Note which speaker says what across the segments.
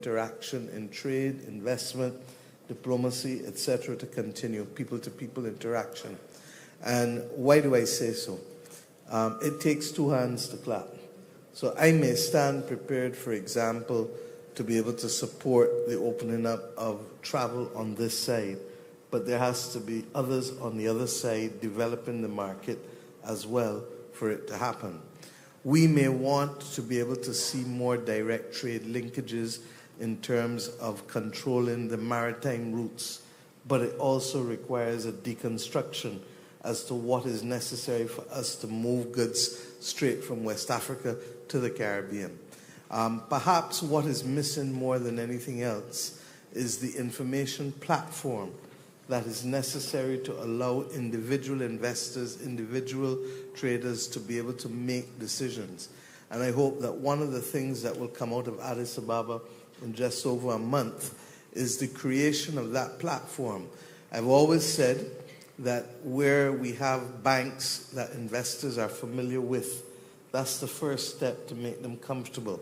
Speaker 1: interaction in trade, investment, diplomacy, etc. to continue, people-to-people interaction. And why do I say so? It takes two hands to clap. So I may stand prepared, for example, to be able to support the opening up of travel on this side, but there has to be others on the other side developing the market as well for it to happen. We may want to be able to see more direct trade linkages in terms of controlling the maritime routes, but it also requires a deconstruction as to what is necessary for us to move goods straight from West Africa to the Caribbean. Perhaps what is missing more than anything else is the information platform that is necessary to allow individual investors, individual traders to be able to make decisions. And I hope that one of the things that will come out of Addis Ababa in just over a month is the creation of that platform. I've always said that where we have banks that investors are familiar with, that's the first step to make them comfortable.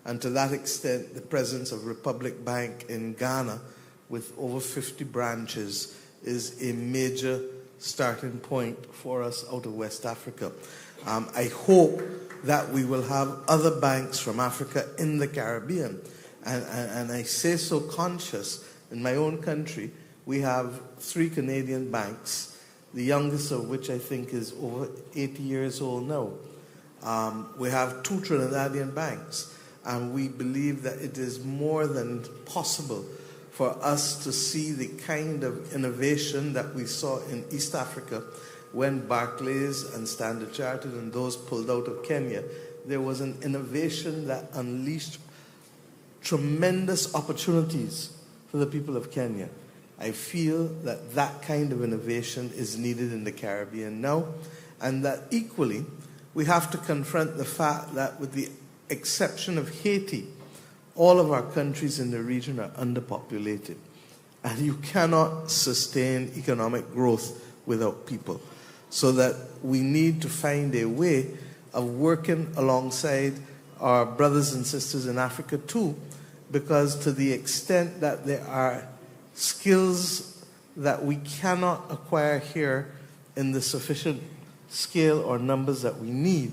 Speaker 1: And to that extent, the presence of Republic Bank in Ghana with over 50 branches is a major starting point for us out of West Africa. I hope that we will have other banks from Africa in the Caribbean. And I say so conscious. In my own country, we have 3 Canadian banks, the youngest of which I think is over 80 years old now. We have 2 Trinidadian banks. And we believe that it is more than possible for us to see the kind of innovation that we saw in East Africa when Barclays and Standard Chartered and those pulled out of Kenya. There was an innovation that unleashed tremendous opportunities for the people of Kenya. I feel that that kind of innovation is needed in the Caribbean now, and that equally we have to confront the fact that with the exception of Haiti, all of our countries in the region are underpopulated. And you cannot sustain economic growth without people. So that we need to find a way of working alongside our brothers and sisters in Africa too, because to the extent that there are skills that we cannot acquire here in the sufficient scale or numbers that we need,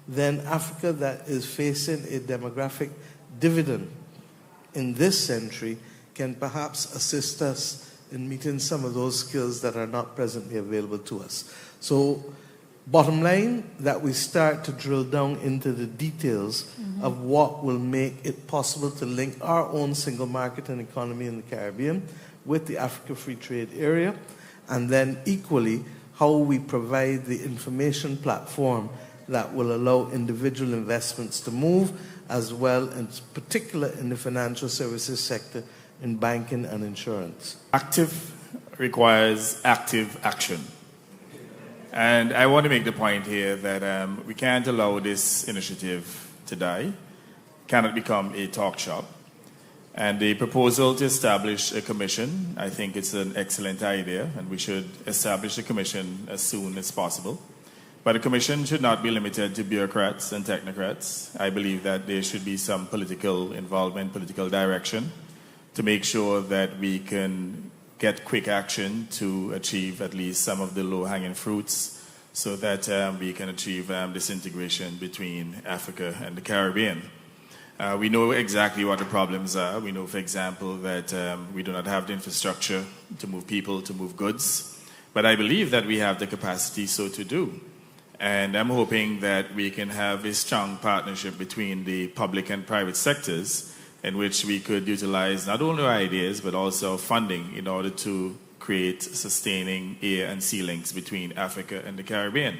Speaker 1: then Africa that is facing a demographic dividend in this century can perhaps assist us in meeting some of those skills that are not presently available to us. So, bottom line, that we start to drill down into the details of what will make it possible to link our own single market and economy in the Caribbean with the Africa Free Trade Area, and then equally how we provide the information platform that will allow individual investments to move, as well, in particular in the financial services sector, in banking and insurance.
Speaker 2: Active requires active action. And I want to make the point here that we can't allow this initiative to die, cannot become a talk shop. And the proposal to establish a commission, I think it's an excellent idea, and we should establish a commission as soon as possible. But a commission should not be limited to bureaucrats and technocrats. I believe that there should be some political involvement, political direction, to make sure that we can get quick action to achieve at least some of the low-hanging fruits so that we can achieve this integration between Africa and the Caribbean. We know exactly what the problems are. We know, for example, that we do not have the infrastructure to move people, to move goods. But I believe that we have the capacity so to do. And I'm hoping that we can have a strong partnership between the public and private sectors in which we could utilize not only our ideas but also funding in order to create sustaining air and sea links between Africa and the Caribbean.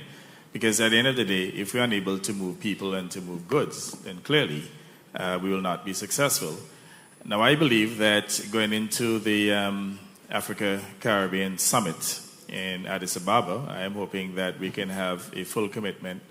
Speaker 2: Because at the end of the day, if we're unable to move people and to move goods, then clearly we will not be successful. Now, I believe that going into the Africa-Caribbean Summit in Addis Ababa, I am hoping that we can have a full commitment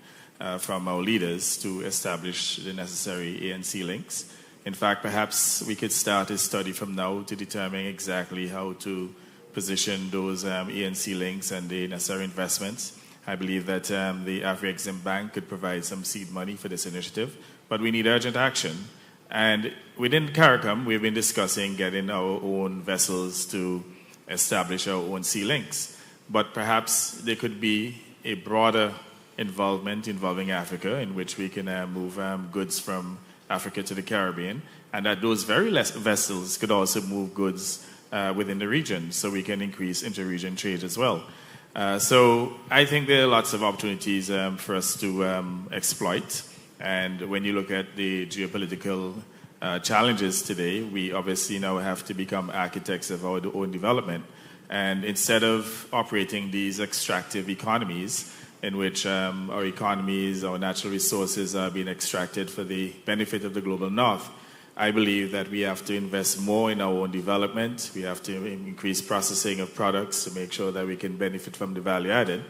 Speaker 2: from our leaders to establish the necessary A and C links. In fact, perhaps we could start a study from now to determine exactly how to position those A and C links and the necessary investments. I believe that the Afro-Exim Bank could provide some seed money for this initiative, but we need urgent action. And within CARICOM, we've been discussing getting our own vessels to establish our own sea links. But perhaps there could be a broader involvement involving Africa in which we can move goods from Africa to the Caribbean, and that those very vessels could also move goods within the region, so we can increase inter-region trade as well. So I think there are lots of opportunities for us to exploit. And when you look at the geopolitical challenges today, we obviously now have to become architects of our own development. And instead of operating these extractive economies in which our economies, our natural resources are being extracted for the benefit of the global north, I believe that we have to invest more in our own development. We have to increase processing of products to make sure that we can benefit from the value added.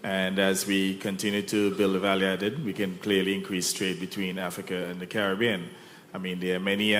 Speaker 2: And as we continue to build the value added, we can clearly increase trade between Africa and the Caribbean. I mean, there are many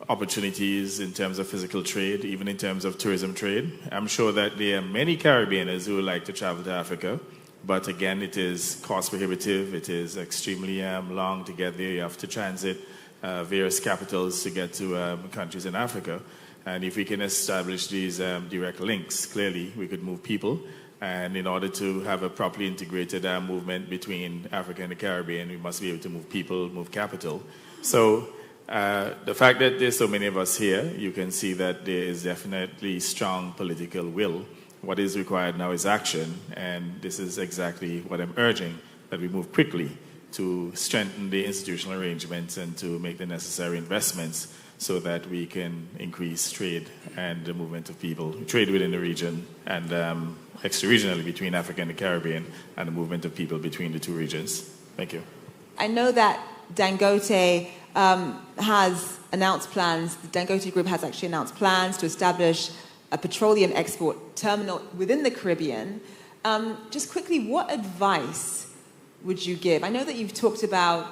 Speaker 2: opportunities in terms of physical trade, even in terms of tourism trade. I'm sure that there are many Caribbeaners who would like to travel to Africa, but again, it is cost prohibitive. It is extremely long to get there. You have to transit various capitals to get to countries in Africa. And if we can establish these direct links, clearly we could move people. And in order to have a properly integrated movement between Africa and the Caribbean, we must be able to move people, move capital. So the fact that there's so many of us here, you can see that there is definitely strong political will. What is required now is action, and this is exactly what I'm urging, that we move quickly to strengthen the institutional arrangements and to make the necessary investments so that we can increase trade and the movement of people, trade within the region and extra-regionally between Africa and the Caribbean, and the movement of people between the two regions. Thank you.
Speaker 3: I know that Dangote has announced plans, the Dangote Group has actually announced plans to establish a petroleum export terminal within the Caribbean. Just quickly, what advice would you give? I know that you've talked about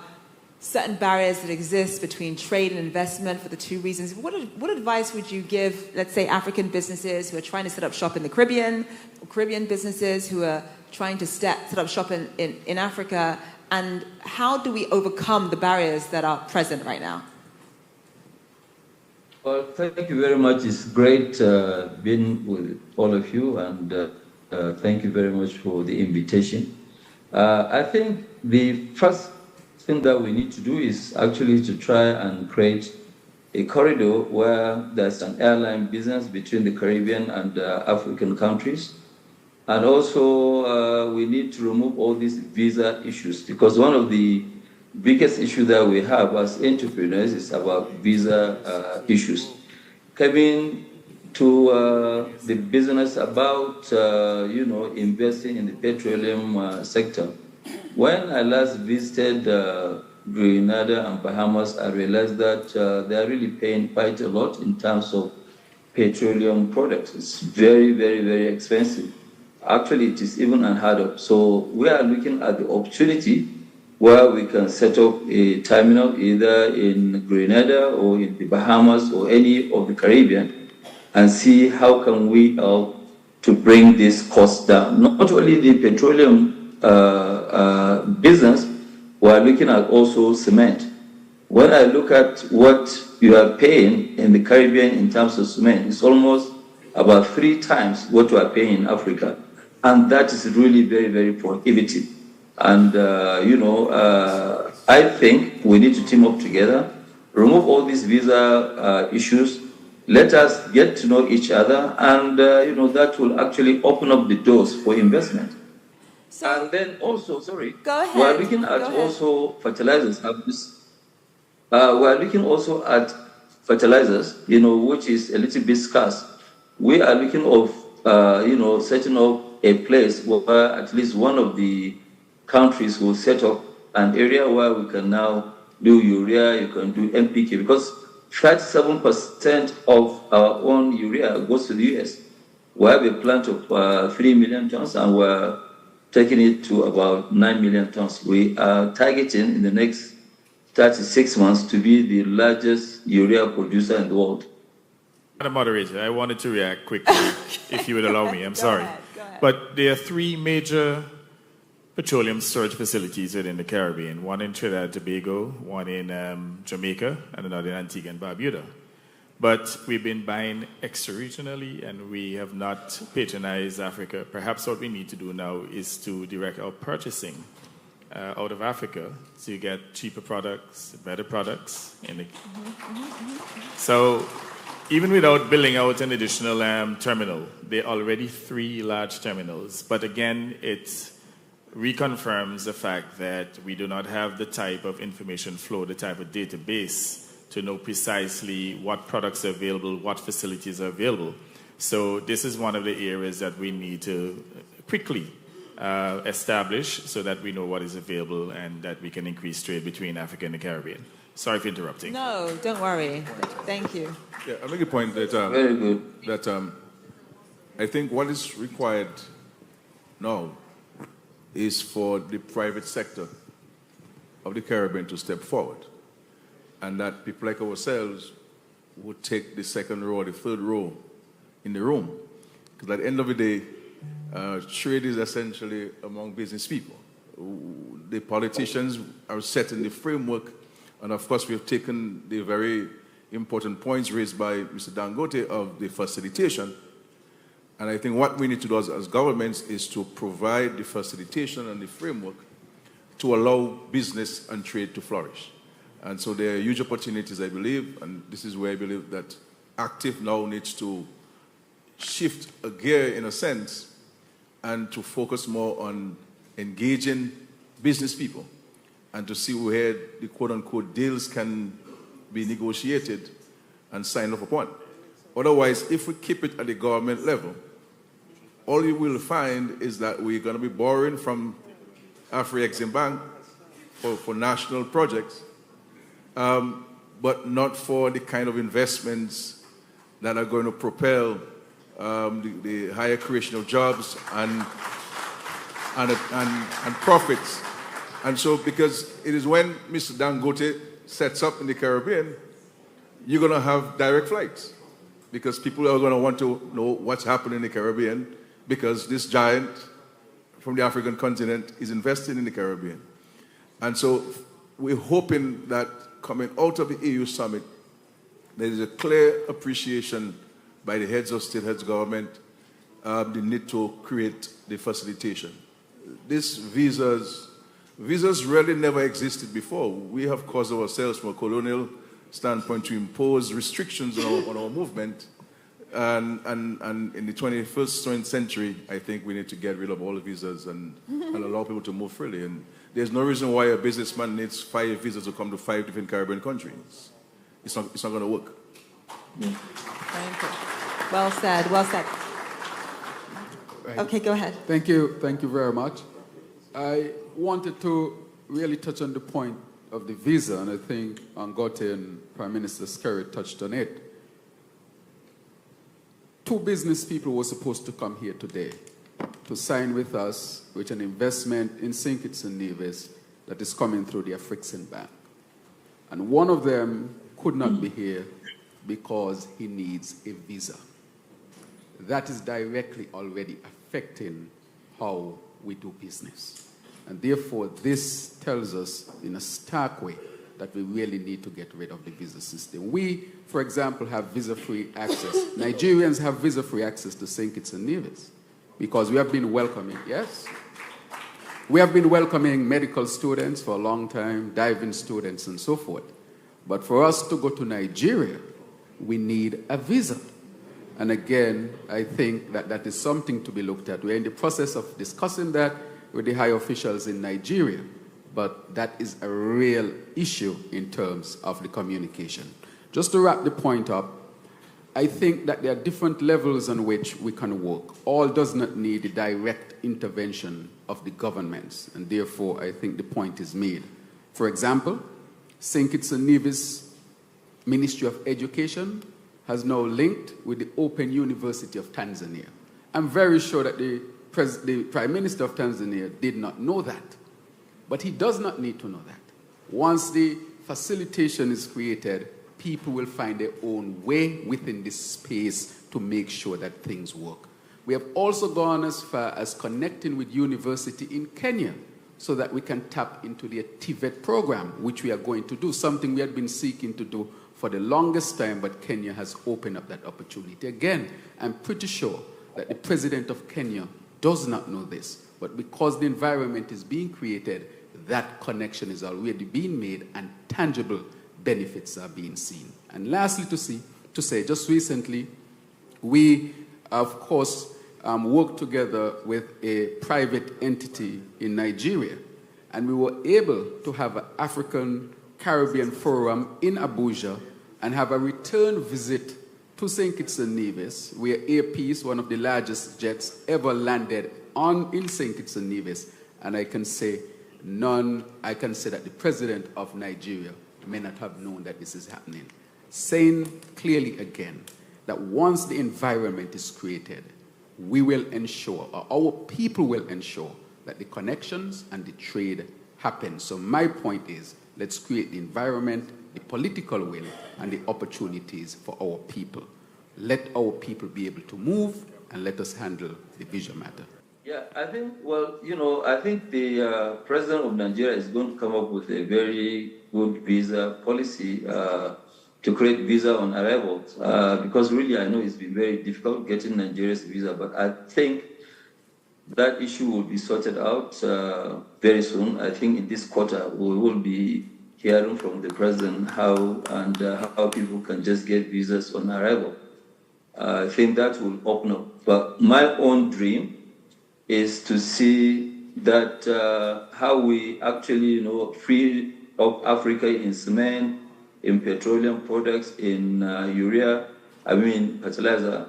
Speaker 3: certain barriers that exist between trade and investment for the two reasons. What advice would you give, let's say, African businesses who are trying to set up shop in the Caribbean, or Caribbean businesses who are trying to set up shop in Africa, and how do we overcome the barriers that are present right now?
Speaker 4: Well, thank you very much. It's great being with all of you, and thank you very much for the invitation. I think the first thing that we need to do is actually to try and create a corridor where there's an airline business between the Caribbean and African countries. And also, we need to remove all these visa issues, because one of the biggest issues that we have as entrepreneurs is about visa issues. Coming to the business about, investing in the petroleum sector. When I last visited Grenada and Bahamas, I realized that they are really paying quite a lot in terms of petroleum products. It's very, very, very expensive. Actually, it is even unheard of. So we are looking at the opportunity where we can set up a terminal either in Grenada or in the Bahamas or any of the Caribbean, and see how can we help to bring this cost down. Not only the petroleum business, we are looking at also cement. When I look at what you are paying in the Caribbean in terms of cement, it's almost about 3 times what you are paying in Africa. And that is really very, very prohibitive. And, I think we need to team up together, remove all these visa issues, let us get to know each other, and, that will actually open up the doors for investment.
Speaker 3: So,
Speaker 4: and then also,
Speaker 3: go ahead.
Speaker 4: We're looking at also fertilizers. We're looking also at fertilizers, which is a little bit scarce. We are looking of, setting up a place where at least one of the countries will set up an area where we can now do urea, you can do NPK, because 37% of our own urea goes to the US. We have a plant of 3 million tons, and we're taking it to about 9 million tons. We are targeting in the next 36 months to be the largest urea producer in the world.
Speaker 2: Madam Moderator, I wanted to react quickly, if you would allow me. I'm sorry.
Speaker 3: Go ahead.
Speaker 2: But there are 3 major petroleum storage facilities within the Caribbean, one in Trinidad and Tobago, one in Jamaica, and another in Antigua and Barbuda. But we've been buying extra-regionally, and we have not patronized Africa. Perhaps what we need to do now is to direct our purchasing out of Africa to get cheaper products, better products. So even without building out an additional terminal, there are already 3 large terminals. But again, it reconfirms the fact that we do not have the type of information flow, the type of database to know precisely what products are available, what facilities are available. So this is one of the areas that we need to quickly establish so that we know what is available and that we can increase trade between Africa and the Caribbean. Sorry for interrupting.
Speaker 3: No, don't worry. Thank you.
Speaker 5: Yeah, I make a point that,
Speaker 4: Very good.
Speaker 5: that I think what is required now is for the private sector of the Caribbean to step forward, and that people like ourselves would take the second row or the third row in the room. Because at the end of the day, trade is essentially among business people. The politicians are setting the framework, and of course we've taken the very important points raised by Mr. Dangote of the facilitation. And I think what we need to do as governments is to provide the facilitation and the framework to allow business and trade to flourish. And so there are huge opportunities, I believe, and this is where I believe that Active now needs to shift a gear in a sense and to focus more on engaging business people and to see where the quote-unquote deals can be negotiated and signed off upon. Otherwise, if we keep it at the government level, all you will find is that we're going to be borrowing from Afri-Exim Bank for national projects, but not for the kind of investments that are going to propel the higher creation of jobs and profits. And so, because it is when Mr. Dangote sets up in the Caribbean, you're going to have direct flights, because people are going to want to know what's happening in the Caribbean, because this giant from the African continent is investing in the Caribbean. And so we're hoping that coming out of the EU summit, there is a clear appreciation by the heads of state, heads of government, the need to create the facilitation. These visas really never existed before. We have caused ourselves from a colonial standpoint to impose restrictions on our movement. And in the 21st century, I think we need to get rid of all the visas and allow people to move freely. And there's no reason why a businessman needs 5 visas to come to 5 different Caribbean countries. It's not going to work.
Speaker 3: Thank you. Well said, well said.
Speaker 6: Right.
Speaker 3: Okay, go ahead.
Speaker 6: Thank you very much. I wanted to really touch on the point of the visa, and I think Dangote and Prime Minister Skerrit touched on it. 2 business people were supposed to come here today to sign with us with an investment in St. Kitts and Nevis that is coming through the Afri-Exim Bank. And one of them could not be here because he needs a visa. That is directly already affecting how we do business. And therefore, this tells us in a stark way that we really need to get rid of the visa system. We, for example, have visa-free access. Nigerians have visa-free access to St. Kitts and Nevis because we have been welcoming, yes? We have been welcoming medical students for a long time, diving students and so forth. But for us to go to Nigeria, we need a visa. And again, I think that that is something to be looked at. We're in the process of discussing that with the high officials in Nigeria. But that is a real issue in terms of the communication. Just to wrap the point up, I think that there are different levels on which we can work. All does not need the direct intervention of the governments, and therefore I think the point is made. For example, St. Kitts and Nevis Ministry of Education has now linked with the Open University of Tanzania. I'm very sure that the Prime Minister of Tanzania did not know that. But he does not need to know that. Once the facilitation is created, people will find their own way within this space to make sure that things work. We have also gone as far as connecting with university in Kenya so that we can tap into the TVET program, which we are going to do, something we had been seeking to do for the longest time, but Kenya has opened up that opportunity. Again, I'm pretty sure that the president of Kenya does not know this, but because the environment is being created, that connection is already being made and tangible benefits are being seen. And lastly, to say, just recently, we, of course, worked together with a private entity in Nigeria, and we were able to have an African Caribbean Forum in Abuja and have a return visit to St. Kitts and Nevis, where Air Peace, one of the largest jets ever landed in St. Kitts and Nevis, and I can say that the president of Nigeria may not have known that this is happening. Saying clearly again that once the environment is created, we will ensure, or our people will ensure, that the connections and the trade happen. So my point is, let's create the environment, the political will, and the opportunities for our people. Let our people be able to move, and let us handle the visa matter.
Speaker 4: Yeah, I think, I think the president of Nigeria is going to come up with a very good visa policy to create visa on arrival, because really I know it's been very difficult getting Nigeria's visa, but I think that issue will be sorted out very soon. I think in this quarter we will be hearing from the president how people can just get visas on arrival. I think that will open up. But my own dream is to see that how we actually, free up Africa in cement, in petroleum products, in urea, fertilizer.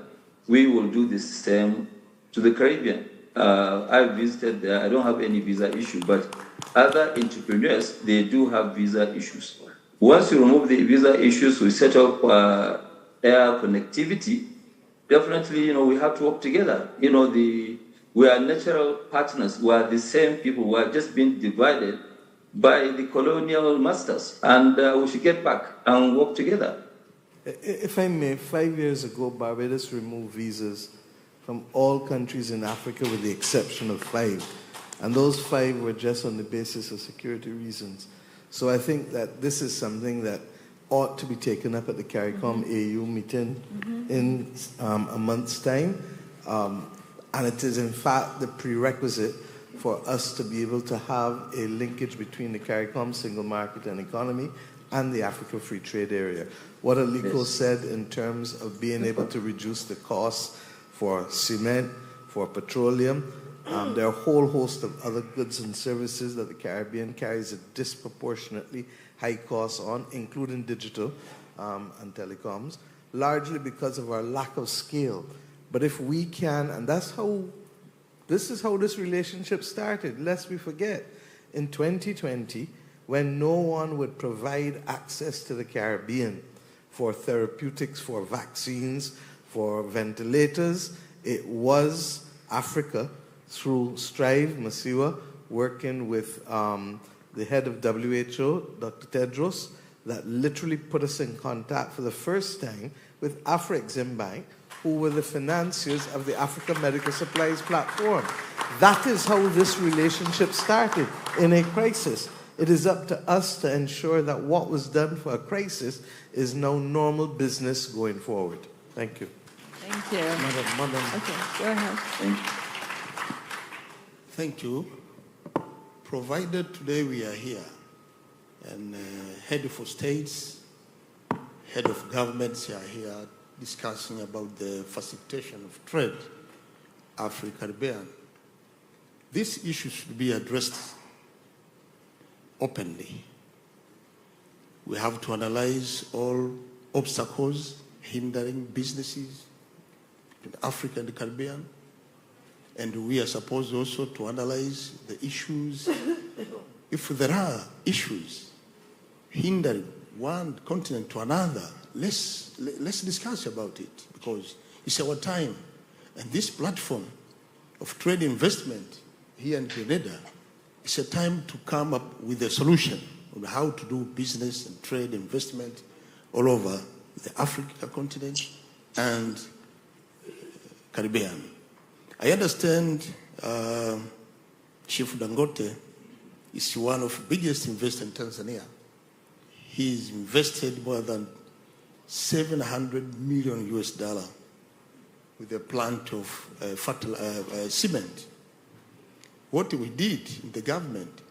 Speaker 4: We will do the same to the Caribbean. I visited there. I don't have any visa issue, but other entrepreneurs, they do have visa issues. Once you remove the visa issues, we set up air connectivity. Definitely, we have to work together. We are natural partners. We are the same people. We are just being divided by the colonial masters, and we should get back and work together.
Speaker 1: If I may, 5 years ago, Barbados removed visas from all countries in Africa with the exception of 5. And those 5 were just on the basis of security reasons. So I think that this is something that ought to be taken up at the CARICOM AU meeting in a month's time. And it is, in fact, the prerequisite for us to be able to have a linkage between the CARICOM single market and economy and the Africa Free Trade Area. What Aliko said in terms of being able to reduce the costs for cement, for petroleum, there are a whole host of other goods and services that the Caribbean carries a disproportionately high cost on, including digital and telecoms, largely because of our lack of scale. But if we can, and this is how this relationship started, lest we forget, in 2020, when no one would provide access to the Caribbean for therapeutics, for vaccines, for ventilators, it was Africa, through Strive Masiwa, working with the head of WHO, Dr. Tedros, that literally put us in contact for the first time with Afreximbank, who were the financiers of the Africa Medical Supplies Platform. That is how this relationship started in a crisis. It is up to us to ensure that what was done for a crisis is now normal business going forward. Thank you.
Speaker 3: Thank you.
Speaker 1: Madam.
Speaker 3: Okay, go ahead.
Speaker 4: Thank you.
Speaker 7: Thank you. Provided today we are here, and head of states, head of governments are here discussing about the facilitation of trade, Africa-Caribbean. This issue should be addressed openly. We have to analyze all obstacles hindering businesses in Africa and the Caribbean. And we are supposed also to analyze the issues. If there are issues hindering one continent to another, let's discuss about it, because it's our time. And this platform of trade investment here in Grenada, it's a time to come up with a solution on how to do business and trade investment all over the Africa continent and Caribbean. I understand Chief Dangote is one of the biggest investors in Tanzania. He's invested more than $700 million with a plant of cement. What we did in the government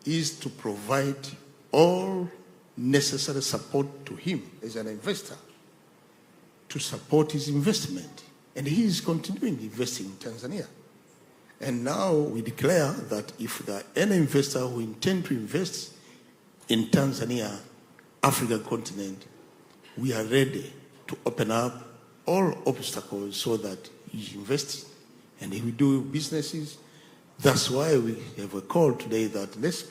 Speaker 7: is to provide all necessary support to him as an investor to support his investment. And he is continuing investing in Tanzania. And now we declare that if there are any investor who intend to invest in Tanzania, African continent, we are ready to open up all obstacles so that he invests and he will do businesses. That's why we have a call today that let's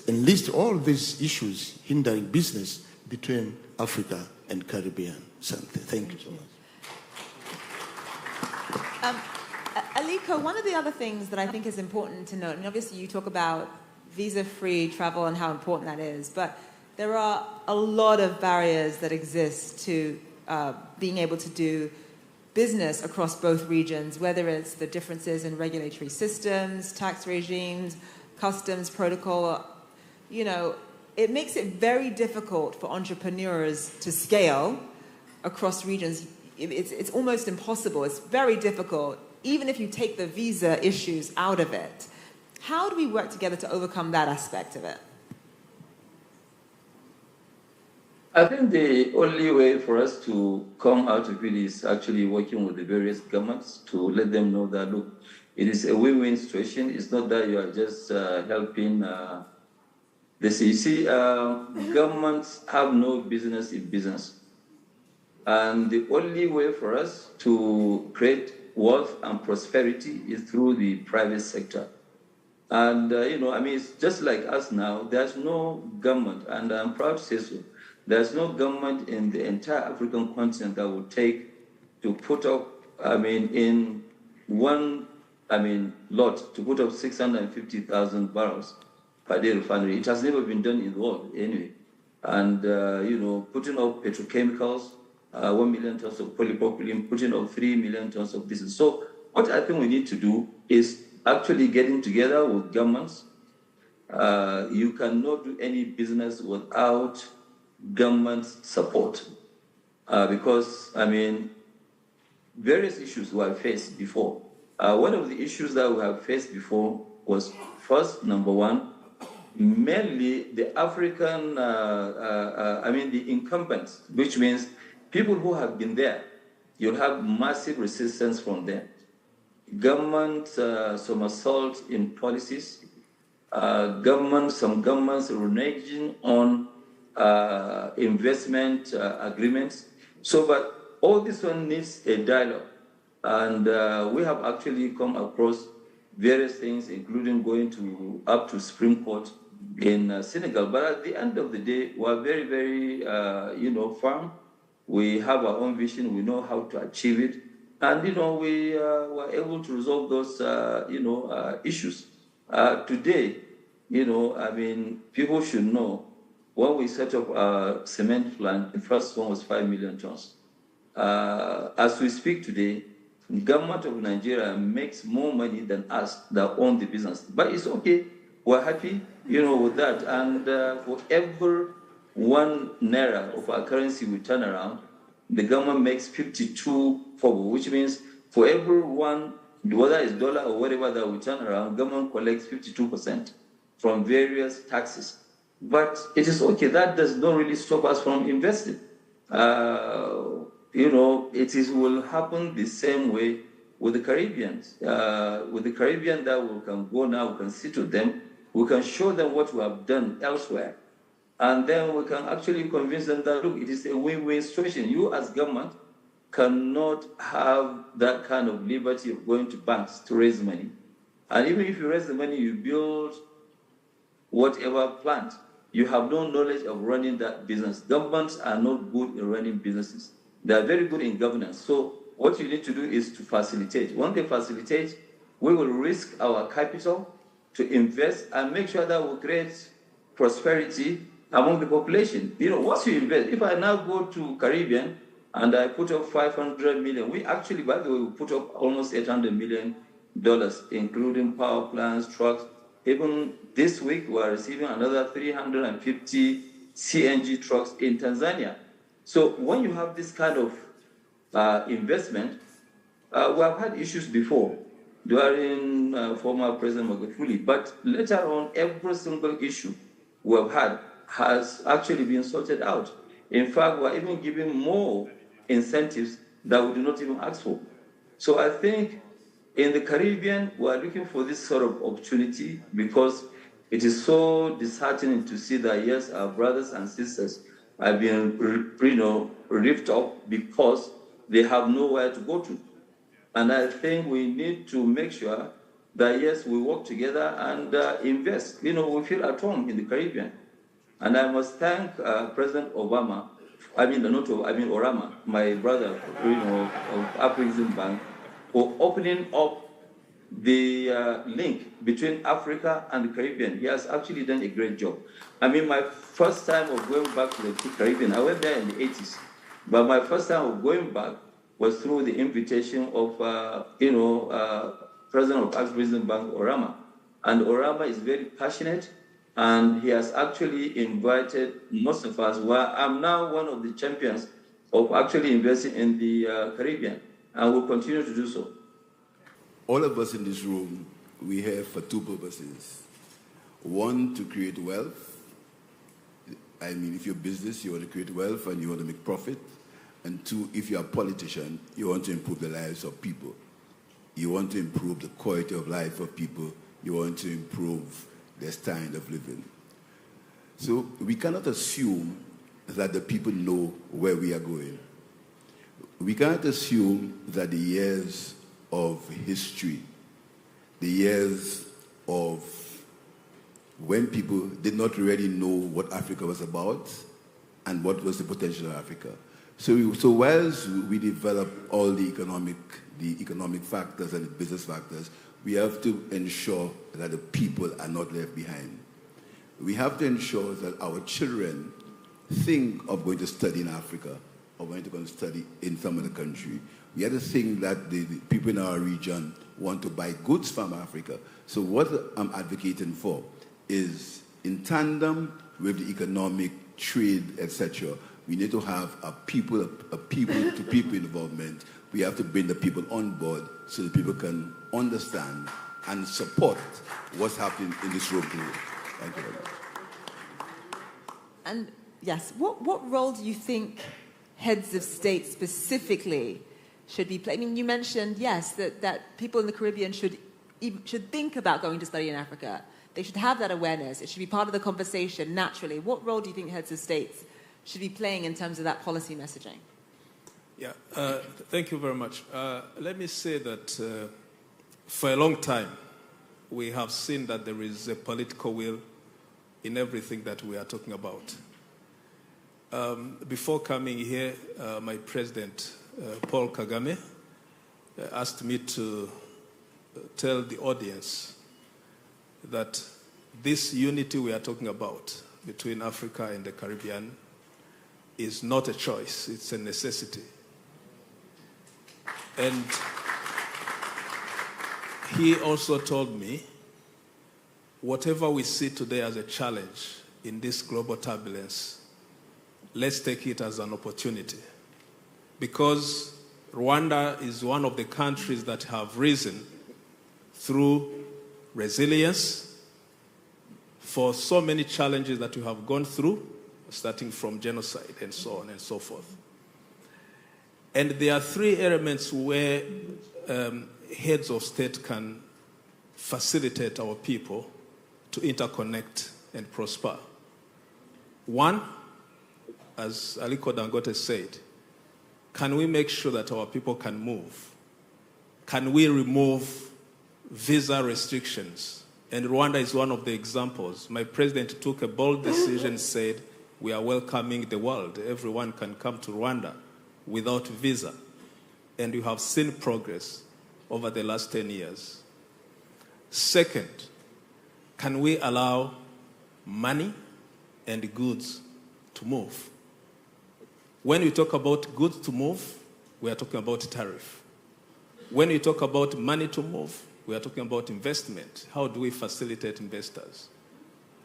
Speaker 7: enlist all these issues hindering business between Africa and Caribbean. Thank you so much.
Speaker 3: Aliko, one of the other things that I think is important to note, and obviously you talk about visa-free travel and how important that is, but there are a lot of barriers that exist to being able to do business across both regions, whether it's the differences in regulatory systems, tax regimes, customs protocol. You know, it makes it very difficult for entrepreneurs to scale across regions. It's almost impossible. It's very difficult, even if you take the visa issues out of it. How do we work together to overcome that aspect of it?
Speaker 4: I think the only way for us to come out of it is actually working with the various governments to let them know that, look, it is a win-win situation. It's not that you are just helping this. You see, governments have no business in business. And the only way for us to create wealth and prosperity is through the private sector. And, it's just like us now. There's no government, and I'm proud to say so. There's no government in the entire African continent that would take to put up, in one, lot, to put up 650,000 barrels per day refinery. It has never been done in the world anyway. And, putting up petrochemicals, 1 million tons of polypropylene, putting up 3 million tons of diesel. So what I think we need to do is actually getting together with governments. You cannot do any business without government support because, various issues we have faced before. One of the issues that we have faced before was, first, number one, mainly the African, the incumbents, which means people who have been there. You'll have massive resistance from them. Government, some assault in policies, some governments reneging on investment agreements. So, but all this one needs a dialogue. And we have actually come across various things, including going up to Supreme Court in Senegal. But at the end of the day, we are very, very, firm. We have our own vision. We know how to achieve it. And, we were able to resolve those, issues. Today, people should know when we set up our cement plant, the first one was 5 million tons. As we speak today, the government of Nigeria makes more money than us that own the business. But it's okay. We're happy, with that. And for every 1 naira of our currency we turn around, the government makes 52 kobo, which means for every one, whether it's dollar or whatever that we turn around, government collects 52% from various taxes. But it is okay. That does not really stop us from investing. Will happen the same way with the Caribbeans. With the Caribbean that we can go now, we can sit with them, we can show them what we have done elsewhere. And then we can actually convince them that, look, it is a win-win situation. You as government cannot have that kind of liberty of going to banks to raise money. And even if you raise the money, you build whatever plant, you have no knowledge of running that business. Governments are not good in running businesses. They are very good in governance. So what you need to do is to facilitate. When they facilitate, we will risk our capital to invest and make sure that we create prosperity among the population. Once you invest, if I now go to Caribbean and I put up 500 million, we actually, by the way, we put up almost 800 million including power plants, trucks. Even this week, we are receiving another 350 CNG trucks in Tanzania. So when you have this kind of investment, we have had issues before during former President Magufuli, but later on, every single issue we have had has actually been sorted out. In fact, we're even giving more incentives that we do not even ask for. So I think in the Caribbean, we're looking for this sort of opportunity because it is so disheartening to see that, yes, our brothers and sisters are being ripped off because they have nowhere to go to. And I think we need to make sure that, yes, we work together and invest. We feel at home in the Caribbean. And I must thank President Orama, my brother, of Afrexim Bank, for opening up the link between Africa and the Caribbean. He has actually done a great job. My first time of going back to the Caribbean, I went there in the 80s, but my first time of going back was through the invitation of, President of Afrexim Bank, Orama. And Orama is very passionate, and he has actually invited most of us. I'm now one of the champions of actually investing in the Caribbean, and will continue to do so.
Speaker 8: All of us in this room, we have for two purposes. One, to create wealth. If you're a business, you want to create wealth and you want to make profit. And two, if you're a politician, you want to improve the lives of people. You want to improve the quality of life of people. You want to improve their standard of living. So we cannot assume that the people know where we are going. We cannot assume that the years of history, the years of when people did not really know what Africa was about and what was the potential of Africa. So whilst we develop all the economic factors and the business factors, we have to ensure that the people are not left behind. We have to ensure that our children think of going to study in Africa or going to go and study in some other country. We have to think that the people in our region want to buy goods from Africa. So what I'm advocating for is, in tandem with the economic, trade, etc., we need to have a people-to-people involvement. We have to bring the people on board so that people can understand and support what's happening in this room today. Thank you very much.
Speaker 3: And yes, what role do you think heads of state specifically should be playing? You mentioned, yes, that people in the Caribbean should think about going to study in Africa. They should have that awareness. It should be part of the conversation naturally. What role do you think heads of states should be playing in terms of that policy messaging?
Speaker 9: Yeah, thank you very much. Let me say that for a long time, we have seen that there is a political will in everything that we are talking about. Before coming here, my president, Paul Kagame, asked me to tell the audience that this unity we are talking about between Africa and the Caribbean is not a choice, it's a necessity. And he also told me, whatever we see today as a challenge in this global turbulence, let's take it as an opportunity. Because Rwanda is one of the countries that have risen through resilience for so many challenges that we have gone through, starting from genocide and so on and so forth. And there are three elements where heads of state can facilitate our people to interconnect and prosper. One, as Aliko Dangote said, can we make sure that our people can move? Can we remove visa restrictions? And Rwanda is one of the examples. My president took a bold decision, said, we are welcoming the world. Everyone can come to Rwanda without visa. And you have seen progress over the last 10 years. Second, can we allow money and goods to move? When we talk about goods to move, we are talking about tariff. When we talk about money to move, We are talking about investment. How do we facilitate investors?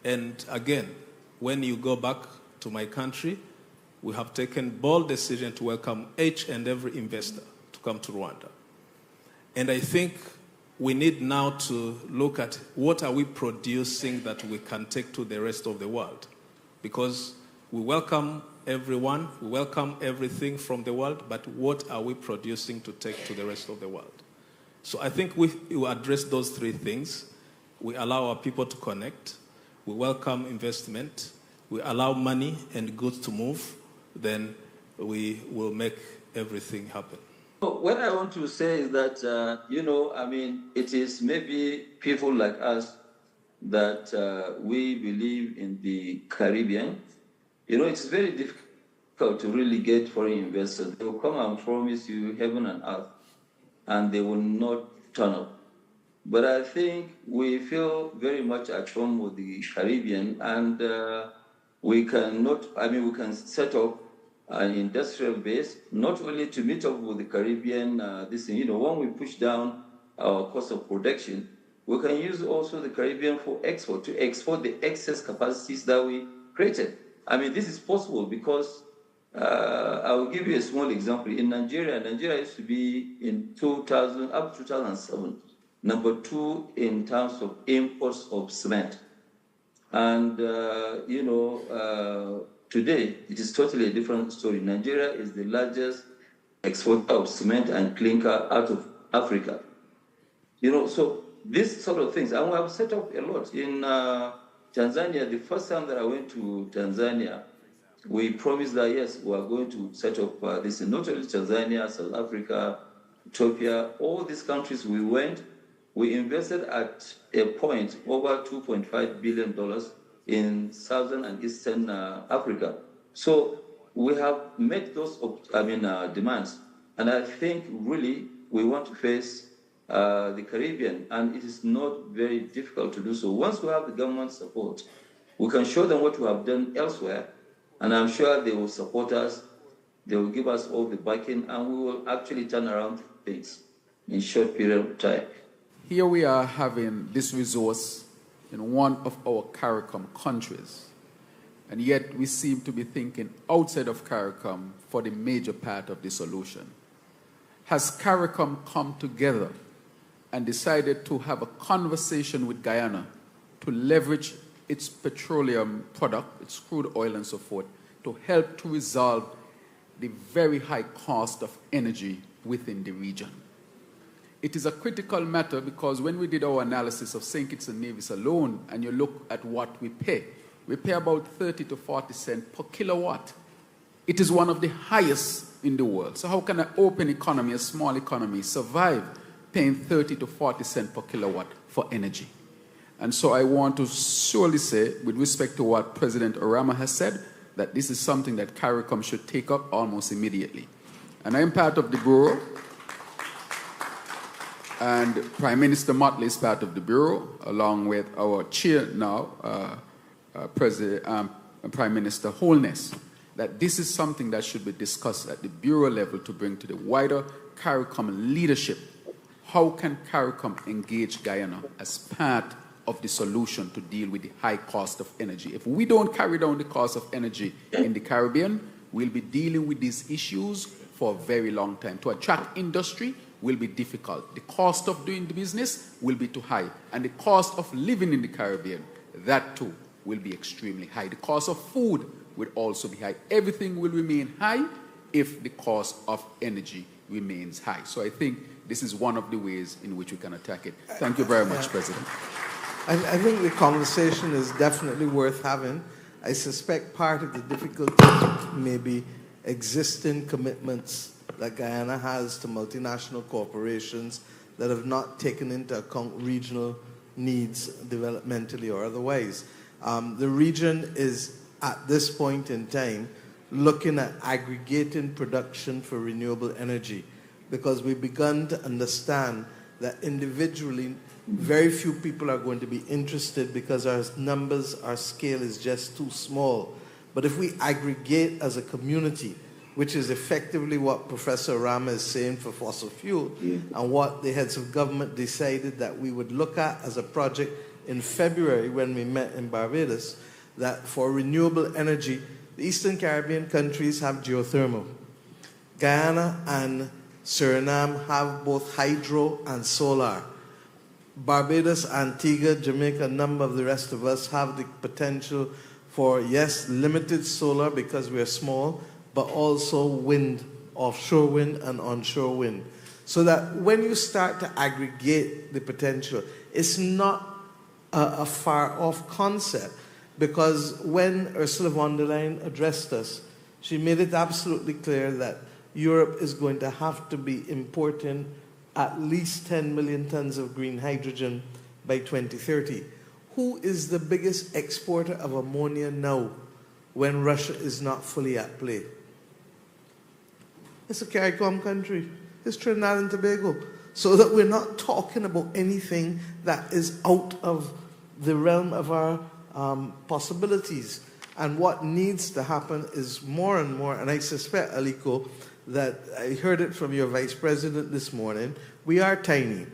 Speaker 9: And again, when you go back to my country, we have taken bold decision to welcome each and every investor to come to Rwanda. And I think we need now to look at what are we producing that we can take to the rest of the world. Because we welcome everyone, we welcome everything from the world, but what are we producing to take to the rest of the world? So I think we address those three things. We allow our people to connect, we welcome investment, we allow money and goods to move, then we will make everything happen.
Speaker 4: What I want to say is that, it is maybe people like us that we believe in the Caribbean. It's very difficult to really get foreign investors. They will come and promise you heaven and earth, and they will not turn up. But I think we feel very much at home with the Caribbean, and we can set up an industrial base, not only to meet up with the Caribbean, when we push down our cost of production, we can use also the Caribbean for export, to export the excess capacities that we created. This is possible because I will give you a small example. In Nigeria used to be in 2000, up to 2007, number 2 in terms of imports of cement. And, today, it is totally a different story. Nigeria is the largest exporter of cement and clinker out of Africa. So these sort of things, and we have set up a lot. In Tanzania, the first time that I went to Tanzania, we promised that, yes, we are going to set up this in not only Tanzania, South Africa, Ethiopia, all these countries we went, we invested at a point over $2.5 billion in Southern and Eastern Africa. So we have met those demands. And I think really we want to face the Caribbean, and it is not very difficult to do so. Once we have the government support, we can show them what we have done elsewhere, and I'm sure they will support us, they will give us all the backing, and we will actually turn around things in a short period of time.
Speaker 6: Here we are having this resource in one of our CARICOM countries, and yet we seem to be thinking outside of CARICOM for the major part of the solution. Has CARICOM come together and decided to have a conversation with Guyana to leverage its petroleum product, its crude oil and so forth, to help to resolve the very high cost of energy within the region? It is a critical matter because when we did our analysis of St. Kitts and Nevis alone, and you look at what we pay about 30 to 40 cents per kilowatt. It is one of the highest in the world. So how can an open economy, a small economy, survive paying 30 to 40 cents per kilowatt for energy? And so I want to surely say, with respect to what President Orama has said, that this is something that CARICOM should take up almost immediately. And I am part of the Bureau, and Prime Minister Motley is part of the Bureau, along with our chair now, Prime Minister Holness, that this is something that should be discussed at the Bureau level to bring to the wider CARICOM leadership. How can CARICOM engage Guyana as part of the solution to deal with the high cost of energy? If we don't carry down the cost of energy in the Caribbean, we'll be dealing with these issues for a very long time. To attract industry will be difficult. The cost of doing the business will be too high. And the cost of living in the Caribbean, that too, will be extremely high. The cost of food will also be high. Everything will remain high if the cost of energy remains high. So I think this is one of the ways in which we can attack it. Thank you very much, President.
Speaker 1: I think the conversation is definitely worth having. I suspect part of the difficulty may be existing commitments that Guyana has to multinational corporations that have not taken into account regional needs developmentally or otherwise. The region is, at this point in time, looking at aggregating production for renewable energy because we've begun to understand that individually very few people are going to be interested because our numbers, our scale is just too small. But if we aggregate as a community, which is effectively what Professor Rama is saying for fossil fuel, and what the heads of government decided that we would look at as a project in February when we met in Barbados, that for renewable energy, the Eastern Caribbean countries have geothermal. Guyana and Suriname have both hydro and solar. Barbados, Antigua, Jamaica, a number of the rest of us have the potential for, yes, limited solar because we are small, but also wind, offshore wind and onshore wind. So that when you start to aggregate the potential, it's not a far-off concept, because when Ursula von der Leyen addressed us, she made it absolutely clear that Europe is going to have to be importing at least 10 million tons of green hydrogen by 2030. Who is the biggest exporter of ammonia now when Russia is not fully at play? It's a CARICOM country. It's Trinidad and Tobago. So that we're not talking about anything that is out of the realm of our possibilities. And what needs to happen is more and more, and I suspect, Aliko, that I heard it from your vice president this morning, we are tiny.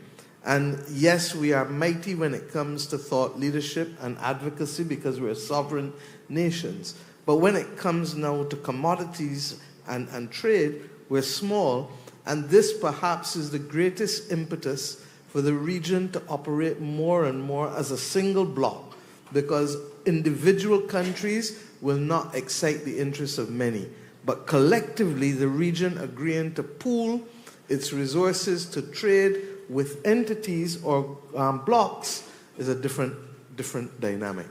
Speaker 1: And yes, we are mighty when it comes to thought leadership and advocacy because we're sovereign nations. But when it comes now to commodities and trade, we're small. And this perhaps is the greatest impetus for the region to operate more and more as a single bloc, because individual countries will not excite the interests of many. But collectively, the region agreeing to pool its resources to trade with entities or blocs is a different dynamic.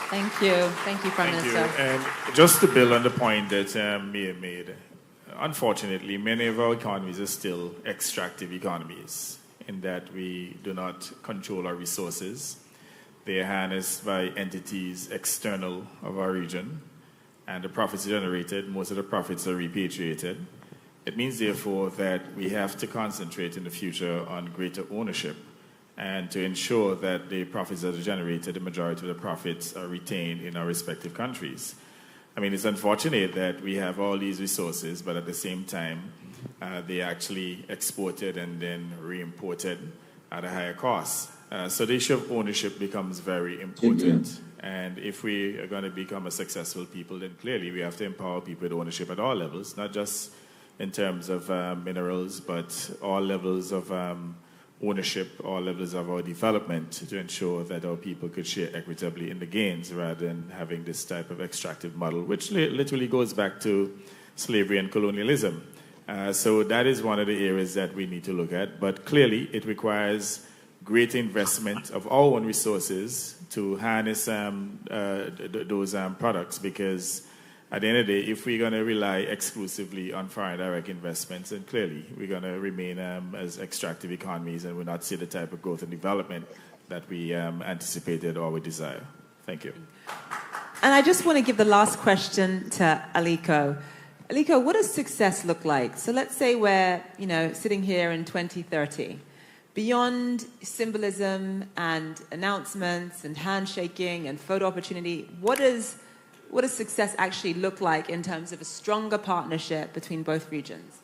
Speaker 3: Thank you. Thank you, Prime Minister.
Speaker 2: And just to build on the point that Mia made, unfortunately, many of our economies are still extractive economies in that we do not control our resources. They are harnessed by entities external of our region, and the profits generated, most of the profits are repatriated. It means, therefore, that we have to concentrate in the future on greater ownership and to ensure that the profits that are generated, the majority of the profits are retained in our respective countries. I mean, it's unfortunate that we have all these resources, but at the same time, they actually exported and then re-imported at a higher cost. So the issue of ownership becomes very important. And if we are going to become a successful people, then clearly we have to empower people with ownership at all levels, not just in terms of minerals, but all levels of ownership, all levels of our development, to ensure that our people could share equitably in the gains rather than having this type of extractive model, which literally goes back to slavery and colonialism. So that is one of the areas that we need to look at. But clearly it requires great investment of our own resources to harness those products, because at the end of the day, if we're going to rely exclusively on foreign direct investments, then clearly we're going to remain as extractive economies and will not see the type of growth and development that we anticipated or we desire. Thank you.
Speaker 3: And I just want to give the last question to Aliko. Aliko, what does success look like? So let's say we're, sitting here in 2030. Beyond symbolism and announcements and handshaking and photo opportunity, what does success actually look like in terms of a stronger partnership between both regions?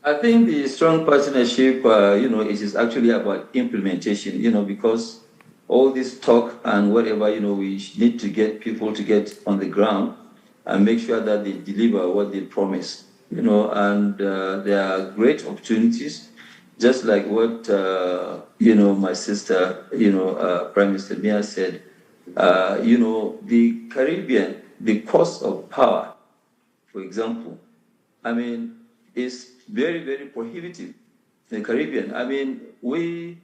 Speaker 4: I think the strong partnership, it is actually about implementation, because all this talk and whatever, we need to get people to get on the ground and make sure that they deliver what they promise, and there are great opportunities. Just like what, my sister, Prime Minister Mia said, the Caribbean, the cost of power, for example, is very, very prohibitive. The Caribbean, we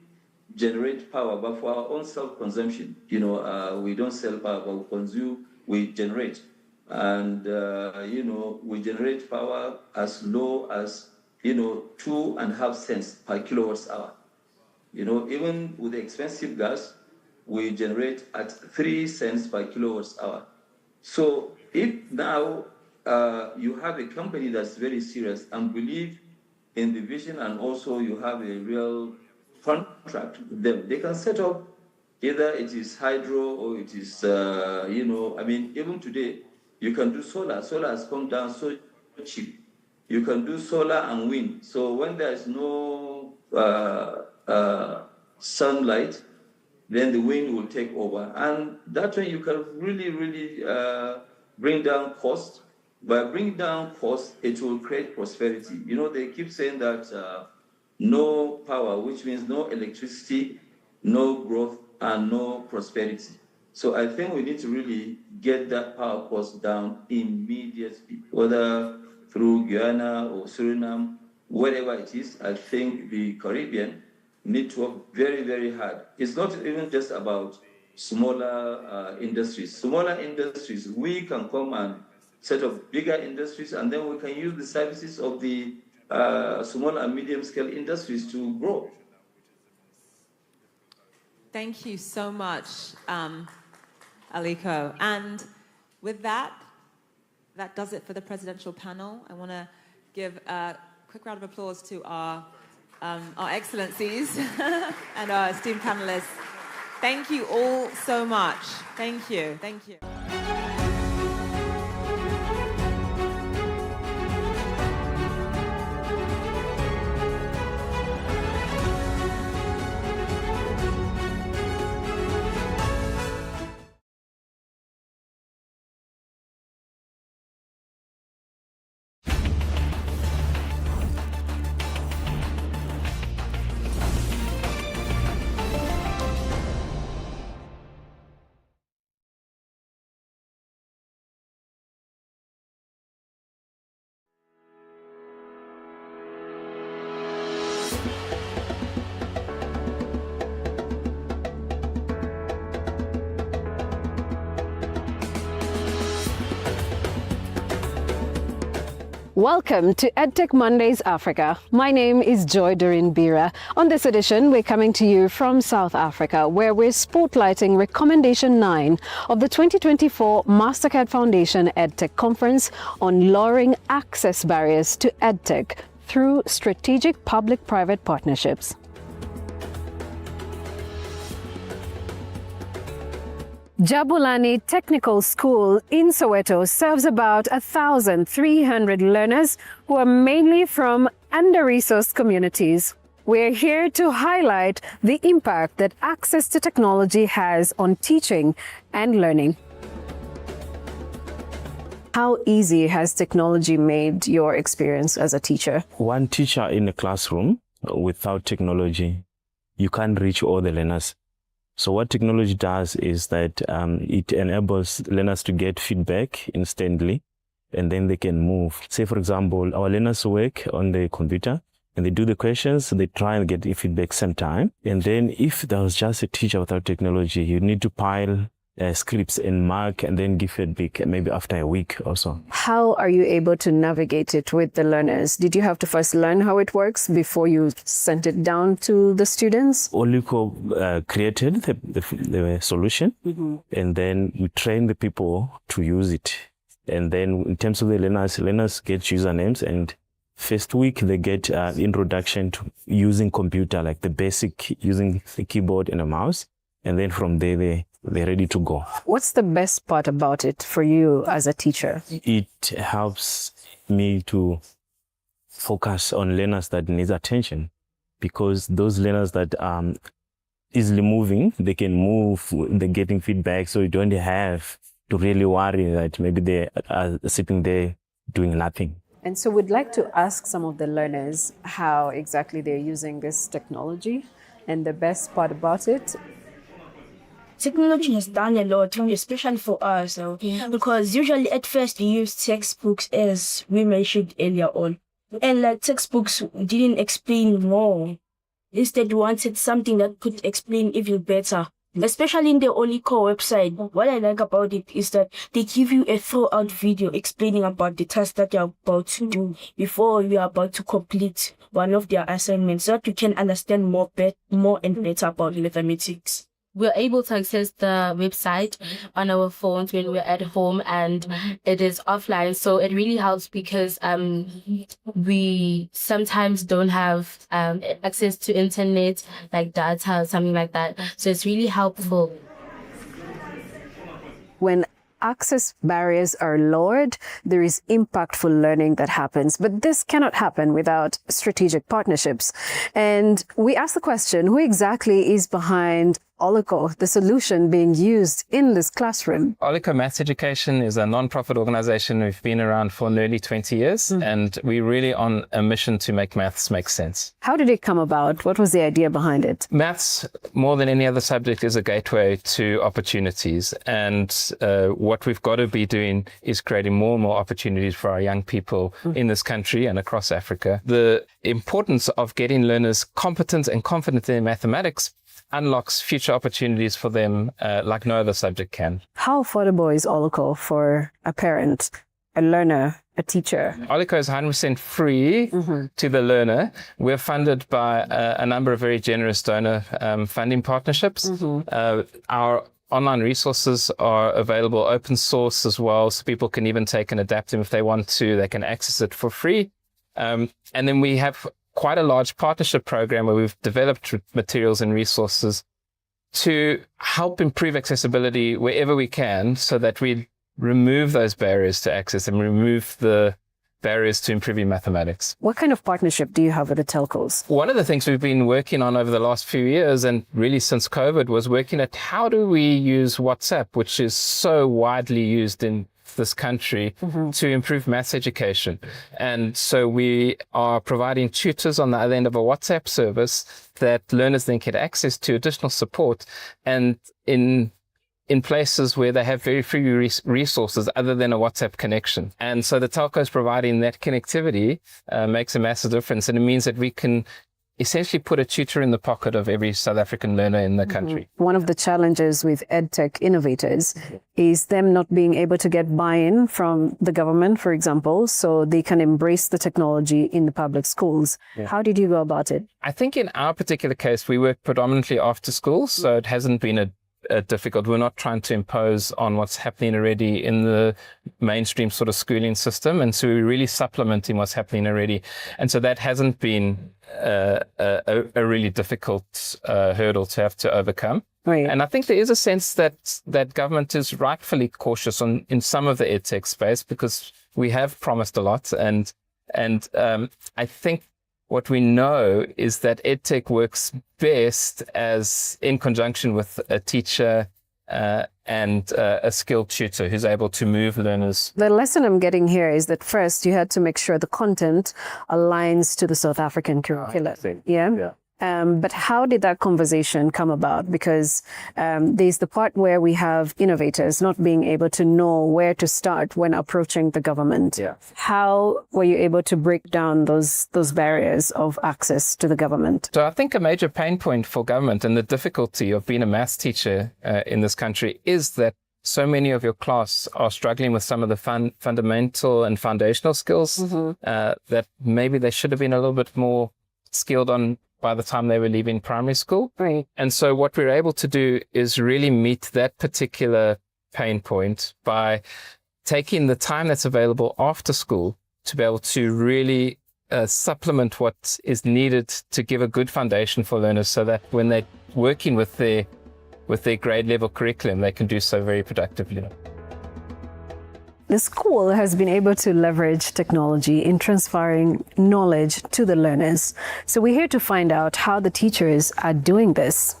Speaker 4: generate power, but for our own self-consumption, we don't sell power, but we consume, we generate. And, we generate power as low as 2.5 cents per kilowatt hour. Even with the expensive gas, we generate at 3 cents per kilowatt hour. So if now you have a company that's very serious and believe in the vision, and also you have a real contract with them, they can set up Either it is hydro or it is, even today, you can do solar. Solar has come down so cheap. You can do solar and wind. So when there is no sunlight, then the wind will take over. And that way you can really, really bring down cost. By bringing down cost, it will create prosperity. They keep saying that no power, which means no electricity, no growth, and no prosperity. So I think we need to really get that power cost down immediately, whether through Guyana or Suriname, wherever it is. I think the Caribbean need to work very, very hard. It's not even just about smaller industries. Smaller industries, we can come and set up bigger industries, and then we can use the services of the small and medium-scale industries to grow.
Speaker 3: Thank you so much, Aliko. And with that does it for the presidential panel. I want to give a quick round of applause to our excellencies and our esteemed panelists. Thank you all so much. Thank you. Thank you.
Speaker 10: Welcome to EdTech Mondays Africa. My name is Joy Doreen Bira. On this edition, we're coming to you from South Africa, where we're spotlighting Recommendation 9 of the 2024 Mastercard Foundation EdTech Conference on lowering access barriers to EdTech through strategic public-private partnerships. Jabulani Technical School in Soweto serves about 1,300 learners who are mainly from under-resourced communities. We're here to highlight the impact that access to technology has on teaching and learning. How easy has technology made your experience as a teacher?
Speaker 11: One teacher in a classroom without technology, you can't reach all the learners. So what technology does is that it enables learners to get feedback instantly, and then they can move. Say, for example, our learners work on the computer, and they do the questions, they try and get the feedback same time. And then if there was just a teacher without technology, you need to pile scripts and mark and then give feedback maybe after a week or so.
Speaker 10: How are you able to navigate it with the learners? Did you have to first learn how it works before you sent it down to the students?
Speaker 11: Oliko created the solution, and then we train the people to use it. And then in terms of the learners get usernames, and first week they get introduction to using computer, like the basic, using the keyboard and a mouse. And then from there, they're ready to go.
Speaker 10: What's the best part about it for you as a teacher?
Speaker 11: It helps me to focus on learners that need attention, because those learners that are easily moving, they can move, they're getting feedback, so you don't have to really worry that maybe they are sitting there doing nothing.
Speaker 10: And so we'd like to ask some of the learners how exactly they're using this technology and the best part about it.
Speaker 12: Technology has done a lot, especially for us, because usually at first we use textbooks, as we mentioned earlier on. And like textbooks didn't explain more. Instead, we wanted something that could explain even better. Especially in the Oliko website, what I like about it is that they give you a throughout video explaining about the task that you're about to do before you are about to complete one of their assignments, so that you can understand more and better about mathematics.
Speaker 13: we're able to access the website on our phones when we're at home, and it is offline. So it really helps because we sometimes don't have access to internet, like data or something like that. So it's really helpful.
Speaker 10: When access barriers are lowered, there is impactful learning that happens. But this cannot happen without strategic partnerships. And we ask the question, who exactly is behind Olico, the solution being used in this classroom?
Speaker 14: Olico Maths Education is a non-profit organization. We've been around for nearly 20 years, and we're really on a mission to make maths make sense.
Speaker 10: How did it come about? What was the idea behind it?
Speaker 14: Maths, more than any other subject, is a gateway to opportunities. And what we've got to be doing is creating more and more opportunities for our young people in this country and across Africa. The importance of getting learners competent and confident in mathematics unlocks future opportunities for them like no other subject can. How
Speaker 10: affordable is Olico for a parent, a learner, a teacher?
Speaker 14: Olico is 100% free to the learner. We're funded by a number of very generous donor funding partnerships. Our online resources are available open source as well, so people can even take and adapt them if they want to. They can access it for free. And then we have quite a large partnership program where we've developed materials and resources to help improve accessibility wherever we can, so that we remove those barriers to access and remove the barriers to improving mathematics.
Speaker 10: What kind of partnership do you have with the telcos?
Speaker 14: One of the things we've been working on over the last few years, and really since COVID, was working at how do we use WhatsApp, which is so widely used in this country, to improve maths education. And so we are providing tutors on the other end of a WhatsApp service that learners then get access to additional support, and in places where they have very few resources other than a WhatsApp connection. And so the telcos providing that connectivity makes a massive difference, and it means that we can essentially put a tutor in the pocket of every South African learner in the country.
Speaker 10: One of the challenges with EdTech innovators is them not being able to get buy-in from the government, for example, so they can embrace the technology in the public schools. How did you go about it?
Speaker 14: I think in our particular case, we work predominantly after school, so it hasn't been difficult. We're not trying to impose on what's happening already in the mainstream sort of schooling system, and so we're really supplementing what's happening already. And so that hasn't been a really difficult hurdle to have to overcome.
Speaker 10: Right.
Speaker 14: And I think there is a sense that government is rightfully cautious in some of the EdTech space, because we have promised a lot, and I think what we know is that EdTech works best as in conjunction with a teacher and a skilled tutor who's able to move learners.
Speaker 10: The lesson I'm getting here is that first you had to make sure the content aligns to the South African curriculum. Yeah. But how did that conversation come about? Because there's the part where we have innovators not being able to know where to start when approaching the government. How were you able to break down those barriers of access to the government?
Speaker 14: So I think a major pain point for government, and the difficulty of being a maths teacher in this country, is that so many of your class are struggling with some of the fundamental and foundational skills that maybe they should have been a little bit more skilled on by the time they were leaving primary school.
Speaker 10: Right.
Speaker 14: And so what we're able to do is really meet that particular pain point by taking the time that's available after school to be able to really supplement what is needed to give a good foundation for learners, so that when they're working with their grade level curriculum, they can do so very productively.
Speaker 10: The school has been able to leverage technology in transferring knowledge to the learners. So we're here to find out how the teachers are doing this.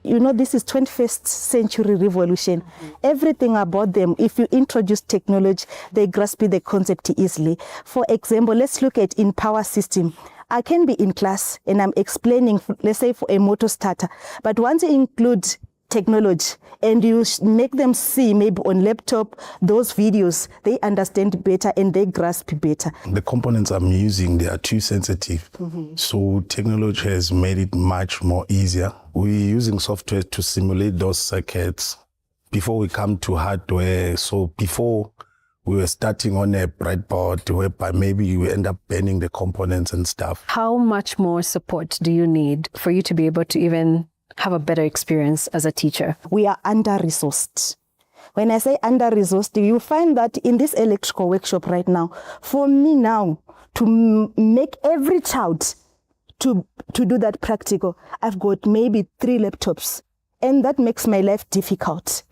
Speaker 15: You know, this is 21st century revolution. Everything about them, if you introduce technology, they grasp the concept easily. For example, let's look at in power system. I can be in class and I'm explaining, let's say, for a motor starter. But once you include technology and you make them see maybe on laptop those videos, they understand better and they grasp better.
Speaker 7: The components I'm using, they are too sensitive. So technology has made it much more easier. We're using software to simulate those circuits before we come to hardware. So before we were starting on a breadboard whereby maybe you end up burning the components and stuff.
Speaker 10: How much more support do you need for you to be able to even have a better experience as a teacher?
Speaker 15: We are under-resourced. When I say under-resourced, you find that in this electrical workshop right now, for me now, to make every child to do that practical, I've got maybe 3 laptops, and that makes my life difficult.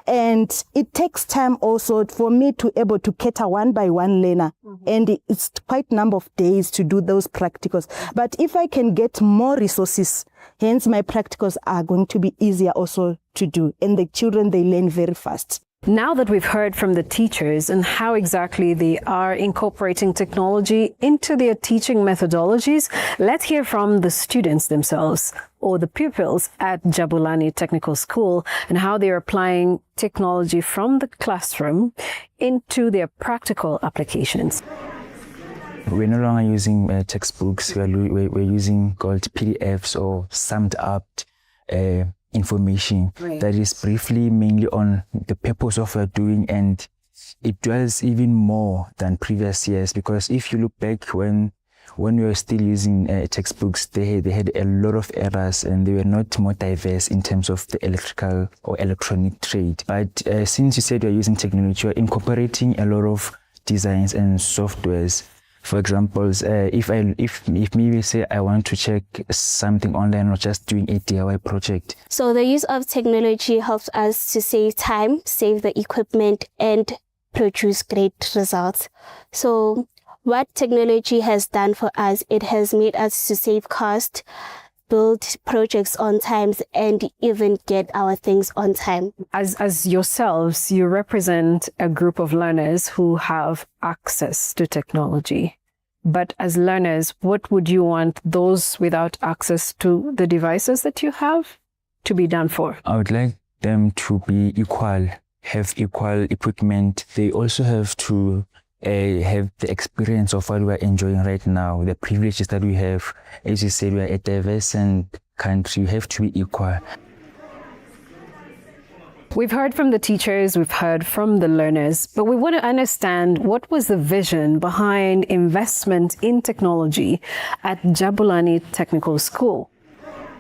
Speaker 15: And it takes time also for me to able to cater one by one learner. And it's quite a number of days to do those practicals. But if I can get more resources, hence my practicals are going to be easier also to do. And the children, they learn very fast.
Speaker 10: Now that we've heard from the teachers and how exactly they are incorporating technology into their teaching methodologies, let's hear from the students themselves, or the pupils at Jabulani Technical School, and how they're applying technology from the classroom into their practical applications.
Speaker 16: We're no longer using textbooks. We're using called PDFs or summed up information that is briefly mainly on the purpose of what we're doing, and it dwells even more than previous years, because if you look back when we were still using textbooks, they had a lot of errors and they were not more diverse in terms of the electrical or electronic trade. But since you said you're using technology, you're incorporating a lot of designs and softwares. For example, if maybe say I want to check something online or just doing a DIY project.
Speaker 17: So the use of technology helps us to save time, save the equipment, and produce great results. So what technology has done for us, it has made us to save cost, build projects on time, and even get our things on time.
Speaker 10: As yourselves, you represent a group of learners who have access to technology. But as learners, what would you want those without access to the devices that you have to be done for?
Speaker 16: I would like them to be equal, have equal equipment. They also have to have the experience of what we're enjoying right now, the privileges that we have. As you said, we're a diverse country. You have to be equal.
Speaker 10: We've heard from the teachers, we've heard from the learners, but we want to understand what was the vision behind investment in technology at Jabulani Technical School.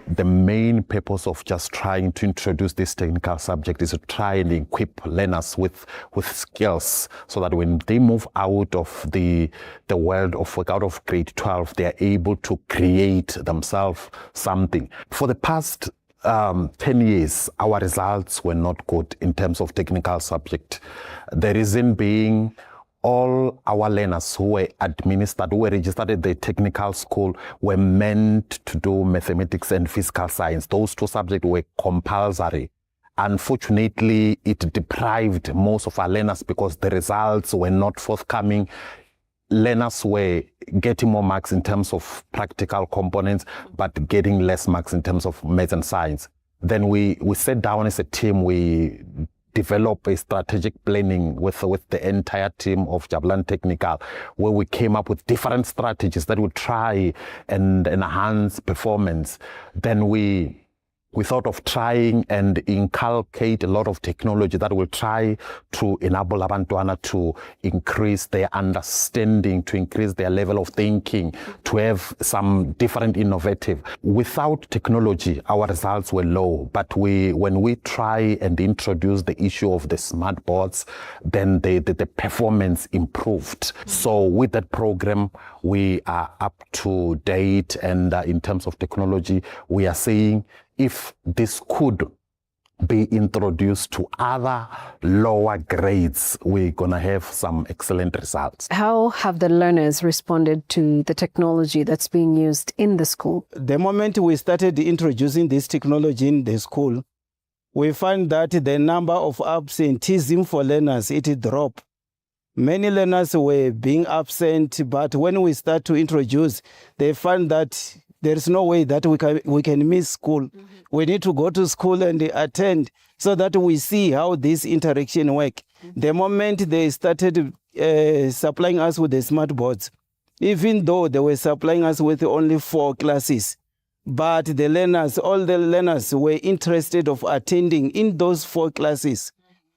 Speaker 18: The main purpose of just trying to introduce this technical subject is to try and equip learners with skills so that when they move out of the world of work, out of grade 12, they are able to create themselves something. For the past 10 years, our results were not good in terms of technical subject. The reason being, all our learners who were administered, who were registered at the technical school, were meant to do mathematics and physical science. Those 2 subjects were compulsory. Unfortunately, it deprived most of our learners because the results were not forthcoming. Learners were getting more marks in terms of practical components, but getting less marks in terms of maths and science. Then we sat down as a team, we developed a strategic planning with the entire team of Jabulani Technical, where we came up with different strategies that would try and enhance performance. Then we thought of trying and inculcate a lot of technology that will try to enable abantwana to increase their understanding, to increase their level of thinking, to have some different innovative. Without technology, our results were low, but when we try and introduce the issue of the smart boards, then the performance improved. So with that program, we are up to date, and in terms of technology, we are saying if this could be introduced to other lower grades, we're going to have some excellent results.
Speaker 10: How have the learners responded to the technology that's being used in the school?
Speaker 19: The moment we started introducing this technology in the school, we find that the number of absenteeism for learners, it dropped. Many learners were being absent, but when we start to introduce, they find that there is no way that we can miss school. We need to go to school and attend so that we see how this interaction work. The moment they started supplying us with the smart boards, even though they were supplying us with only 4 classes, but the learners, all the learners were interested of attending in those 4 classes,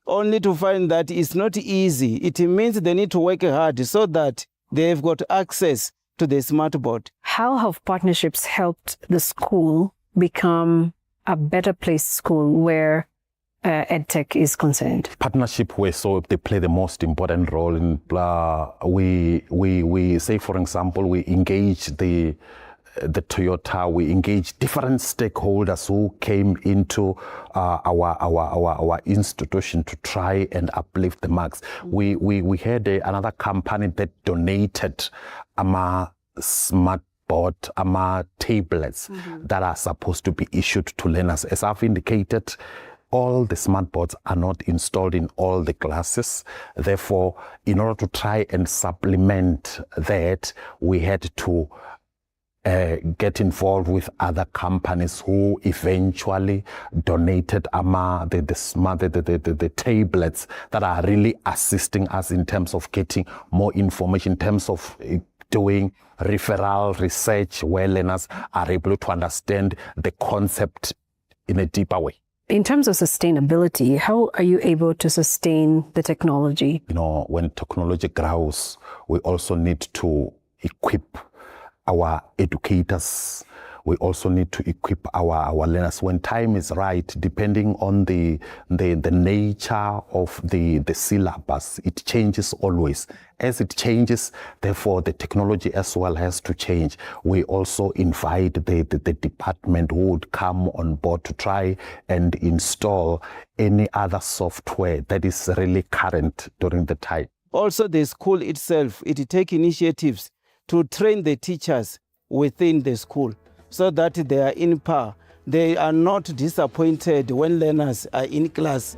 Speaker 19: only to find that it's not easy. It means they need to work hard so that they've got access to the smart board.
Speaker 10: How have partnerships helped the school become a better placed school where EdTech is concerned?
Speaker 18: Partnership way, so they play the most important role in we say, for example, we engage the Toyota, we engage different stakeholders who came into our institution to try and uplift the marks. We had another company that donated smart board, tablets that are supposed to be issued to learners. As I've indicated, all the smart boards are not installed in all the classes. Therefore, in order to try and supplement that, we had to get involved with other companies who eventually donated the tablets that are really assisting us in terms of getting more information, in terms of doing referral research where learners are able to understand the concept in a deeper way.
Speaker 10: In terms of sustainability, how are you able to sustain the technology?
Speaker 18: When technology grows, we also need to equip our educators. We also need to equip our learners when time is right, depending on the nature of the syllabus. It changes always. As it changes, therefore, the technology as well has to change. We also invite the department who would come on board to try and install any other software that is really current during the time.
Speaker 19: Also, the school itself, it takes initiatives to train the teachers within the school so that they are in power. They are not disappointed when learners are in class.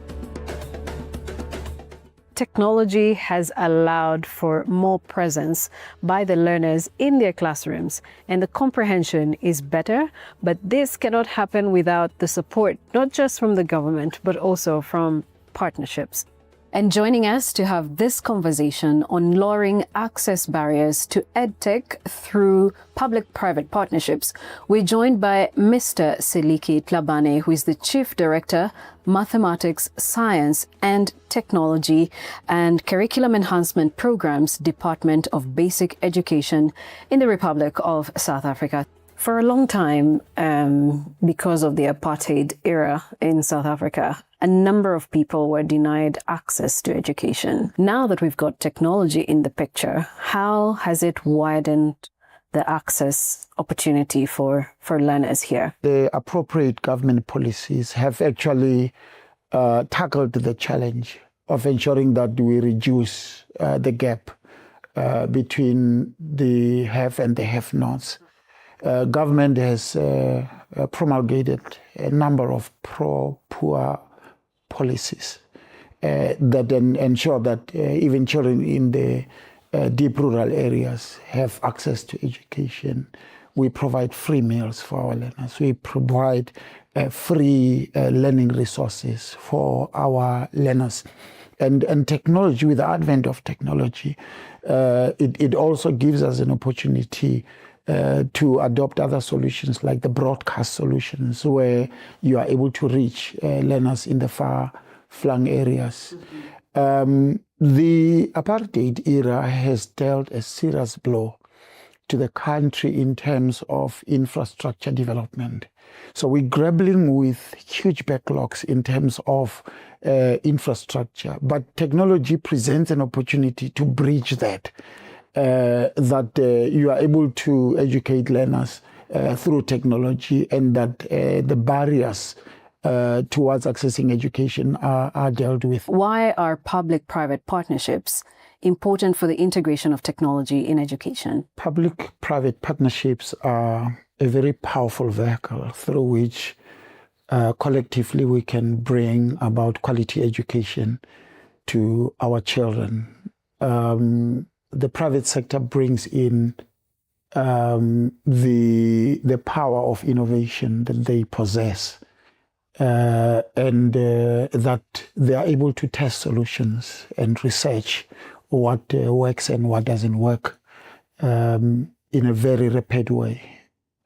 Speaker 10: Technology has allowed for more presence by the learners in their classrooms, and the comprehension is better, but this cannot happen without the support, not just from the government, but also from partnerships. And joining us to have this conversation on lowering access barriers to EdTech through public-private partnerships, we're joined by Mr. Seliki Tlabane, who is the Chief Director, Mathematics, Science and Technology and Curriculum Enhancement Programs, Department of Basic Education in the Republic of South Africa. For a long time, because of the apartheid era in South Africa, a number of people were denied access to education. Now that we've got technology in the picture, how has it widened the access opportunity for learners here?
Speaker 20: The appropriate government policies have actually tackled the challenge of ensuring that we reduce the gap between the have and the have-nots. Government has promulgated a number of pro-poor policies that ensure that even children in the deep rural areas have access to education. We provide free meals for our learners. We provide free learning resources for our learners. And technology, with the advent of technology, it also gives us an opportunity to adopt other solutions like the broadcast solutions, where you are able to reach learners in the far-flung areas. The apartheid era has dealt a serious blow to the country in terms of infrastructure development. So we're grappling with huge backlogs in terms of infrastructure, but technology presents an opportunity to bridge that. You are able to educate learners through technology, and that the barriers towards accessing education are dealt with.
Speaker 10: Why are public-private partnerships important for the integration of technology in education?
Speaker 20: Public-private partnerships are a very powerful vehicle through which collectively we can bring about quality education to our children. The private sector brings in the power of innovation that they possess, and that they are able to test solutions and research what works and what doesn't work in a very rapid way,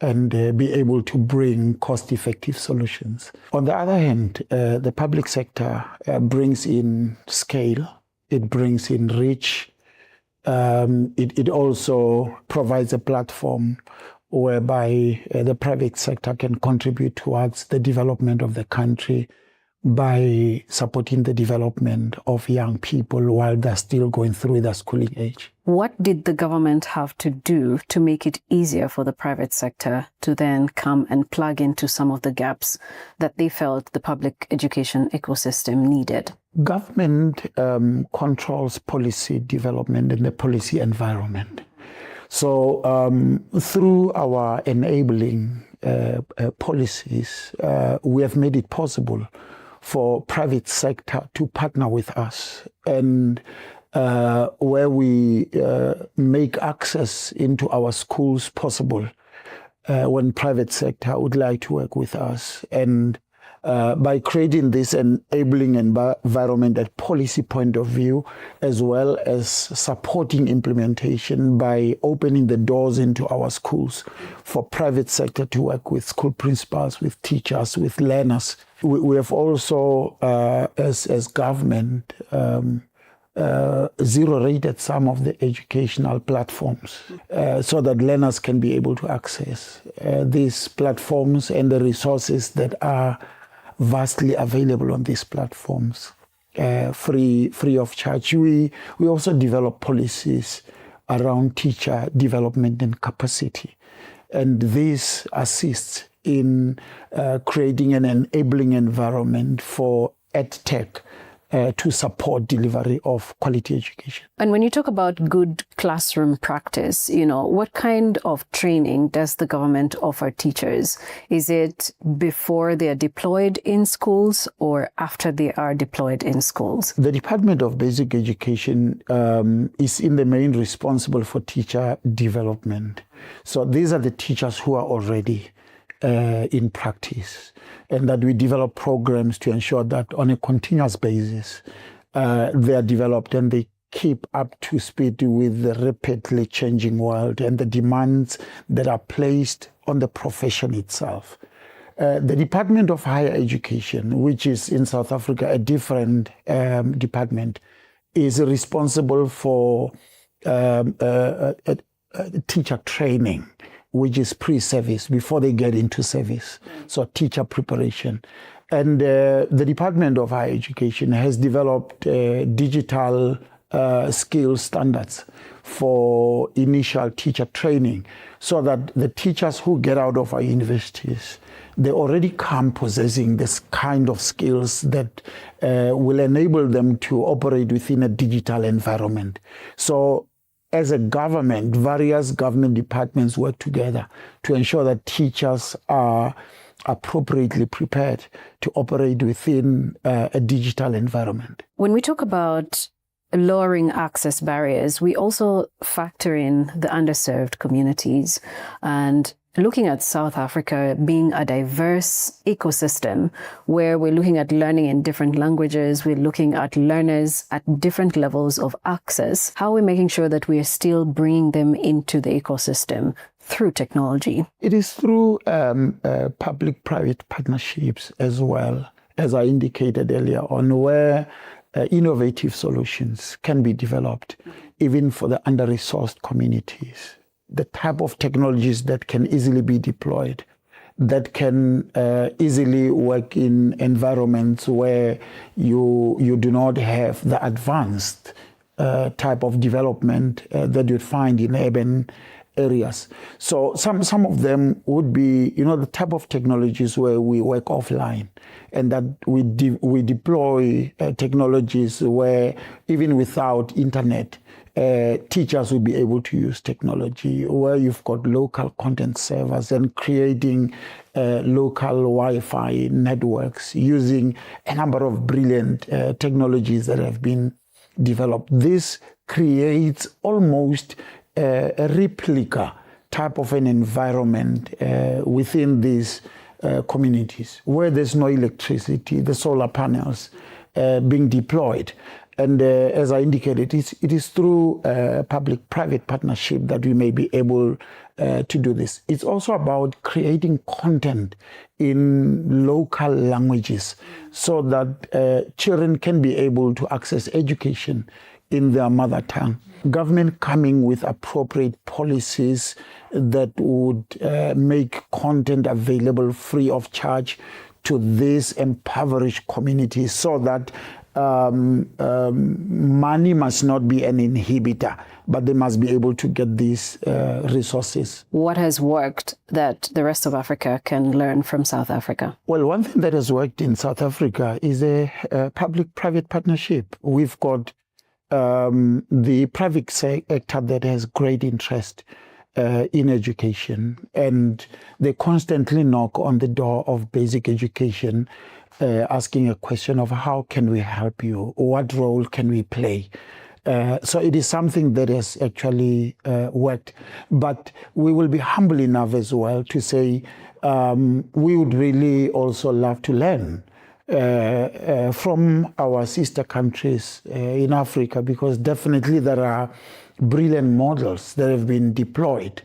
Speaker 20: and be able to bring cost-effective solutions. On the other hand, the public sector brings in scale, it brings in reach. It also provides a platform whereby the private sector can contribute towards the development of the country by supporting the development of young people while they're still going through their schooling age.
Speaker 10: What did the government have to do to make it easier for the private sector to then come and plug into some of the gaps that they felt the public education ecosystem needed?
Speaker 20: Government controls policy development and the policy environment. So through our enabling policies, we have made it possible for private sector to partner with us, and where we make access into our schools possible when private sector would like to work with us. And by creating this enabling environment at policy point of view, as well as supporting implementation by opening the doors into our schools for private sector to work with school principals, with teachers, with learners. We have also, as government, zero-rated some of the educational platforms so that learners can be able to access these platforms and the resources that are vastly available on these platforms, free of charge. We also develop policies around teacher development and capacity, and this assists in creating an enabling environment for EdTech to support delivery of quality education.
Speaker 10: And when you talk about good classroom practice, what kind of training does the government offer teachers? Is it before they are deployed in schools or after they are deployed in schools?
Speaker 20: The Department of Basic Education is in the main responsible for teacher development. So these are the teachers who are already in practice, and that we develop programs to ensure that on a continuous basis they are developed and they keep up to speed with the rapidly changing world and the demands that are placed on the profession itself. The Department of Higher Education, which is in South Africa a different department, is responsible for teacher training, which is pre-service, before they get into service. So teacher preparation. And the Department of Higher Education has developed digital skill standards for initial teacher training, so that the teachers who get out of our universities, they already come possessing this kind of skills that will enable them to operate within a digital environment. So as a government, various government departments work together to ensure that teachers are appropriately prepared to operate within a digital environment.
Speaker 10: When we talk about lowering access barriers, we also factor in the underserved communities. And looking at South Africa being a diverse ecosystem where we're looking at learning in different languages, we're looking at learners at different levels of access, how are we making sure that we are still bringing them into the ecosystem through technology?
Speaker 20: It is through public-private partnerships as well, as I indicated earlier on, where innovative solutions can be developed, even for the under-resourced communities. The type of technologies that can easily be deployed, that can easily work in environments where you do not have the advanced type of development that you'd find in urban areas. So some of them would be, the type of technologies where we work offline, and that we deploy technologies where even without internet, teachers will be able to use technology, where you've got local content servers and creating local Wi-Fi networks using a number of brilliant technologies that have been developed. This creates almost a replica type of an environment within these communities, where there's no electricity, the solar panels being deployed. And as I indicated, it is through public-private partnership that we may be able to do this. It's also about creating content in local languages so that children can be able to access education in their mother tongue. Government coming with appropriate policies that would make content available free of charge to these impoverished communities, so that money must not be an inhibitor, but they must be able to get these resources.
Speaker 10: What has worked that the rest of Africa can learn from South Africa?
Speaker 20: Well, one thing that has worked in South Africa is a public-private partnership. We've got the private sector that has great interest in education, and they constantly knock on the door of basic education, asking a question of how can we help you? What role can we play? So it is something that has actually worked. But we will be humble enough as well to say we would really also love to learn from our sister countries in Africa, because definitely there are brilliant models that have been deployed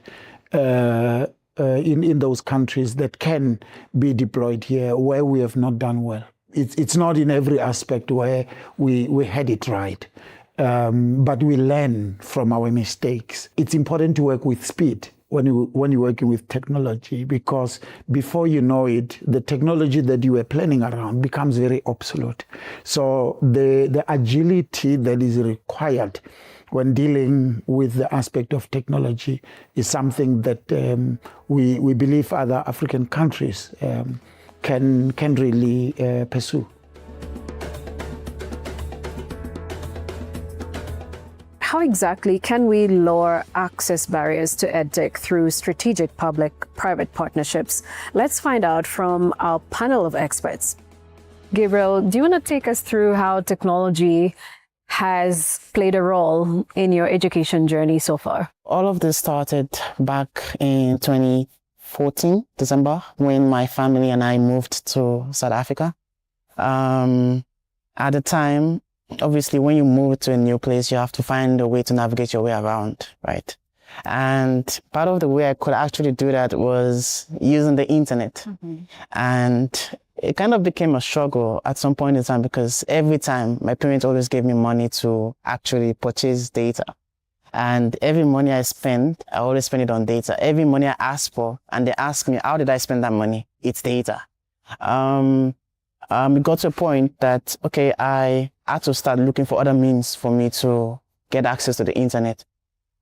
Speaker 20: in those countries that can be deployed here where we have not done well. It's not in every aspect where we had it right, but we learn from our mistakes. It's important to work with speed when you're working with technology, because before you know it, the technology that you were planning around becomes very obsolete. So the agility that is required when dealing with the aspect of technology is something that we believe other African countries can really pursue.
Speaker 10: How exactly can we lower access barriers to EdTech through strategic public-private partnerships? Let's find out from our panel of experts. Gabriel, do you want to take us through how technology has played a role in your education journey so far?
Speaker 21: All of this started back in 2014, December, when my family and I moved to South Africa. At the time, obviously, when you move to a new place, you have to find a way to navigate your way around, right? And part of the way I could actually do that was using the internet. And it kind of became a struggle at some point in time, because every time my parents always gave me money to actually purchase data. And every money I spend, I always spend it on data. Every money I ask for, and they ask me, how did I spend that money? It's data. It got to a point that, okay, I had to start looking for other means for me to get access to the internet.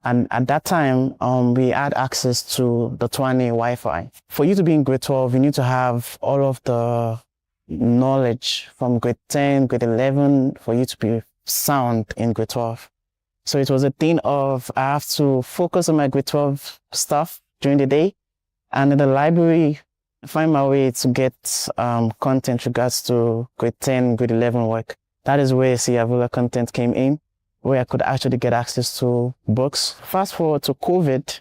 Speaker 21: And at that time, we had access to the Twane Wi-Fi. For you to be in grade 12, you need to have all of the knowledge from grade 10, grade 11, for you to be sound in grade 12. So it was a thing of, I have to focus on my grade 12 stuff during the day, and in the library, find my way to get content regards to grade 10, grade 11 work. That is where Siavula content came in, where I could actually get access to books. Fast forward to COVID.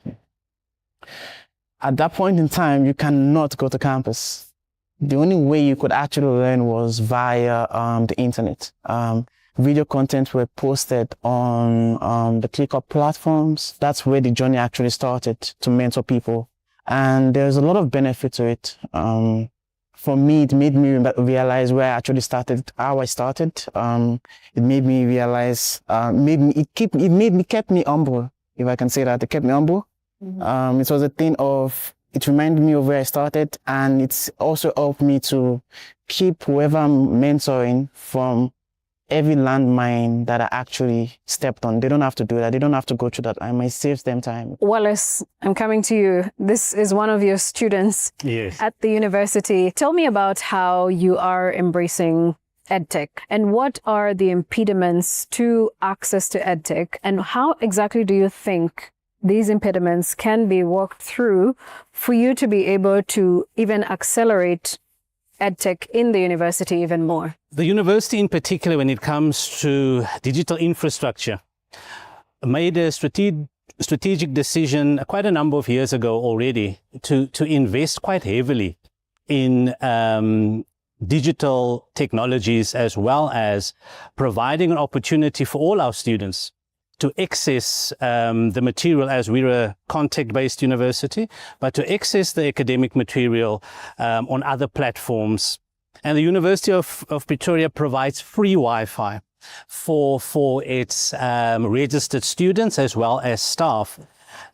Speaker 21: At that point in time, you cannot go to campus. The only way you could actually learn was via the internet. Video content were posted on the ClickUp platforms. That's where the journey actually started to mentor people. And there's a lot of benefit to it. For me, it made me realize where I actually started, how I started. It made me realize, it kept me humble, if I can say that. It kept me humble. It was a thing of, it reminded me of where I started, and it's also helped me to keep whoever I'm mentoring from every landmine that I actually stepped on. They don't have to do that. They don't have to go through that. I might save them time.
Speaker 10: Wallace, I'm coming to you. This is one of your students at the university. Tell me about how you are embracing EdTech, and what are the impediments to access to EdTech, and how exactly do you think these impediments can be worked through for you to be able to even accelerate EdTech in the university even more?
Speaker 22: The university in particular, when it comes to digital infrastructure, made a strategic decision quite a number of years ago already to invest quite heavily in digital technologies, as well as providing an opportunity for all our students to access the material, as we're a contact-based university, but to access the academic material on other platforms. And the University of Pretoria provides free Wi-Fi. for its registered students as well as staff.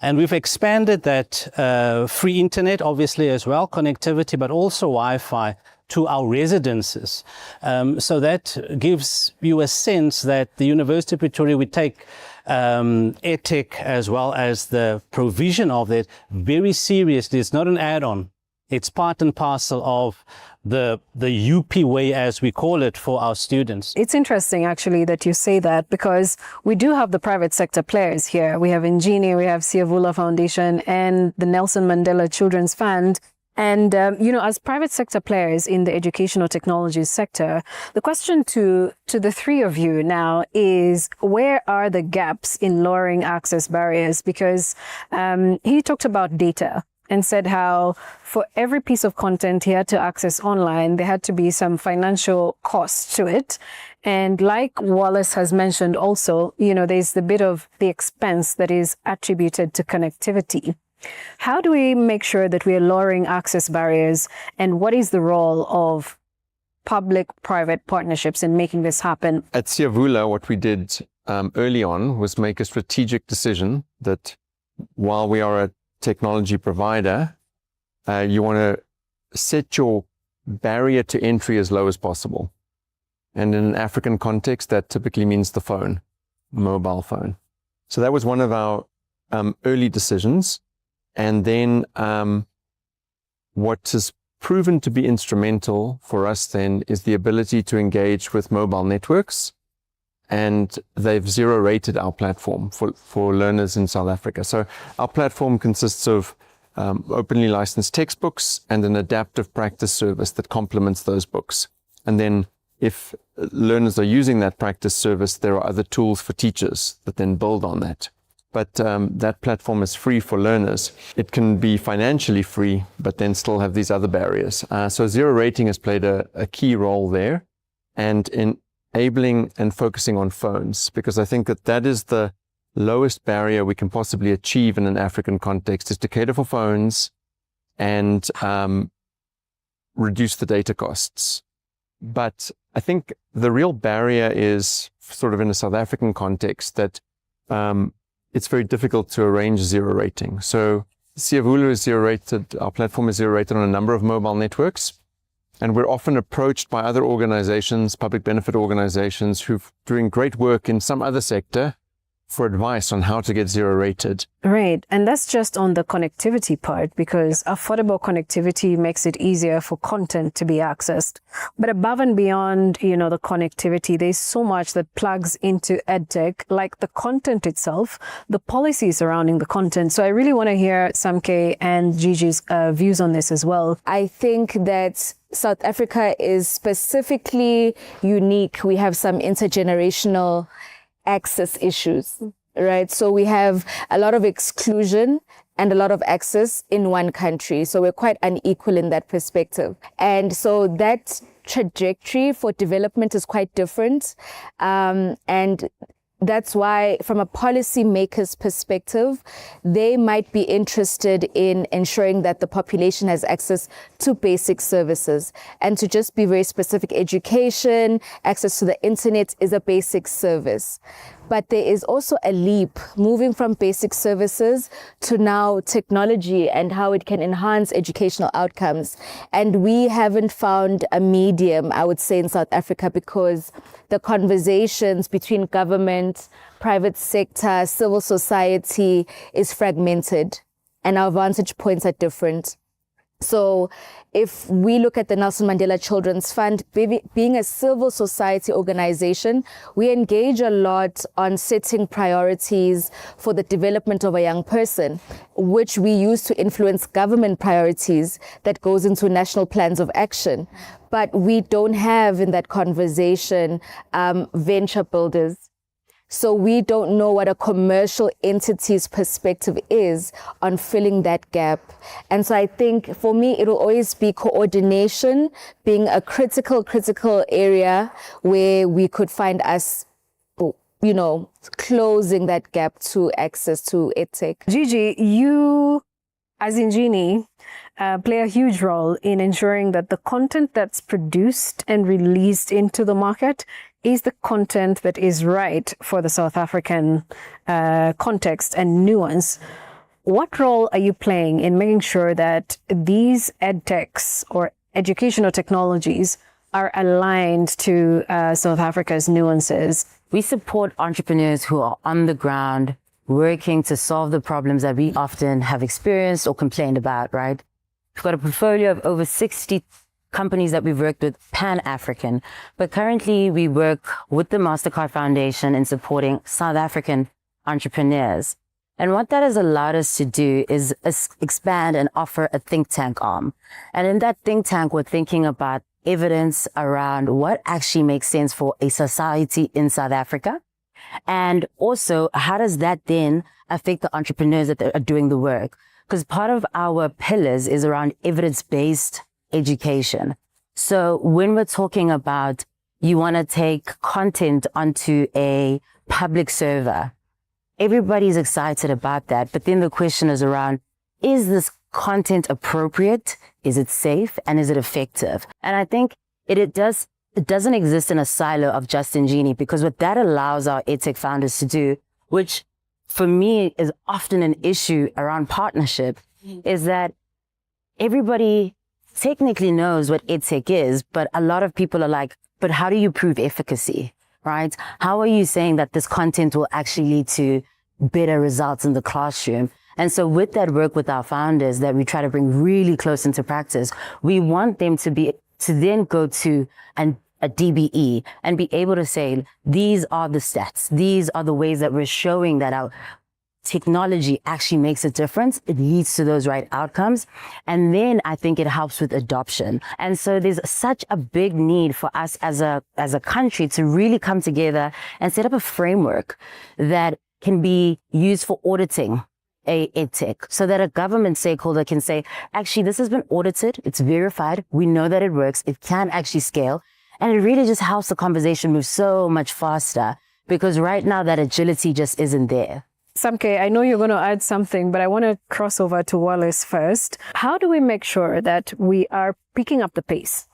Speaker 22: And we've expanded that free internet, obviously, as well, connectivity, but also Wi-Fi to our residences. So that gives you a sense that the University of Pretoria, we take EdTech as well as the provision of it very seriously. It's not an add-on. It's part and parcel of the UP way, as we call it, for our students.
Speaker 10: It's interesting, actually, that you say that, because we do have the private sector players here. We have Ingenie, we have Siavula Foundation, and the Nelson Mandela Children's Fund. And, as private sector players in the educational technologies sector, the question to the three of you now is, where are the gaps in lowering access barriers? Because he talked about data and said how for every piece of content he had to access online, there had to be some financial cost to it. And like Wallace has mentioned also, there's the bit of the expense that is attributed to connectivity. How do we make sure that we are lowering access barriers, and what is the role of public-private partnerships in making this happen?
Speaker 5: At Siavula, what we did early on was make a strategic decision that while we are a technology provider, you want to set your barrier to entry as low as possible. And in an African context, that typically means the phone, mobile phone. So that was one of our early decisions. And then what has proven to be instrumental for us then is the ability to engage with mobile networks. And they've zero-rated our platform for learners in South Africa. So our platform consists of openly licensed textbooks and an adaptive practice service that complements those books. And then if learners are using that practice service, there are other tools for teachers that then build on that. But that platform is free for learners. It can be financially free, but then still have these other barriers. So zero rating has played a key role there, and in enabling and focusing on phones, because I think that is the lowest barrier we can possibly achieve in an African context, is to cater for phones and reduce the data costs. But I think the real barrier is sort of in a South African context that it's very difficult to arrange zero rating. So Siavula is zero rated, our platform is zero rated on a number of mobile networks. And we're often approached by other organizations, public benefit organizations, who're doing great work in some other sector for advice on how to get zero rated.
Speaker 10: Right. And that's just on the connectivity part, because affordable connectivity makes it easier for content to be accessed. But above and beyond, the connectivity, there's so much that plugs into EdTech, like the content itself, the policy surrounding the content. So I really want to hear Samke and Gigi's views on this as well.
Speaker 8: I think that South Africa is specifically unique. We have some intergenerational access issues, right? So we have a lot of exclusion and a lot of access in one country. So we're quite unequal in that perspective. And so that trajectory for development is quite different. And that's why, from a policymaker's perspective, they might be interested in ensuring that the population has access to basic services. And to just be very specific, education, access to the internet is a basic service. But there is also a leap moving from basic services to now technology and how it can enhance educational outcomes. And we haven't found a medium, I would say, in South Africa, because the conversations between government, private sector, civil society is fragmented, and our vantage points are different. So if we look at the Nelson Mandela Children's Fund, being a civil society organization, we engage a lot on setting priorities for the development of a young person, which we use to influence government priorities that goes into national plans of action. But we don't have in that conversation venture builders. So we don't know what a commercial entity's perspective is on filling that gap. And so I think for me, it will always be coordination being a critical area where we could find us, closing that gap to access to EdTech.
Speaker 10: Gigi, you, as Ingenie, play a huge role in ensuring that the content that's produced and released into the market is the content that is right for the South African context and nuance. What role are you playing in making sure that these edtechs or educational technologies are aligned to South Africa's nuances?
Speaker 6: We support entrepreneurs who are on the ground working to solve the problems that we often have experienced or complained about, right? We've got a portfolio of over 60 companies that we've worked with, pan-African, but currently we work with the MasterCard Foundation in supporting South African entrepreneurs. And what that has allowed us to do is expand and offer a think tank arm. And in that think tank, we're thinking about evidence around what actually makes sense for a society in South Africa. And also, how does that then affect the entrepreneurs that are doing the work? Because part of our pillars is around evidence-based education. So when we're talking about you want to take content onto a public server, everybody's excited about that. But then the question is around, is this content appropriate? Is it safe? And is it effective? And I think it doesn't exist in a silo of Justin Genie, because what that allows our EdTech founders to do, which for me is often an issue around partnership, is that everybody technically knows what EdTech is, but a lot of people are like, but how do you prove efficacy, right? How are you saying that this content will actually lead to better results in the classroom? And so with that work with our founders that we try to bring really close into practice, we want them to then go to a DBE and be able to say, these are the stats. These are the ways that we're showing that our technology actually makes a difference. It leads to those right outcomes. And then I think it helps with adoption. And so there's such a big need for us as a country to really come together and set up a framework that can be used for auditing a EdTech, so that a government stakeholder can say, actually, this has been audited, it's verified, we know that it works, it can actually scale. And it really just helps the conversation move so much faster, because right now that agility just isn't there.
Speaker 10: Samke, I know you're going to add something, but I want to cross over to Wallace first. How do we make sure that we are picking up the pace,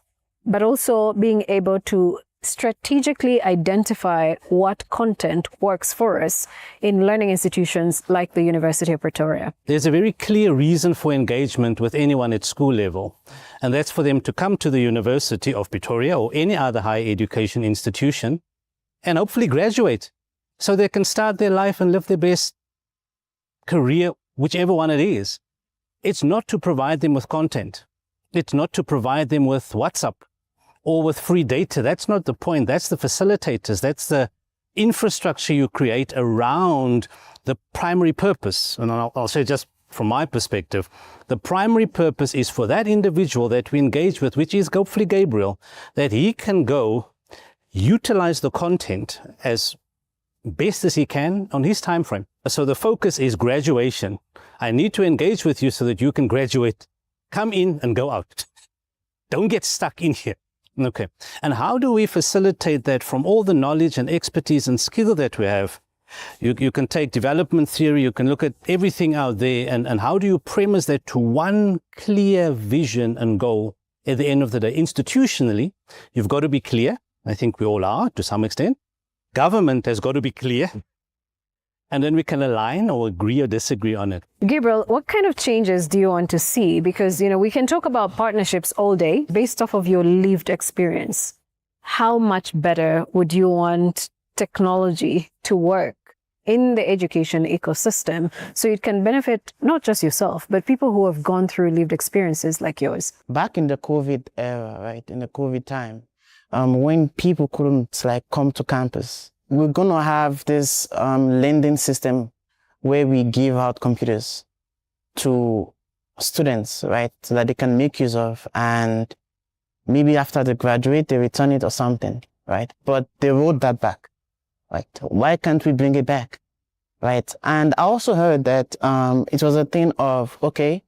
Speaker 10: but also being able to strategically identify what content works for us in learning institutions like the University of Pretoria?
Speaker 22: There's a very clear reason for engagement with anyone at school level, and that's for them to come to the University of Pretoria or any other higher education institution and hopefully graduate so they can start their life and live their best career, whichever one it is. It's not to provide them with content. It's not to provide them with WhatsApp or with free data. That's not the point. That's the facilitators. That's the infrastructure you create around the primary purpose. And I'll say, just from my perspective, the primary purpose is for that individual that we engage with, which is hopefully Gabriel, that he can go utilize the content as best as he can on his time frame. So the focus is graduation. I need to engage with you so that you can graduate. Come in and go out. Don't get stuck in here. Okay. And how do we facilitate that from all the knowledge and expertise and skill that we have? You can take development theory, you can look at everything out there, and how do you premise that to one clear vision and goal at the end of the day? Institutionally, you've got to be clear. I think we all are to some extent. Government has got to be clear. And then we can align or agree or disagree on it.
Speaker 10: Gabriel, what kind of changes do you want to see? Because, we can talk about partnerships all day based off of your lived experience. How much better would you want technology to work in the education ecosystem so it can benefit not just yourself, but people who have gone through lived experiences like yours?
Speaker 21: Back in the COVID era, right, in the COVID time, when people couldn't come to campus, we're going to have this lending system where we give out computers to students, right, so that they can make use of, and maybe after they graduate, they return it or something, right? But they rolled that back, right? Why can't we bring it back, right? And I also heard that it was a thing of, okay,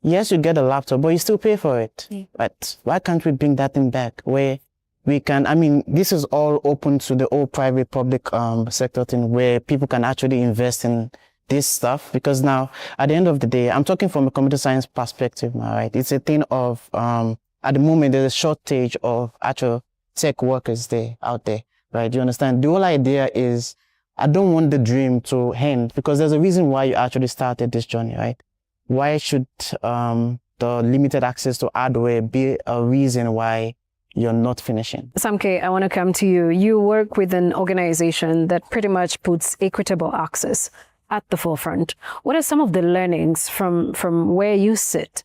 Speaker 21: yes, you get a laptop, but you still pay for it, right? Why can't we bring that thing back where we can, this is all open to the whole private public sector thing where people can actually invest in this stuff, because now at the end of the day, I'm talking from a computer science perspective now, right? It's a thing of, at the moment, there's a shortage of actual tech workers out there. right? You understand? The whole idea is, I don't want the dream to end, because there's a reason why you actually started this journey, right? Why should the limited access to hardware be a reason why you're not finishing?
Speaker 10: Samke, I want to come to you. You work with an organization that pretty much puts equitable access at the forefront. What are some of the learnings from where you sit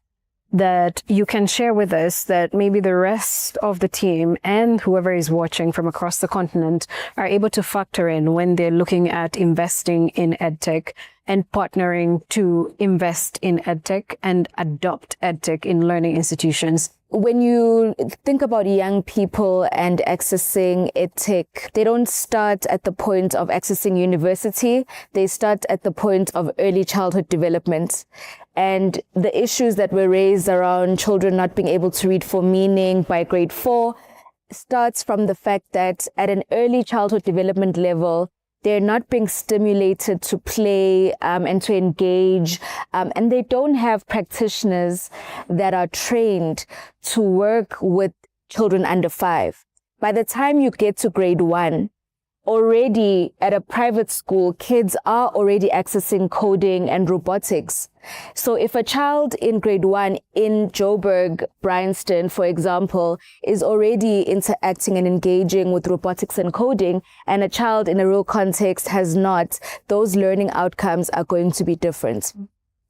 Speaker 10: that you can share with us that maybe the rest of the team and whoever is watching from across the continent are able to factor in when they're looking at investing in EdTech and partnering to invest in EdTech and adopt EdTech in learning institutions?
Speaker 8: When you think about young people and accessing EdTech, they don't start at the point of accessing university. They start at the point of early childhood development. And the issues that were raised around children not being able to read for meaning by grade 4 starts from the fact that at an early childhood development level, they're not being stimulated to play and to engage, and they don't have practitioners that are trained to work with children under 5. By the time you get to grade 1, already at a private school, kids are already accessing coding and robotics. So if a child in grade 1 in Joburg, Bryanston, for example, is already interacting and engaging with robotics and coding, and a child in a rural context has not, those learning outcomes are going to be different.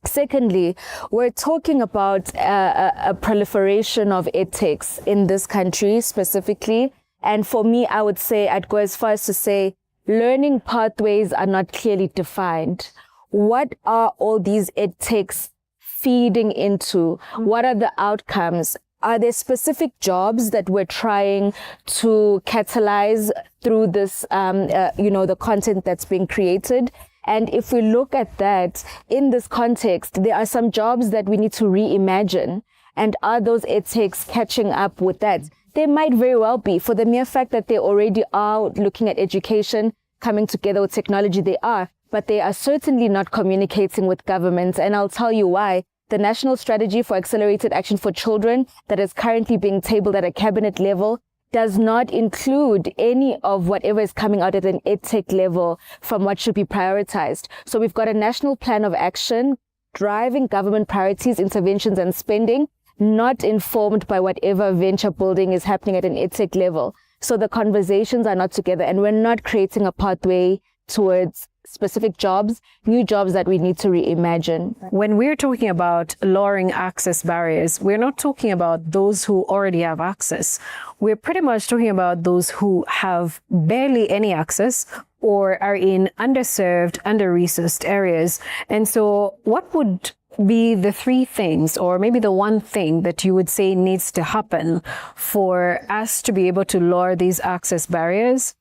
Speaker 8: Secondly, we're talking about a proliferation of EdTechs in this country specifically. And for me, I would say, I'd go as far as to say, learning pathways are not clearly defined. What are all these EdTechs feeding into? What are the outcomes? Are there specific jobs that we're trying to catalyze through this, the content that's being created? And if we look at that in this context, there are some jobs that we need to reimagine. And are those EdTechs catching up with that? They might very well be. For the mere fact that they already are looking at education, coming together with technology, they are. But they are certainly not communicating with governments. And I'll tell you why. The National Strategy for Accelerated Action for Children that is currently being tabled at a cabinet level does not include any of whatever is coming out at an EdTech level from what should be prioritized. So we've got a national plan of action driving government priorities, interventions, and spending, not informed by whatever venture building is happening at an EdTech level. So the conversations are not together, and we're not creating a pathway towards specific jobs, new jobs that we need to reimagine.
Speaker 10: When we're talking about lowering access barriers, we're not talking about those who already have access. We're pretty much talking about those who have barely any access or are in underserved, under-resourced areas. And so what would be the 3 things, or maybe the one thing that you would say needs to happen for us to be able to lower these access barriers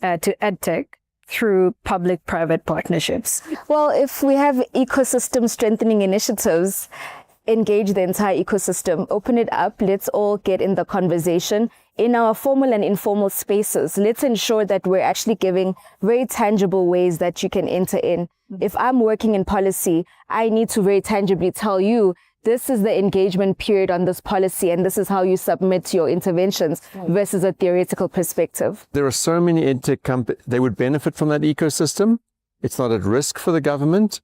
Speaker 10: to EdTech through public-private partnerships?
Speaker 8: Well, if we have ecosystem strengthening initiatives, engage the entire ecosystem, open it up, let's all get in the conversation. In our formal and informal spaces, let's ensure that we're actually giving very tangible ways that you can enter in. If I'm working in policy, I need to very tangibly tell you, this is the engagement period on this policy, and this is how you submit your interventions versus a theoretical perspective.
Speaker 5: There are so many EdTech companies, they would benefit from that ecosystem. It's not at risk for the government,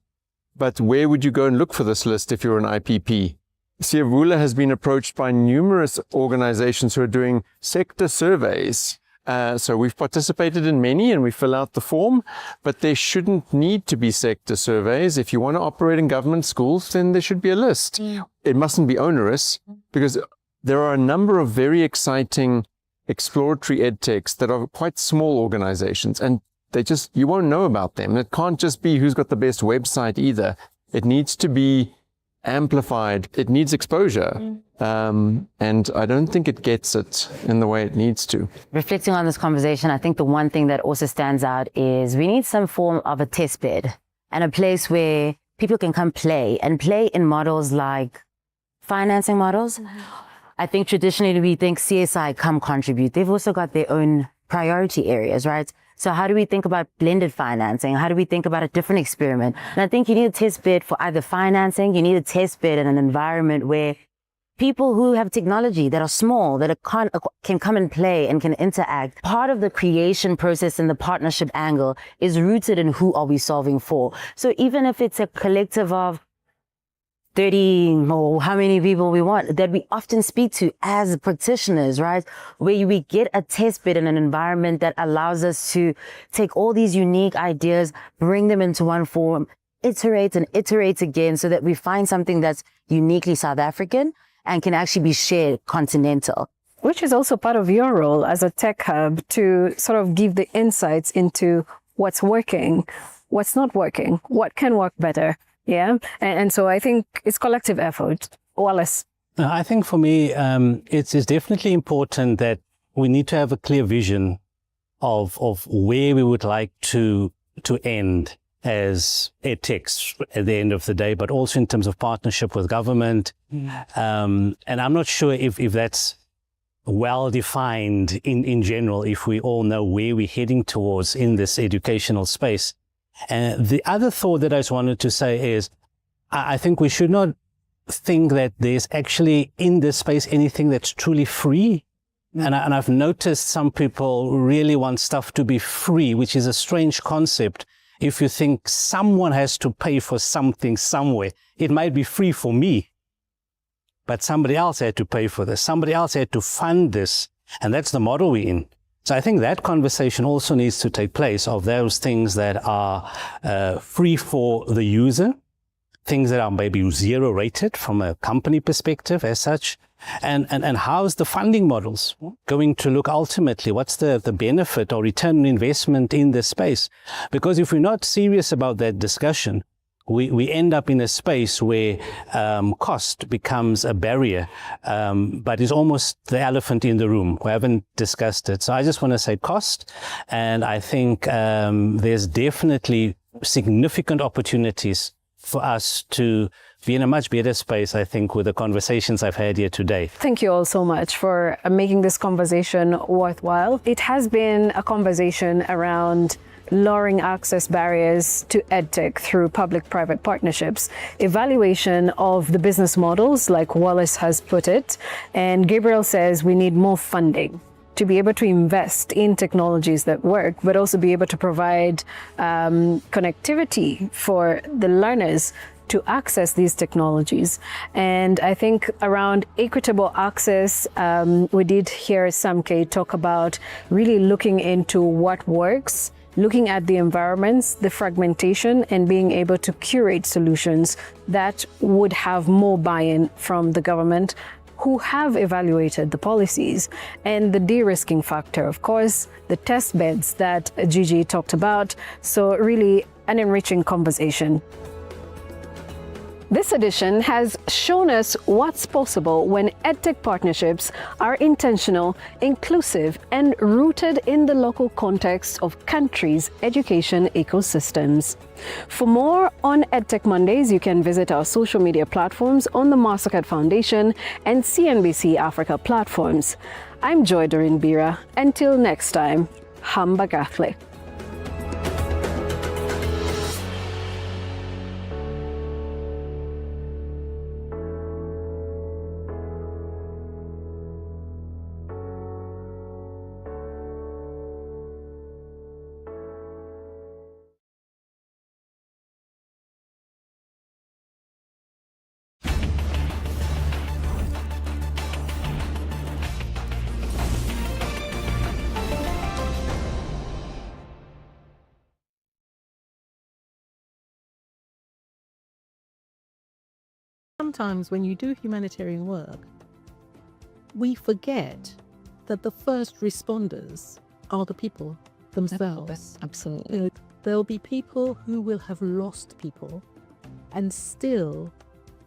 Speaker 5: but where would you go and look for this list if you're an IPP? Siavula has been approached by numerous organizations who are doing sector surveys. So we've participated in many and we fill out the form, but there shouldn't need to be sector surveys. If you want to operate in government schools, then there should be a list. It mustn't be onerous, because there are a number of very exciting exploratory EdTechs that are quite small organizations, and you won't know about them. It can't just be who's got the best website either. It needs to be amplified. It needs exposure. And I don't think it gets it in the way it needs to.
Speaker 6: Reflecting on this conversation, I think the one thing that also stands out is we need some form of a test bed and a place where people can come play in models like financing models. I think traditionally we think CSI come contribute. They've also got their own priority areas, right? So how do we think about blended financing? How do we think about a different experiment? And I think you need a test bed for either financing, you need a test bed in an environment where people who have technology that are small, that can come and play and can interact. Part of the creation process and the partnership angle is rooted in who are we solving for. So even if it's a collective of 30 or how many people we want, that we often speak to as practitioners, right? Where we get a test bed in an environment that allows us to take all these unique ideas, bring them into one form, iterate and iterate again so that we find something that's uniquely South African and can actually be shared continental.
Speaker 10: Which is also part of your role as a tech hub to sort of give the insights into what's working, what's not working, what can work better. Yeah. And so I think it's collective effort. Wallace.
Speaker 22: I think for me, it's definitely important that we need to have a clear vision of where we would like to end as EdTechs at the end of the day, but also in terms of partnership with government. And I'm not sure if that's well defined in general, if we all know where we're heading towards in this educational space. And the other thought that I just wanted to say is, I think we should not think that there's actually in this space anything that's truly free. And I've noticed some people really want stuff to be free, which is a strange concept. If you think someone has to pay for something somewhere, it might be free for me, but somebody else had to pay for this. Somebody else had to fund this. And that's the model we're in. So I think that conversation also needs to take place of those things that are free for the user, things that are maybe zero rated from a company perspective as such, and how's the funding models going to look ultimately? What's the benefit or return on investment in this space? Because if we're not serious about that discussion, we end up in a space where cost becomes a barrier, but is almost the elephant in the room. We haven't discussed it. So I just want to say cost, and I think there's definitely significant opportunities for us to be in a much better space, I think, with the conversations I've had here today.
Speaker 10: Thank you all so much for making this conversation worthwhile. It has been a conversation around lowering access barriers to EdTech through public-private partnerships, evaluation of the business models, like Wallace has put it, and Gabriel says we need more funding to be able to invest in technologies that work, but also be able to provide connectivity for the learners to access these technologies. And I think around equitable access, we did hear Samke talk about really looking into what works, looking at the environments, the fragmentation, and being able to curate solutions that would have more buy-in from the government who have evaluated the policies, and the de-risking factor, of course, the test beds that Gigi talked about. So really an enriching conversation. This edition has shown us what's possible when EdTech partnerships are intentional, inclusive, and rooted in the local context of countries' education ecosystems. For more on EdTech Mondays, you can visit our social media platforms on the Mastercard Foundation and CNBC Africa platforms. I'm Joy Doreen Bira. Until next time, Hamba Gafle.
Speaker 1: Sometimes when you do humanitarian work, we forget that the first responders are the people themselves.
Speaker 9: Absolutely.
Speaker 1: There'll be people who will have lost people, and still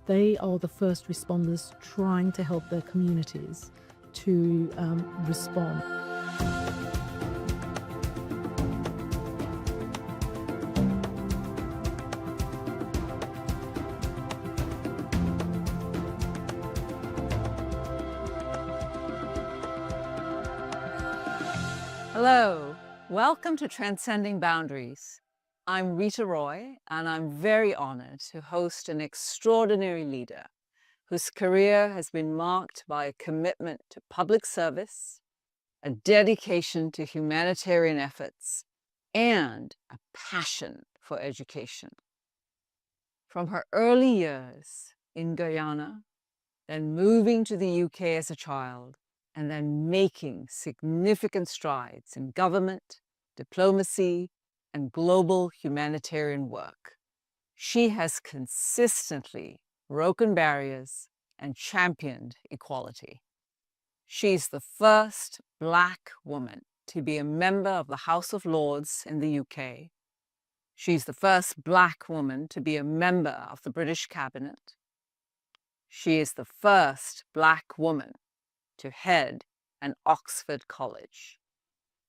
Speaker 1: they are the first responders trying to help their communities to respond.
Speaker 23: Hello, welcome to Transcending Boundaries. I'm Rita Roy, and I'm very honored to host an extraordinary leader whose career has been marked by a commitment to public service, a dedication to humanitarian efforts, and a passion for education. From her early years in Guyana, then moving to the UK as a child, and then making significant strides in government, diplomacy, and global humanitarian work, she has consistently broken barriers and championed equality. She's the first Black woman to be a member of the House of Lords in the UK. She's the first Black woman to be a member of the British Cabinet. She is the first Black woman to head an Oxford college.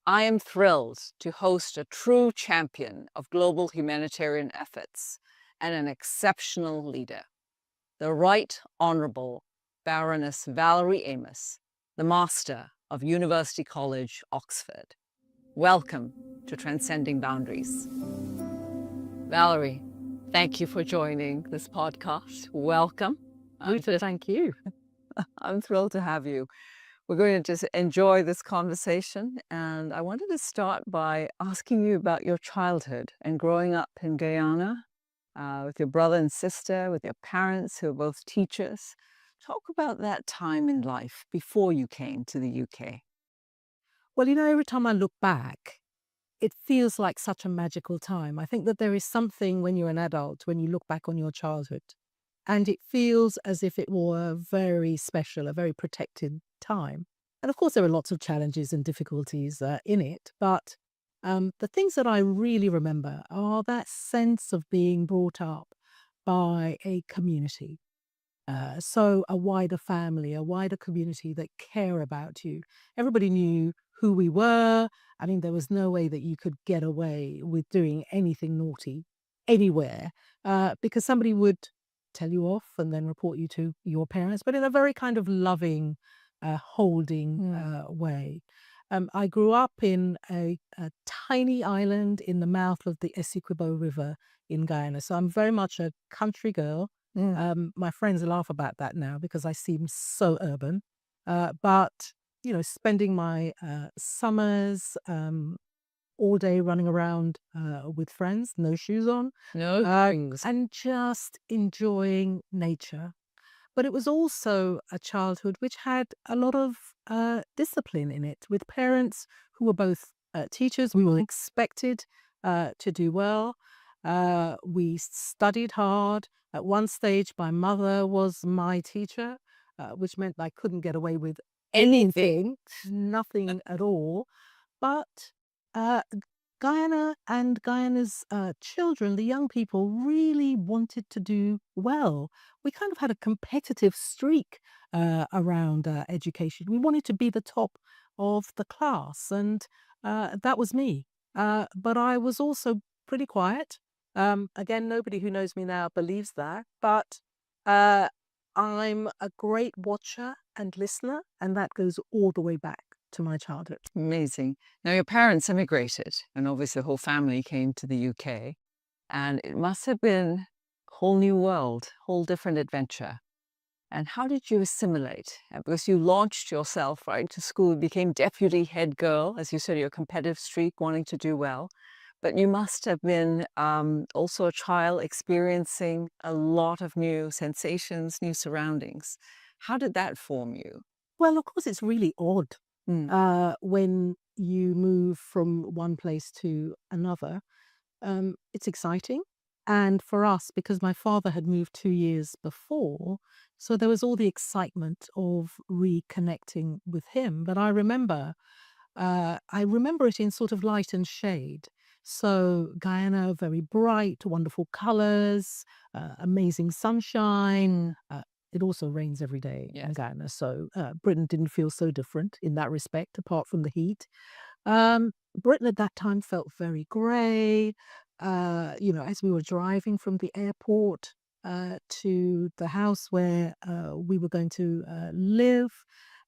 Speaker 23: I am thrilled to host a true champion of global humanitarian efforts and an exceptional leader, the Right Honourable Baroness Valerie Amos, the Master of University College, Oxford. Welcome to Transcending Boundaries. Valerie, thank you for joining this podcast. Welcome.
Speaker 1: Thank you.
Speaker 23: I'm thrilled to have you. We're going to just enjoy this conversation, and I wanted to start by asking you about your childhood and growing up in Guyana with your brother and sister, with your parents who are both teachers. Talk about that time in life before you came to the UK.
Speaker 1: Well, every time I look back, it feels like such a magical time. I think that there is something when you're an adult, when you look back on your childhood, and it feels as if it were very special, a very protected time. And of course, there are lots of challenges and difficulties in it. But the things that I really remember are that sense of being brought up by a community. So a wider family, a wider community that care about you. Everybody knew who we were. I mean, there was no way that you could get away with doing anything naughty anywhere because somebody would tell you off and then report you to your parents, but in a very kind of loving, holding way. I grew up in a tiny island in the mouth of the Essequibo River in Guyana. So I'm very much a country girl. My friends laugh about that now because I seem so urban. But, spending my summers all day running around with friends, no shoes on, and just enjoying nature. But it was also a childhood which had a lot of discipline in it, with parents who were both teachers. We were expected to do well. We studied hard. At one stage, my mother was my teacher, which meant I couldn't get away with anything, nothing at all. But Guyana and Guyana's children, the young people, really wanted to do well. We kind of had a competitive streak around education. We wanted to be the top of the class, and that was me. But I was also pretty quiet. Again, nobody who knows me now believes that, but I'm a great watcher and listener, and that goes all the way back to my childhood.
Speaker 23: Amazing. Now, your parents immigrated, and obviously the whole family came to the UK, and it must have been a whole new world, whole different adventure. And how did you assimilate? Because you launched yourself right to school, became deputy head girl, as you said, your competitive streak, wanting to do well. But you must have been also a child experiencing a lot of new sensations, new surroundings. How did that form you?
Speaker 1: Well, of course, it's really odd when you move from one place to another. It's exciting. And for us, because my father had moved 2 years before, so there was all the excitement of reconnecting with him. But I remember it in sort of light and shade. So Guyana, very bright, wonderful colors, amazing sunshine. It also rains every day in Guyana. So Britain didn't feel so different in that respect, apart from the heat. Britain at that time felt very grey. As we were driving from the airport to the house where we were going to live,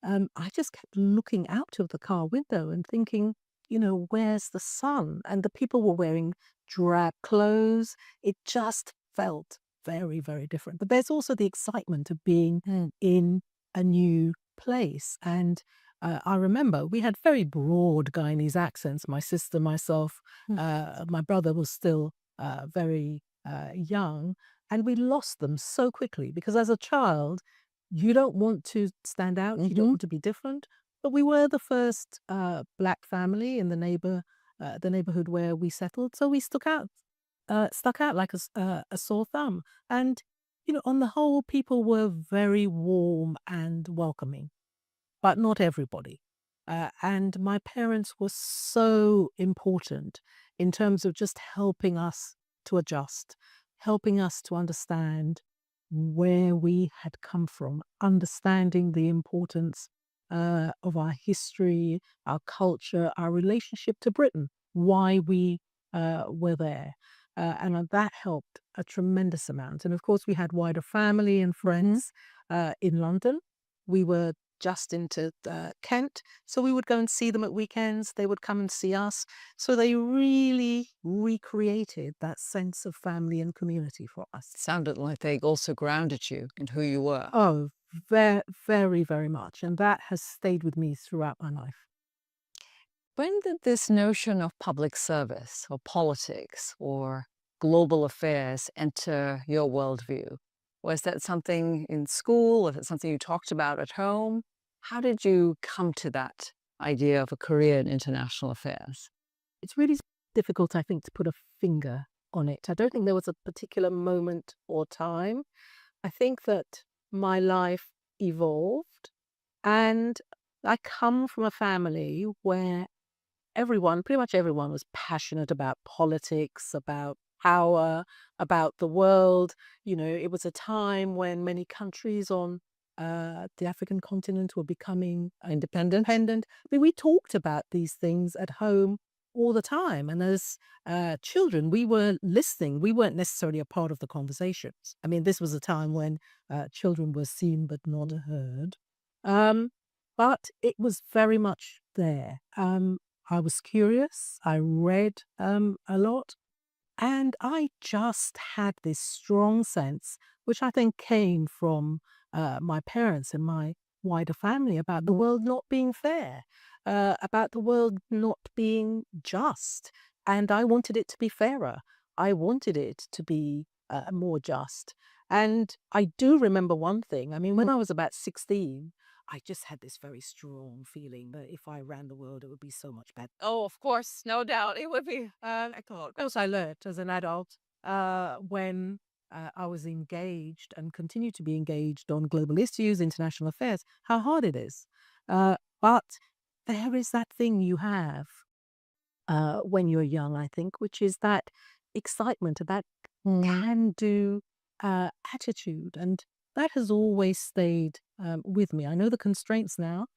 Speaker 1: I just kept looking out of the car window and thinking, where's the sun? And the people were wearing drab clothes. It just felt very, very different. But there's also the excitement of being in a new place. And I remember we had very broad Guyanese accents. My sister, myself, my brother was still very young, and we lost them so quickly because as a child, you don't want to stand out, you don't want to be different. But we were the first black family in the neighborhood where we settled, so we stuck out like a sore thumb. And on the whole, people were very warm and welcoming, but not everybody. And my parents were so important in terms of just helping us to adjust, helping us to understand where we had come from, understanding the importance of our history, our culture, our relationship to Britain, why we were there. And that helped a tremendous amount. And of course, we had wider family and friends in London. We were just into Kent, so we would go and see them at weekends. They would come and see us. So they really recreated that sense of family and community for us.
Speaker 23: It sounded like they also grounded you in who you were.
Speaker 1: Oh, very, very, very much. And that has stayed with me throughout my life.
Speaker 23: When did this notion of public service or politics or global affairs enter your worldview? Was that something in school? Was it something you talked about at home? How did you come to that idea of a career in international affairs?
Speaker 1: It's really difficult, I think, to put a finger on it. I don't think there was a particular moment or time. I think that my life evolved, and I come from a family where pretty much everyone was passionate about politics, about power, about the world. It was a time when many countries on the African continent were becoming independent. I mean, we talked about these things at home all the time. And as children, we were listening. We weren't necessarily a part of the conversations. I mean, this was a time when children were seen but not heard. But it was very much there. I was curious. I read a lot. And I just had this strong sense, which I think came from my parents and my wider family, about the world not being fair, about the world not being just. And I wanted it to be fairer. I wanted it to be more just. And I do remember one thing. I mean, when I was about 16, I just had this very strong feeling that if I ran the world, it would be so much better.
Speaker 23: Oh, of course, no doubt. It would be.
Speaker 1: What else I learned as an adult when I was engaged and continue to be engaged on global issues, international affairs, how hard it is. But there is that thing you have when you're young, I think, which is that excitement, that can-do attitude. And that has always stayed with me. I know the constraints now,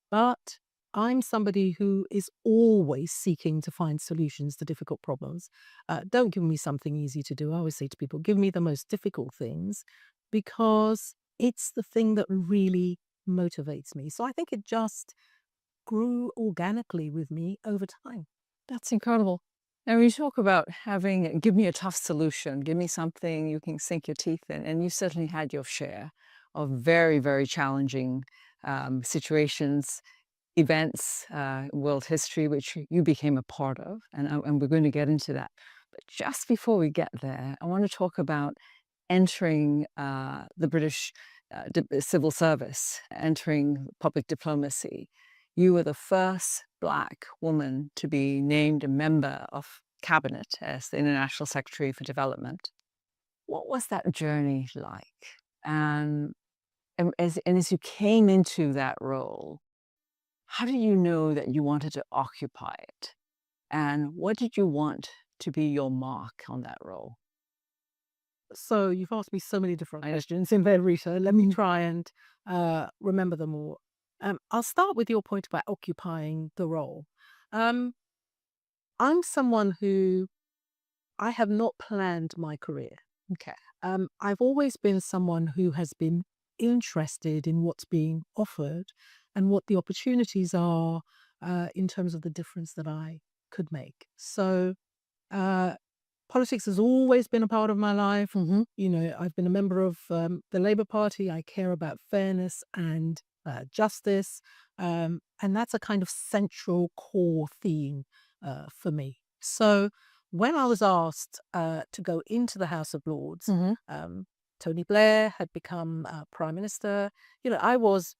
Speaker 1: but I'm somebody who is always seeking to find solutions to difficult problems. Don't give me something easy to do. I always say to people, give me the most difficult things, because it's the thing that really motivates me. So I think it just grew organically with me over time.
Speaker 23: That's incredible. And when you talk about give me a tough solution, give me something you can sink your teeth in, and you certainly had your share of very, very challenging situations, events, world history, which you became a part of, and we're going to get into that. But just before we get there, I want to talk about entering the British civil service, entering public diplomacy. You were the first Black woman to be named a member of cabinet as the International Secretary for Development. What was that journey like? And as you came into that role, how did you know that you wanted to occupy it? And what did you want to be your mark on that role?
Speaker 1: So you've asked me so many different questions in there, Rita. Let me try and remember them all. I'll start with your point about occupying the role. I'm someone who I have not planned my career.
Speaker 23: Okay.
Speaker 1: I've always been someone who has been interested in what's being offered and what the opportunities are in terms of the difference that I could make. So Politics has always been a part of my life. You know, I've been a member of the Labour Party. I care about fairness and justice. And that's a kind of central core theme for me. So when I was asked to go into the House of Lords, Tony Blair had become Prime Minister. You know, I was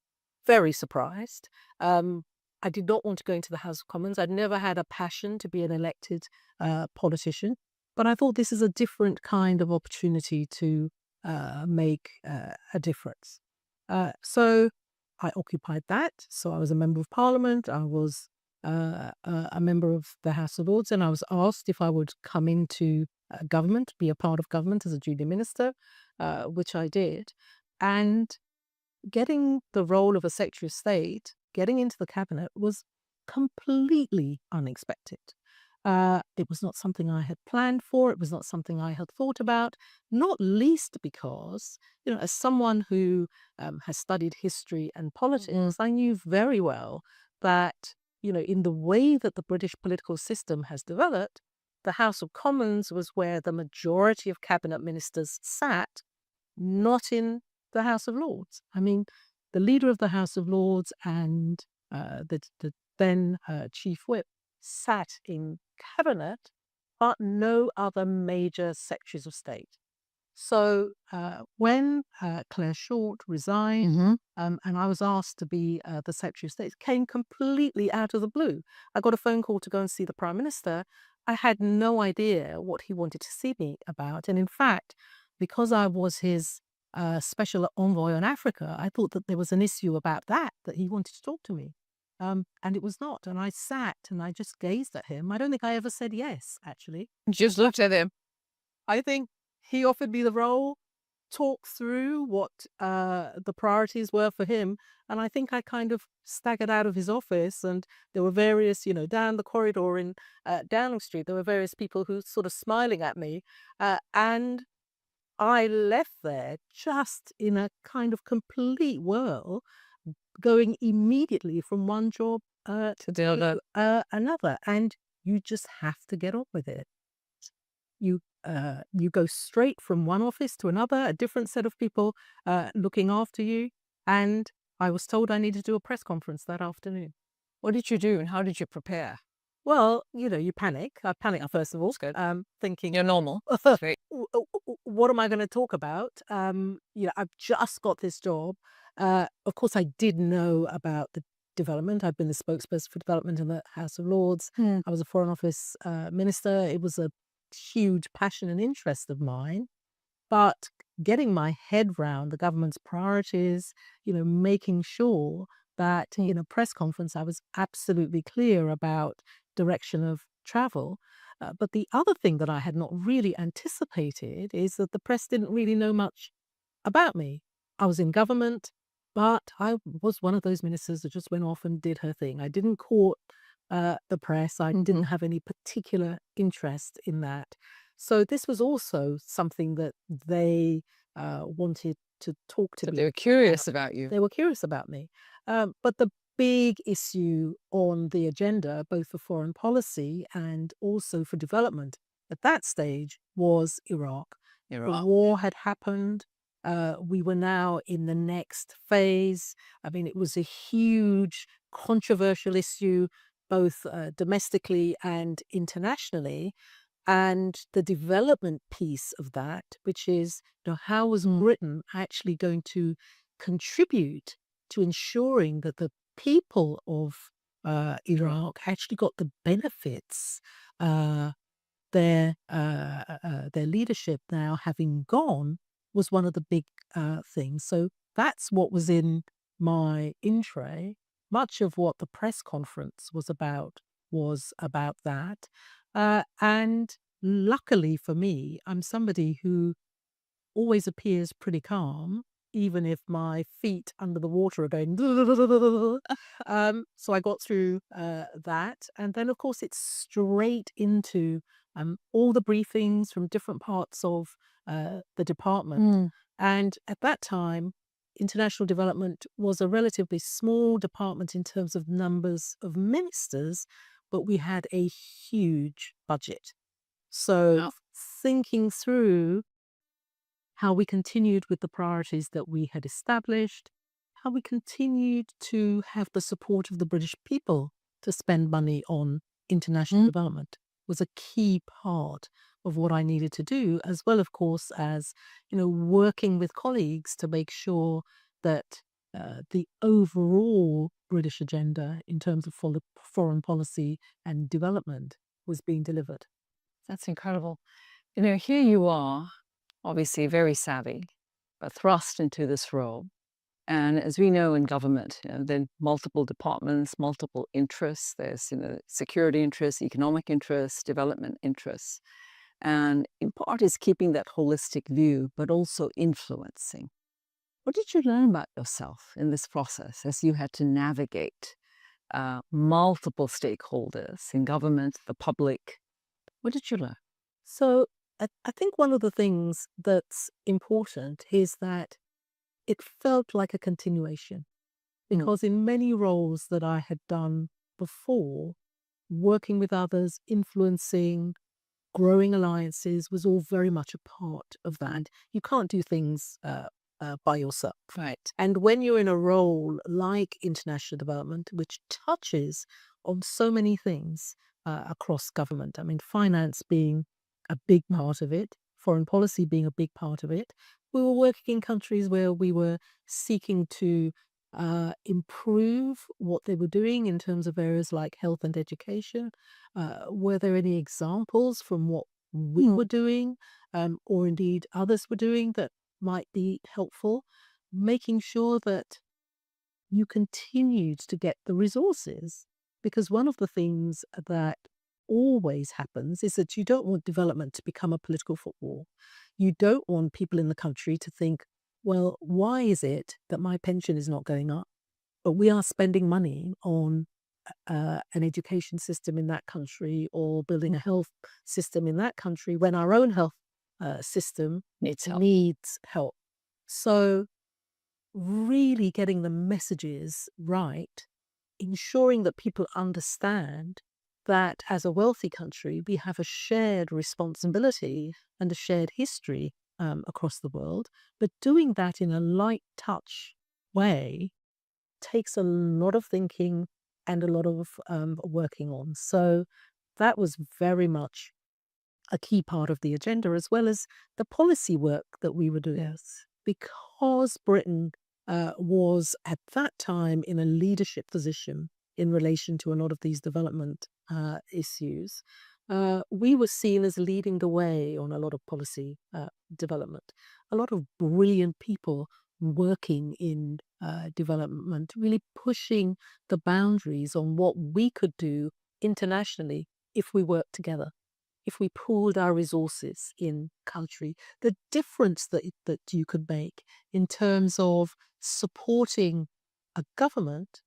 Speaker 1: very surprised. I did not want to go into the House of Commons. I'd never had a passion to be an elected politician. But I thought this is a different kind of opportunity to make a difference. So I occupied that. So I was a member of Parliament. I was a member of the House of Lords, and I was asked if I would come into government, be a part of government as a junior minister, which I did. And getting the role of a Secretary of State, getting into the cabinet, was completely unexpected. It was not something I had planned for. It was not something I had thought about, not least because, you know, as someone who has studied history and politics, I knew very well that, you know, in the way that the British political system has developed, the House of Commons was where the majority of cabinet ministers sat, not in the House of Lords. I mean, the leader of the House of Lords and the then chief whip sat in cabinet, but no other major secretaries of state. So when Claire Short resigned and I was asked to be the Secretary of State, it came completely out of the blue. I got a phone call to go and see the Prime Minister. I had no idea what he wanted to see me about. And in fact, because I was his special envoy on Africa, I thought that there was an issue about that he wanted to talk to me. And it was not. And I sat and I just gazed at him. I don't think I ever said yes, actually.
Speaker 23: Just looked at him.
Speaker 1: I think he offered me the role, talked through what the priorities were for him. And I think I kind of staggered out of his office. And there were various, you know, down the corridor in Downing Street, there were various people who sort of smiling at me. And I left there just in a kind of complete whirl, going immediately from one job to another. And you just have to get on with it. You go straight from one office to another, a different set of people looking after you. And I was told I needed to do a press conference that afternoon.
Speaker 23: What did you do and how did you prepare?
Speaker 1: Well, you know, you panic. I panicked first of all, thinking
Speaker 23: you're normal.
Speaker 1: What am I going to talk about? You know, I've just got this job. Of course, I did know about the development. I've been the spokesperson for development in the House of Lords. I was a Foreign Office minister. It was a huge passion and interest of mine. But getting my head round the government's priorities, you know, making sure that in a press conference I was absolutely clear about direction of travel. But the other thing that I had not really anticipated is that the press didn't really know much about me. I was in government, but I was one of those ministers that just went off and did her thing. I didn't court the press. I didn't have any particular interest in that. So this was also something that they wanted to talk to me.
Speaker 23: They were curious about you.
Speaker 1: They were curious about me. But the big issue on the agenda, both for foreign policy and also for development at that stage, was Iraq. The war had happened. We were now in the next phase. I mean, it was a huge controversial issue, both domestically and internationally. And the development piece of that, which is, you know, how was Britain actually going to contribute to ensuring that the people of Iraq actually got the benefits, their leadership now having gone, was one of the big things. So that's what was in my in tray. Much of what the press conference was about that. And luckily for me, I'm somebody who always appears pretty calm, even if my feet under the water are going. So I got through that. And then, of course, it's straight into all the briefings from different parts of the department. And at that time, international development was a relatively small department in terms of numbers of ministers, but we had a huge budget. So thinking through how we continued with the priorities that we had established, how we continued to have the support of the British people to spend money on international development was a key part of what I needed to do, as well, of course, as working with colleagues to make sure that the overall British agenda in terms of foreign policy and development was being delivered.
Speaker 23: That's incredible. Here you are, obviously very savvy, but thrust into this role. And as we know in government, there are multiple departments, multiple interests. There's security interests, economic interests, development interests. And in part is keeping that holistic view, but also influencing. What did you learn about yourself in this process as you had to navigate multiple stakeholders in government, the public? What did you learn?
Speaker 1: So I think one of the things that's important is that it felt like a continuation, because in many roles that I had done before, working with others, influencing, growing alliances was all very much a part of that. You can't do things by yourself.
Speaker 23: Right.
Speaker 1: And when you're in a role like international development, which touches on so many things across government, I mean, finance being a big part of it, foreign policy being a big part of it, we were working in countries where we were seeking to improve what they were doing in terms of areas like health and education. Were there any examples from what we were doing, or indeed others were doing, that might be helpful? Making sure that you continued to get the resources, because one of the things that always happens is that you don't want development to become a political football. You don't want people in the country to think, well, why is it that my pension is not going up, but we are spending money on an education system in that country or building a health system in that country when our own health system needs help. So really getting the messages right, ensuring that people understand that as a wealthy country, we have a shared responsibility and a shared history across the world, but doing that in a light touch way takes a lot of thinking and a lot of working on. So that was very much a key part of the agenda, as well as the policy work that we were doing. Yes. Because Britain was at that time in a leadership position in relation to a lot of these development issues, we were seen as leading the way on a lot of policy development. A lot of brilliant people working in development, really pushing the boundaries on what we could do internationally if we worked together, if we pooled our resources in country, the difference that you could make in terms of supporting a government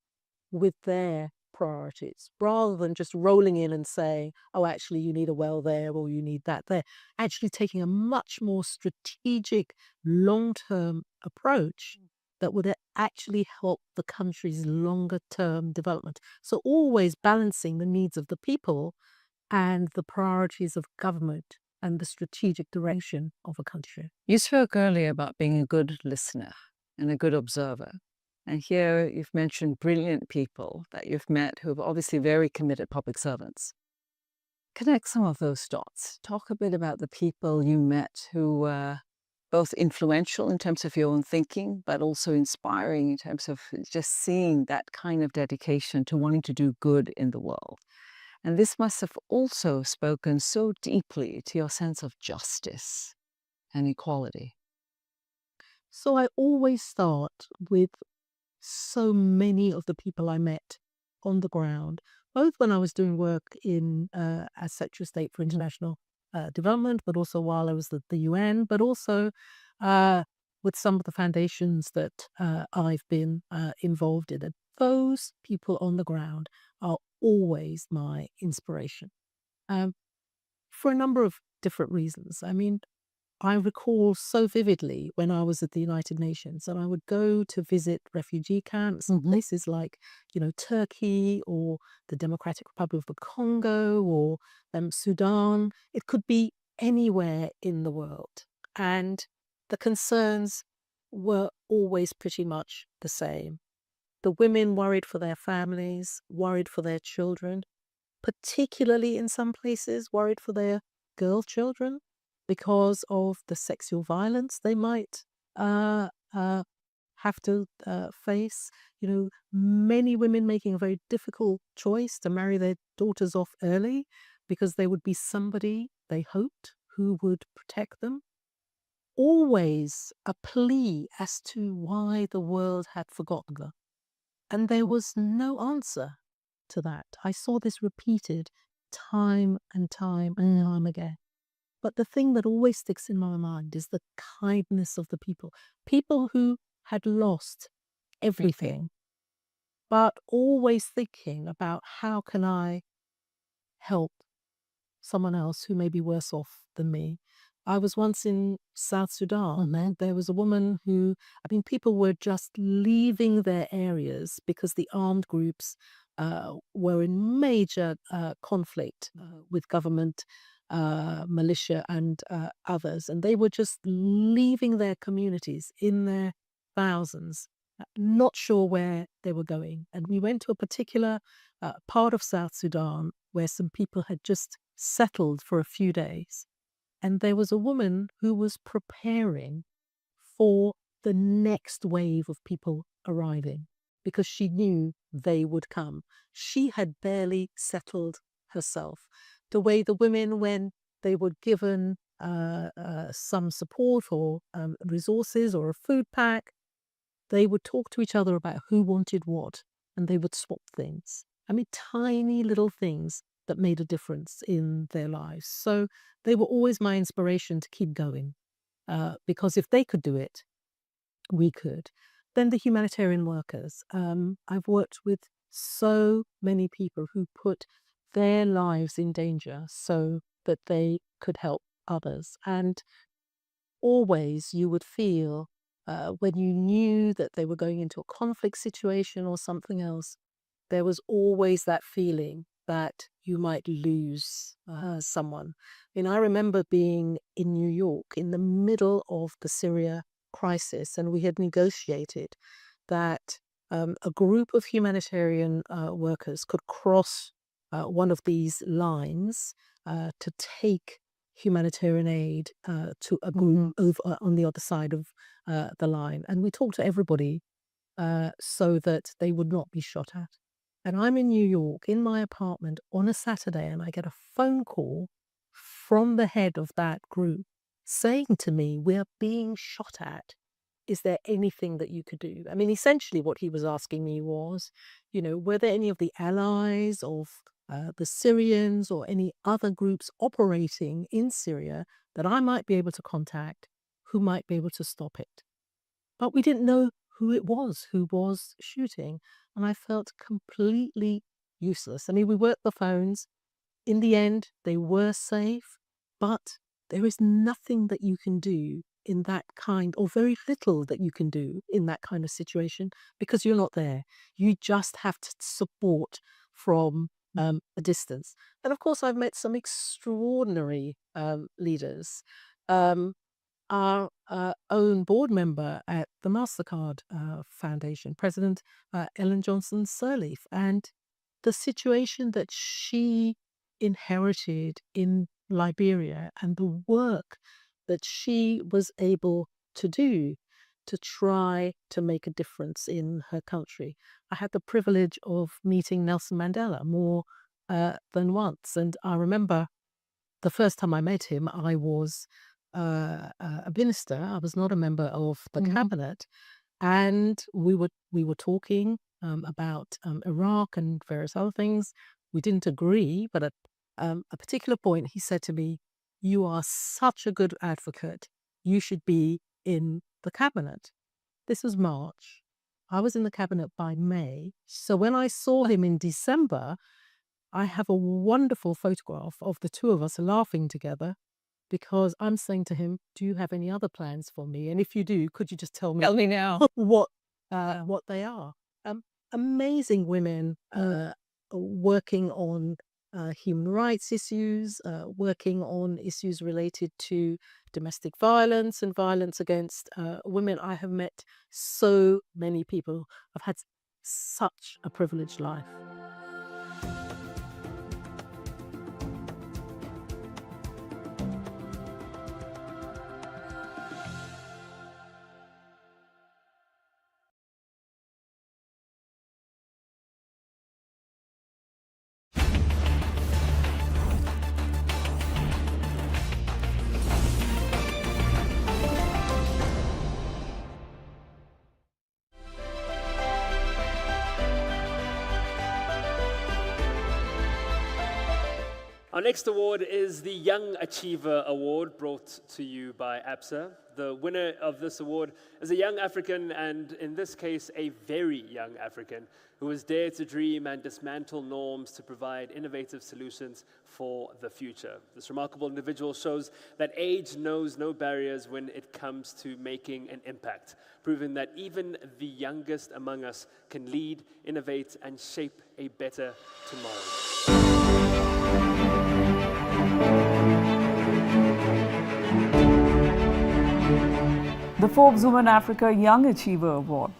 Speaker 1: with their priorities, rather than just rolling in and saying, oh, actually, you need a well there or you need that there. Actually taking a much more strategic, long-term approach that would actually help the country's longer-term development. So always balancing the needs of the people and the priorities of government and the strategic direction of a country.
Speaker 23: You spoke earlier about being a good listener and a good observer. And here you've mentioned brilliant people that you've met who are obviously very committed public servants. Connect some of those dots. Talk a bit about the people you met who were both influential in terms of your own thinking, but also inspiring in terms of just seeing that kind of dedication to wanting to do good in the world. And this must have also spoken so deeply to your sense of justice and equality.
Speaker 1: So I always start with so many of the people I met on the ground, both when I was doing work in as Secretary of State for International Development, but also while I was at the UN, but also with some of the foundations that I've been involved in. And those people on the ground are always my inspiration for a number of different reasons. I mean, I recall so vividly when I was at the United Nations and I would go to visit refugee camps in places like, Turkey or the Democratic Republic of the Congo or Sudan. It could be anywhere in the world. And the concerns were always pretty much the same. The women worried for their families, worried for their children, particularly in some places worried for their girl children because of the sexual violence they might have to face. You know, many women making a very difficult choice to marry their daughters off early because they would be somebody they hoped who would protect them. Always a plea as to why the world had forgotten them. And there was no answer to that. I saw this repeated time and time and time again. But the thing that always sticks in my mind is the kindness of the people. People who had lost everything, but always thinking about how can I help someone else who may be worse off than me. I was once in South Sudan, and there was a woman who, I mean, people were just leaving their areas because the armed groups were in major conflict with government, militia, and others. And they were just leaving their communities in their thousands, not sure where they were going. And we went to a particular part of South Sudan where some people had just settled for a few days. And there was a woman who was preparing for the next wave of people arriving because she knew they would come. She had barely settled herself. The way the women, when they were given some support or resources or a food pack, they would talk to each other about who wanted what, and they would swap things. I mean, tiny little things that made a difference in their lives. So they were always my inspiration to keep going, because if they could do it, we could. Then the humanitarian workers. I've worked with so many people who put their lives in danger so that they could help others. And always you would feel when you knew that they were going into a conflict situation or something else, there was always that feeling that you might lose someone. I mean, I remember being in New York in the middle of the Syria crisis, and we had negotiated that a group of humanitarian workers could cross one of these lines to take humanitarian aid to a group over on the other side of the line. And we talked to everybody so that they would not be shot at. And I'm in New York in my apartment on a Saturday, and I get a phone call from the head of that group saying to me, "We're being shot at. Is there anything that you could do?" I mean, essentially what he was asking me was, were there any of the allies of the Syrians or any other groups operating in Syria that I might be able to contact who might be able to stop it? But we didn't know who it was who was shooting. And I felt completely useless. I mean, we worked the phones. In the end, they were safe, but there is nothing that you can do in that kind, or very little that you can do in that kind of situation because you're not there. You just have to support from a distance. And of course, I've met some extraordinary leaders. Our own board member at the MasterCard Foundation, President Ellen Johnson Sirleaf, and the situation that she inherited in Liberia and the work that she was able to do to try to make a difference in her country. I had the privilege of meeting Nelson Mandela more than once, and I remember the first time I met him, I was a minister. I was not a member of the cabinet, and we were talking about Iraq and various other things. We didn't agree, but at a particular point, he said to me, "You are such a good advocate. You should be in the cabinet." This was March. I was in the cabinet by May. So when I saw him in December, I have a wonderful photograph of the two of us laughing together because I'm saying to him, "Do you have any other plans for me? And if you do, could you just tell me
Speaker 23: now
Speaker 1: what they are?" Amazing women working on human rights issues, working on issues related to domestic violence and violence against women. I have met so many people. I've had such a privileged life.
Speaker 2: Our next award is the Young Achiever Award, brought to you by APSA. The winner of this award is a young African, and in this case, a very young African, who has dared to dream and dismantle norms to provide innovative solutions for the future. This remarkable individual shows that age knows no barriers when it comes to making an impact, proving that even the youngest among us can lead, innovate, and shape a better tomorrow.
Speaker 4: The Forbes Women Africa Young Achiever Award.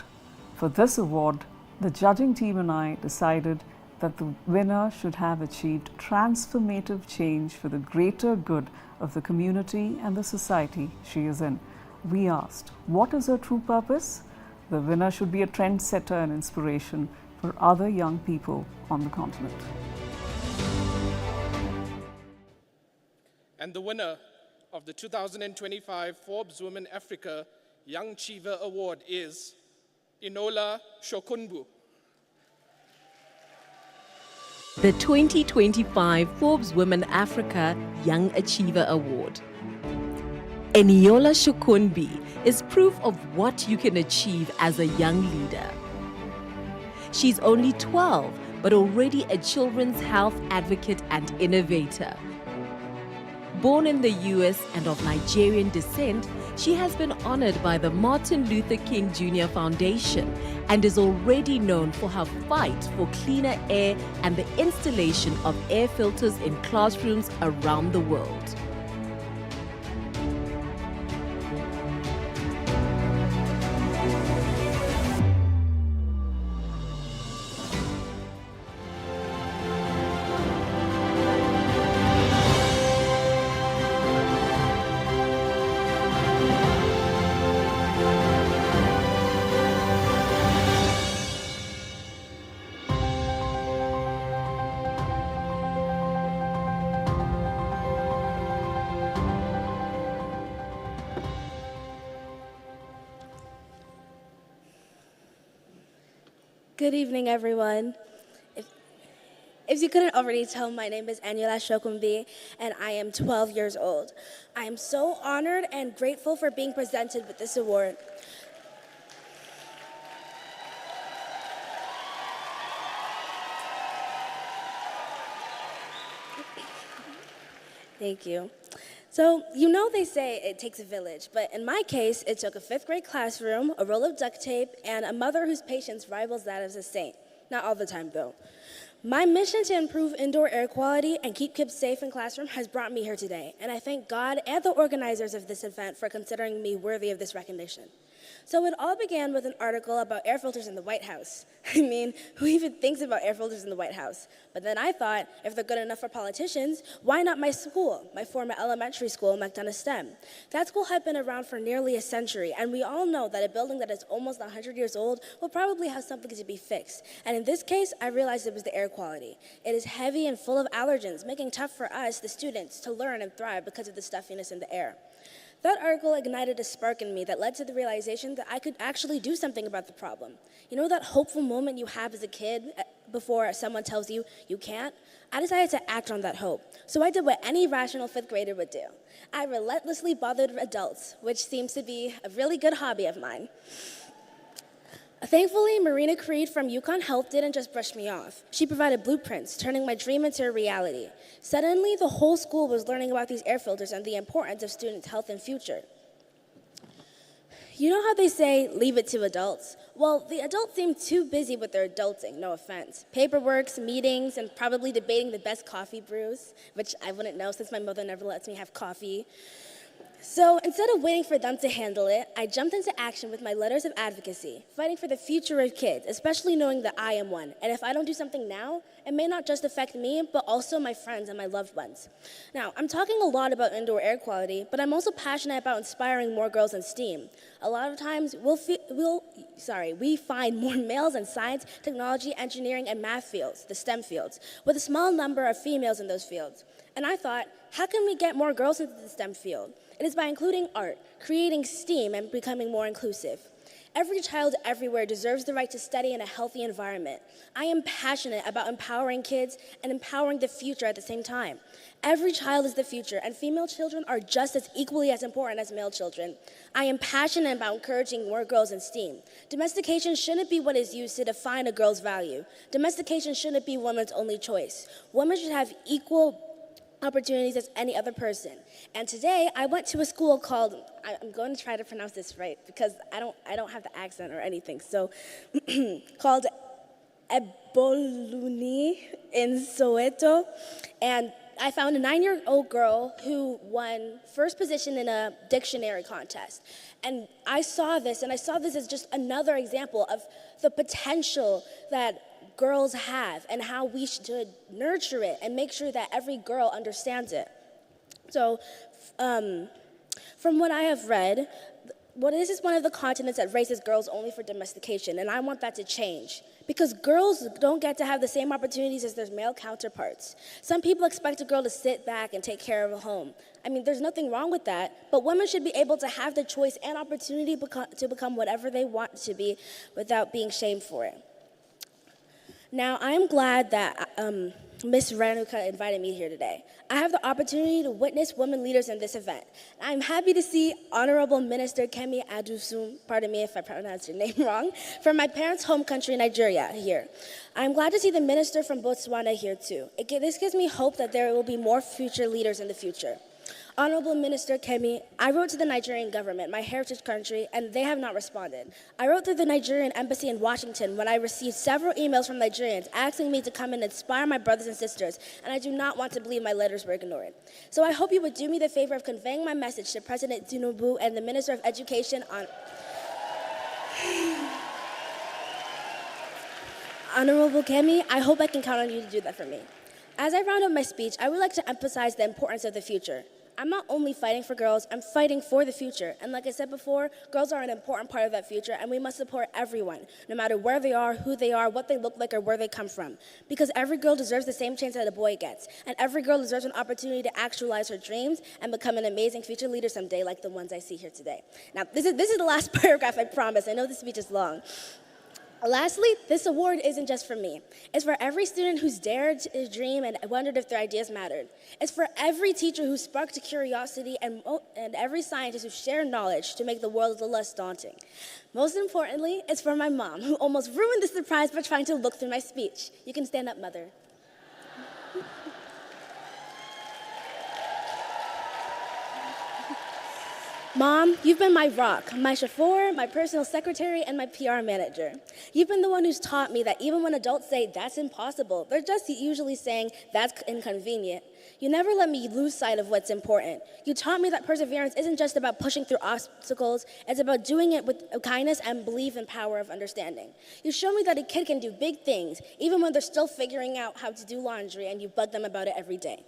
Speaker 4: For this award, the judging team and I decided that the winner should have achieved transformative change for the greater good of the community and the society she is in. We asked, what is her true purpose? The winner should be a trendsetter and inspiration for other young people on the continent.
Speaker 9: And the winner of the 2025 Forbes Women Africa Young Achiever Award is Inola Shokunbu.
Speaker 24: The 2025 Forbes Women Africa Young Achiever Award. Eniola Shokunbi is proof of what you can achieve as a young leader. She's only 12, but already a children's health advocate and innovator. Born in the US and of Nigerian descent, she has been honored by the Martin Luther King Jr. Foundation and is already known for her fight for cleaner air and the installation of air filters in classrooms around the world.
Speaker 25: Good evening, everyone. If you couldn't already tell, my name is Eniola Shokunbi, and I am 12 years old. I am so honored and grateful for being presented with this award. Thank you. So, you know they say it takes a village, but in my case, it took a 5th grade classroom, a roll of duct tape, and a mother whose patience rivals that of a saint. Not all the time, though. My mission to improve indoor air quality and keep kids safe in classroom has brought me here today, and I thank God and the organizers of this event for considering me worthy of this recognition. So it all began with an article about air filters in the White House. I mean, who even thinks about air filters in the White House? But then I thought, if they're good enough for politicians, why not my school, my former elementary school, McDonough STEM? That school had been around for nearly a century, and we all know that a building that is almost 100 years old will probably have something to be fixed. And in this case, I realized it was the air quality. It is heavy and full of allergens, making it tough for us, the students, to learn and thrive because of the stuffiness in the air. That article ignited a spark in me that led to the realization that I could actually do something about the problem. You know that hopeful moment you have as a kid before someone tells you you can't? I decided to act on that hope. So I did what any rational 5th grader would do. I relentlessly bothered adults, which seems to be a really good hobby of mine. Thankfully, Marina Creed from UConn Health didn't just brush me off. She provided blueprints, turning my dream into a reality. Suddenly, the whole school was learning about these air filters and the importance of students' health and future. You know how they say, leave it to adults? Well, the adults seem too busy with their adulting, no offense. Paperworks, meetings, and probably debating the best coffee brews, which I wouldn't know since my mother never lets me have coffee. So instead of waiting for them to handle it, I jumped into action with my letters of advocacy, fighting for the future of kids, especially knowing that I am one. And if I don't do something now, it may not just affect me, but also my friends and my loved ones. Now, I'm talking a lot about indoor air quality, but I'm also passionate about inspiring more girls in STEAM. A lot of times, we find more males in science, technology, engineering, and math fields, the STEM fields, with a small number of females in those fields. And I thought, how can we get more girls into the STEM field? It is by including art, creating STEAM, and becoming more inclusive. Every child everywhere deserves the right to study in a healthy environment. I am passionate about empowering kids and empowering the future at the same time. Every child is the future, and female children are just as equally as important as male children. I am passionate about encouraging more girls in STEAM. Domestication shouldn't be what is used to define a girl's value. Domestication shouldn't be women's only choice. Women should have equal opportunities as any other person. And today I went to a school called, I'm going to try to pronounce this right because I don't have the accent or anything, so called Eboluni in Soweto. And I found a 9-year-old girl who won first position in a dictionary contest. And I saw this as just another example of the potential that girls have and how we should nurture it and make sure that every girl understands it. So from what I have read, this is one of the continents that raises girls only for domestication, and I want that to change because girls don't get to have the same opportunities as their male counterparts. Some people expect a girl to sit back and take care of a home. I mean, there's nothing wrong with that, but women should be able to have the choice and opportunity to become whatever they want to be without being shamed for it. Now, I am glad that Ms. Ranuka invited me here today. I have the opportunity to witness women leaders in this event. I'm happy to see Honorable Minister Kemi Adusum, pardon me if I pronounced your name wrong, from my parents' home country, Nigeria, here. I'm glad to see the minister from Botswana here too. This gives me hope that there will be more future leaders in the future. Honorable Minister Kemi, I wrote to the Nigerian government, my heritage country, and they have not responded. I wrote to the Nigerian embassy in Washington when I received several emails from Nigerians asking me to come and inspire my brothers and sisters, and I do not want to believe my letters were ignored. So I hope you would do me the favor of conveying my message to President Tinubu and the Minister of Education on Honorable Kemi, I hope I can count on you to do that for me. As I round up my speech, I would like to emphasize the importance of the future. I'm not only fighting for girls, I'm fighting for the future. And like I said before, girls are an important part of that future, and we must support everyone, no matter where they are, who they are, what they look like, or where they come from. Because every girl deserves the same chance that a boy gets, and every girl deserves an opportunity to actualize her dreams and become an amazing future leader someday like the ones I see here today. Now, this is the last paragraph, I promise. I know this speech is long. Lastly, this award isn't just for me. It's for every student who's dared to dream and wondered if their ideas mattered. It's for every teacher who sparked curiosity and every scientist who shared knowledge to make the world a little less daunting. Most importantly, it's for my mom, who almost ruined the surprise by trying to look through my speech. You can stand up, Mother. Mom, you've been my rock, my chauffeur, my personal secretary, and my PR manager. You've been the one who's taught me that even when adults say that's impossible, they're just usually saying that's inconvenient. You never let me lose sight of what's important. You taught me that perseverance isn't just about pushing through obstacles, it's about doing it with kindness and belief in power of understanding. You showed me that a kid can do big things, even when they're still figuring out how to do laundry and you bug them about it every day.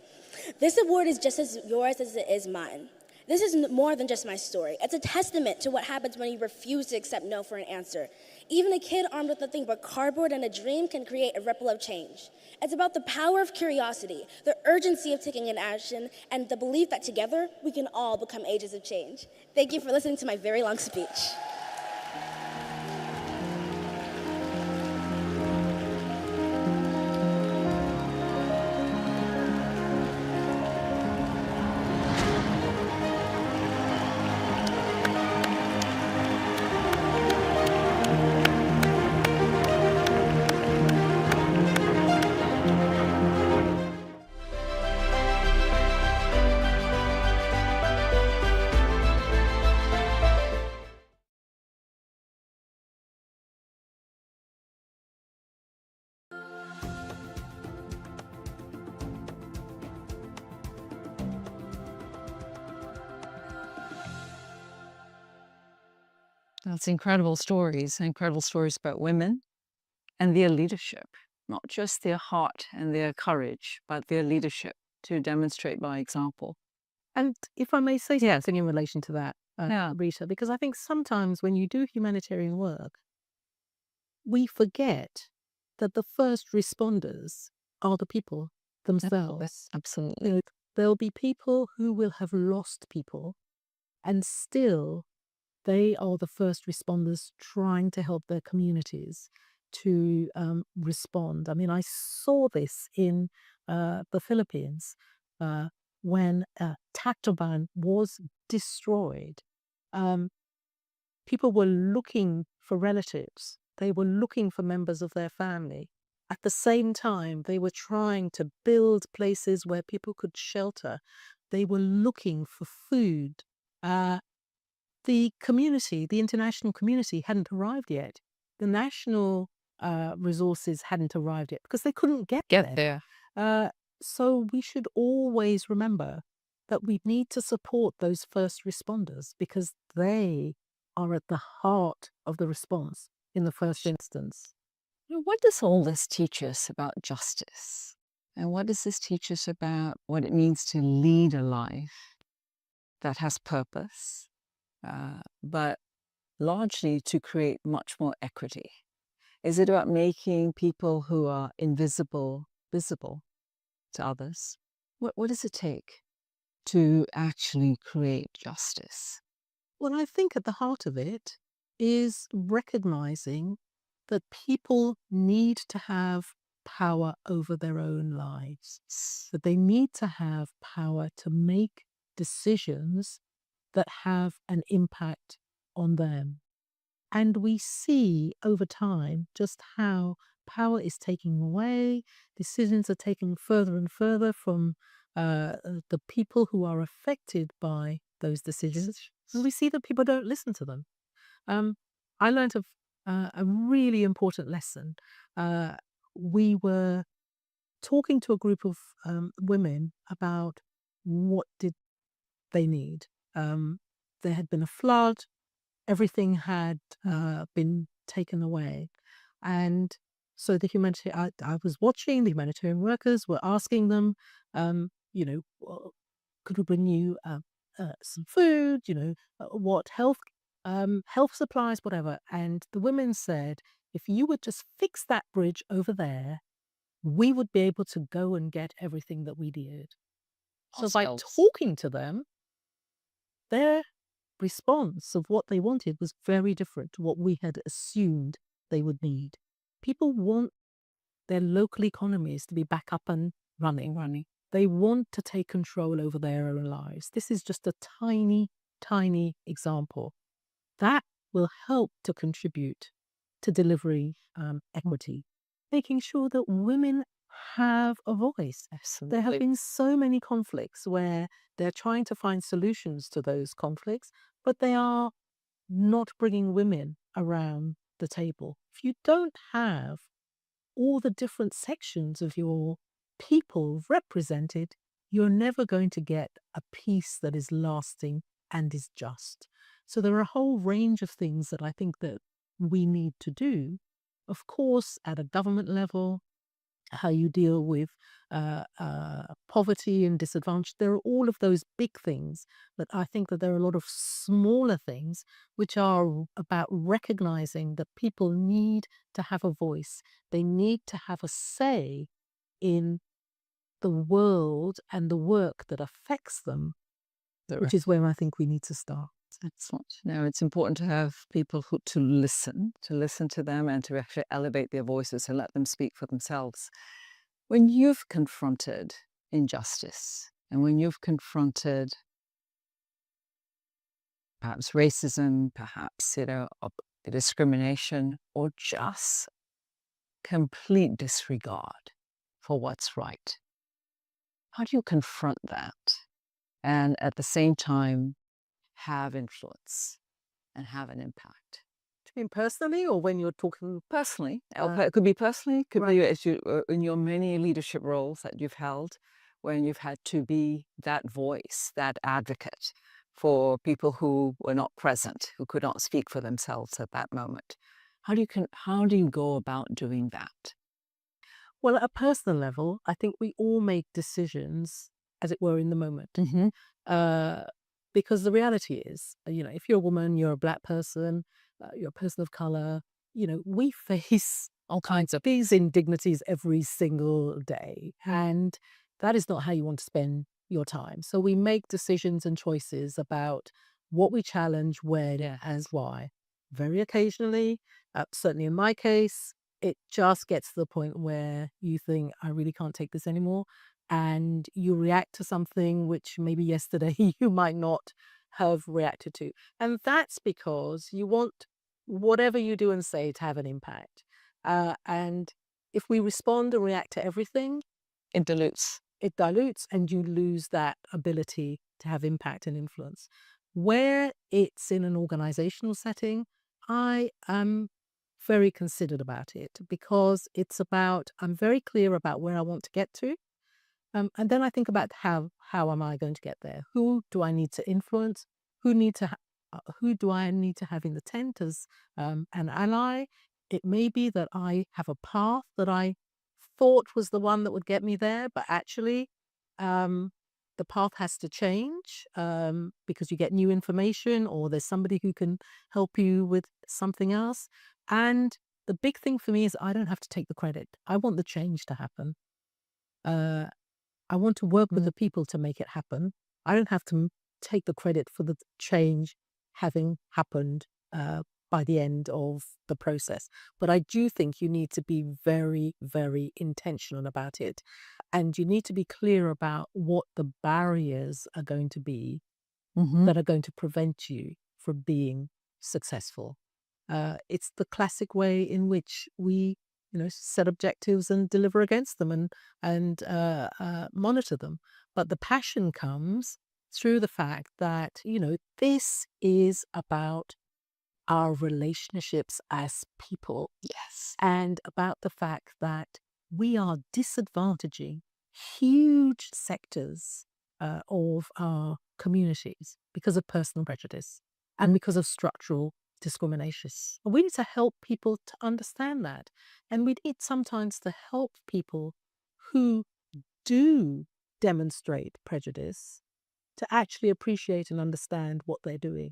Speaker 25: This award is just as yours as it is mine. This is more than just my story. It's a testament to what happens when you refuse to accept no for an answer. Even a kid armed with nothing but cardboard and a dream can create a ripple of change. It's about the power of curiosity, the urgency of taking an action, and the belief that together we can all become agents of change. Thank you for listening to my very long speech.
Speaker 23: That's incredible stories about women and their leadership, not just their heart and their courage, but their leadership to demonstrate by example.
Speaker 1: And if I may say something in relation to that, Rita, because I think sometimes when you do humanitarian work, we forget that the first responders are the people themselves.
Speaker 23: Absolutely.
Speaker 1: You know, there'll be people who will have lost people, and still they are the first responders trying to help their communities to respond. I mean, I saw this in the Philippines when Tacloban was destroyed. People were looking for relatives. They were looking for members of their family. At the same time, they were trying to build places where people could shelter. They were looking for food. The community, the international community, hadn't arrived yet. The national resources hadn't arrived yet because they couldn't get there. So we should always remember that we need to support those first responders because they are at the heart of the response in the first instance.
Speaker 23: What does all this teach us about justice? And what does this teach us about what it means to lead a life that has purpose, but largely to create much more equity? Is it about making people who are invisible visible to others? What does it take to actually create justice?
Speaker 1: Well, I think at the heart of it is recognizing that people need to have power over their own lives, that they need to have power to make decisions that have an impact on them. And we see over time just how power is taken away, decisions are taken further and further from the people who are affected by those decisions. And we see that people don't listen to them. I learned a really important lesson. We were talking to a group of women about what did they need. There had been a flood. Everything had been taken away. And so I was watching, the humanitarian workers were asking them, could we bring you some food, what health supplies, whatever. And the women said, if you would just fix that bridge over there, we would be able to go and get everything that we needed. So by talking to them, their response of what they wanted was very different to what we had assumed they would need. People want their local economies to be back up and running. They want to take control over their own lives. This is just a tiny, tiny example. That will help to contribute to delivering equity, making sure that women have a voice.
Speaker 23: Absolutely.
Speaker 1: There have been so many conflicts where they're trying to find solutions to those conflicts, but they are not bringing women around the table. If you don't have all the different sections of your people represented, you're never going to get a peace that is lasting and is just. So there are a whole range of things that I think that we need to do. Of course, at a government level, how you deal with poverty and disadvantage. There are all of those big things, but I think that there are a lot of smaller things which are about recognizing that people need to have a voice. They need to have a say in the world and the work that affects them, which is where I think we need to start.
Speaker 23: Excellent. No, it's important to have people to listen to them and to actually elevate their voices and let them speak for themselves. When you've confronted injustice and when you've confronted perhaps racism, perhaps, discrimination, or just complete disregard for what's right, how do you confront that and at the same time have influence and have an impact?
Speaker 1: Do you mean personally or when you're talking?
Speaker 23: Personally. It could be personally, could be as in your many leadership roles that you've held when you've had to be that voice, that advocate for people who were not present, who could not speak for themselves at that moment. How do you go about doing that?
Speaker 1: Well, at a personal level, I think we all make decisions, as it were, in the moment. Because the reality is, if you're a woman, you're a Black person, you're a person of color, we face all kinds of these indignities every single day. And that is not how you want to spend your time. So we make decisions and choices about what we challenge, when, and why. Very occasionally, certainly in my case, it just gets to the point where you think, I really can't take this anymore. And you react to something which maybe yesterday you might not have reacted to. And that's because you want whatever you do and say to have an impact. And if we respond and react to everything,
Speaker 23: it dilutes.
Speaker 1: It dilutes, and you lose that ability to have impact and influence. Where it's in an organizational setting, I am very considered about it, because it's about, I'm very clear about where I want to get to. And then I think about how am I going to get there? Who do I need to influence? Who do I need to have in the tent as an ally? It may be that I have a path that I thought was the one that would get me there, but actually the path has to change because you get new information, or there's somebody who can help you with something else. And the big thing for me is I don't have to take the credit. I want the change to happen. I want to work with the people to make it happen. I don't have to take the credit for the change having happened by the end of the process. But I do think you need to be very, very intentional about it. And you need to be clear about what the barriers are going to be that are going to prevent you from being successful. It's the classic way in which we set objectives and deliver against them and monitor them. But the passion comes through the fact that, this is about our relationships as people.
Speaker 23: Yes.
Speaker 1: And about the fact that we are disadvantaging huge sectors of our communities because of personal prejudice and because of structural discrimination. We need to help people to understand that. And we need sometimes to help people who do demonstrate prejudice to actually appreciate and understand what they're doing.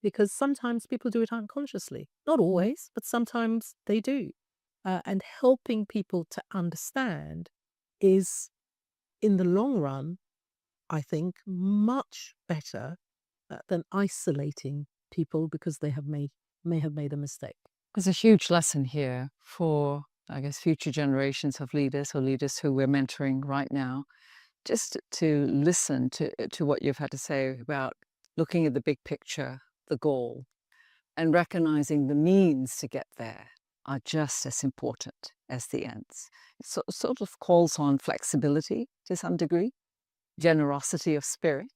Speaker 1: Because sometimes people do it unconsciously. Not always, but sometimes they do. And helping people to understand is, in the long run, I think, much better than isolating people because they may have made a mistake.
Speaker 23: There's a huge lesson here for, I guess, future generations of leaders or leaders who we're mentoring right now, just to listen to what you've had to say about looking at the big picture, the goal, and recognizing the means to get there are just as important as the ends. It sort of calls on flexibility to some degree, generosity of spirit,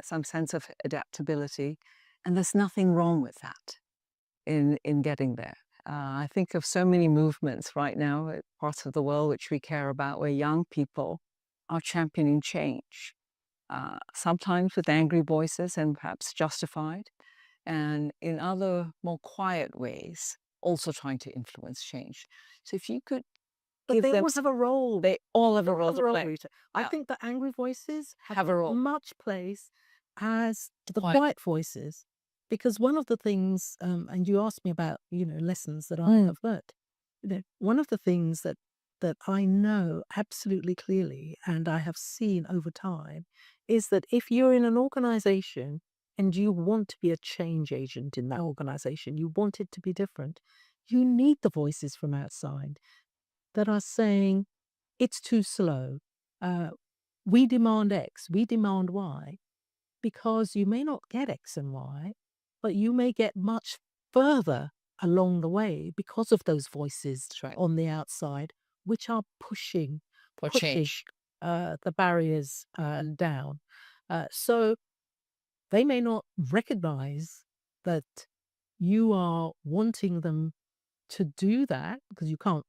Speaker 23: some sense of adaptability, and there's nothing wrong with that in getting there. I think of so many movements right now, parts of the world which we care about, where young people are championing change, sometimes with angry voices and perhaps justified, and in other more quiet ways, also trying to influence change. So if you could
Speaker 1: But they all have a role.
Speaker 23: They all have a role to play.
Speaker 1: Rita. I think the angry voices
Speaker 23: Have a role.
Speaker 1: much place as the quiet voices. Because one of the things, and you asked me about, lessons that I have learned. One of the things that I know absolutely clearly, and I have seen over time, is that if you're in an organization and you want to be a change agent in that organization, you want it to be different, you need the voices from outside that are saying, it's too slow. We demand X, we demand Y, because you may not get X and Y, but you may get much further along the way because of those voices on the outside, which are pushing
Speaker 23: change.
Speaker 1: The barriers down. So they may not recognize that you are wanting them to do that, because you can't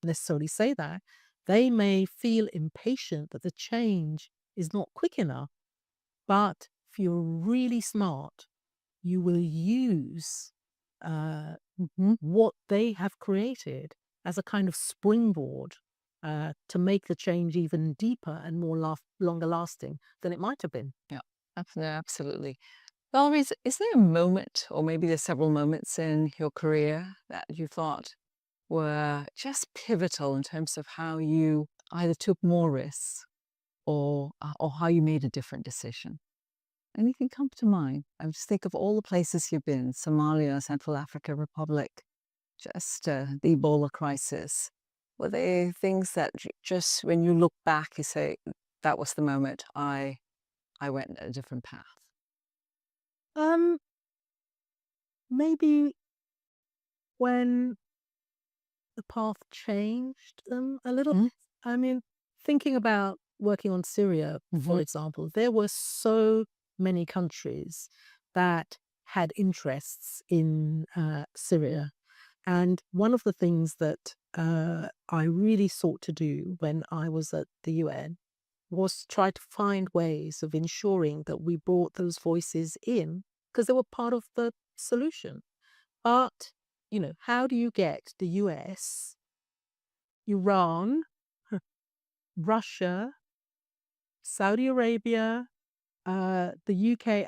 Speaker 1: necessarily say that. They may feel impatient that the change is not quick enough, but if you're really smart, you will use what they have created as a kind of springboard to make the change even deeper and more longer lasting than it might have been.
Speaker 23: Yeah, absolutely. Valerie, is there a moment, or maybe there's several moments in your career that you thought were just pivotal in terms of how you either took more risks or how you made a different decision? Anything come to mind? I just think of all the places you've been: Somalia, Central African Republic, just the Ebola crisis. Were there things that just when you look back, you say, that was the moment I went a different path?
Speaker 1: Maybe when the path changed them a little bit. I mean, thinking about working on Syria, for example, there were so many countries that had interests in Syria. And one of the things that I really sought to do when I was at the UN was try to find ways of ensuring that we brought those voices in, because they were part of the solution. But, how do you get the US, Iran, Russia, Saudi Arabia, the UK,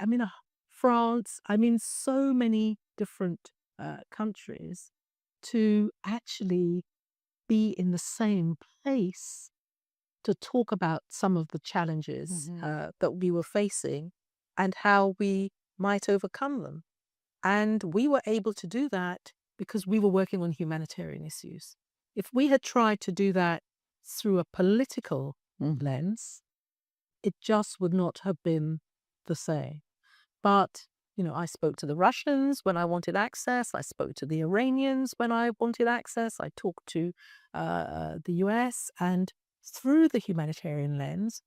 Speaker 1: France, so many different countries to actually be in the same place to talk about some of the challenges that we were facing and how we might overcome them. And we were able to do that because we were working on humanitarian issues. If we had tried to do that through a political lens, it just would not have been the same. But, I spoke to the Russians when I wanted access. I spoke to the Iranians when I wanted access. I talked to the US. And through the humanitarian lens,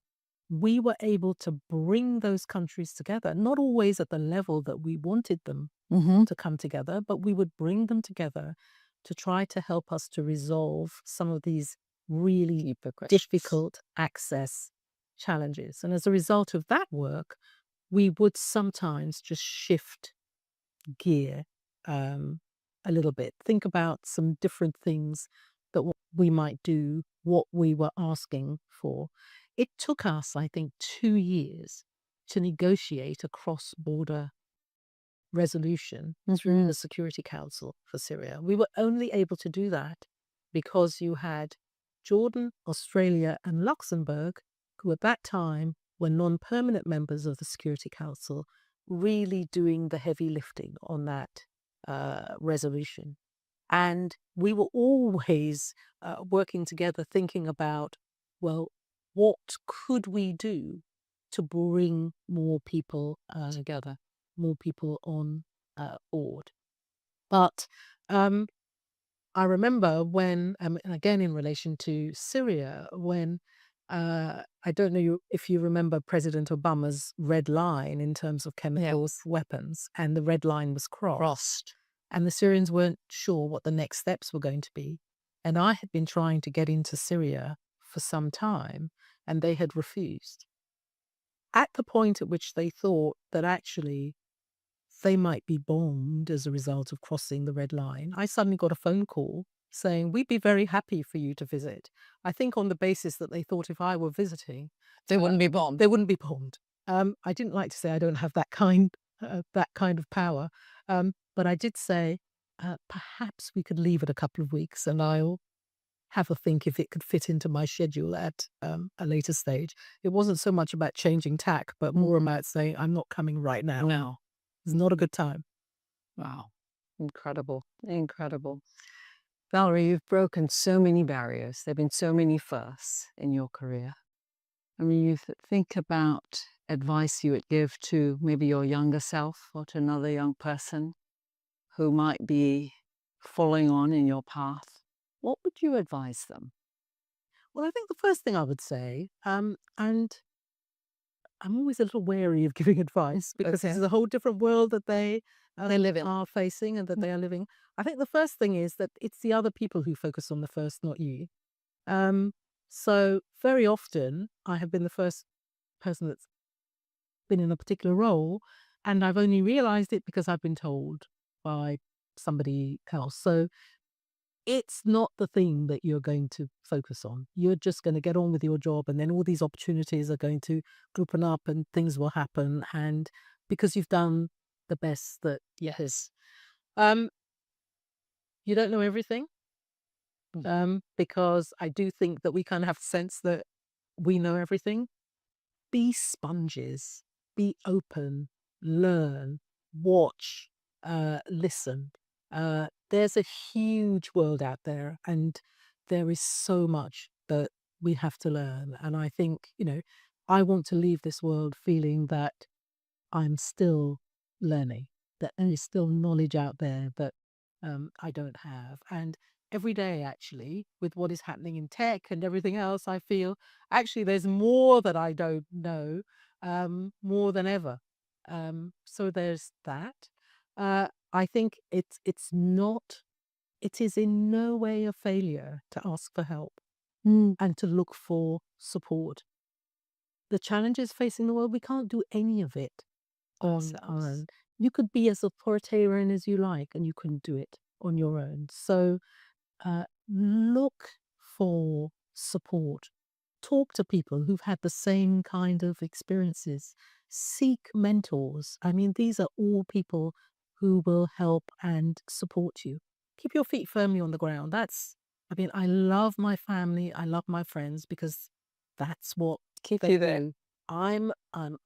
Speaker 1: we were able to bring those countries together, not always at the level that we wanted them to come together, but we would bring them together to try to help us to resolve some of these really difficult access challenges. And as a result of that work, we would sometimes just shift gear a little bit, think about some different things that we might do, what we were asking for. It took us, I think, 2 years to negotiate a cross-border resolution through the Security Council for Syria. We were only able to do that because you had Jordan, Australia, and Luxembourg, who at that time were non-permanent members of the Security Council, really doing the heavy lifting on that resolution. And we were always working together, thinking about, well, what could we do to bring more people together, more people on board. But I remember when, and again in relation to Syria, when I don't know if you remember President Obama's red line in terms of chemical weapons, and the red line was crossed. And the Syrians weren't sure what the next steps were going to be. And I had been trying to get into Syria for some time, and they had refused. At the point at which they thought that actually they might be bombed as a result of crossing the red line, I suddenly got a phone call saying, we'd be very happy for you to visit. I think on the basis that they thought if I were visiting,
Speaker 23: they wouldn't be bombed.
Speaker 1: They wouldn't be bombed. I didn't like to say I don't have that kind of power, but I did say, perhaps we could leave it a couple of weeks and I'll have a think if it could fit into my schedule at a later stage. It wasn't so much about changing tack, but more about saying, I'm not coming right now.
Speaker 23: No.
Speaker 1: It's not a good time.
Speaker 23: Wow. Incredible. Incredible. Valerie, you've broken so many barriers. There have been so many firsts in your career. I mean, you think about advice you would give to maybe your younger self or to another young person who might be following on in your path. What would you advise them?
Speaker 1: Well, I think the first thing I would say, and I'm always a little wary of giving advice because this is a whole different world that they are facing and that they are living. I think the first thing is that it's the other people who focus on the first, not you. So very often I have been the first person that's been in a particular role, and I've only realized it because I've been told by somebody else. So it's not the thing that you're going to focus on. You're just going to get on with your job, and then all these opportunities are going to open up and things will happen. And because you've done the best that yes, you don't know everything. Because I do think that we kind of have a sense that we know everything. Be sponges, be open, learn, watch, listen. There's a huge world out there, and there is so much that we have to learn. And I think, I want to leave this world feeling that I'm still learning, that there is still knowledge out there that I don't have. And every day, actually, with what is happening in tech and everything else, I feel actually there's more that I don't know, more than ever. So there's that. I think it is in no way a failure to ask for help and to look for support. The challenges facing the world, we can't do any of it on our own. You could be as authoritarian as you like, and you couldn't do it on your own. So look for support. Talk to people who've had the same kind of experiences. Seek mentors. I mean, these are all people who will help and support you. Keep your feet firmly on the ground. I love my family. I love my friends because that's what
Speaker 23: Keep
Speaker 1: they
Speaker 23: you there.
Speaker 1: do. I'm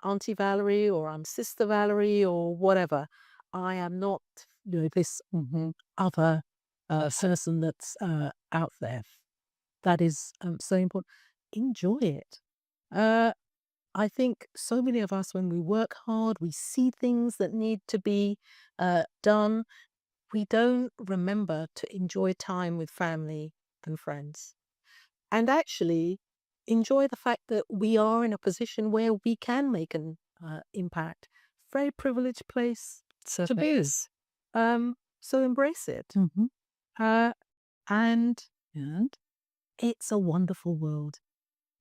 Speaker 1: Auntie Valerie, or I'm Sister Valerie, or whatever. I am not, this other person that's out there. That is so important. Enjoy it. I think so many of us, when we work hard, we see things that need to be done. We don't remember to enjoy time with family and friends. And actually enjoy the fact that we are in a position where we can make an impact. Very privileged place to be. So embrace it. And it's a wonderful world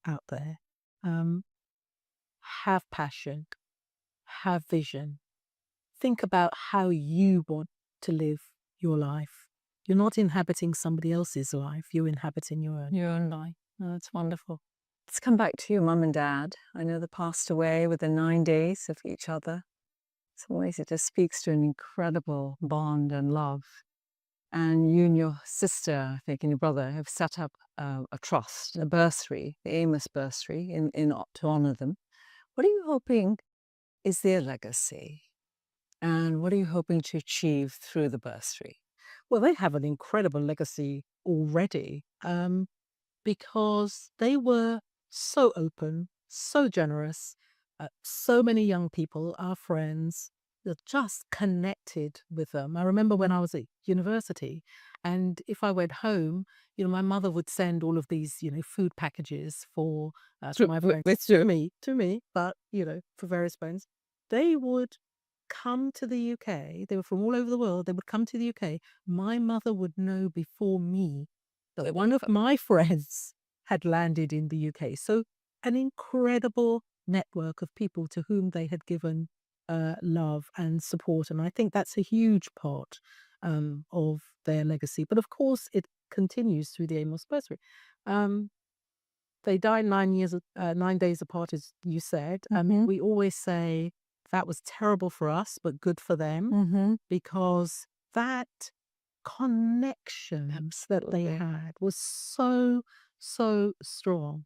Speaker 1: out there. Have passion, have vision. Think about how you want to live your life. You're not inhabiting somebody else's life, you're inhabiting your own.
Speaker 23: Your own life. Oh, that's wonderful. Let's come back to your mum and dad. I know they passed away within 9 days of each other. In some ways, it just speaks to an incredible bond and love. And you and your sister, I think, and your brother have set up a trust, a bursary, the Amos bursary, to honour them. What are you hoping is their legacy? And what are you hoping to achieve through the bursary?
Speaker 1: Well, they have an incredible legacy already, because they were so open, so generous. So many young people, our friends, that just connected with them. I remember when I was at university, and if I went home, my mother would send all of these, food packages for my friends to me, but for various friends. They would come to the UK. They were from all over the world. They would come to the UK. My mother would know before me that one of my friends had landed in the UK. So an incredible network of people to whom they had given love and support. And I think that's a huge part of their legacy. But of course, it continues through the Amos bursary. They died 9 days apart, as you said. We always say that was terrible for us, but good for them, because that connection that they had was so, so strong.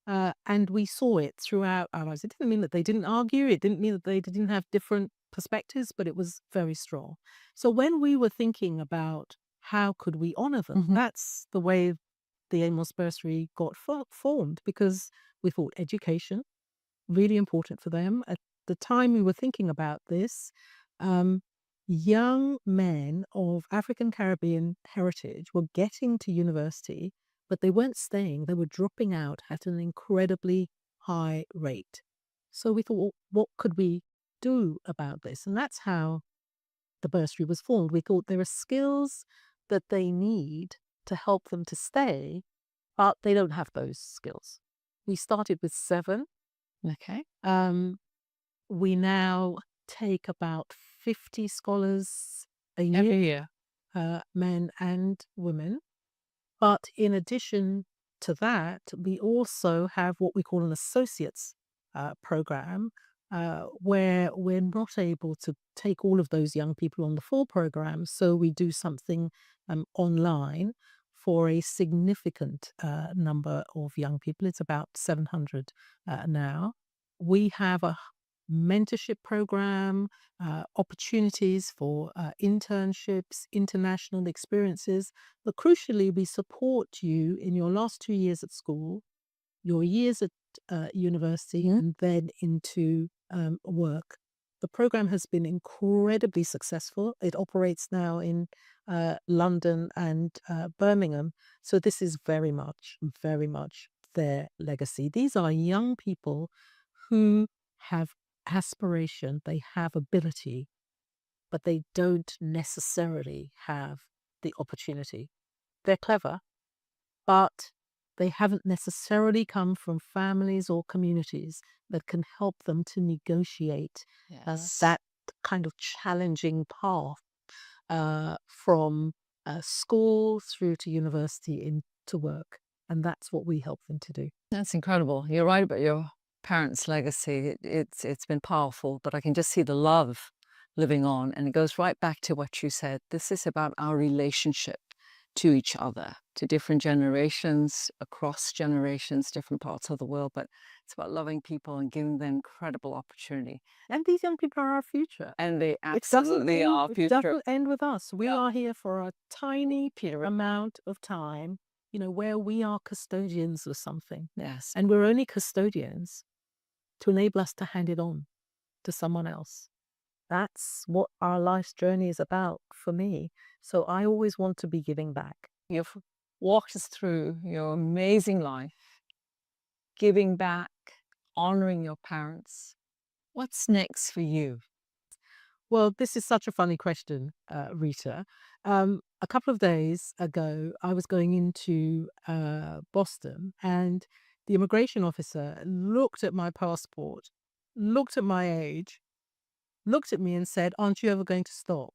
Speaker 1: And we saw it throughout our lives. It didn't mean that they didn't argue. It didn't mean that they didn't have different perspectives, but it was very strong. So when we were thinking about how could we honor them, that's the way the Amos bursary got formed, because we thought education, really important for them. At the time we were thinking about this, young men of African Caribbean heritage were getting to university, but they weren't staying. They were dropping out at an incredibly high rate. So we thought, well, what could we do about this? And that's how the bursary was formed. We thought there are skills that they need to help them to stay, but they don't have those skills. We started with 7.
Speaker 23: Okay.
Speaker 1: We now take about 50 scholars a year,
Speaker 23: Every year.
Speaker 1: Men and women. But in addition to that, we also have what we call an associates program, where we're not able to take all of those young people on the full program. So we do something online for a significant number of young people. It's about 700 now. We have a mentorship program, opportunities for internships, international experiences. But crucially, we support you in your last 2 years at school, your years at university, and then into work. The program has been incredibly successful. It operates now in London and Birmingham. So this is very much their legacy. These are young people who have aspiration, they have ability, but they don't necessarily have the opportunity. They're clever, but they haven't necessarily come from families or communities that can help them to negotiate that kind of challenging path from school through to university into work. And that's what we help them to do.
Speaker 23: That's incredible. You're right about your parents' legacy. It's been powerful, but I can just see the love living on. And it goes right back to what you said. This is about our relationship to each other, to different generations, across generations, different parts of the world. But it's about loving people and giving them incredible opportunity.
Speaker 1: And these young people are our future.
Speaker 23: And they absolutely are our
Speaker 1: It
Speaker 23: future.
Speaker 1: doesn't end with us. We are here for a tiny amount of time, where we are custodians of something.
Speaker 23: Yes.
Speaker 1: And we're only custodians to enable us to hand it on to someone else. That's what our life's journey is about for me. So I always want to be giving back.
Speaker 23: You've walked us through your amazing life, giving back, honoring your parents. What's next for you?
Speaker 1: Well, this is such a funny question, Rita. A couple of days ago, I was going into Boston, and the immigration officer looked at my passport, looked at my age, looked at me and said, "Aren't you ever going to stop?"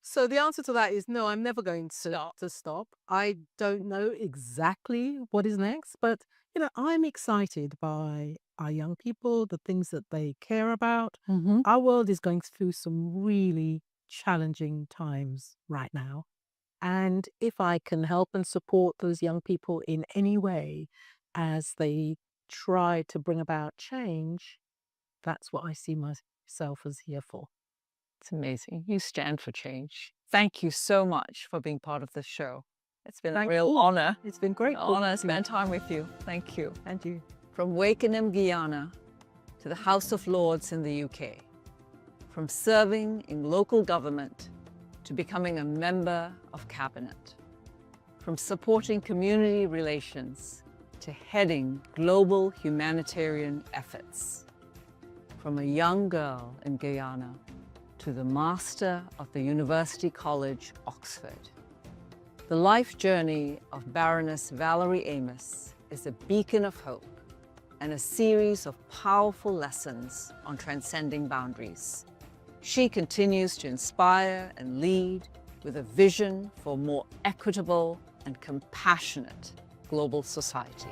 Speaker 1: So the answer to that is no, I'm never going to stop. I don't know exactly what is next, but I'm excited by our young people, the things that they care about. Our world is going through some really challenging times right now. And if I can help and support those young people in any way as they try to bring about change, that's what I see myself as here for.
Speaker 23: It's amazing. You stand for change. Thank you so much for being part of this show. It's been a real honor.
Speaker 1: It's been great.
Speaker 23: Honor to spend time with you. Thank you.
Speaker 1: And you.
Speaker 23: From Wakenham, Guyana, to the House of Lords in the UK. From serving in local government to becoming a member of cabinet. From supporting community relations to heading global humanitarian efforts. From a young girl in Guyana to the master of the University College, Oxford. The life journey of Baroness Valerie Amos is a beacon of hope and a series of powerful lessons on transcending boundaries. She continues to inspire and lead with a vision for a more equitable and compassionate global society.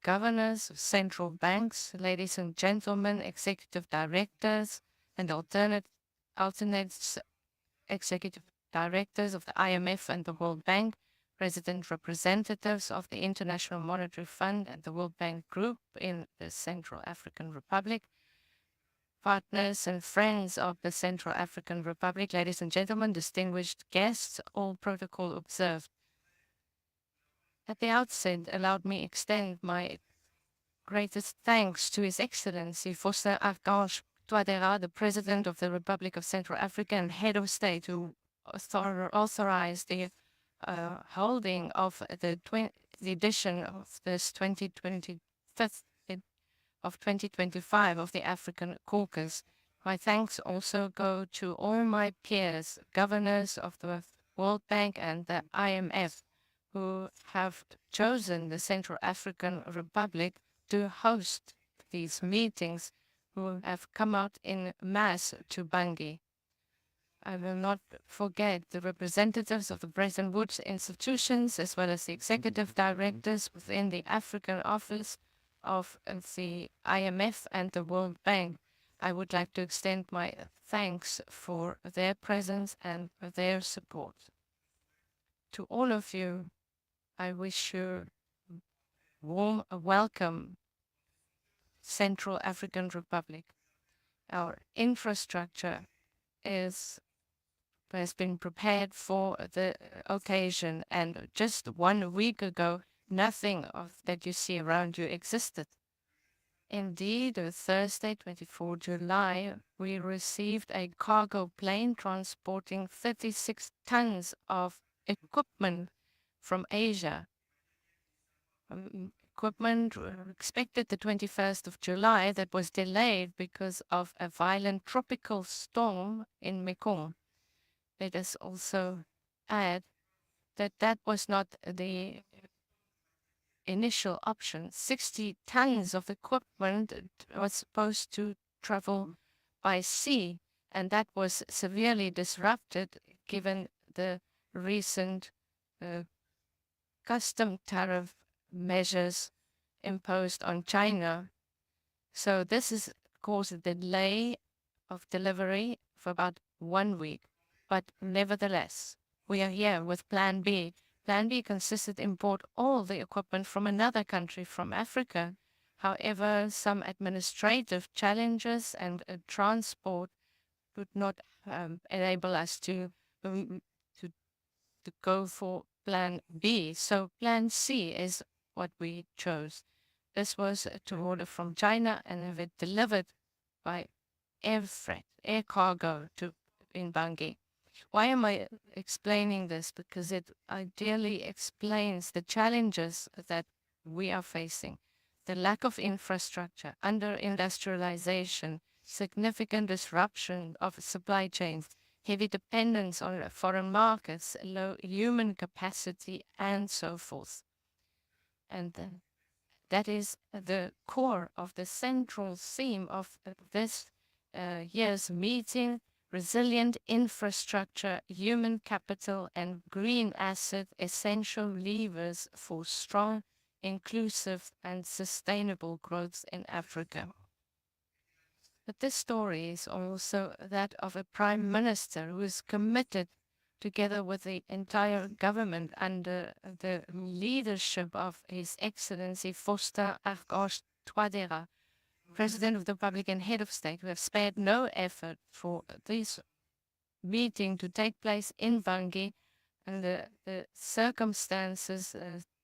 Speaker 3: governors of central banks, ladies and gentlemen, executive directors and alternate executive directors of the IMF and the World Bank, resident representatives of the International Monetary Fund and the World Bank Group in the Central African Republic, partners and friends of the Central African Republic, ladies and gentlemen, distinguished guests, all protocol observed. At the outset, allowed me extend my greatest thanks to His Excellency Foster Archange Touadéra, the President of the Republic of Central Africa and Head of State, who authorized the holding of the edition of this 2025 of 2025 of the African Caucus. My thanks also go to all my peers, governors of the World Bank and the IMF, who have chosen the Central African Republic to host these meetings, who have come out in mass to Bangui. I will not forget the representatives of the Bretton Woods institutions, as well as the executive directors within the African office of the IMF and the World Bank. I would like to extend my thanks for their presence and their support. To all of you, I wish you warm welcome, Central African Republic. Our infrastructure has been prepared for the occasion, and just 1 week ago, nothing of that you see around you existed. Indeed, on Thursday, 24 July, we received a cargo plane transporting 36 tons of equipment from Asia. Equipment expected the 21st of July that was delayed because of a violent tropical storm in Mekong. Let us also add that that was not the initial option. 60 tons of equipment was supposed to travel by sea, and that was severely disrupted given the recent custom tariff measures imposed on China. So this has caused a delay of delivery for about 1 week. But nevertheless, we are here with Plan B. Plan B consisted import all the equipment from another country, from Africa. However, some administrative challenges and transport would not enable us to go for Plan B. So Plan C is what we chose. This was to order from China and have it delivered by air freight, air cargo in Bangui. Why am I explaining this? Because it ideally explains the challenges that we are facing. The lack of infrastructure, under-industrialization, significant disruption of supply chains, heavy dependence on foreign markets, low human capacity, and so forth. And that is the core of the central theme of this year's meeting: resilient infrastructure, human capital, and green asset, essential levers for strong, inclusive, and sustainable growth in Africa. But this story is also that of a prime minister who is committed, together with the entire government under the leadership of His Excellency Foster Archange Touadéra, President of the Republic and Head of State, who have spared no effort for this meeting to take place in Bangui, and the circumstances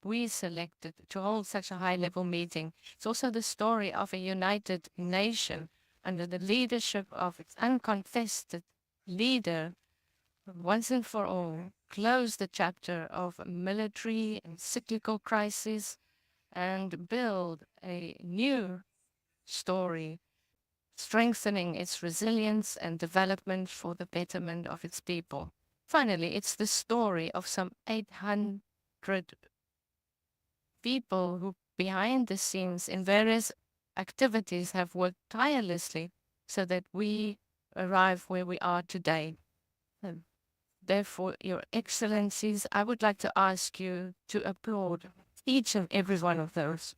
Speaker 3: we selected to hold such a high-level meeting. It's also the story of a united nation under the leadership of its uncontested leader, once and for all, close the chapter of military and cyclical crisis and build a new story, strengthening its resilience and development for the betterment of its people. Finally, it's the story of some 800 people who, behind the scenes in various activities, have worked tirelessly so that we arrive where we are today. Therefore, Your Excellencies, I would like to ask you to applaud each and every one of those.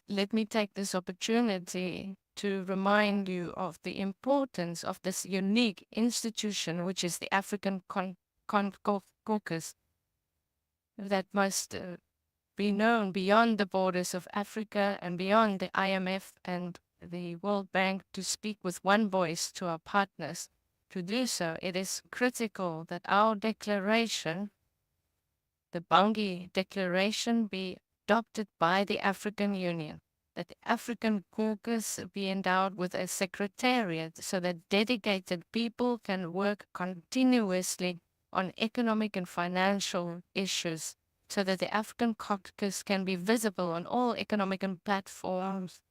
Speaker 3: let me take this opportunity to remind you of the importance of this unique institution, which is the African Caucus, that must be known beyond the borders of Africa and beyond the IMF and the World Bank, to speak with one voice to our partners. To do so, it is critical that our declaration, the Bangui Declaration, be adopted by the African Union, that the African Caucus be endowed with a secretariat so that dedicated people can work continuously on economic and financial issues, so that the African Caucus can be visible on all economic and platforms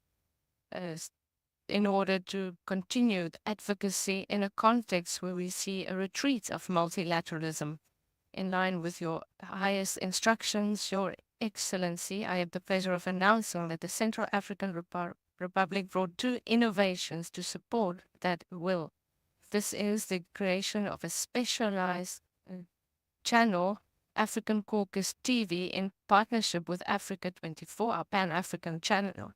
Speaker 3: in order to continue the advocacy in a context where we see a retreat of multilateralism. In line with your highest instructions, Your Excellency, I have the pleasure of announcing that the Central African Republic brought 2 innovations to support that will. This is the creation of a specialized channel, African Caucus TV, in partnership with Africa 24, our Pan-African channel,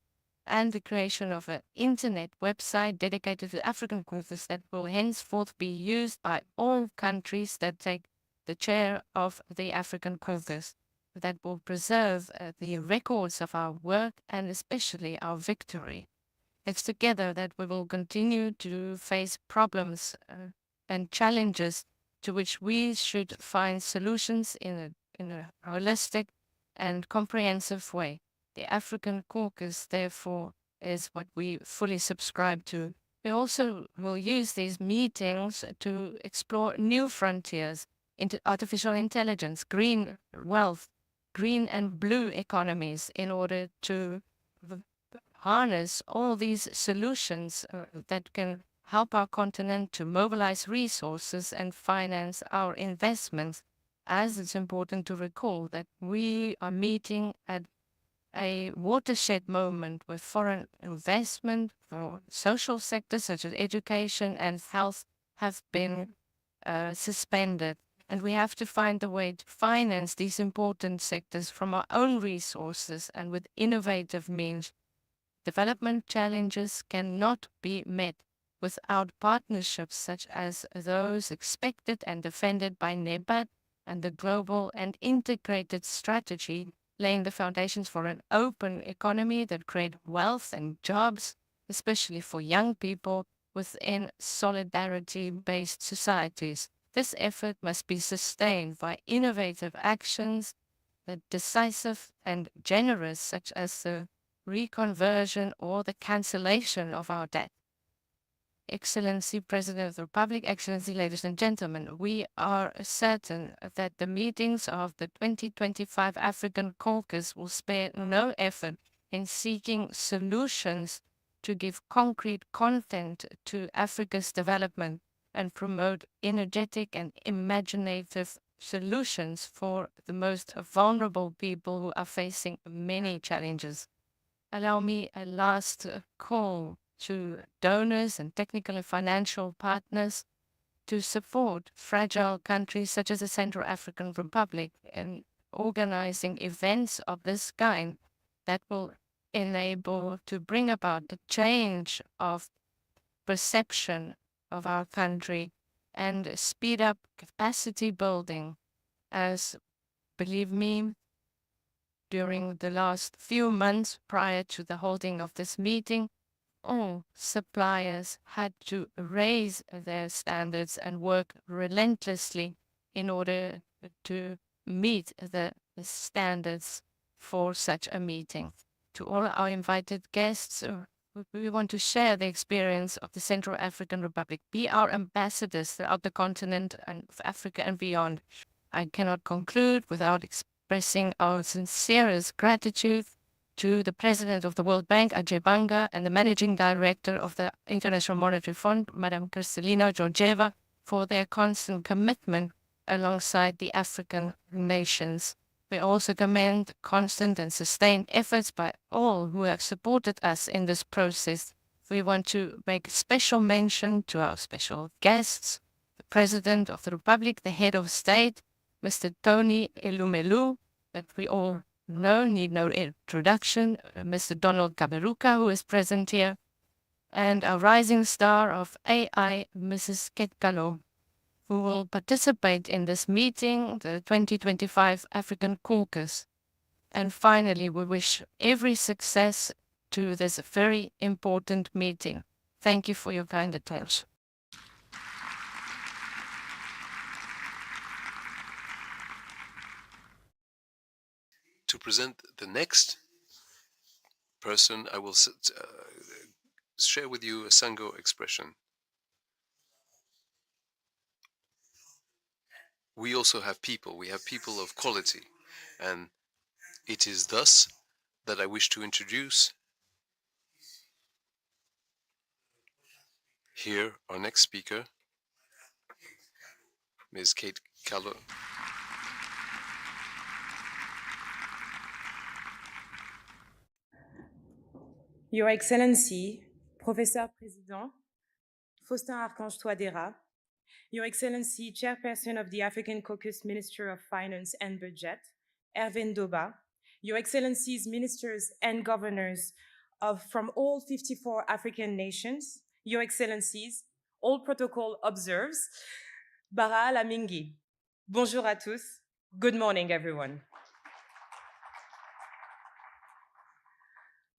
Speaker 3: and the creation of an internet website dedicated to African Caucus that will henceforth be used by all countries that take the chair of the African Caucus, that will preserve the records of our work and especially our victory. It's together that we will continue to face problems and challenges to which we should find solutions in a holistic and comprehensive way. The African Caucus, therefore, is what we fully subscribe to. We also will use these meetings to explore new frontiers into artificial intelligence, green wealth, green and blue economies, in order to harness all these solutions that can help our continent to mobilize resources and finance our investments. As it's important to recall that we are meeting at a watershed moment where foreign investment for social sectors such as education and health have been suspended. And we have to find a way to finance these important sectors from our own resources and with innovative means. Development challenges cannot be met without partnerships such as those expected and defended by NEPAD and the global and integrated strategy, laying the foundations for an open economy that create wealth and jobs, especially for young people, within solidarity-based societies. This effort must be sustained by innovative actions that decisive and generous, such as the reconversion or the cancellation of our debt. Excellency, President of the Republic, Excellency, ladies and gentlemen, we are certain that the meetings of the 2025 African Caucus will spare no effort in seeking solutions to give concrete content to Africa's development and promote energetic and imaginative solutions for the most vulnerable people who are facing many challenges. Allow me a last call to donors and technical and financial partners to support fragile countries such as the Central African Republic in organizing events of this kind that will enable to bring about the change of perception of our country and speed up capacity building. As, believe me, during the last few months prior to the holding of this meeting, all suppliers had to raise their standards and work relentlessly in order to meet the standards for such a meeting. To all our invited guests, we want to share the experience of the Central African Republic, be our ambassadors throughout the continent and of Africa and beyond. I cannot conclude without expressing our sincerest gratitude to the President of the World Bank, Ajay Banga, and the Managing Director of the International Monetary Fund, Madam Kristalina Georgieva, for their constant commitment alongside the African nations. We also commend constant and sustained efforts by all who have supported us in this process. We want to make special mention to our special guests, the President of the Republic, the Head of State, Mr. Tony Elumelu, that we all need no introduction, Mr. Donald Kaberuka, who is present here, and a rising star of AI, Mrs. Kate Gallo, who will participate in this meeting, the 2025 African Caucus. And finally, we wish every success to this very important meeting. Thank you for your kind attention.
Speaker 7: To present the next person, I will share with you a Sango expression. We also have people. We have people of quality. And it is thus that I wish to introduce here our next speaker, Ms. Kate Gallo.
Speaker 11: Your Excellency, Professor President Faustin Archange Touadéra, Your Excellency, Chairperson of the African Caucus Minister of Finance and Budget, Hervé Ndoba, Your Excellencies, Ministers and Governors from all 54 African nations, Your Excellencies, all protocol observes, Bara Lamingi. Bonjour à tous. Good morning, everyone.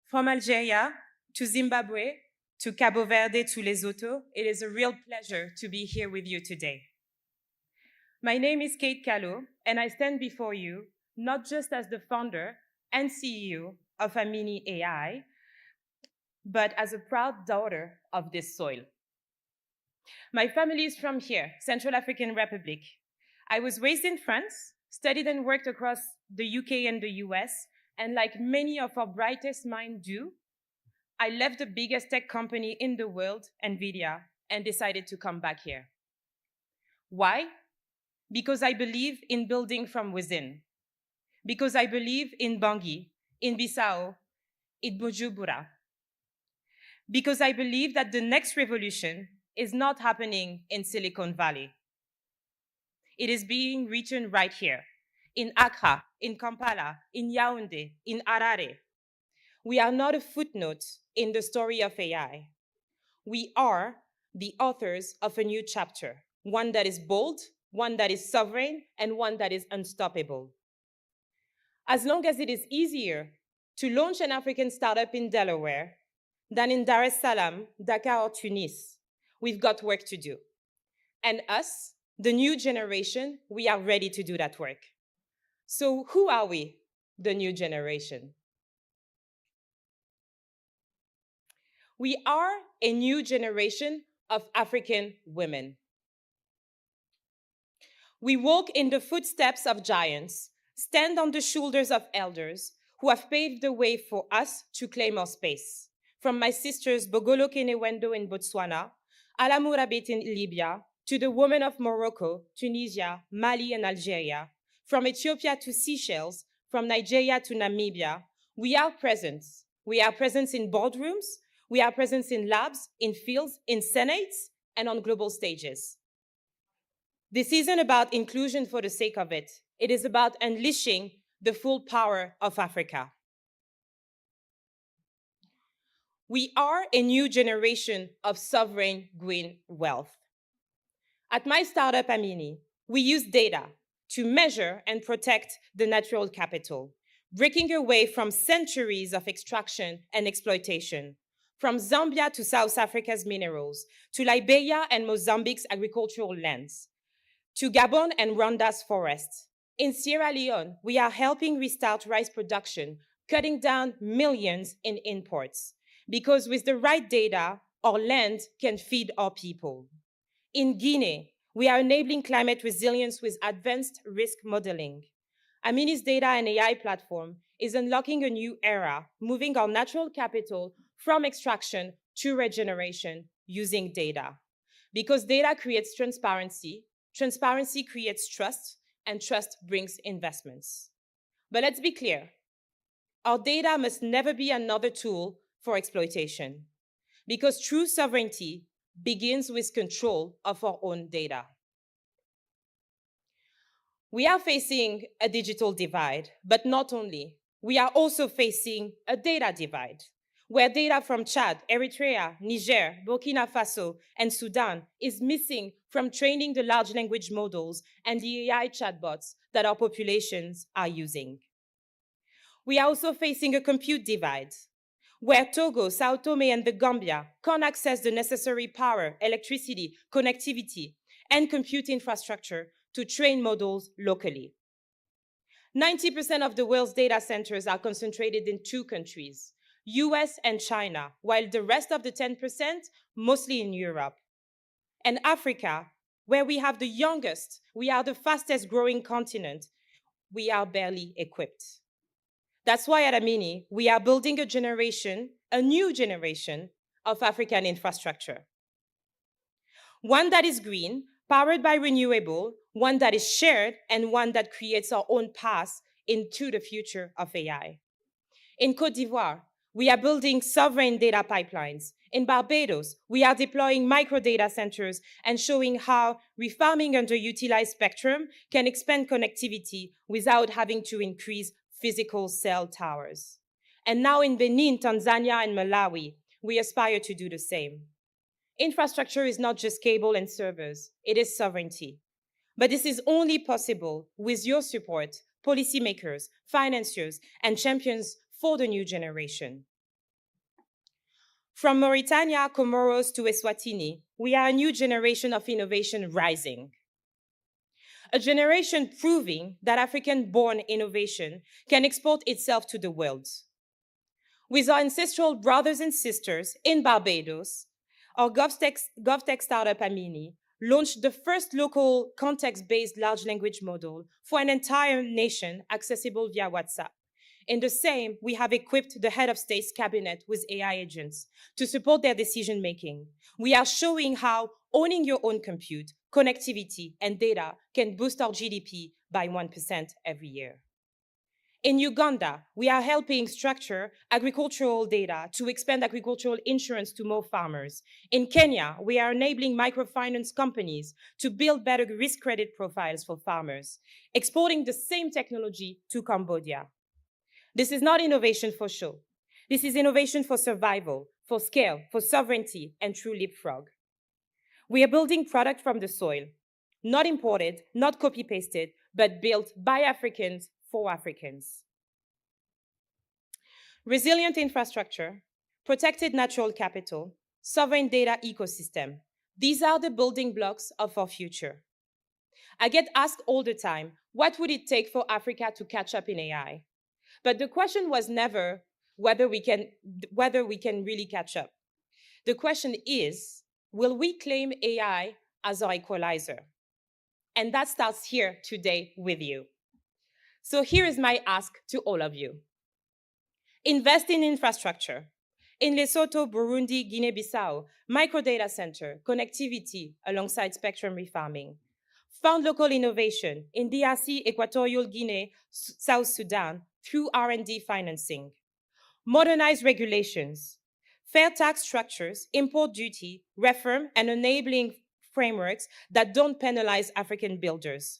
Speaker 11: From Algeria to Zimbabwe to Cabo Verde to Lesotho, it is a real pleasure to be here with you today. My name is Kate Gallo, and I stand before you not just as the founder and CEO of Amini AI, but as a proud daughter of this soil. My family is from here, Central African Republic. I was raised in France, studied and worked across the UK and the US, and like many of our brightest minds do, I left the biggest tech company in the world, NVIDIA, and decided to come back here. Why? Because I believe in building from within. Because I believe in Bangui, in Bissau, in Bujumbura. Because I believe that the next revolution is not happening in Silicon Valley. It is being written right here, in Accra, in Kampala, in Yaoundé, in Harare. We are not a footnote in the story of AI. We are the authors of a new chapter, one that is bold, one that is sovereign, and one that is unstoppable. As long as it is easier to launch an African startup in Delaware than in Dar es Salaam, Dakar, or Tunis, we've got work to do. And us, the new generation, we are ready to do that work. So who are we, the new generation? We are a new generation of African women. We walk in the footsteps of giants, stand on the shoulders of elders who have paved the way for us to claim our space. From my sisters Bogolo Kenewendo in Botswana, Alamou Rabet in Libya, to the women of Morocco, Tunisia, Mali, and Algeria, from Ethiopia to Seychelles, from Nigeria to Namibia, we are present. We are present in boardrooms, we are present in labs, in fields, in senates, and on global stages. This isn't about inclusion for the sake of it. It is about unleashing the full power of Africa. We are a new generation of sovereign green wealth. At my startup, Amini, we use data to measure and protect the natural capital, breaking away from centuries of extraction and exploitation, from Zambia to South Africa's minerals, to Liberia and Mozambique's agricultural lands, to Gabon and Rwanda's forests. In Sierra Leone, we are helping restart rice production, cutting down millions in imports, because with the right data, our land can feed our people. In Guinea, we are enabling climate resilience with advanced risk modeling. Amini's data and AI platform is unlocking a new era, moving our natural capital from extraction to regeneration using data. Because data creates transparency, transparency creates trust, and trust brings investments. But let's be clear, our data must never be another tool for exploitation, because true sovereignty begins with control of our own data. We are facing a digital divide, but not only. we are also facing a data divide, where data from Chad, Eritrea, Niger, Burkina Faso, and Sudan is missing from training the large language models and the AI chatbots that our populations are using. We are also facing a compute divide, where Togo, Sao Tome, and the Gambia can't access the necessary power, electricity, connectivity, and compute infrastructure to train models locally. 90% of the world's data centers are concentrated in 2 countries, US and China, while the rest of the 10% mostly in Europe. And Africa, where we have the youngest, we are the fastest growing continent, we are barely equipped. That's why at Amini, we are building a new generation of African infrastructure. One that is green, powered by renewable, one that is shared, and one that creates our own path into the future of AI. In Côte d'Ivoire, we are building sovereign data pipelines. In Barbados, we are deploying micro data centers and showing how refarming underutilized spectrum can expand connectivity without having to increase physical cell towers. And now in Benin, Tanzania, and Malawi, we aspire to do the same. Infrastructure is not just cable and servers, it is sovereignty. But this is only possible with your support, policymakers, financiers, and champions for the new generation. From Mauritania, Comoros to Eswatini, we are a new generation of innovation rising. A generation proving that African-born innovation can export itself to the world. With our ancestral brothers and sisters in Barbados, our GovTech startup Amini launched the first local context-based large language model for an entire nation accessible via WhatsApp. In the same, we have equipped the head of state's cabinet with AI agents to support their decision-making. We are showing how owning your own compute, connectivity, and data can boost our GDP by 1% every year. In Uganda, we are helping structure agricultural data to expand agricultural insurance to more farmers. In Kenya, we are enabling microfinance companies to build better risk credit profiles for farmers, exporting the same technology to Cambodia. This is not innovation for show. This is innovation for survival, for scale, for sovereignty, and true leapfrog. We are building product from the soil, not imported, not copy-pasted, but built by Africans for Africans. Resilient infrastructure, protected natural capital, sovereign data ecosystem. These are the building blocks of our future. I get asked all the time, what would it take for Africa to catch up in AI? But the question was never whether we can really catch up. The question is, will we claim AI as our equalizer? And that starts here today with you. So here is my ask to all of you. Invest in infrastructure. In Lesotho, Burundi, Guinea-Bissau, microdata center, connectivity alongside spectrum refarming. Fund local innovation in DRC, Equatorial Guinea, South Sudan through R&D financing. Modernize regulations. Fair tax structures, import duty, reform, and enabling frameworks that don't penalize African builders.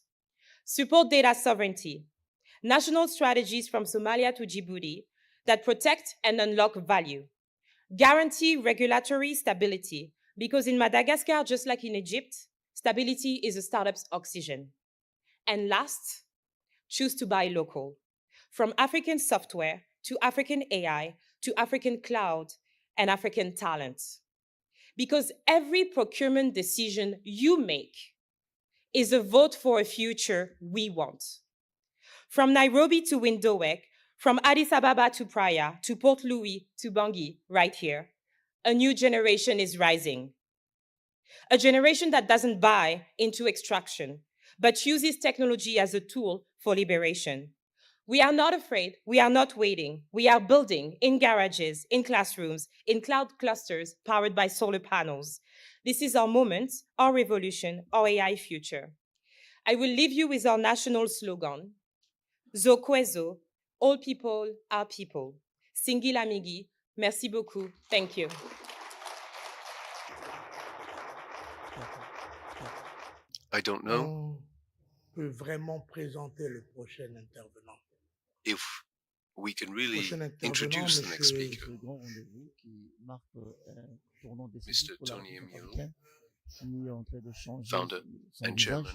Speaker 11: Support data sovereignty. National strategies from Somalia to Djibouti that protect and unlock value. Guarantee regulatory stability, because in Madagascar, just like in Egypt, stability is a startup's oxygen. And last, choose to buy local. From African software to African AI to African cloud and African talent. Because every procurement decision you make is a vote for a future we want. From Nairobi to Windhoek, from Addis Ababa to Praia, to Port Louis to Bangui, right here, a new generation is rising. A generation that doesn't buy into extraction, but uses technology as a tool for liberation. We are not afraid, we are not waiting. We are building in garages, in classrooms, in cloud clusters powered by solar panels. This is our moment, our revolution, our AI future. I will leave you with our national slogan, Zokwezo, all people are people. Singila Migi, merci beaucoup, thank you.
Speaker 7: I don't know
Speaker 12: On peut vraiment présenter le prochain intervenant.
Speaker 7: if we can really introduce the next speaker. Mr. Tony Emile, founder and chairman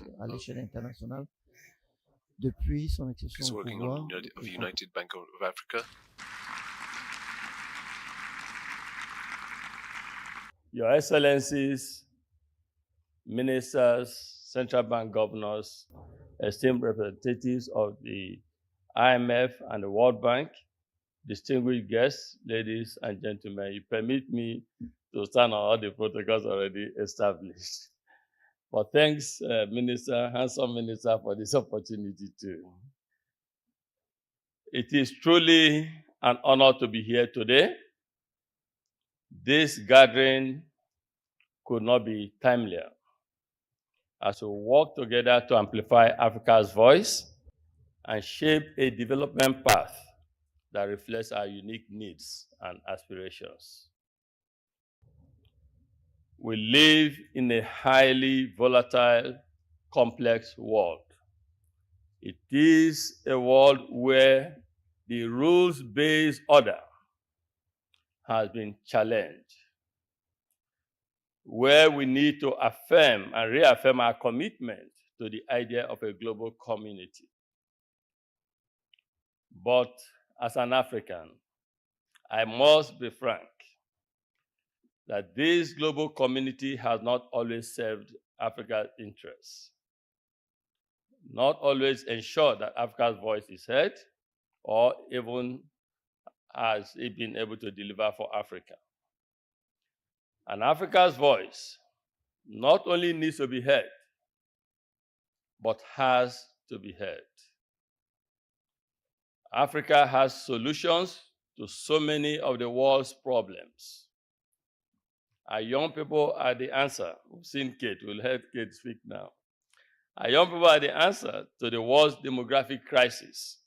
Speaker 7: is working on the United Bank of Africa.
Speaker 12: Your Excellencies, Ministers, Central Bank Governors, esteemed representatives of the IMF and the World Bank, distinguished guests, ladies and gentlemen, you permit me to stand on all the protocols already established. But thanks, Minister, handsome Minister, for this opportunity too. It is truly an honor to be here today. This gathering could not be timelier as we work together to amplify Africa's voice and shape a development path that reflects our unique needs and aspirations. We live in a highly volatile, complex world. It is a world where the rules-based order has been challenged, where we need to affirm and reaffirm our commitment to the idea of a global community. But as an African, I must be frank that this global community has not always served Africa's interests, not always ensured that Africa's voice is heard, or even has it been able to deliver for Africa. And Africa's voice not only needs to be heard, but has to be heard. Africa has solutions to so many of the world's problems. Our young people are the answer. We've seen Kate, we'll have Kate speak now. Our young people are the answer to the world's demographic crisis.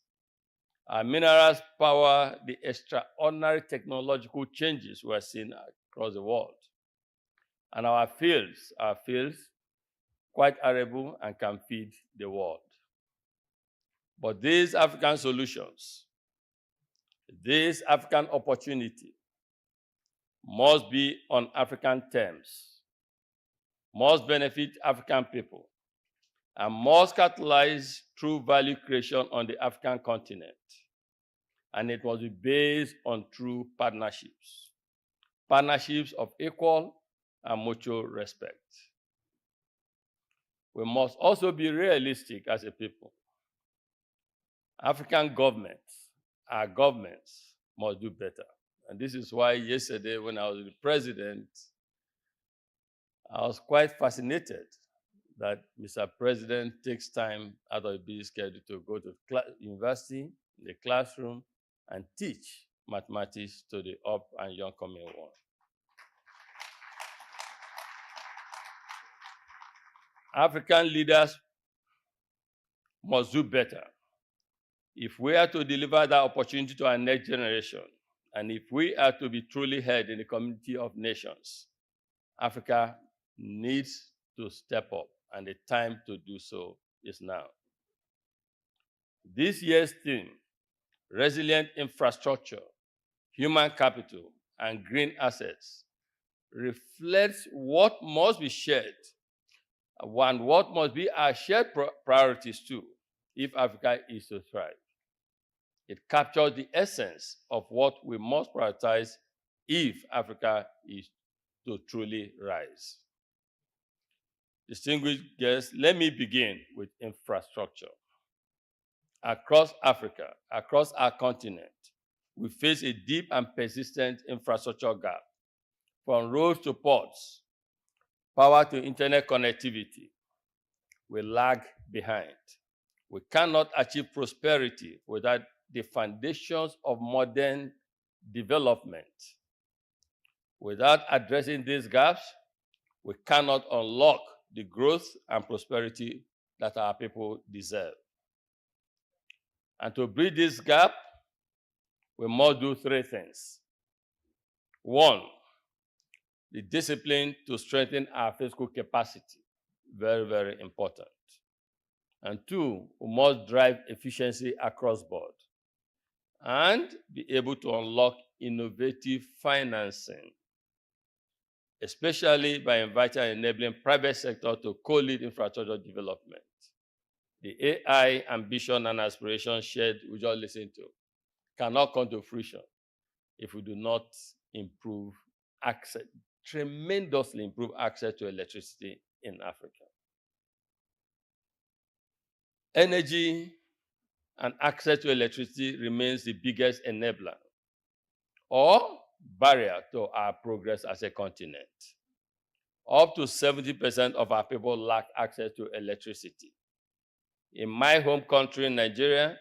Speaker 12: Our minerals power the extraordinary technological changes we're seeing across the world. And our fields quite arable and can feed the world. But these African solutions, this African opportunity must be on African terms, must benefit African people, and must catalyze true value creation on the African continent. And it must be based on true partnerships, partnerships of equal and mutual respect. We must also be realistic as a people. African governments, our governments, must do better. And this is why yesterday when I was the president, I was quite fascinated that Mr. President takes time out of his busy schedule to go to university, the classroom, and teach mathematics to the up and young coming one. African leaders must do better if we are to deliver that opportunity to our next generation, and if we are to be truly heard in the community of nations. Africa needs to step up, and the time to do so is now. This year's theme, resilient infrastructure, human capital, and green assets, reflects what must be shared and what must be our shared priorities too, if Africa is to thrive. It captures the essence of what we must prioritize if Africa is to truly rise. Distinguished guests, let me begin with infrastructure. Across Africa, across our continent, we face a deep and persistent infrastructure gap, from roads to ports, power to internet connectivity. We lag behind. We cannot achieve prosperity without the foundations of modern development. Without addressing these gaps, we cannot unlock the growth and prosperity that our people deserve. And to bridge this gap, we must do three things. One, the discipline to strengthen our fiscal capacity, very, very important. And two, we must drive efficiency across board. and be able to unlock innovative financing, especially by inviting and enabling private sector to co-lead infrastructure development. The AI ambition and aspiration shared we just listened to cannot come to fruition if we do not improve access, tremendously improve access to electricity in Africa. Energy and access to electricity remains the biggest enabler or barrier to our progress as a continent. Up to 70% of our people lack access to electricity. In my home country, Nigeria,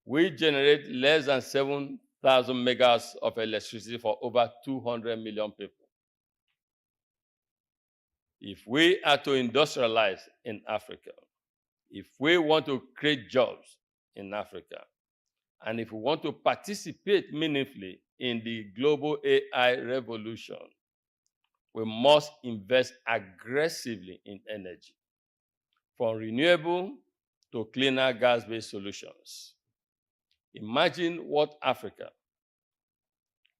Speaker 12: we generate less than 7,000 megawatts of electricity for over 200 million people. If we are to industrialize in Africa, if we want to create jobs in Africa, and if we want to participate meaningfully in the global AI revolution, we must invest aggressively in energy, from renewable to cleaner gas-based solutions. Imagine what Africa,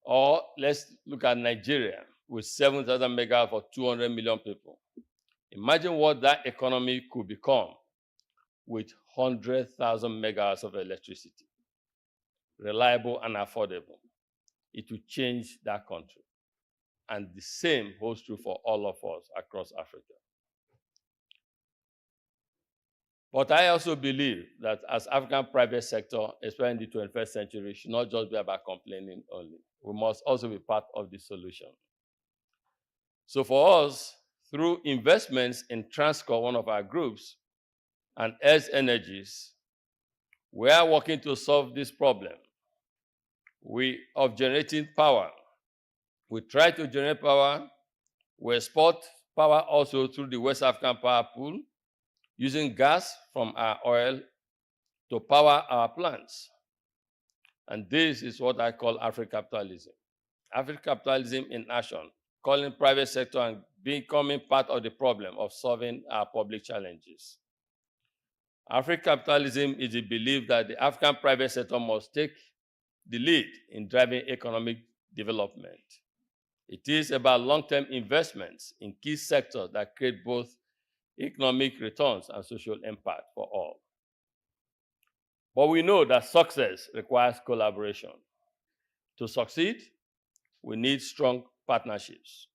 Speaker 12: or let's look at Nigeria with 7,000 megawatts for 200 million people. Imagine what that economy could become with 100,000 megawatts of electricity, reliable and affordable. It will change that country. And the same holds true for all of us across Africa. But I also believe that as African private sector, especially in the 21st century, should not just be about complaining only. We must also be part of the solution. So for us, through investments in Transcore, one of our groups, and Edge Energies, we are working to solve this problem of generating power. We try to generate power. We export power also through the West African Power Pool, using gas from our oil to power our plants. And this is what I call Afro-capitalism. Afro-capitalism in action, calling private sector and becoming part of the problem of solving our public challenges. Afro-capitalism is the belief that the African private sector must take the lead in driving economic development. It is about long-term investments in key sectors that create both economic returns and social impact for all. But we know that success requires collaboration. To succeed, we need strong partnerships.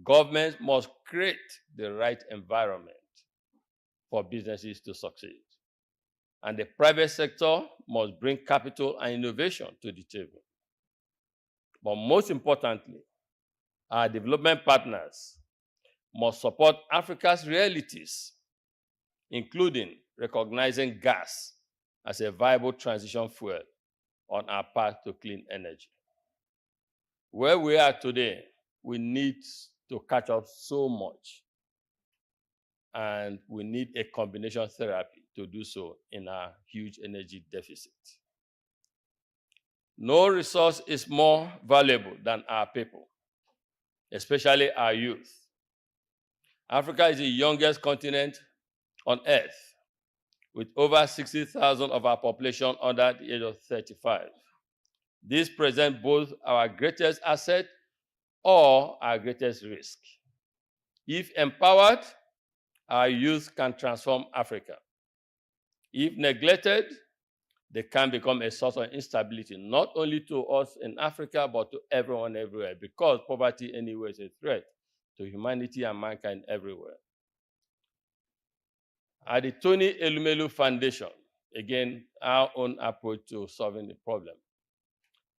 Speaker 12: Governments must create the right environment for businesses to succeed. And the private sector must bring capital and innovation to the table. But most importantly, our development partners must support Africa's realities, including recognizing gas as a viable transition fuel on our path to clean energy. Where we are today, we need to catch up so much, and we need a combination therapy to do so in our huge energy deficit. No resource is more valuable than our people, especially our youth. Africa is the youngest continent on Earth, with over 60,000 of our population under the age of 35. This presents both our greatest asset or our greatest risk. If empowered, our youth can transform Africa. If neglected, they can become a source of instability, not only to us in Africa, but to everyone everywhere, because poverty anyway is a threat to humanity and mankind everywhere. At the Tony Elumelu Foundation, again, our own approach to solving the problem.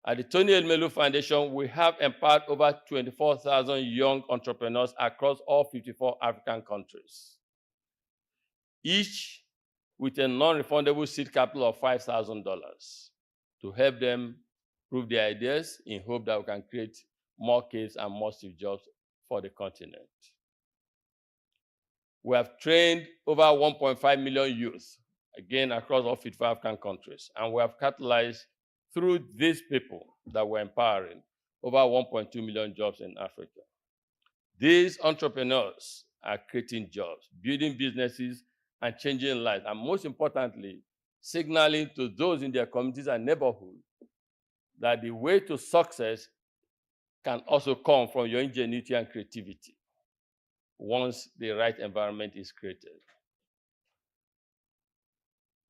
Speaker 12: At the Tony Elumelu Foundation, we have empowered over 24,000 young entrepreneurs across all 54 African countries, each with a non-refundable seed capital of $5,000 to help them prove their ideas in hope that we can create more kids and more Steve Jobs for the continent. We have trained over 1.5 million youth, again, across all 55 African countries, and we have catalyzed through these people that we're empowering over 1.2 million jobs in Africa. These entrepreneurs are creating jobs, building businesses, and changing lives. And most importantly, signaling to those in their communities and neighborhoods that the way to success can also come from your ingenuity and creativity once the right environment is created.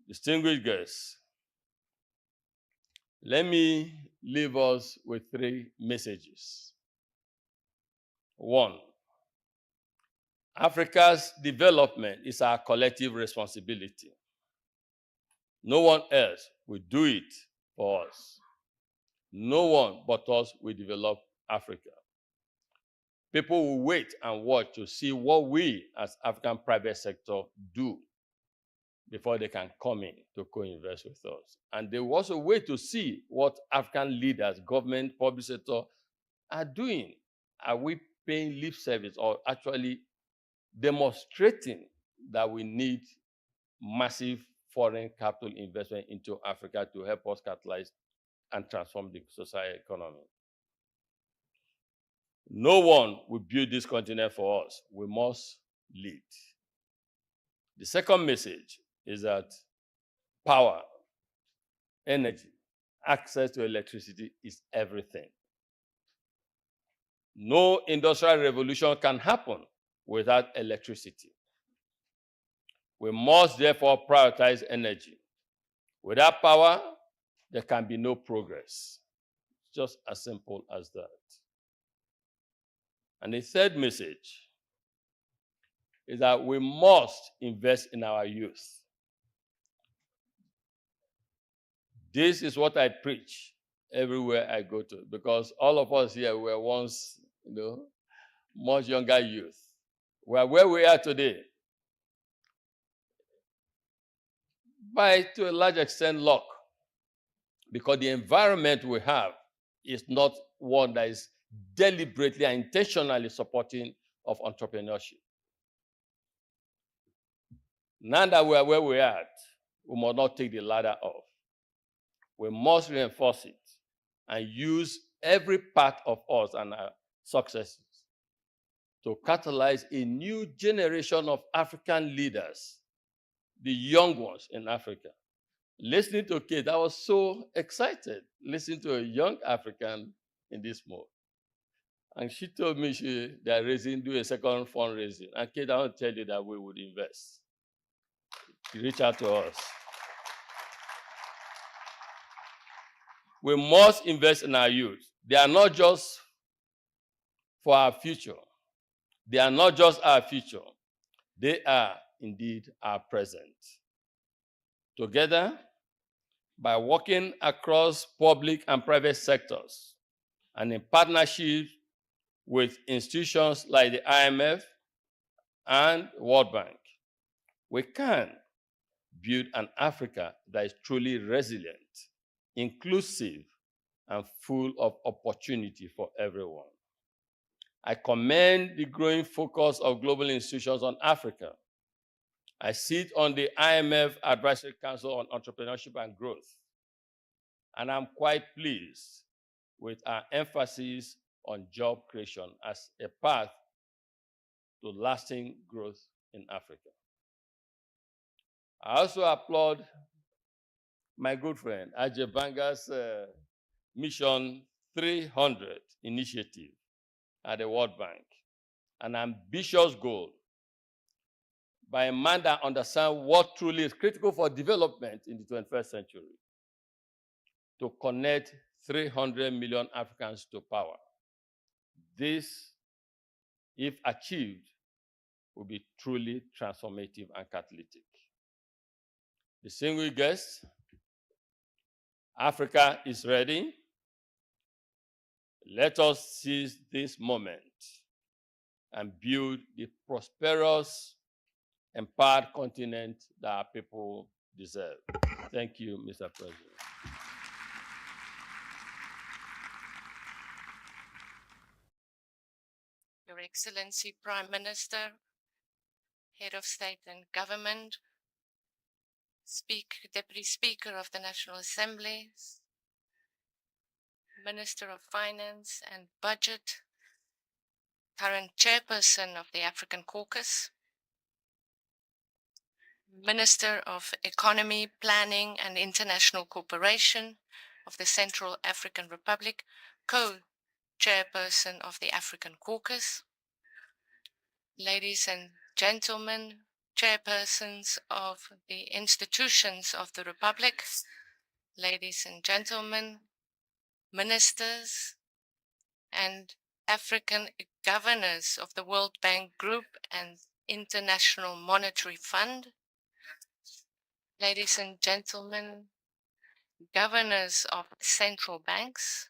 Speaker 12: Distinguished guests, let me leave us with 3 messages. 1, Africa's development is our collective responsibility. No one else will do it for us. No one but us will develop Africa. People will wait and watch to see what we as African private sector do before they can come in to co-invest with us. And they will also wait to see what African leaders, government, public sector are doing. Are we paying lip service or actually demonstrating that we need massive foreign capital investment into Africa to help us catalyze and transform the society economy? No one will build this continent for us. We must lead. The second message is that power, energy, access to electricity is everything. No industrial revolution can happen without electricity. We must therefore prioritize energy. Without power, there can be no progress. Just as simple as that. And the third message is that we must invest in our youth. This is what I preach everywhere I go to, because all of us here were once, much younger youth. We are where we are today by, to a large extent, luck, because the environment we have is not one that is deliberately and intentionally supporting of entrepreneurship. Now that we are where we are at, we must not take the ladder off. We must reinforce it and use every part of us and our successes to catalyze a new generation of African leaders, the young ones in Africa. Listening to Kate, I was so excited listening to a young African in this mode. And she told me they are doing a second fundraising. And Kate, I want to tell you that we would invest. She reached out to us. We must invest in our youth. They are not just for our future. They are not just our future. They are indeed our present. Together, by working across public and private sectors and in partnership with institutions like the IMF and World Bank, we can build an Africa that is truly resilient, inclusive, and full of opportunity for everyone. I commend the growing focus of global institutions on Africa. I sit on the IMF Advisory Council on Entrepreneurship and Growth, and I'm quite pleased with our emphasis on job creation as a path to lasting growth in Africa. I also applaud my good friend Ajay Banga's Mission 300 initiative at the World Bank, an ambitious goal by a man that understands what truly is critical for development in the 21st century, to connect 300 million Africans to power. This, if achieved, will be truly transformative and catalytic. Distinguished guests, Africa is ready. Let us seize this moment and build the prosperous, empowered continent that our people deserve. Thank you, Mr. President.
Speaker 3: Your Excellency Prime Minister, Head of State and Government, Deputy Speaker of the National Assembly, Minister of Finance and Budget, current Chairperson of the African Caucus, Minister of Economy, Planning and International Cooperation of the Central African Republic, co-chairperson of the African Caucus, ladies and gentlemen, chairpersons of the institutions of the Republic, ladies and gentlemen, ministers and African governors of the World Bank Group and International Monetary Fund, ladies and gentlemen, governors of central banks,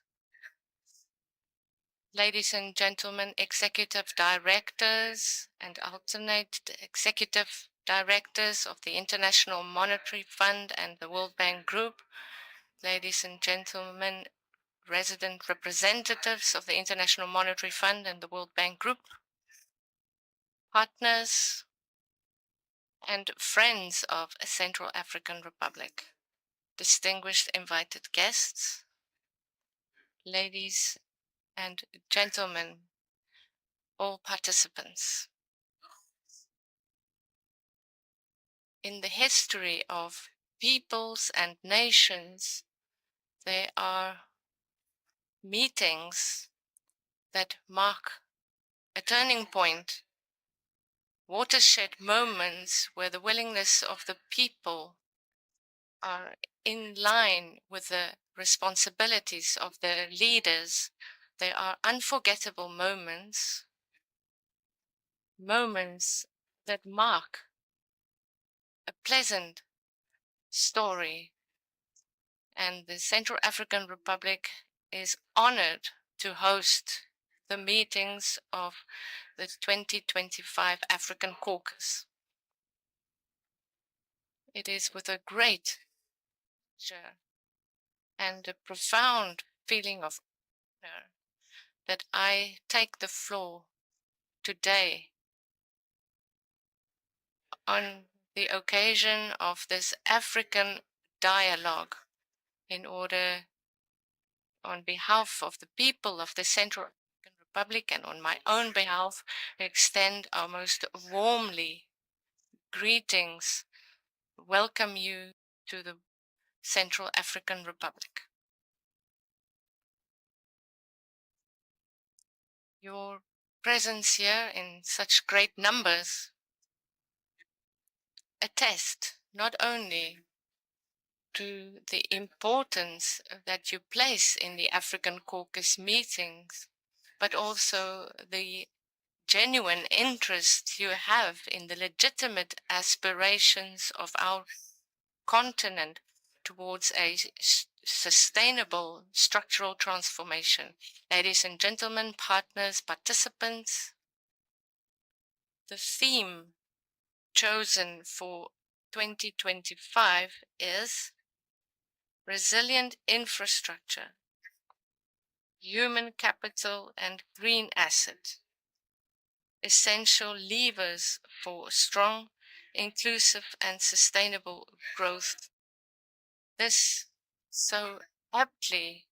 Speaker 3: ladies and gentlemen, executive directors and alternate executive directors of the International Monetary Fund and the World Bank Group, ladies and gentlemen, resident representatives of the International Monetary Fund and the World Bank Group, partners and friends of Central African Republic, distinguished invited guests, ladies and gentlemen, all participants. In the history of peoples and nations, there are meetings that mark a turning point, watershed moments where the willingness of the people are in line with the responsibilities of their leaders. They are unforgettable moments, moments that mark a pleasant story. And the Central African Republic is honored to host the meetings of the 2025 African Caucus. It is with a great pleasure and a profound feeling of honor that I take the floor today on the occasion of this African dialogue in order, on behalf of the people of the Central African Republic and on my own behalf, extend our most warmly greetings, welcome you to the Central African Republic. Your presence here in such great numbers attest not only to the importance that you place in the African Caucus meetings, but also the genuine interest you have in the legitimate aspirations of our continent towards a sustainable structural transformation. Ladies and gentlemen, partners, participants, the theme chosen for 2025 is resilient infrastructure, human capital and green asset, essential levers for strong, inclusive and sustainable growth. This so aptly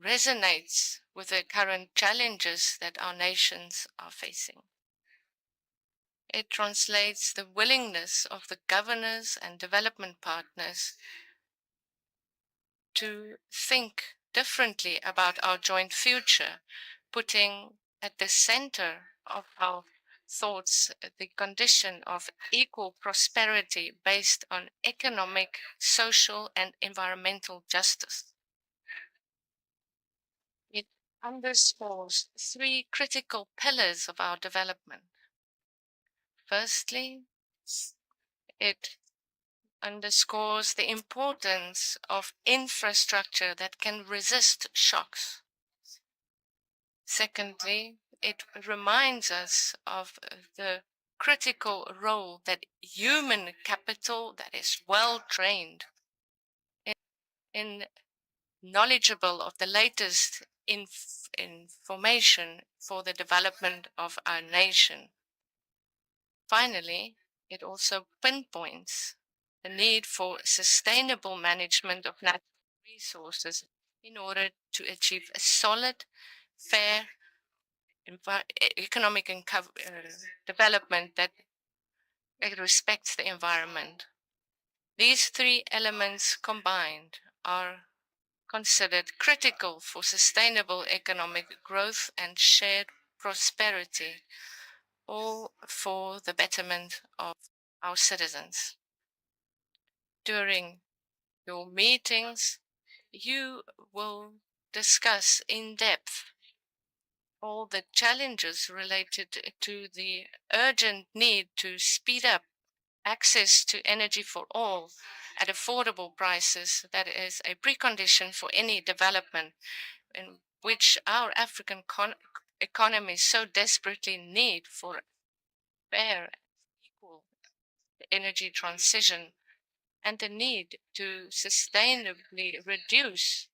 Speaker 3: resonates with the current challenges that our nations are facing. It translates the willingness of the governors and development partners to think differently about our joint future, putting at the center of our thoughts the condition of equal prosperity based on economic, social, and environmental justice. It underscores three critical pillars of our development. Firstly, it underscores the importance of infrastructure that can resist shocks. Secondly, it reminds us of the critical role that human capital that is well trained in knowledgeable of the latest information for the development of our nation. Finally, it also pinpoints the need for sustainable management of natural resources in order to achieve a solid, fair economic and development that it respects the environment. These three elements combined are considered critical for sustainable economic growth and shared prosperity, all for the betterment of our citizens. During your meetings, you will discuss in depth all the challenges related to the urgent need to speed up access to energy for all at affordable prices. That is a precondition for any development in which our African economies so desperately need for fair, equal energy transition, and the need to sustainably reduce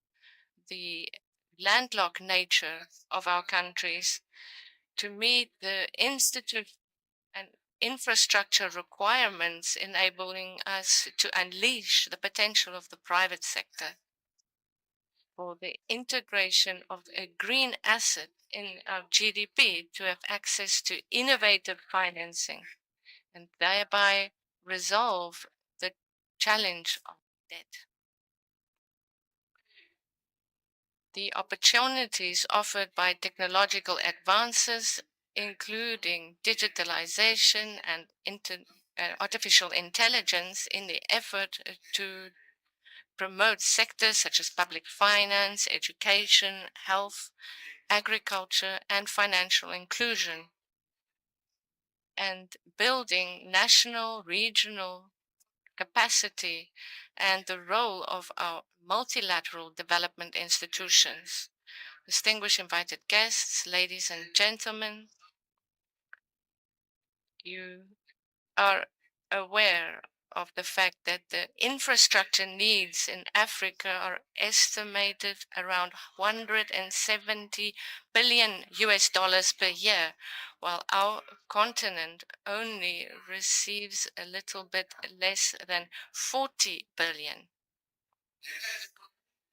Speaker 3: the landlocked nature of our countries to meet the institute and infrastructure requirements, enabling us to unleash the potential of the private sector for the integration of a green asset in our GDP to have access to innovative financing and thereby resolve the challenge of debt. The opportunities offered by technological advances, including digitalization and artificial intelligence, in the effort to promote sectors such as public finance, education, health, agriculture, and financial inclusion, and building national, regional capacity and the role of our multilateral development institutions. Distinguished invited guests, ladies and gentlemen, you are aware of the fact that the infrastructure needs in Africa are estimated around 170 billion US dollars per year, while our continent only receives a little bit less than 40 billion.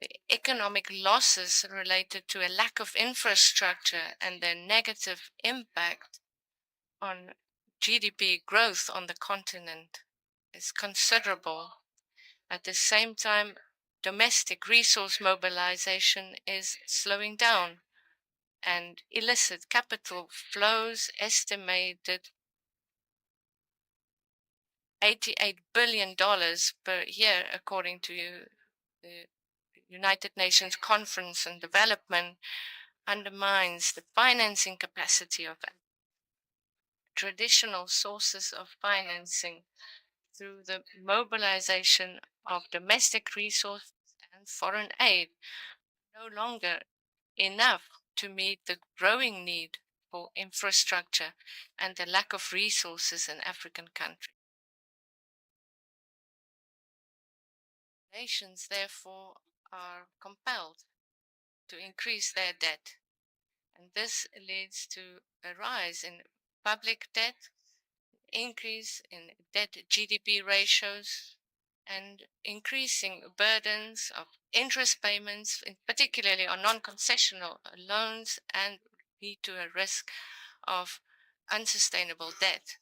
Speaker 3: The economic losses related to a lack of infrastructure and their negative impact on GDP growth on the continent is considerable. At the same time, domestic resource mobilization is slowing down, and illicit capital flows estimated $88 billion per year, according to the United Nations Conference on Development, undermines the financing capacity of traditional sources of financing through the mobilization of domestic resources and foreign aid, no longer enough to meet the growing need for infrastructure and the lack of resources in African countries. Nations, therefore, are compelled to increase their debt, and this leads to a rise in public debt, increase in debt GDP ratios, and increasing burdens of interest payments, particularly on non-concessional loans, and lead to a risk of unsustainable debt.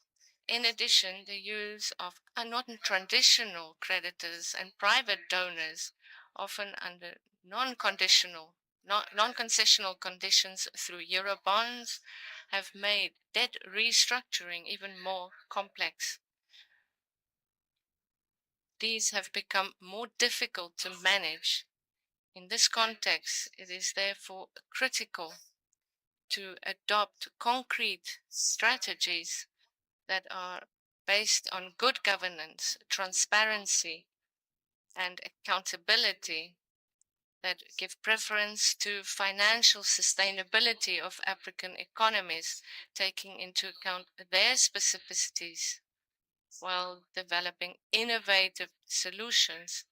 Speaker 3: In addition, the use of non-traditional creditors and private donors, often under non-concessional conditions through Eurobonds, have made debt restructuring even more complex. These have become more difficult to manage. In this context, it is therefore critical to adopt concrete strategies that are based on good governance, transparency, and accountability that give preference to financial sustainability of African economies, taking into account their specificities while developing innovative solutions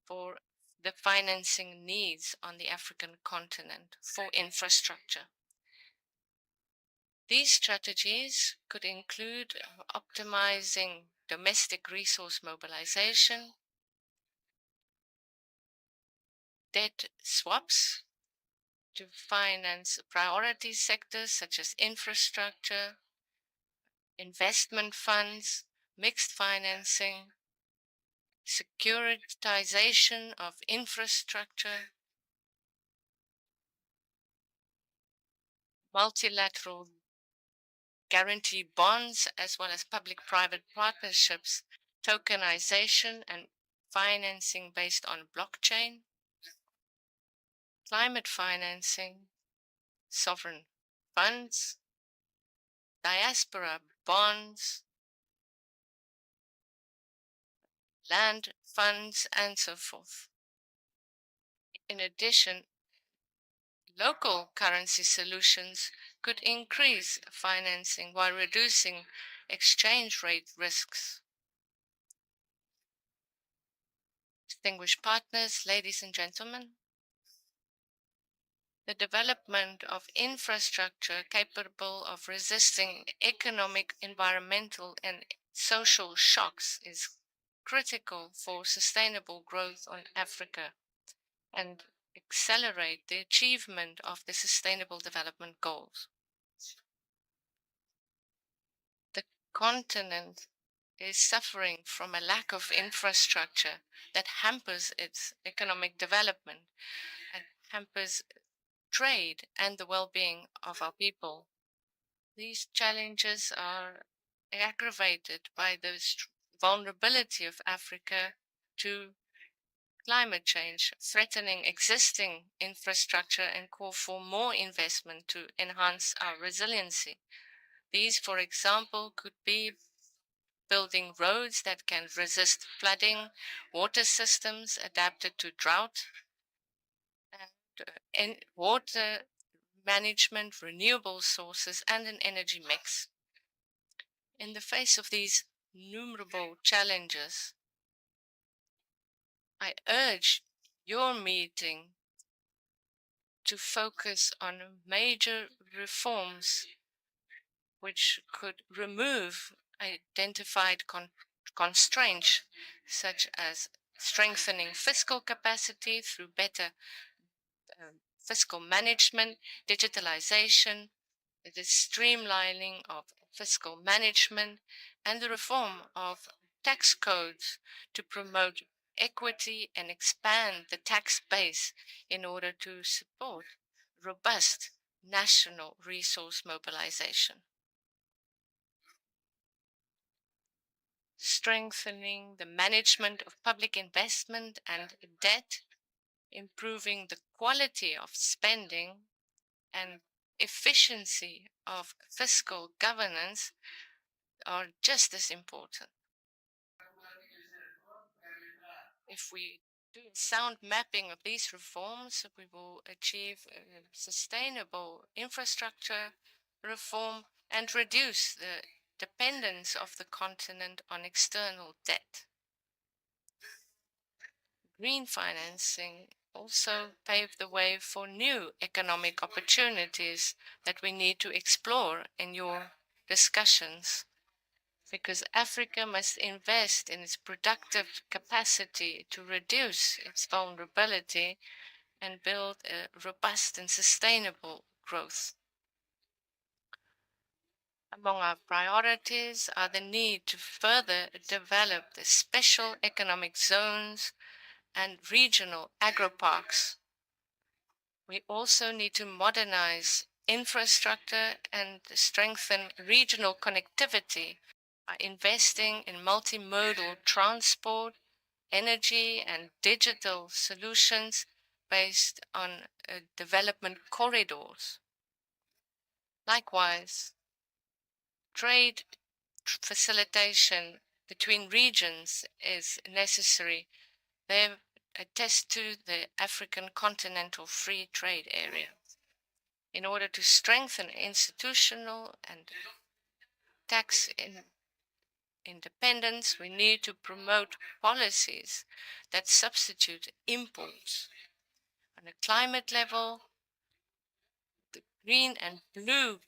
Speaker 3: for the financing needs on the African continent for infrastructure. These strategies could include optimizing domestic resource mobilization, debt swaps to finance priority sectors such as infrastructure, investment funds mixed financing, securitization of infrastructure, multilateral guarantee bonds, as well as public-private partnerships, tokenization and financing based on blockchain, climate financing, sovereign funds, diaspora bonds, land funds, and so forth. In addition, local currency solutions could increase financing while reducing exchange rate risks. Distinguished partners, ladies and gentlemen, the development of infrastructure capable of resisting economic, environmental, and social shocks is critical for sustainable growth on Africa and accelerate the achievement of the Sustainable Development Goals. The continent is suffering from a lack of infrastructure that hampers its economic development and hampers trade and the well-being of our people. These challenges are aggravated by the vulnerability of Africa to climate change, threatening existing infrastructure and call for more investment to enhance our resiliency. These, for example, could be building roads that can resist flooding, water systems adapted to drought, and water management, renewable sources, and an energy mix. In the face of these innumerable challenges, I urge your meeting to focus on major reforms which could remove identified constraints, such as strengthening fiscal capacity through better fiscal management, digitalization, the streamlining of fiscal management, and the reform of tax codes to promote equity and expand the tax base in order to support robust national resource mobilization. Strengthening the management of public investment and debt, improving the quality of spending and efficiency of fiscal governance are just as important. If we do a sound mapping of these reforms, we will achieve sustainable infrastructure reform and reduce the dependence of the continent on external debt. Green financing also paved the way for new economic opportunities that we need to explore in your discussions, because Africa must invest in its productive capacity to reduce its vulnerability and build a robust and sustainable growth. Among our priorities are the need to further develop the special economic zones and regional agroparks. We also need to modernize infrastructure and strengthen regional connectivity by investing in multimodal transport, energy, and digital solutions based on development corridors. Likewise, trade facilitation between regions is necessary. They attest to the African Continental Free Trade Area. In order to strengthen institutional and tax independence, we need to promote policies that substitute imports. On a climate level, the green and blue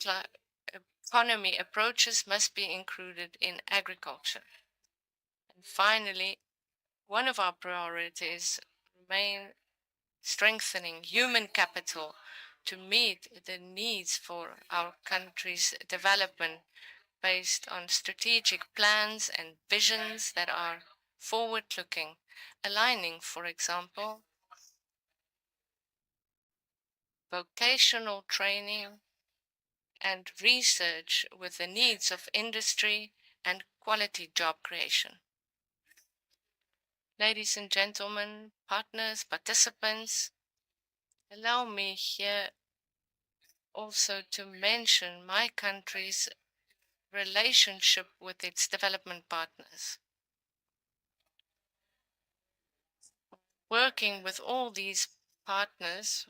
Speaker 3: economy approaches must be included in agriculture. And finally, one of our priorities remains strengthening human capital to meet the needs for our country's development, based on strategic plans and visions that are forward-looking, aligning, for example, vocational training and research with the needs of industry and quality job creation. Ladies and gentlemen, partners, participants, allow me here also to mention my country's relationship with its development partners. Working with all these partners,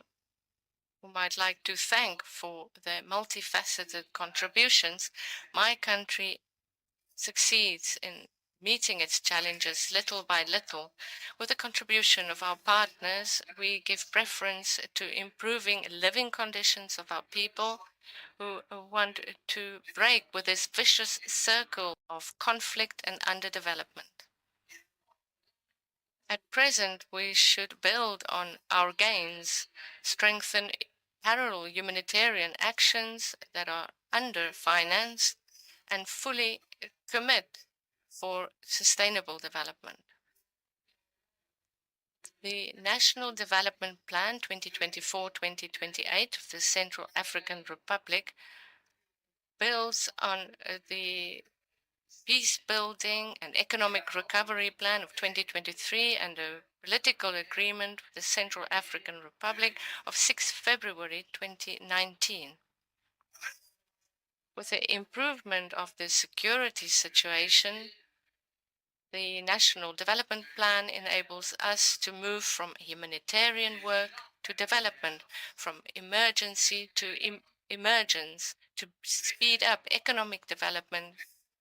Speaker 3: whom I'd like to thank for their multifaceted contributions, my country succeeds in meeting its challenges little by little. With the contribution of our partners, we give preference to improving living conditions of our people who want to break with this vicious circle of conflict and underdevelopment. At present, we should build on our gains, strengthen parallel humanitarian actions that are under-financed, and fully commit for sustainable development. The National Development Plan 2024-2028 of the Central African Republic builds on the peace building and economic recovery plan of 2023 and a political agreement with the Central African Republic of 6 February 2019. With the improvement of the security situation, the National Development Plan enables us to move from humanitarian work to development, from emergency to emergence, to speed up economic development,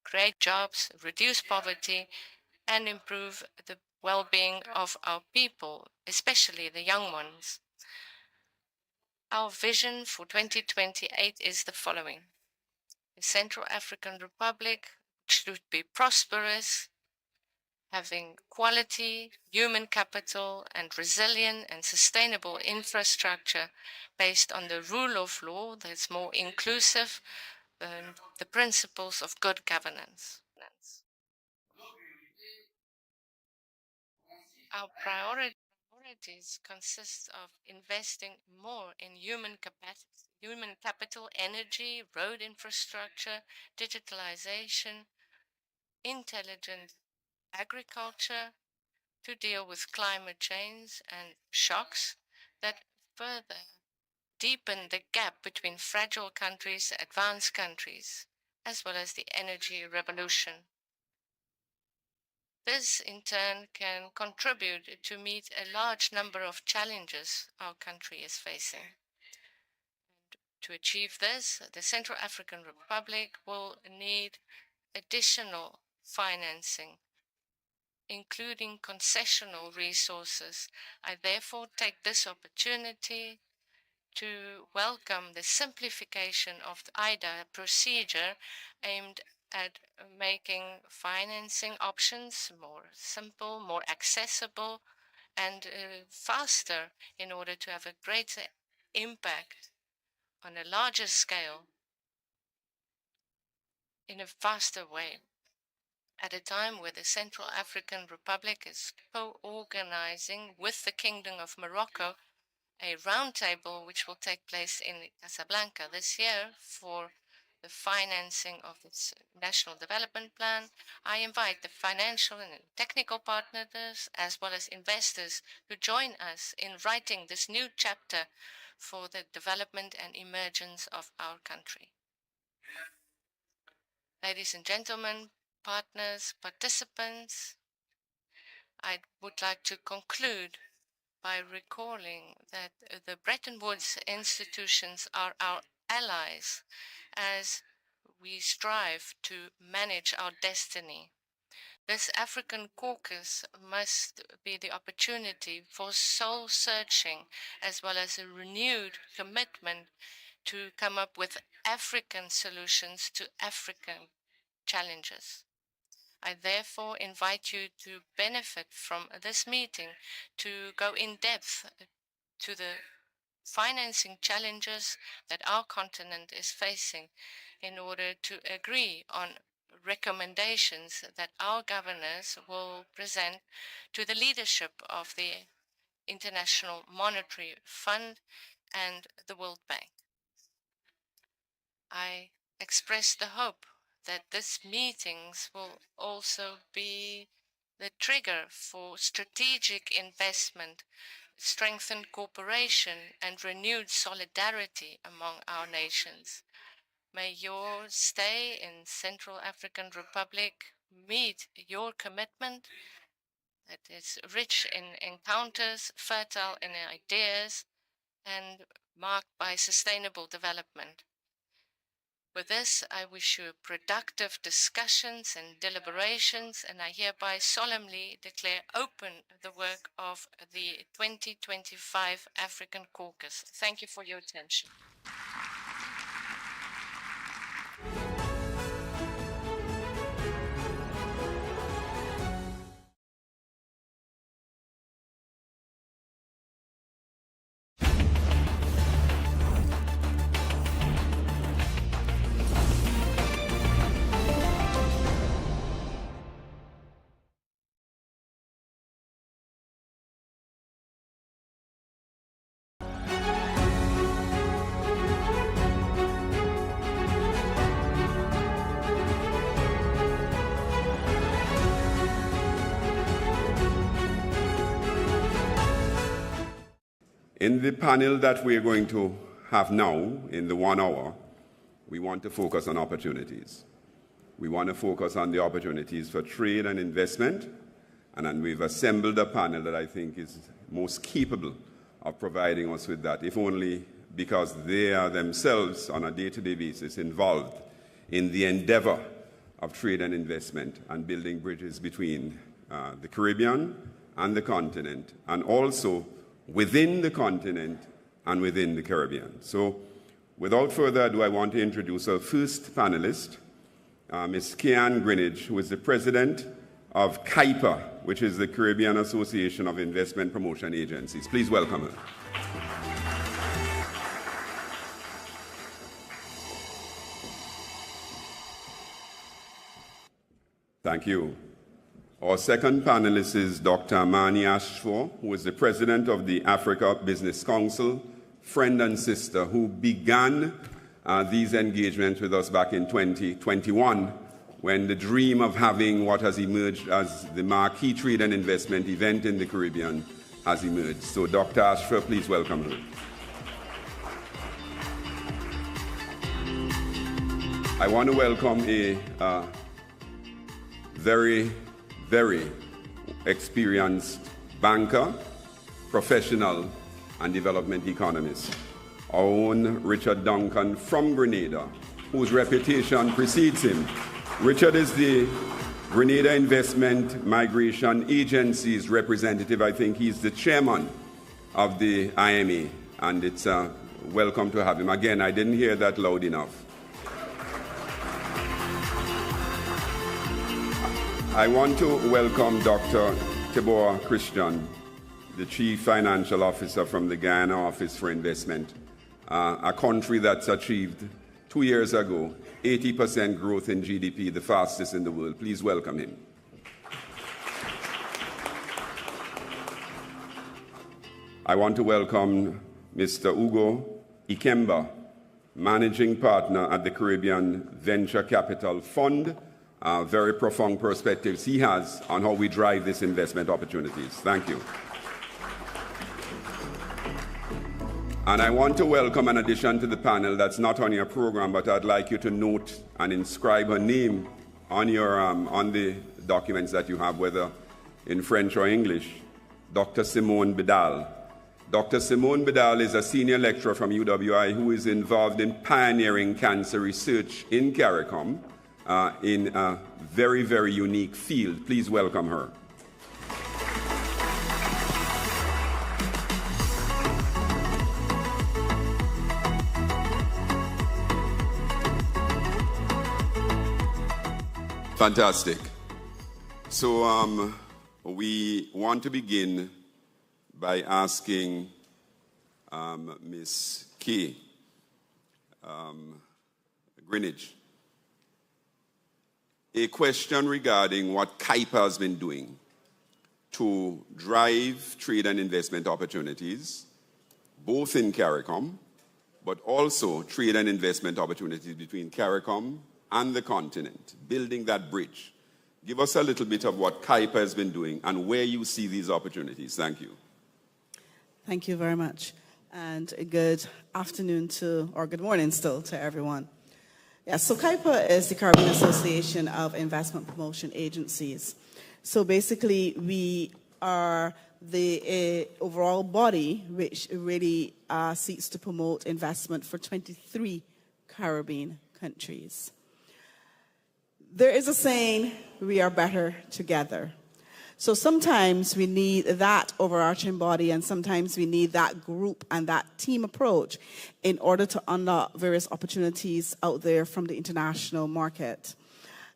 Speaker 3: create jobs, reduce poverty, and improve the well-being of our people, especially the young ones. Our vision for 2028 is the following. The Central African Republic should be prosperous, having quality, human capital, and resilient and sustainable infrastructure based on the rule of law that's more inclusive and the principles of good governance. Our priorities consist of investing more in human capital, energy, road infrastructure, digitalization, intelligent agriculture to deal with climate change and shocks that further deepen the gap between fragile countries, advanced countries, as well as the energy revolution. This, in turn, can contribute to meet a large number of challenges our country is facing. To achieve this, the Central African Republic will need additional financing, including concessional resources. I therefore take this opportunity to welcome the simplification of the IDA procedure aimed at making financing options more simple, more accessible, and faster in order to have a greater impact on a larger scale in a faster way. At a time where the Central African Republic is co-organizing with the Kingdom of Morocco a roundtable which will take place in Casablanca this year for the financing of its National Development Plan, I invite the financial and technical partners as well as investors to join us in writing this new chapter for the development and emergence of our country. Ladies and gentlemen, partners, participants, I would like to conclude by recalling that the Bretton Woods institutions are our allies as we strive to manage our destiny. This African caucus must be the opportunity for soul searching as well as a renewed commitment to come up with African solutions to African challenges. I therefore invite you to benefit from this meeting to go in depth to the financing challenges that our continent is facing in order to agree on recommendations that our governors will present to the leadership of the International Monetary Fund and the World Bank. I express the hope that these meetings will also be the trigger for strategic investment, strengthened cooperation, and renewed solidarity among our nations. May your stay in Central African Republic meet your commitment that is rich in encounters, fertile in ideas, and marked by sustainable development. With this, I wish you productive discussions and deliberations, and I hereby solemnly declare open the work of the 2025 African Caucus. Thank you for your attention.
Speaker 13: In the panel that we're going to have now, in the 1 hour, we want to focus on opportunities. We want to focus on the opportunities for trade and investment, and then we've assembled a panel that I think is most capable of providing us with that, if only because they are themselves on a day-to-day basis involved in the endeavor of trade and investment and building bridges between the Caribbean and the continent, and also within the continent and within the Caribbean. So without further ado, I want to introduce our first panelist, Ms. Kian Greenidge, who is the president of CAIPA, which is the Caribbean Association of Investment Promotion Agencies. Please welcome her. Thank you. Our second panelist is Dr. Mani Ashford, who is the president of the Africa Business Council, friend and sister, who began these engagements with us back in 2021, when the dream of having what has emerged as the marquee trade and investment event in the Caribbean has emerged. So Dr. Ashford, please welcome her. I want to welcome a very experienced banker, professional, and development economist, our own Richard Duncan from Grenada, whose reputation precedes him. Richard is the Grenada Investment Migration Agency's representative. I think he's the chairman of the IMA, and it's welcome to have him. Again, I didn't hear that loud enough. I want to welcome Dr. Tibor Christian, the Chief Financial Officer from the Guyana Office for Investment, a country that's achieved 2 years ago 80% growth in GDP, the fastest in the world. Please welcome him. I want to welcome Mr. Ugo Ikemba, Managing Partner at the Caribbean Venture Capital Fund. Very profound perspectives he has on how we drive these investment opportunities. Thank you. And I want to welcome an addition to the panel that's not on your program, but I'd like you to note and inscribe her name on your on the documents that you have, whether in French or English. Dr. Simone Bidal. Dr. Simone Bidal is a senior lecturer from UWI who is involved in pioneering cancer research in CARICOM. In a very, very unique field. Please welcome her. Fantastic. So we want to begin by asking Ms. K. Greenwich. A question regarding what CAIPA has been doing to drive trade and investment opportunities, both in CARICOM, but also trade and investment opportunities between CARICOM and the continent, building that bridge. Give us a little bit of what CAIPA has been doing and where you see these opportunities. Thank you.
Speaker 14: Thank you very much. And a good afternoon or good morning still to everyone. Yeah, so CAIPA is the Caribbean Association of Investment Promotion Agencies. So basically, we are the overall body which really seeks to promote investment for 23 Caribbean countries. There is a saying, we are better together. So sometimes we need that overarching body, and sometimes we need that group and that team approach in order to unlock various opportunities out there from the international market.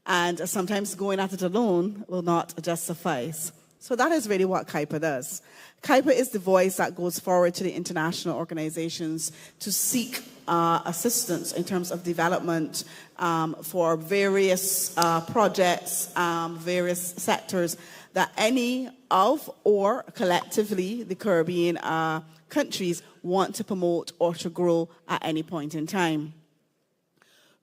Speaker 14: And sometimes going at it alone will not just suffice. So that is really what CAIPA does. CAIPA is the voice that goes forward to the international organizations to seek assistance in terms of development for various projects, various sectors that any of or collectively the Caribbean countries want to promote or to grow at any point in time.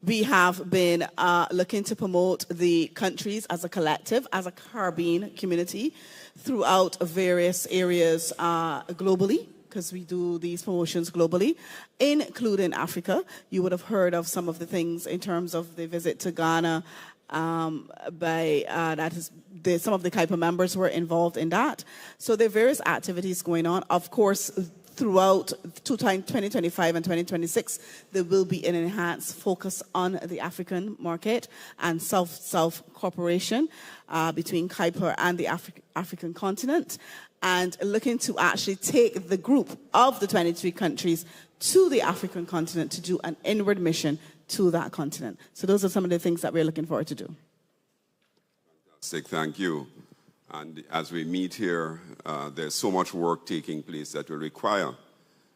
Speaker 14: We have been looking to promote the countries as a collective, as a Caribbean community, throughout various areas globally, because we do these promotions globally, including Africa. You would have heard of some of the things in terms of the visit to Ghana. Some of the CAIPA members were involved in that. So there are various activities going on. Of course, throughout 2025 and 2026, there will be an enhanced focus on the African market and self-cooperation between CAIPA and the African continent, and looking to actually take the group of the 23 countries to the African continent to do an inward mission to that continent. So those are some of the things that we're looking forward to do.
Speaker 13: Fantastic, thank you. And as we meet here, there's so much work taking place that will require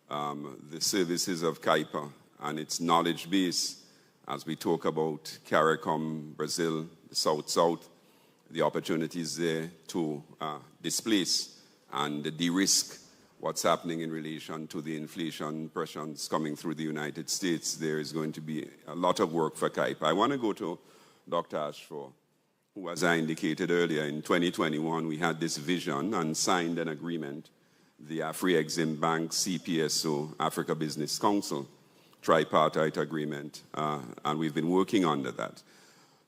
Speaker 13: the services of CAIPA and its knowledge base as we talk about CARICOM, Brazil, the South-South, the opportunities there to displace and de-risk what's happening in relation to the inflation pressures coming through the United States. There is going to be a lot of work for CAIPA. I want to go to Dr. Ashford, who, as I indicated earlier, in 2021, we had this vision and signed an agreement, the Afri-Exim Bank, CPSO, Africa Business Council, tripartite agreement, and we've been working under that.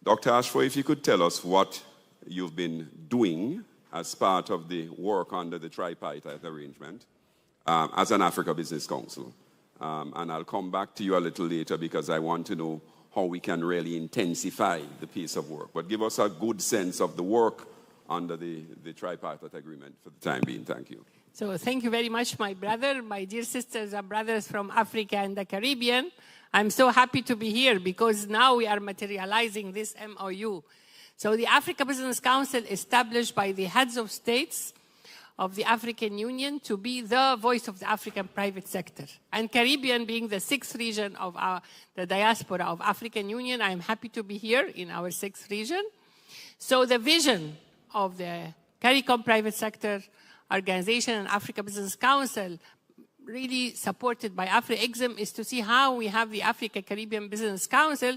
Speaker 13: Dr. Ashford, if you could tell us what you've been doing as part of the work under the tripartite arrangement as an Africa Business Council. And I'll come back to you a little later because I want to know how we can really intensify the pace of work. But give us a good sense of the work under the tripartite agreement for the time being. Thank you.
Speaker 15: So thank you very much, my brother, my dear sisters and brothers from Africa and the Caribbean. I'm so happy to be here because now we are materializing this MOU. So the Africa Business Council, established by the heads of states of the African Union to be the voice of the African private sector. And Caribbean being the 6th region of the diaspora of African Union, I'm happy to be here in our 6th region. So the vision of the CARICOM private sector organization and Africa Business Council, really supported by Afri-Exim, is to see how we have the Africa Caribbean Business Council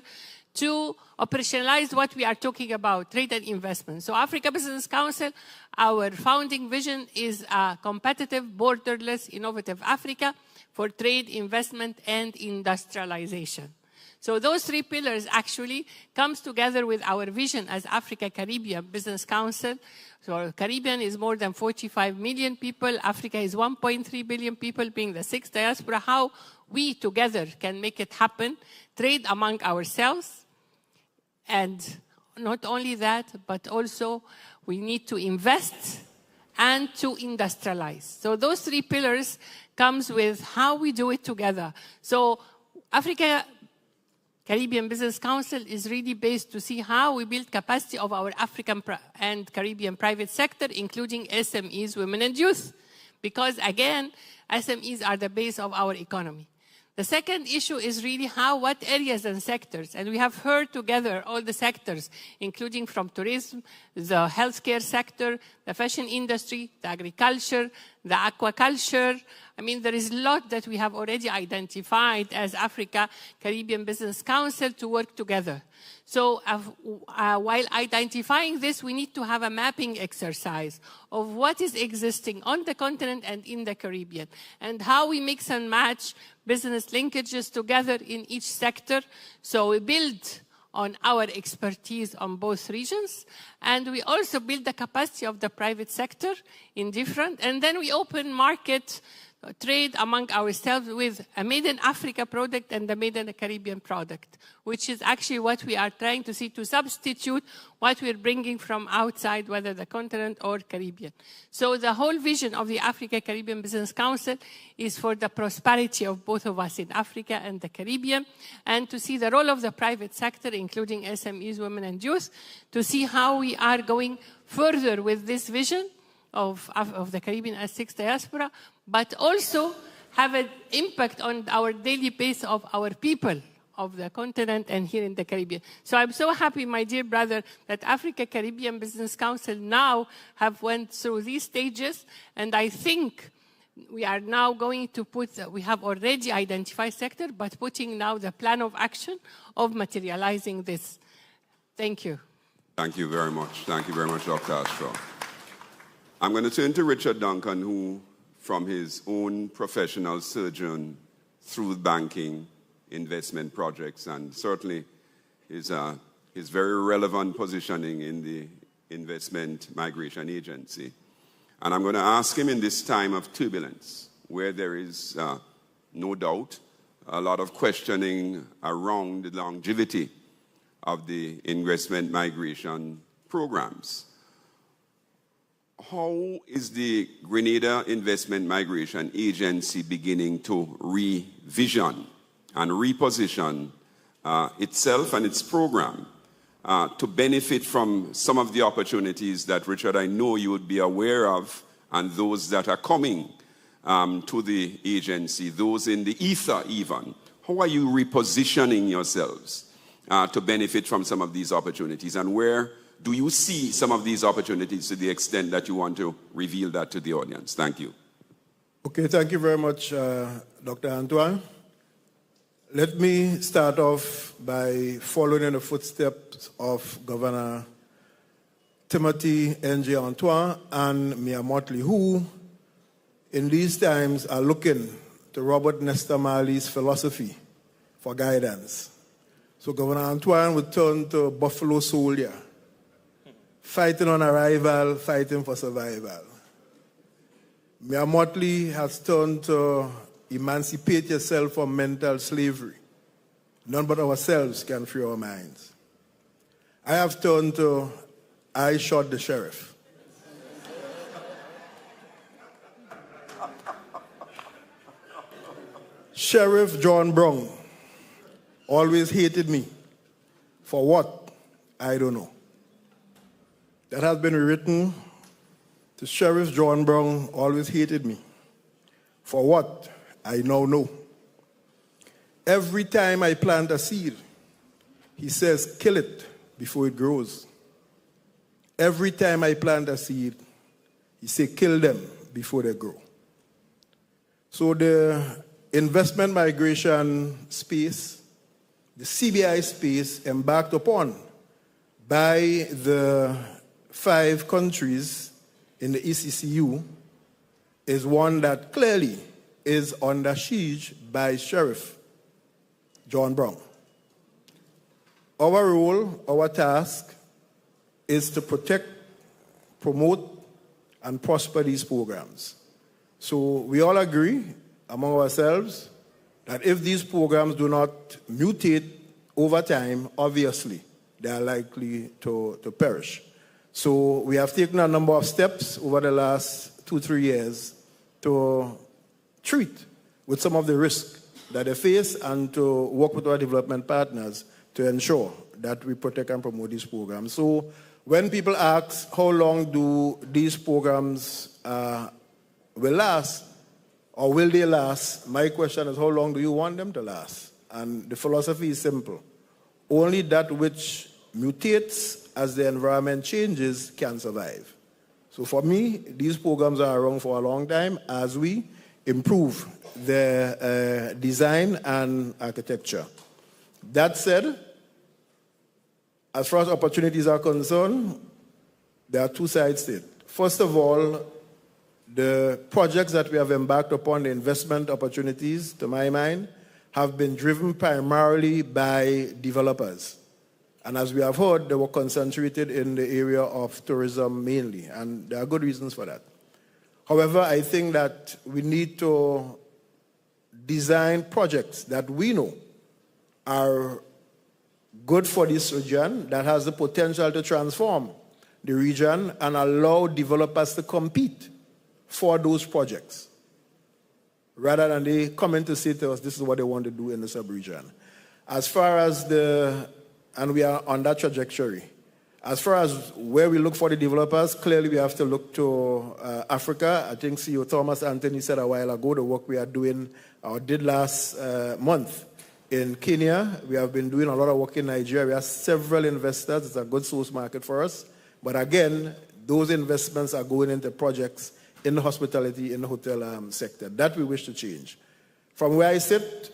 Speaker 15: to operationalize what we are talking about, trade and investment. So Africa Business Council, our founding vision is a competitive, borderless, innovative Africa for trade, investment, and industrialization. So those 3 pillars actually comes together with our vision as Africa Caribbean Business Council. So Caribbean is more than 45 million people. Africa is 1.3 billion people, being the 6th diaspora. How we together can make it happen, trade among ourselves. And not only that, but also we need to invest and to industrialize. So those 3 pillars comes with how we do it together. So Africa Caribbean Business Council is really based to see how we build capacity of our African and Caribbean private sector, including SMEs, women and youth. Because again, SMEs are the base of our economy. The second issue is really what areas and sectors, and we have heard together all the sectors, including from tourism, the healthcare sector, the fashion industry, the agriculture, the aquaculture. I mean, there is a lot that we have already identified as Africa Caribbean Business Council to work together. So while identifying this, we need to have a mapping exercise of what is existing on the continent and in the Caribbean, and how we mix and match business linkages together in each sector. So we build on our expertise on both regions, and we also build the capacity of the private sector in different, and then we open market trade among ourselves with a Made in Africa product and a Made in the Caribbean product, which is actually what we are trying to see to substitute what we're bringing from outside, whether the continent or Caribbean. So the whole vision of the Africa Caribbean Business Council is for the prosperity of both of us in Africa and the Caribbean, and to see the role of the private sector, including SMEs, women and youth, to see how we are going further with this vision of the Caribbean as sixth diaspora, but also have an impact on our daily base of our people of the continent and here in the Caribbean. So I'm so happy, my dear brother, that Africa Caribbean Business Council now have went through these stages, and I think we are now going to we have already identified sector, but putting now the plan of action of materializing this. Thank you.
Speaker 13: Thank you very much. Thank you very much, Dr. Astro. I'm going to turn to Richard Duncan, who, from his own professional sojourn through banking, investment projects, and certainly his very relevant positioning in the Investment Migration Agency. And I'm going to ask him in this time of turbulence, where there is no doubt a lot of questioning around the longevity of the investment migration programs. How is the Grenada Investment Migration Agency beginning to revision and reposition itself and its program to benefit from some of the opportunities that, Richard, I know you would be aware of, and those that are coming to the agency, those in the ether even? How are you repositioning yourselves to benefit from some of these opportunities, and where do you see some of these opportunities to the extent that you want to reveal that to the audience? Thank you.
Speaker 16: Okay, thank you very much, Dr. Antoine. Let me start off by following in the footsteps of Governor Timothy N.J. Antoine and Mia Motley, who in these times are looking to Robert Nesta Marley's philosophy for guidance. So Governor Antoine would turn to Buffalo Soldier, fighting on arrival, fighting for survival. Mia Motley has turned to emancipate yourself from mental slavery. None but ourselves can free our minds. I have turned to I shot the sheriff. Sheriff John Brown always hated me. For what? I don't know. That has been written to Sheriff John Brown always hated me. For what? I now know. Every time I plant a seed, he says, kill it before it grows. Every time I plant a seed, he says, kill them before they grow. So the investment migration space, the CBI space embarked upon by the 5 countries in the ECCU is one that clearly is under siege by Sheriff John Brown. Our role, our task, is to protect, promote, and prosper these programs. So we all agree among ourselves that if these programs do not mutate over time, obviously they are likely to perish. So we have taken a number of steps over the last 2-3 years to treat with some of the risks that they face and to work with our development partners to ensure that we protect and promote these programs. So when people ask how long do these programs will last, or will they last? My question is, how long do you want them to last? And the philosophy is simple. Only that which mutates as the environment changes can survive. So for me, these programs are around for a long time as we improve their design and architecture. That said, as far as opportunities are concerned, there are two sides to it. First of all, the projects that we have embarked upon, the investment opportunities, to my mind, have been driven primarily by developers. And as we have heard, they were concentrated in the area of tourism mainly, and there are good reasons for that. However, I think that we need to design projects that we know are good for this region, that has the potential to transform the region and allow developers to compete for those projects, rather than they coming to say to us, this is what they want to do in the sub-region. As far as and we are on that trajectory. As far as where we look for the developers, clearly we have to look to Africa. I think CEO Thomas Anthony said a while ago the work we are doing, or did last month in Kenya. We have been doing a lot of work in Nigeria. We have several investors. It's a good source market for us. But again, those investments are going into projects in the hospitality, in the hotel sector. That we wish to change. From where I sit,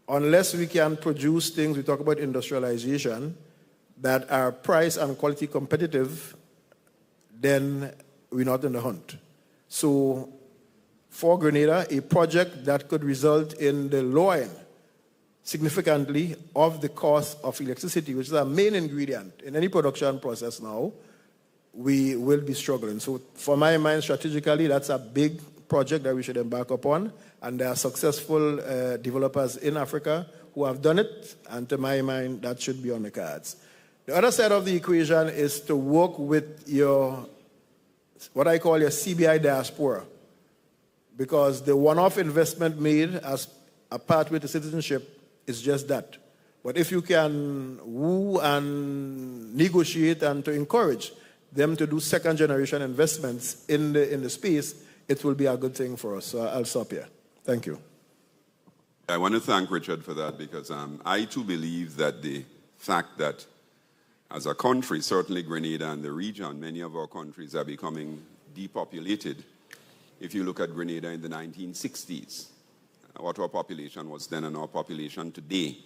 Speaker 16: unless we can produce things, we talk about industrialization, that are price and quality competitive, then we're not in the hunt. So for Grenada, a project that could result in the lowering significantly of the cost of electricity, which is a main ingredient in any production process now, we will be struggling. So for my mind, strategically, that's a big project that we should embark upon. And there are successful developers in Africa who have done it. And to my mind, that should be on the cards. The other side of the equation is to work with your, what I call your CBI diaspora. Because the one-off investment made as a pathway to citizenship is just that. But if you can woo and negotiate and to encourage them to do second-generation investments in the space, it will be a good thing for us. So I'll stop here. Thank you.
Speaker 13: I want to thank Richard for that, because I too believe that the fact that as a country, certainly Grenada and the region, many of our countries are becoming depopulated. If you look at Grenada in the 1960s, what our population was then and our population today,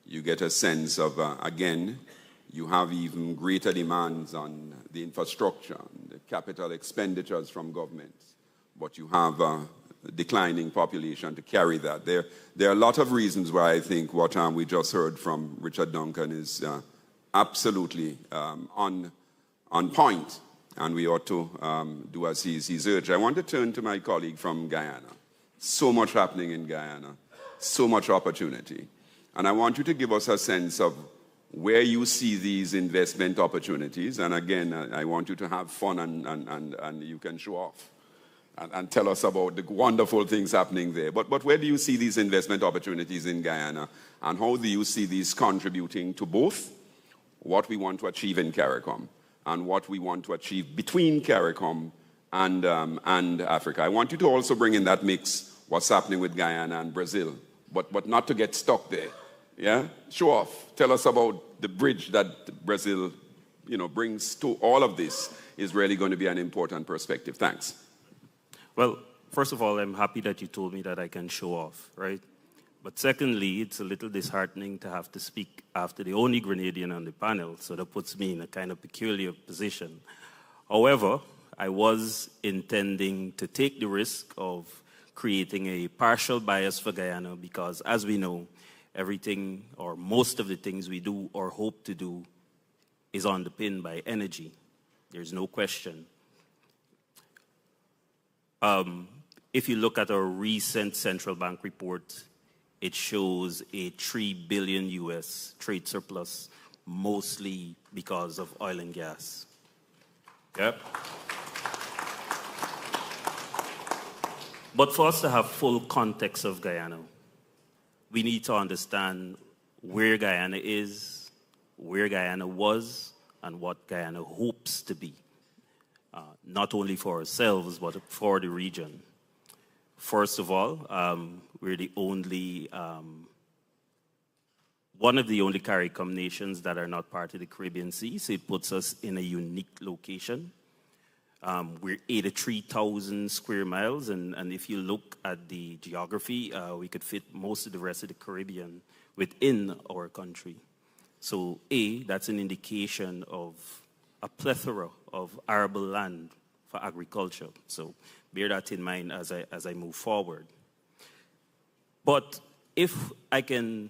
Speaker 13: you get a sense of, again, you have even greater demands on the infrastructure, the capital expenditures from governments, but you have a declining population to carry that. There are a lot of reasons why I think what we just heard from Richard Duncan is absolutely on point, and we ought to do as he's urged. I want to turn to my colleague from Guyana. So much happening in Guyana, so much opportunity. And I want you to give us a sense of where you see these investment opportunities. And again, I want you to have fun and you can show off and tell us about the wonderful things happening there. But where do you see these investment opportunities in Guyana? And how do you see these contributing to both what we want to achieve in CARICOM and what we want to achieve between CARICOM and Africa? I want you to also bring in that mix what's happening with Guyana and Brazil, but not to get stuck there. Yeah? Show off. Tell us about the bridge that Brazil, brings to all of this is really going to be an important perspective. Thanks.
Speaker 17: Well, first of all, I'm happy that you told me that I can show off, right? But secondly, it's a little disheartening to have to speak after the only Grenadian on the panel, so that puts me in a kind of peculiar position. However, I was intending to take the risk of creating a partial bias for Guyana because, as we know, everything or most of the things we do or hope to do is underpinned by energy. There's no question. If you look at our recent central bank report, it shows a $3 billion US trade surplus, mostly because of oil and gas. Yep. But for us to have full context of Guyana, we need to understand where Guyana is, where Guyana was, and what Guyana hopes to be, not only for ourselves, but for the region. First of all, we're the only, one of the only CARICOM nations that are not part of the Caribbean Sea, so it puts us in a unique location. We're 83,000 square miles, and if you look at the geography, we could fit most of the rest of the Caribbean within our country. So that's an indication of a plethora of arable land for agriculture. So bear that in mind as I move forward. But if I can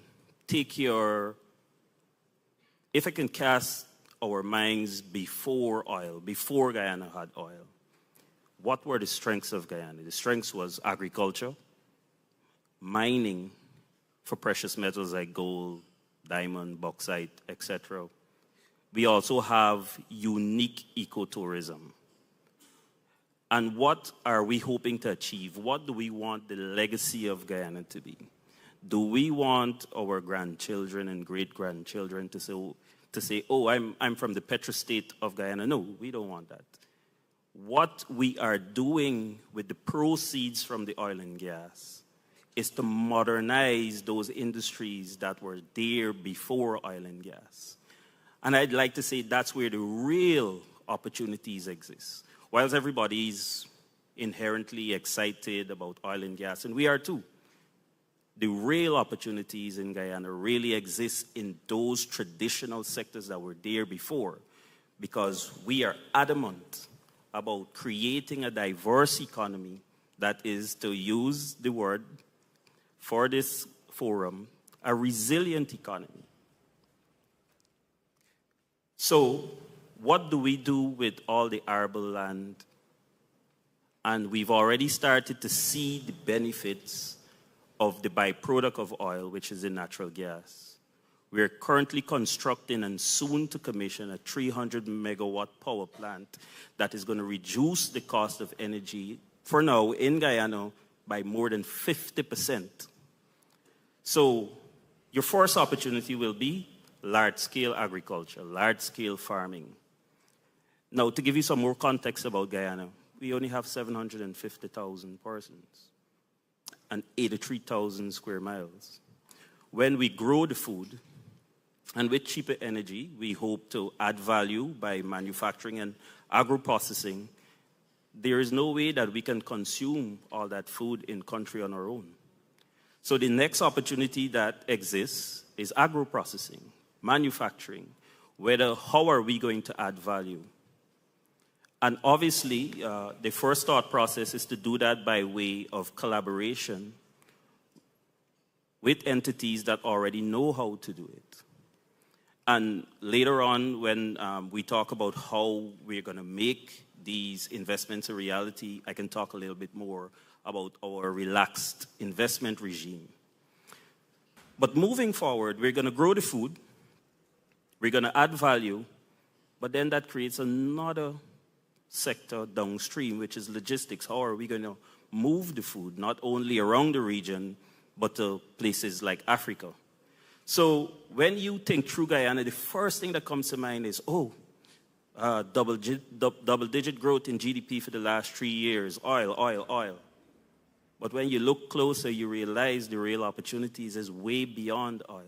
Speaker 17: cast our minds before oil, before Guyana had oil, what were the strengths of Guyana? The strengths was agriculture, mining for precious metals like gold, diamond, bauxite, etc. We also have unique ecotourism. And what are we hoping to achieve? What do we want the legacy of Guyana to be? Do we want our grandchildren and great-grandchildren to say, oh, I'm from the petrostate of Guyana? No, we don't want that. What we are doing with the proceeds from the oil and gas is to modernize those industries that were there before oil and gas. And I'd like to say that's where the real opportunities exist. Whilst everybody's inherently excited about oil and gas, and we are too, the real opportunities in Guyana really exist in those traditional sectors that were there before, because we are adamant about creating a diverse economy that is, to use the word for this forum, a resilient economy. So, what do we do with all the arable land? And we've already started to see the benefits of the byproduct of oil, which is the natural gas. We're currently constructing and soon to commission a 300 megawatt power plant that is going to reduce the cost of energy, for now, in Guyana, by more than 50%. So your first opportunity will be large-scale agriculture, large-scale farming. Now, to give you some more context about Guyana, we only have 750,000 persons and 83,000 square miles. When we grow the food, and with cheaper energy, we hope to add value by manufacturing and agro-processing, there is no way that we can consume all that food in country on our own. So the next opportunity that exists is agro-processing, manufacturing, how are we going to add value? And obviously, the first thought process is to do that by way of collaboration with entities that already know how to do it. And later on, when we talk about how we're going to make these investments a reality, I can talk a little bit more about our relaxed investment regime. But moving forward, we're going to grow the food, we're going to add value, but then that creates another sector downstream, which is logistics. How are we going to move the food, not only around the region, but to places like Africa? So when you think through Guyana, the first thing that comes to mind is, double-digit growth in GDP for the last 3 years, oil. But when you look closer, you realize the real opportunities is way beyond oil.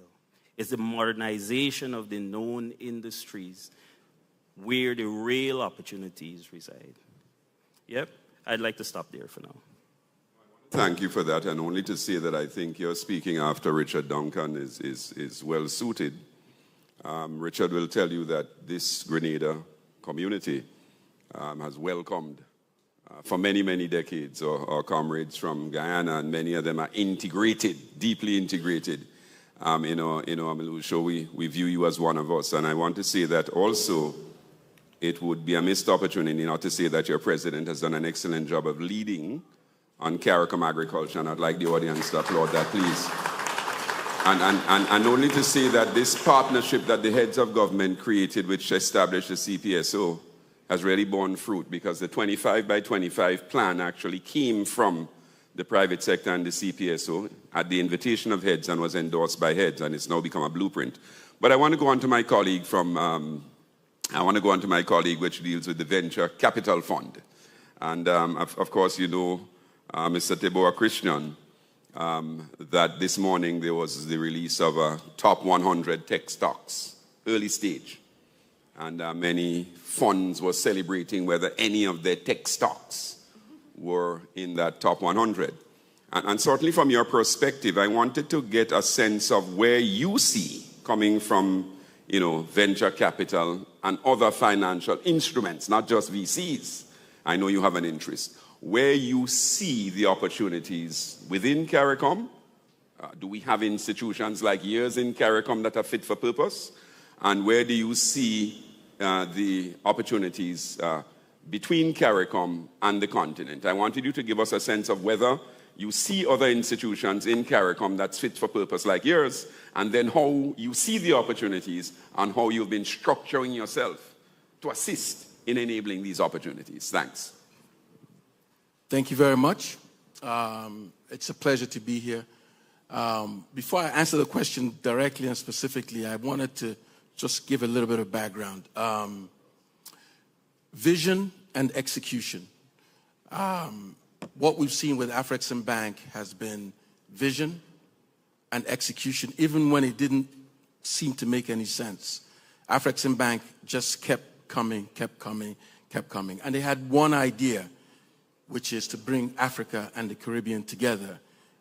Speaker 17: It's the modernization of the known industries where the real opportunities reside. Yep, I'd like to stop there for now.
Speaker 13: Thank you for that, and only to say that I think you're speaking after Richard Duncan is well suited. Richard will tell you that this Grenada community has welcomed for many, many decades our comrades from Guyana, and many of them are integrated, deeply integrated in our Melu. So we view you as one of us, and I want to say that also it would be a missed opportunity not to say that your president has done an excellent job of leading on CARICOM agriculture, and I'd like the audience to applaud that, please. And only to say that this partnership that the heads of government created, which established the CPSO, has really borne fruit, because the 25 by 25 plan actually came from the private sector and the CPSO at the invitation of heads and was endorsed by heads, and it's now become a blueprint. But I want to go on to my colleague which deals with the Venture Capital Fund. And of course, you know, Mr. Teboa Christian, that this morning there was the release of a top 100 tech stocks, early stage. And many funds were celebrating whether any of their tech stocks were in that top 100. And certainly from your perspective, I wanted to get a sense of where you see, coming from, venture capital and other financial instruments, not just VCs. I know you have an interest. Where you see the opportunities within CARICOM. Do we have institutions like yours in CARICOM that are fit for purpose? And where do you see the opportunities between CARICOM and the continent? I wanted you to give us a sense of whether you see other institutions in CARICOM that's fit for purpose like yours, and then how you see the opportunities and how you've been structuring yourself to assist in enabling these opportunities. Thanks.
Speaker 8: Thank you very much. It's a pleasure to be here. Before I answer the question directly and specifically, I wanted to just give a little bit of background. Vision and execution. What we've seen with Afrexim Bank has been vision and execution, even when it didn't seem to make any sense. Afrexim Bank just kept coming. And they had one idea, which is to bring Africa and the Caribbean together.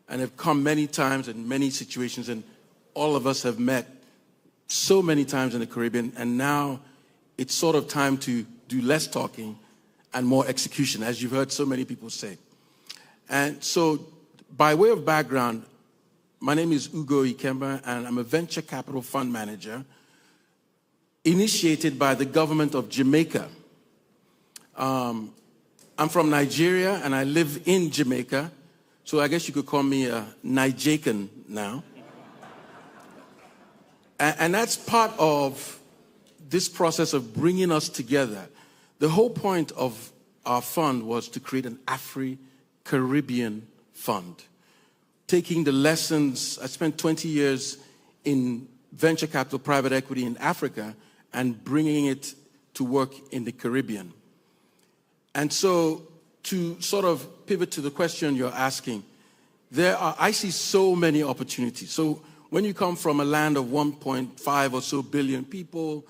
Speaker 8: And they've come many times in many situations, and all of us have met so many times in the Caribbean, and now it's sort of time to do less talking and more execution, as you've heard so many people say. And so, by way of background, my name is Ugo Ikemba, and I'm a venture capital fund manager initiated by the government of Jamaica. I'm from Nigeria, and I live in Jamaica, so I guess you could call me a Nigerian now. And that's part of this process of bringing us together. The whole point of our fund was to create an Afri-Caribbean fund. Taking the lessons, I spent 20 years in venture capital private equity in Africa and bringing it to work in the Caribbean. And so to sort of pivot to the question you're asking, I see so many opportunities. So when you come from a land of 1.5 or so billion people,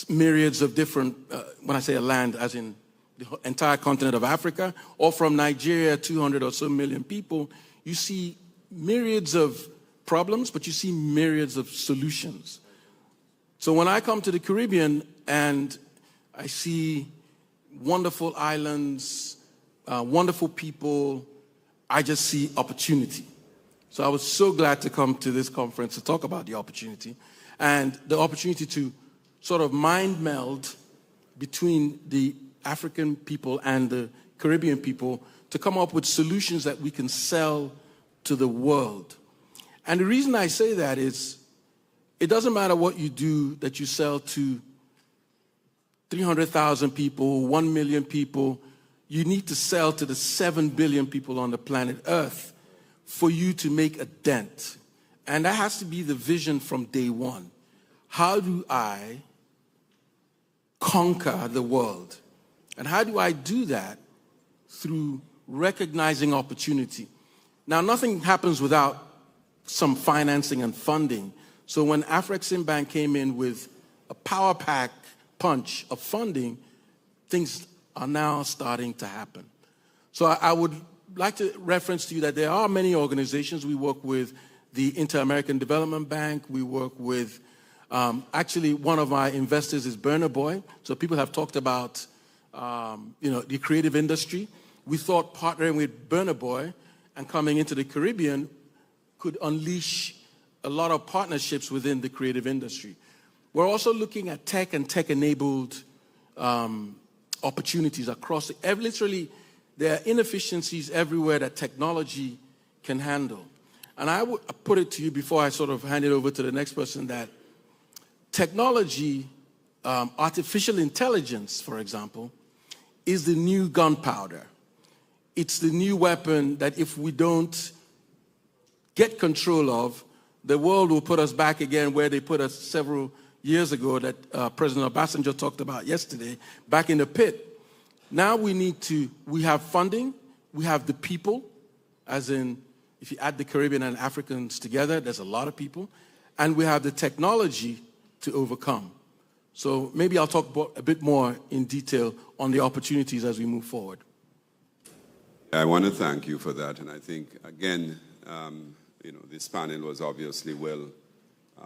Speaker 8: myriads of different, when I say a land, as in the entire continent of Africa, or from Nigeria, 200 or so million people, you see myriads of problems, but you see myriads of solutions. So when I come to the Caribbean and I see wonderful islands, wonderful people, I just see opportunity. So I was so glad to come to this conference to talk about the opportunity and the opportunity to sort of mind meld between the African people and the Caribbean people to come up with solutions that we can sell to the world. And the reason I say that is it doesn't matter what you do that you sell to 300,000 people, 1 million people. You need to sell to the 7 billion people on the planet Earth for you to make a dent. And that has to be the vision from day one. How do I conquer the world? And how do I do that? Through recognizing opportunity. Now, nothing happens without some financing and funding. So when Afrexim Bank came in with a power pack punch of funding, things are now starting to happen. So I would like to reference to you that there are many organizations. We work with the Inter-American Development Bank. We work with, actually, one of our investors is Burna Boy. So people have talked about, the creative industry. We thought partnering with Burna Boy and coming into the Caribbean could unleash a lot of partnerships within the creative industry. We're also looking at tech and tech-enabled opportunities across literally, there are inefficiencies everywhere that technology can handle. And I would put it to you before I sort of hand it over to the next person that technology, artificial intelligence, for example, is the new gunpowder. It's the new weapon that if we don't get control of, the world will put us back again where they put us several years ago that President Obasanjo talked about yesterday, back in the pit. Now we have funding, We have the people, as in, if you add the Caribbean and Africans together, there's a lot of people. And we have the technology to overcome. So maybe I'll talk a bit more in detail on the opportunities as we move forward.
Speaker 13: I want to thank you for that. And I think, again, this panel was obviously well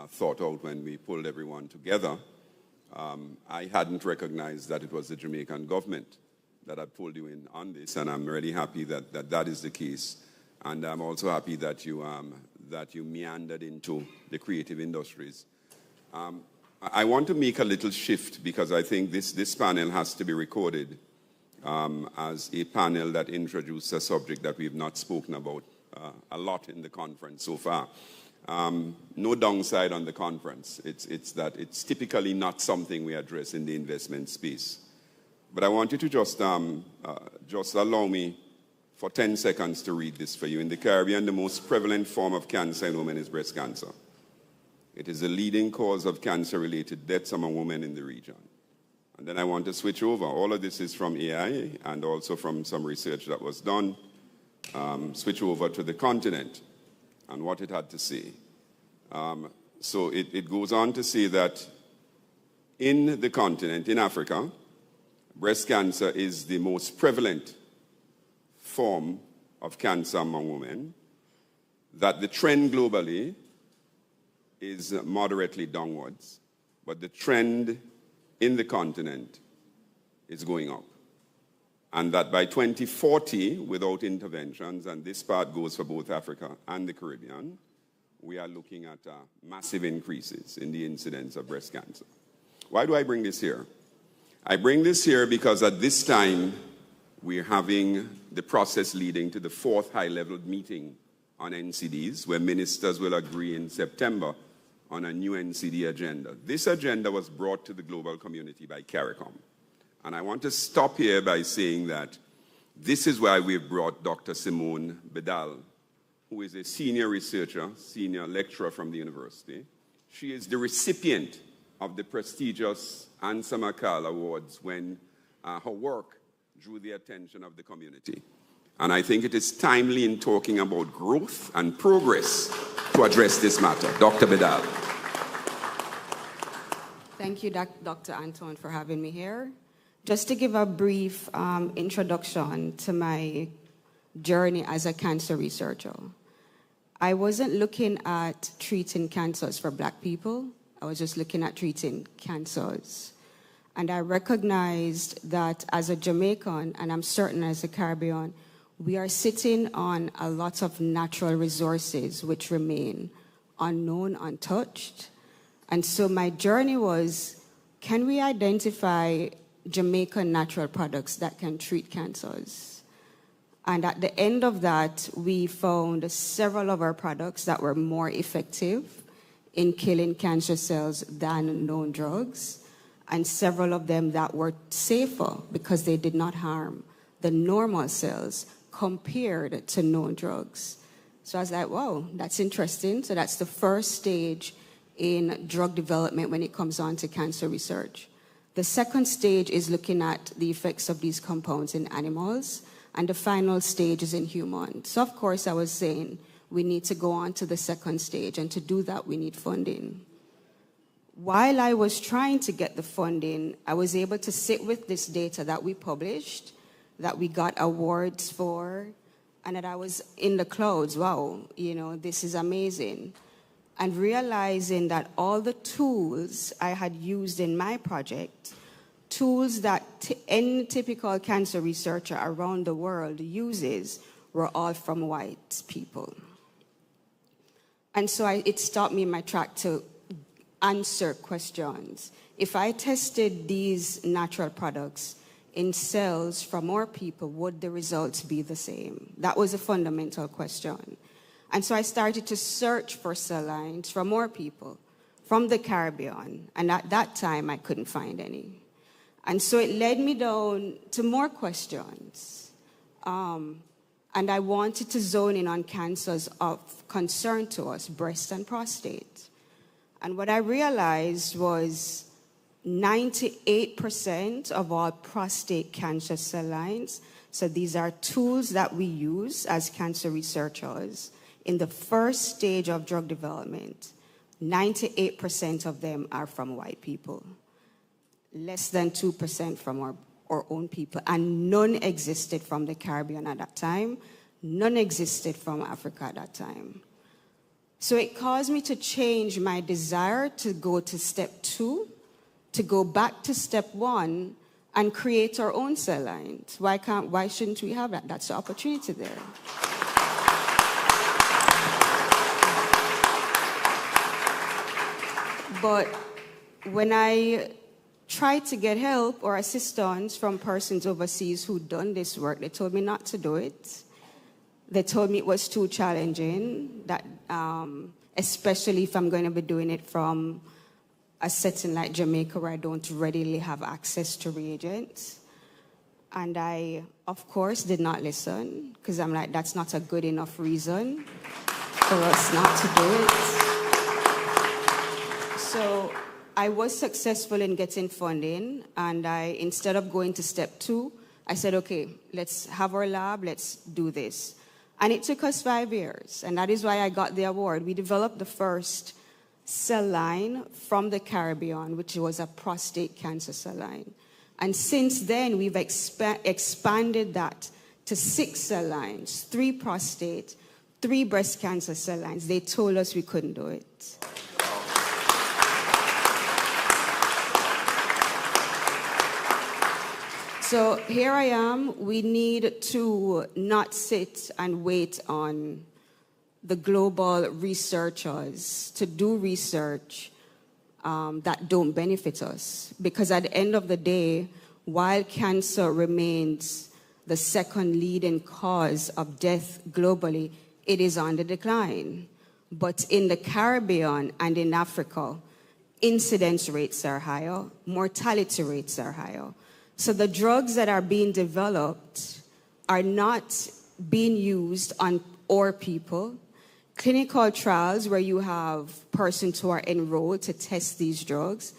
Speaker 13: thought out when we pulled everyone together. I hadn't recognized that it was the Jamaican government that had pulled you in on this, and I'm really happy that that is the case. And I'm also happy that you meandered into the creative industries. I want to make a little shift because I think this panel has to be recorded as a panel that introduced a subject that we've not spoken about a lot in the conference so far. No downside on the conference. It's that it's typically not something we address in the investment space. But I want you to just allow me for 10 seconds to read this for you. In the Caribbean, the most prevalent form of cancer in women is breast cancer. It is the leading cause of cancer-related deaths among women in the region. And then I want to switch over. All of this is from AI and also from some research that was done. Switch over to the continent and what it had to say. So it goes on to say that in the continent, in Africa, breast cancer is the most prevalent form of cancer among women, that the trend globally is moderately downwards, but the trend in the continent is going up. And that by 2040, without interventions, and this part goes for both Africa and the Caribbean, we are looking at massive increases in the incidence of breast cancer. Why do I bring this here? I bring this here because at this time, we're having the process leading to the 4th high-level meeting on NCDs, where ministers will agree in September on a new NCD agenda. This agenda was brought to the global community by CARICOM. And I want to stop here by saying that this is why we've brought Dr. Simone Bedal, who is a senior researcher, senior lecturer from the university. She is the recipient of the prestigious Ansa McCall Awards when her work drew the attention of the community. And I think it is timely in talking about growth and progress to address this matter. Dr. Bedal.
Speaker 5: Thank you, Dr. Anton, for having me here. Just to give a brief introduction to my journey as a cancer researcher. I wasn't looking at treating cancers for Black people. I was just looking at treating cancers. And I recognized that as a Jamaican, and I'm certain as a Caribbean, we are sitting on a lot of natural resources which remain unknown, untouched. And so my journey was, can we identify Jamaican natural products that can treat cancers? And at the end of that, we found several of our products that were more effective in killing cancer cells than known drugs, and several of them that were safer because they did not harm the normal cells compared to known drugs. So I was like, wow, that's interesting. So that's the first stage in drug development when it comes on to cancer research. The second stage is looking at the effects of these compounds in animals, and the final stage is in humans. So of course I was saying we need to go on to the second stage, and to do that we need funding. While I was trying to get the funding, I was able to sit with this data that we published, that we got awards for, and that I was in the clouds. Wow, this is amazing. And realizing that all the tools I had used in my project, tools that any typical cancer researcher around the world uses, were all from white people. And so it stopped me in my track to answer questions. If I tested these natural products in cells from more people, would the results be the same? That was a fundamental question. And so I started to search for cell lines from more people, from the Caribbean. And at that time, I couldn't find any. And so it led me down to more questions. And I wanted to zone in on cancers of concern to us, breast and prostate. And what I realized was 98% of all prostate cancer cell lines, so these are tools that we use as cancer researchers in the first stage of drug development, 98% of them are from white people. Less than 2% from our own people, and none existed from the Caribbean at that time. None existed from Africa at that time. So it caused me to change my desire to go to step 2, to go back to step 1, and create our own cell lines. Why shouldn't we have that? That's the opportunity there. But when I tried to get help or assistance from persons overseas who'd done this work, they told me not to do it. They told me it was too challenging, that especially if I'm going to be doing it from a setting like Jamaica where I don't readily have access to reagents. And I, of course, did not listen, because I'm like, that's not a good enough reason for us not to do it. So I was successful in getting funding, and instead of going to step 2, I said, okay, let's have our lab, let's do this. And it took us 5 years, and that is why I got the award. We developed the first cell line from the Caribbean, which was a prostate cancer cell line. And since then, we've expanded that to 6 cell lines, 3 prostate, 3 breast cancer cell lines. They told us we couldn't do it. So here I am. We need to not sit and wait on the global researchers to do research that don't benefit us. Because at the end of the day, while cancer remains the second leading cause of death globally, it is on the decline. But in the Caribbean and in Africa, incidence rates are higher, mortality rates are higher. So the drugs that are being developed are not being used on our people. Clinical trials where you have persons who are enrolled to test these drugs,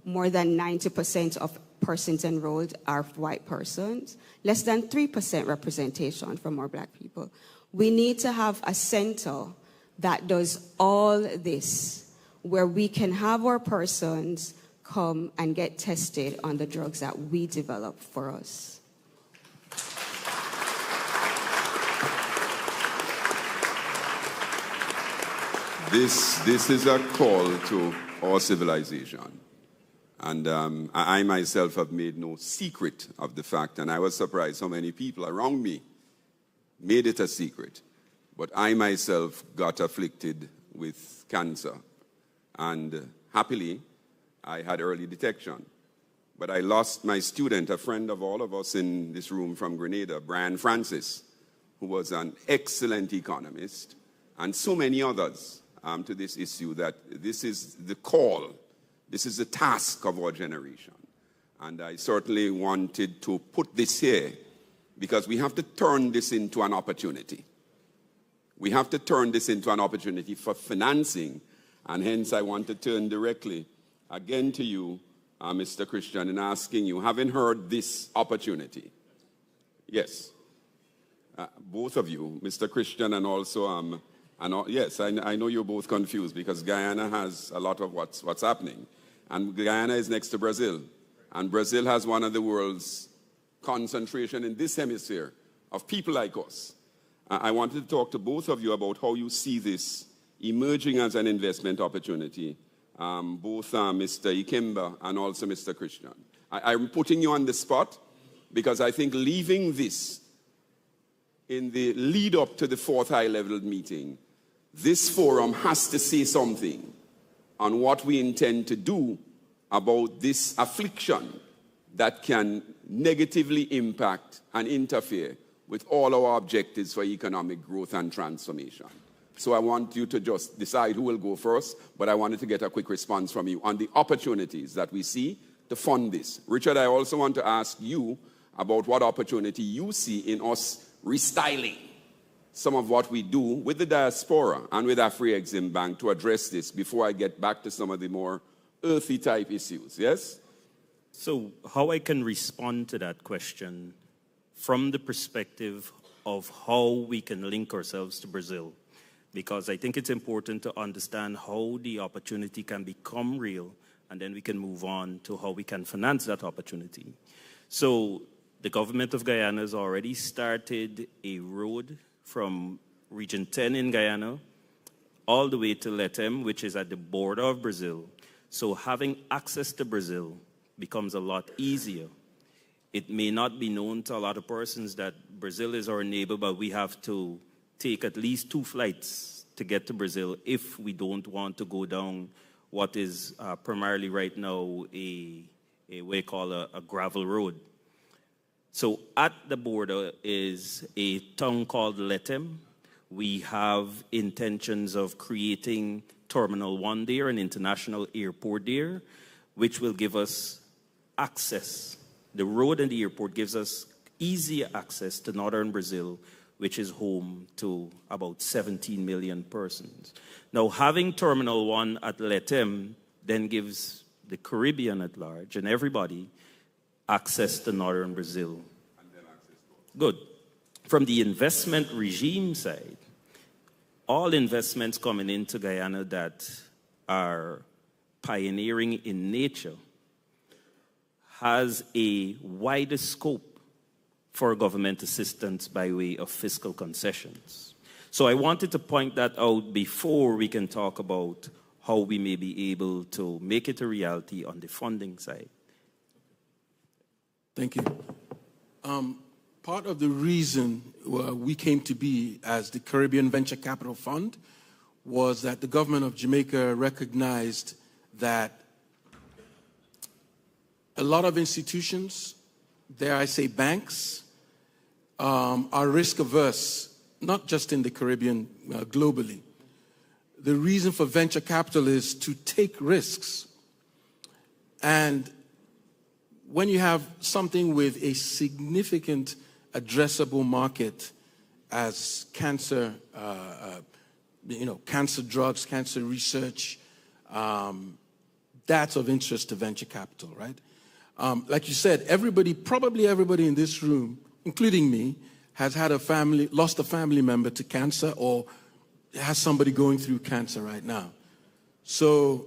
Speaker 5: more than 90% of persons enrolled are white persons, less than 3% representation from our black people. We need to have a center that does all this, where we can have our persons come and get tested on the drugs that we develop for us.
Speaker 13: This is a call to our civilization. And I myself have made no secret of the fact, and I was surprised how many people around me made it a secret. But I myself got afflicted with cancer. And happily, I had early detection. But I lost my student, a friend of all of us in this room from Grenada, Brian Francis, who was an excellent economist, and so many others to this issue, that this is the call, this is the task of our generation. And I certainly wanted to put this here because we have to turn this into an opportunity. We have to turn this into an opportunity for financing, and hence I want to turn directly again to you, Mr. Christian, in asking you, having heard this opportunity, yes, both of you, Mr. Christian and also, yes, I know you're both confused because Guyana has a lot of what's happening. And Guyana is next to Brazil. And Brazil has one of the world's concentration in this hemisphere of people like us. I wanted to talk to both of you about how you see this emerging as an investment opportunity. Both Mr. Ikemba and also Mr. Christian. I'm putting you on the spot because I think leaving this in the lead up to the 4th high-level meeting, this forum has to say something on what we intend to do about this affliction that can negatively impact and interfere with all our objectives for economic growth and transformation. So I want you to just decide who will go first, but I wanted to get a quick response from you on the opportunities that we see to fund this. Richard, I also want to ask you about what opportunity you see in us restyling some of what we do with the diaspora and with Afri-Exim Bank to address this before I get back to some of the more earthy type issues, yes?
Speaker 17: So how I can respond to that question from the perspective of how we can link ourselves to Brazil, because I think it's important to understand how the opportunity can become real, and then we can move on to how we can finance that opportunity. So the government of Guyana has already started a road from Region 10 in Guyana all the way to Letem, which is at the border of Brazil. So having access to Brazil becomes a lot easier. It may not be known to a lot of persons that Brazil is our neighbor, but we have to take at least 2 flights to get to Brazil if we don't want to go down what is primarily right now a way called a gravel road. So at the border is a town called Letem. We have intentions of creating Terminal 1 there, an international airport there, which will give us access. The road and the airport gives us easier access to northern Brazil, which is home to about 17 million persons. Now, having Terminal 1 at Letem then gives the Caribbean at large and everybody access to northern Brazil. Good. From the investment regime side, all investments coming into Guyana that are pioneering in nature has a wider scope for government assistance by way of fiscal concessions. So I wanted to point that out before we can talk about how we may be able to make it a reality on the funding side.
Speaker 8: Thank you. Part of the reason we came to be as the Caribbean Venture Capital Fund was that the government of Jamaica recognized that a lot of institutions, dare I say banks, are risk averse, not just in the Caribbean, globally. The reason for venture capital is to take risks. And when you have something with a significant addressable market as cancer, cancer drugs, cancer research, that's of interest to venture capital, right? Like you said, probably everybody in this room, including me, has had lost a family member to cancer or has somebody going through cancer right now. So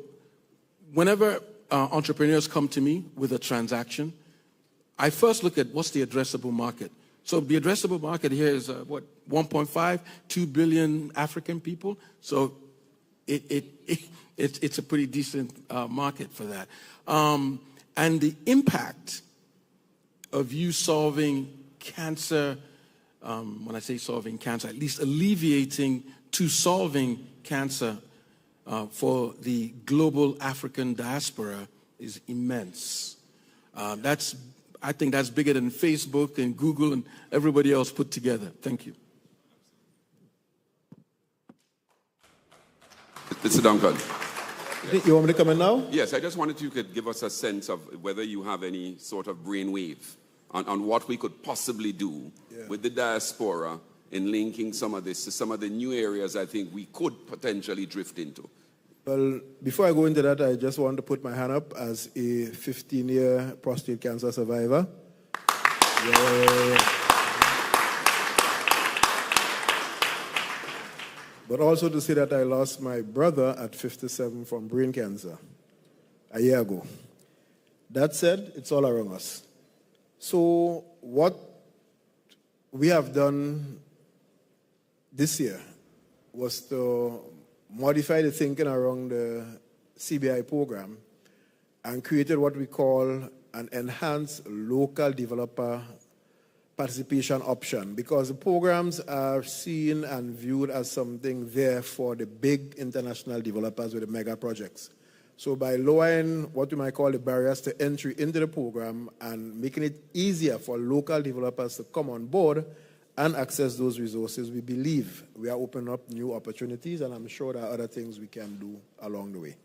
Speaker 8: whenever entrepreneurs come to me with a transaction, I first look at what's the addressable market. So the addressable market here is 1.5, 2 billion African people. So it's a pretty decent market for that. And the impact of you solving cancer, when I say solving cancer, at least alleviating to solving cancer for the global African diaspora is immense. I think that's bigger than Facebook and Google and everybody else put together. Thank you.
Speaker 13: Mr. Duncan.
Speaker 16: You want me to come in now?
Speaker 13: Yes, I just wanted you could give us a sense of whether you have any sort of brainwave on what we could possibly do with the diaspora in linking some of this to some of the new areas I think we could potentially drift into.
Speaker 16: Well, before I go into that, I just want to put my hand up as a 15-year prostate cancer survivor. But also to say that I lost my brother at 57 from brain cancer a year ago. That said, it's all around us. So what we have done this year was to modify the thinking around the CBI program and created what we call an enhanced local developer participation option, because the programs are seen and viewed as something there for the big international developers with the mega projects. So by lowering what we might call the barriers to entry into the program and making it easier for local developers to come on board and access those resources, we believe we are opening up new opportunities, and I'm sure there are other things we can do along the way.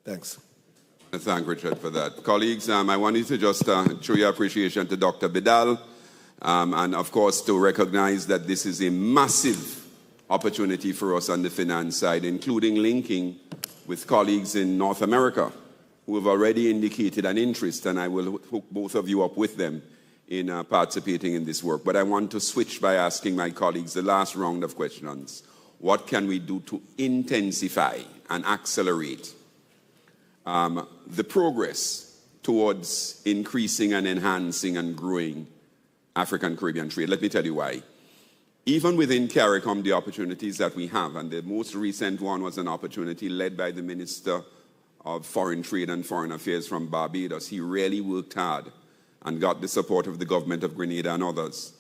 Speaker 16: Thanks.
Speaker 13: Thank Richard for that. Colleagues, I wanted to just show your appreciation to Dr. Bidal, and of course to recognize that this is a massive opportunity for us on the finance side, including linking with colleagues in North America who have already indicated an interest, and I will hook both of you up with them in participating in this work. But I want to switch by asking my colleagues the last round of questions. What can we do to intensify and accelerate the progress towards increasing and enhancing and growing African-Caribbean trade? Let me tell you why. Even within CARICOM, the opportunities that we have, and the most recent one was an opportunity led by the Minister of Foreign Trade and Foreign Affairs from Barbados. He really worked hard and got the support of the government of Grenada and others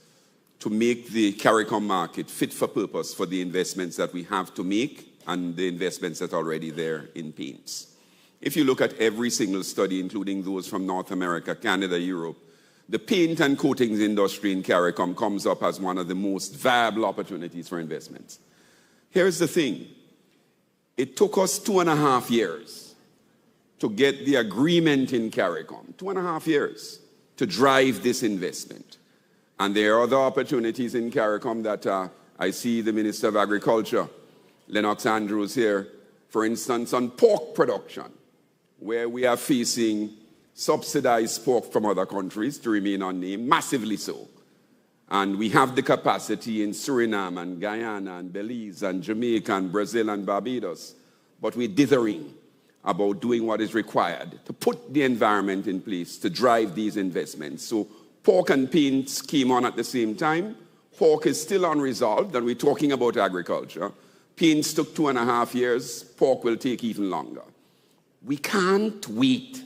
Speaker 13: to make the CARICOM market fit for purpose for the investments that we have to make and the investments that are already there in paints. If you look at every single study, including those from North America, Canada, Europe, the paint and coatings industry in CARICOM comes up as one of the most viable opportunities for investments. Here's the thing. It took us 2.5 years to get the agreement in CARICOM, 2.5 years to drive this investment. And there are other opportunities in CARICOM that I see the Minister of Agriculture, Lennox Andrews here, for instance, on pork production, where we are facing subsidized pork from other countries, to remain unnamed, massively so. And we have the capacity in Suriname and Guyana and Belize and Jamaica and Brazil and Barbados, but we're dithering about doing what is required to put the environment in place to drive these investments. So pork and paint came on at the same time. Pork is still unresolved, and we're talking about agriculture. Paints took 2.5 years. Pork will take even longer. We can't wait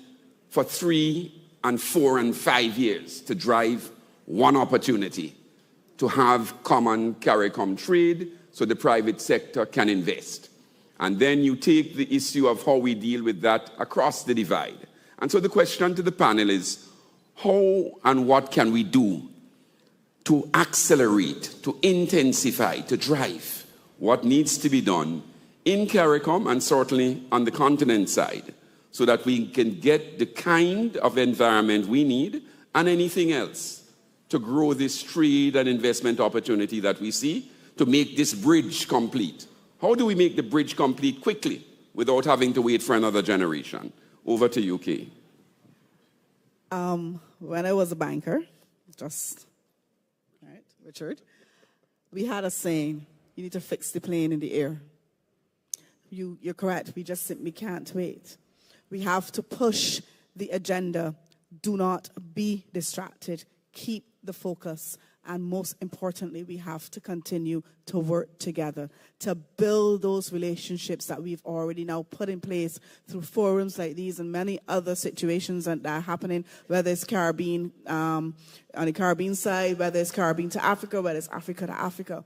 Speaker 13: for 3 and 4 and 5 years to drive one opportunity to have common CARICOM trade so the private sector can invest. And then you take the issue of how we deal with that across the divide. And so the question to the panel is, how and what can we do to accelerate, to intensify, to drive what needs to be done in CARICOM and certainly on the continent side, so that we can get the kind of environment we need and anything else to grow this trade and investment opportunity that we see, to make this bridge complete. How do we make the bridge complete quickly without having to wait for another generation? Over to you, Kay.
Speaker 14: When I was a banker, Richard, we had a saying, you need to fix the plane in the air. You're correct, we just simply can't wait. We have to push the agenda. Do not be distracted. Keep the focus. And most importantly, we have to continue to work together to build those relationships that we've already now put in place through forums like these and many other situations that are happening, whether it's Caribbean, on the Caribbean side, whether it's Caribbean to Africa, whether it's Africa to Africa.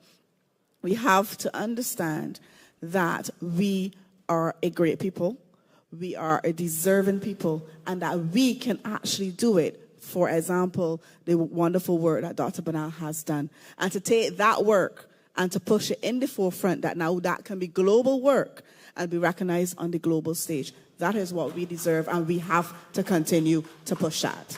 Speaker 14: We have to understand that we are a great people. We are a deserving people, and that we can actually do it. For example, the wonderful work that Dr. Bernal has done. And to take that work and to push it in the forefront, that now that can be global work and be recognized on the global stage. That is what we deserve, and we have to continue to push that.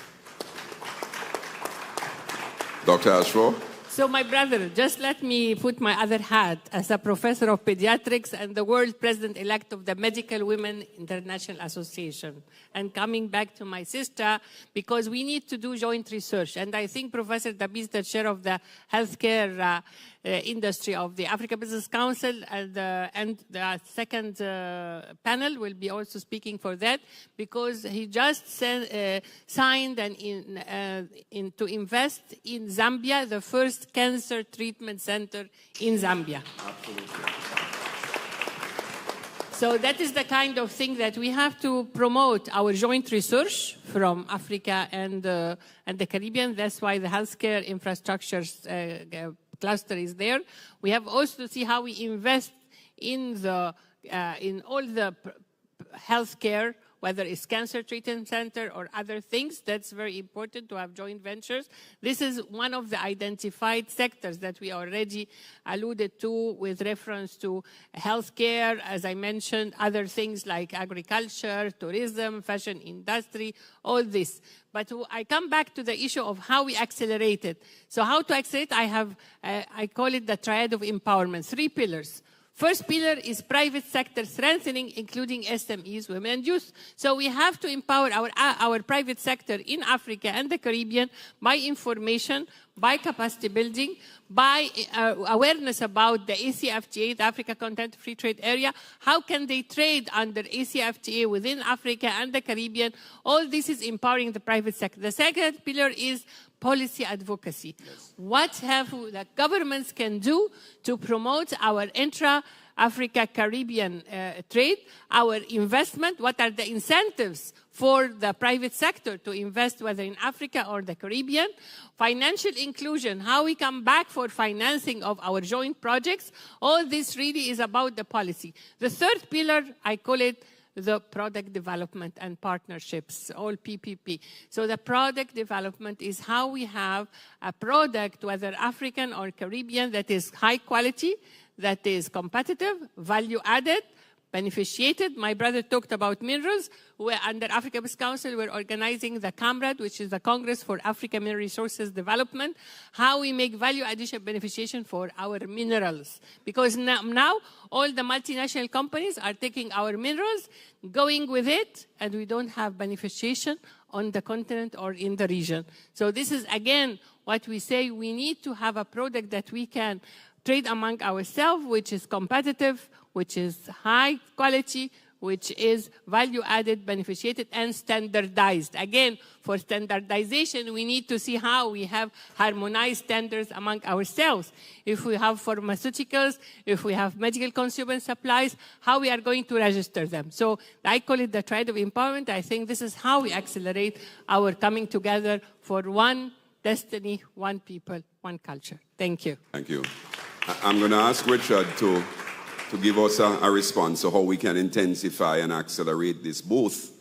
Speaker 13: Dr. Ashford?
Speaker 15: So my brother, just let me put my other hat as a professor of pediatrics and the world president-elect of the Medical Women International Association. And coming back to my sister, because we need to do joint research. And I think Professor Dabi is the chair of the healthcare industry of the Africa Business Council, and the second panel will be also speaking for that, because he just signed to invest in Zambia, the first cancer treatment center in Zambia.
Speaker 13: Absolutely.
Speaker 15: So that is the kind of thing that we have to promote, our joint research from Africa and the Caribbean. That's why the healthcare infrastructure cluster is there. We have also to see how we invest in all the healthcare, whether it's cancer treatment center or other things. That's very important to have joint ventures. This is one of the identified sectors that we already alluded to with reference to healthcare, as I mentioned, other things like agriculture, tourism, fashion industry, all this. But I come back to the issue of how we accelerate it. So how to accelerate? I call it the triad of empowerment, 3 pillars. First pillar is private sector strengthening, including SMEs, women, and youth. So we have to empower our private sector in Africa and the Caribbean by information, by capacity building, by awareness about the ACFTA, the Africa Continental Free Trade Area. How can they trade under ACFTA within Africa and the Caribbean? All this is empowering the private sector. The second pillar is policy advocacy. Yes. What have the governments can do to promote our intra-Africa Caribbean trade, our investment? What are the incentives for the private sector to invest, whether in Africa or the Caribbean? Financial inclusion, how we come back for financing of our joint projects. All this really is about the policy. The third pillar, I call it the product development and partnerships, all PPP. So the product development is how we have a product, whether African or Caribbean, that is high quality, that is competitive, value added, beneficiated. My brother talked about minerals. We're under Africa Peace Council, we're organizing the CAMRAD, which is the Congress for Africa Mineral Resources Development, how we make value addition beneficiation for our minerals. Because now all the multinational companies are taking our minerals, going with it, and we don't have beneficiation on the continent or in the region. So this is, again, what we say, we need to have a product that we can trade among ourselves, which is competitive, which is high quality, which is value-added, beneficiated, and standardized. Again, for standardization, we need to see how we have harmonized standards among ourselves. If we have pharmaceuticals, if we have medical consumer supplies, how we are going to register them. So I call it the trade of empowerment. I think this is how we accelerate our coming together for one destiny, one people, one culture. Thank you.
Speaker 13: Thank you. I'm going to ask Richard to give us a response to how we can intensify and accelerate this, both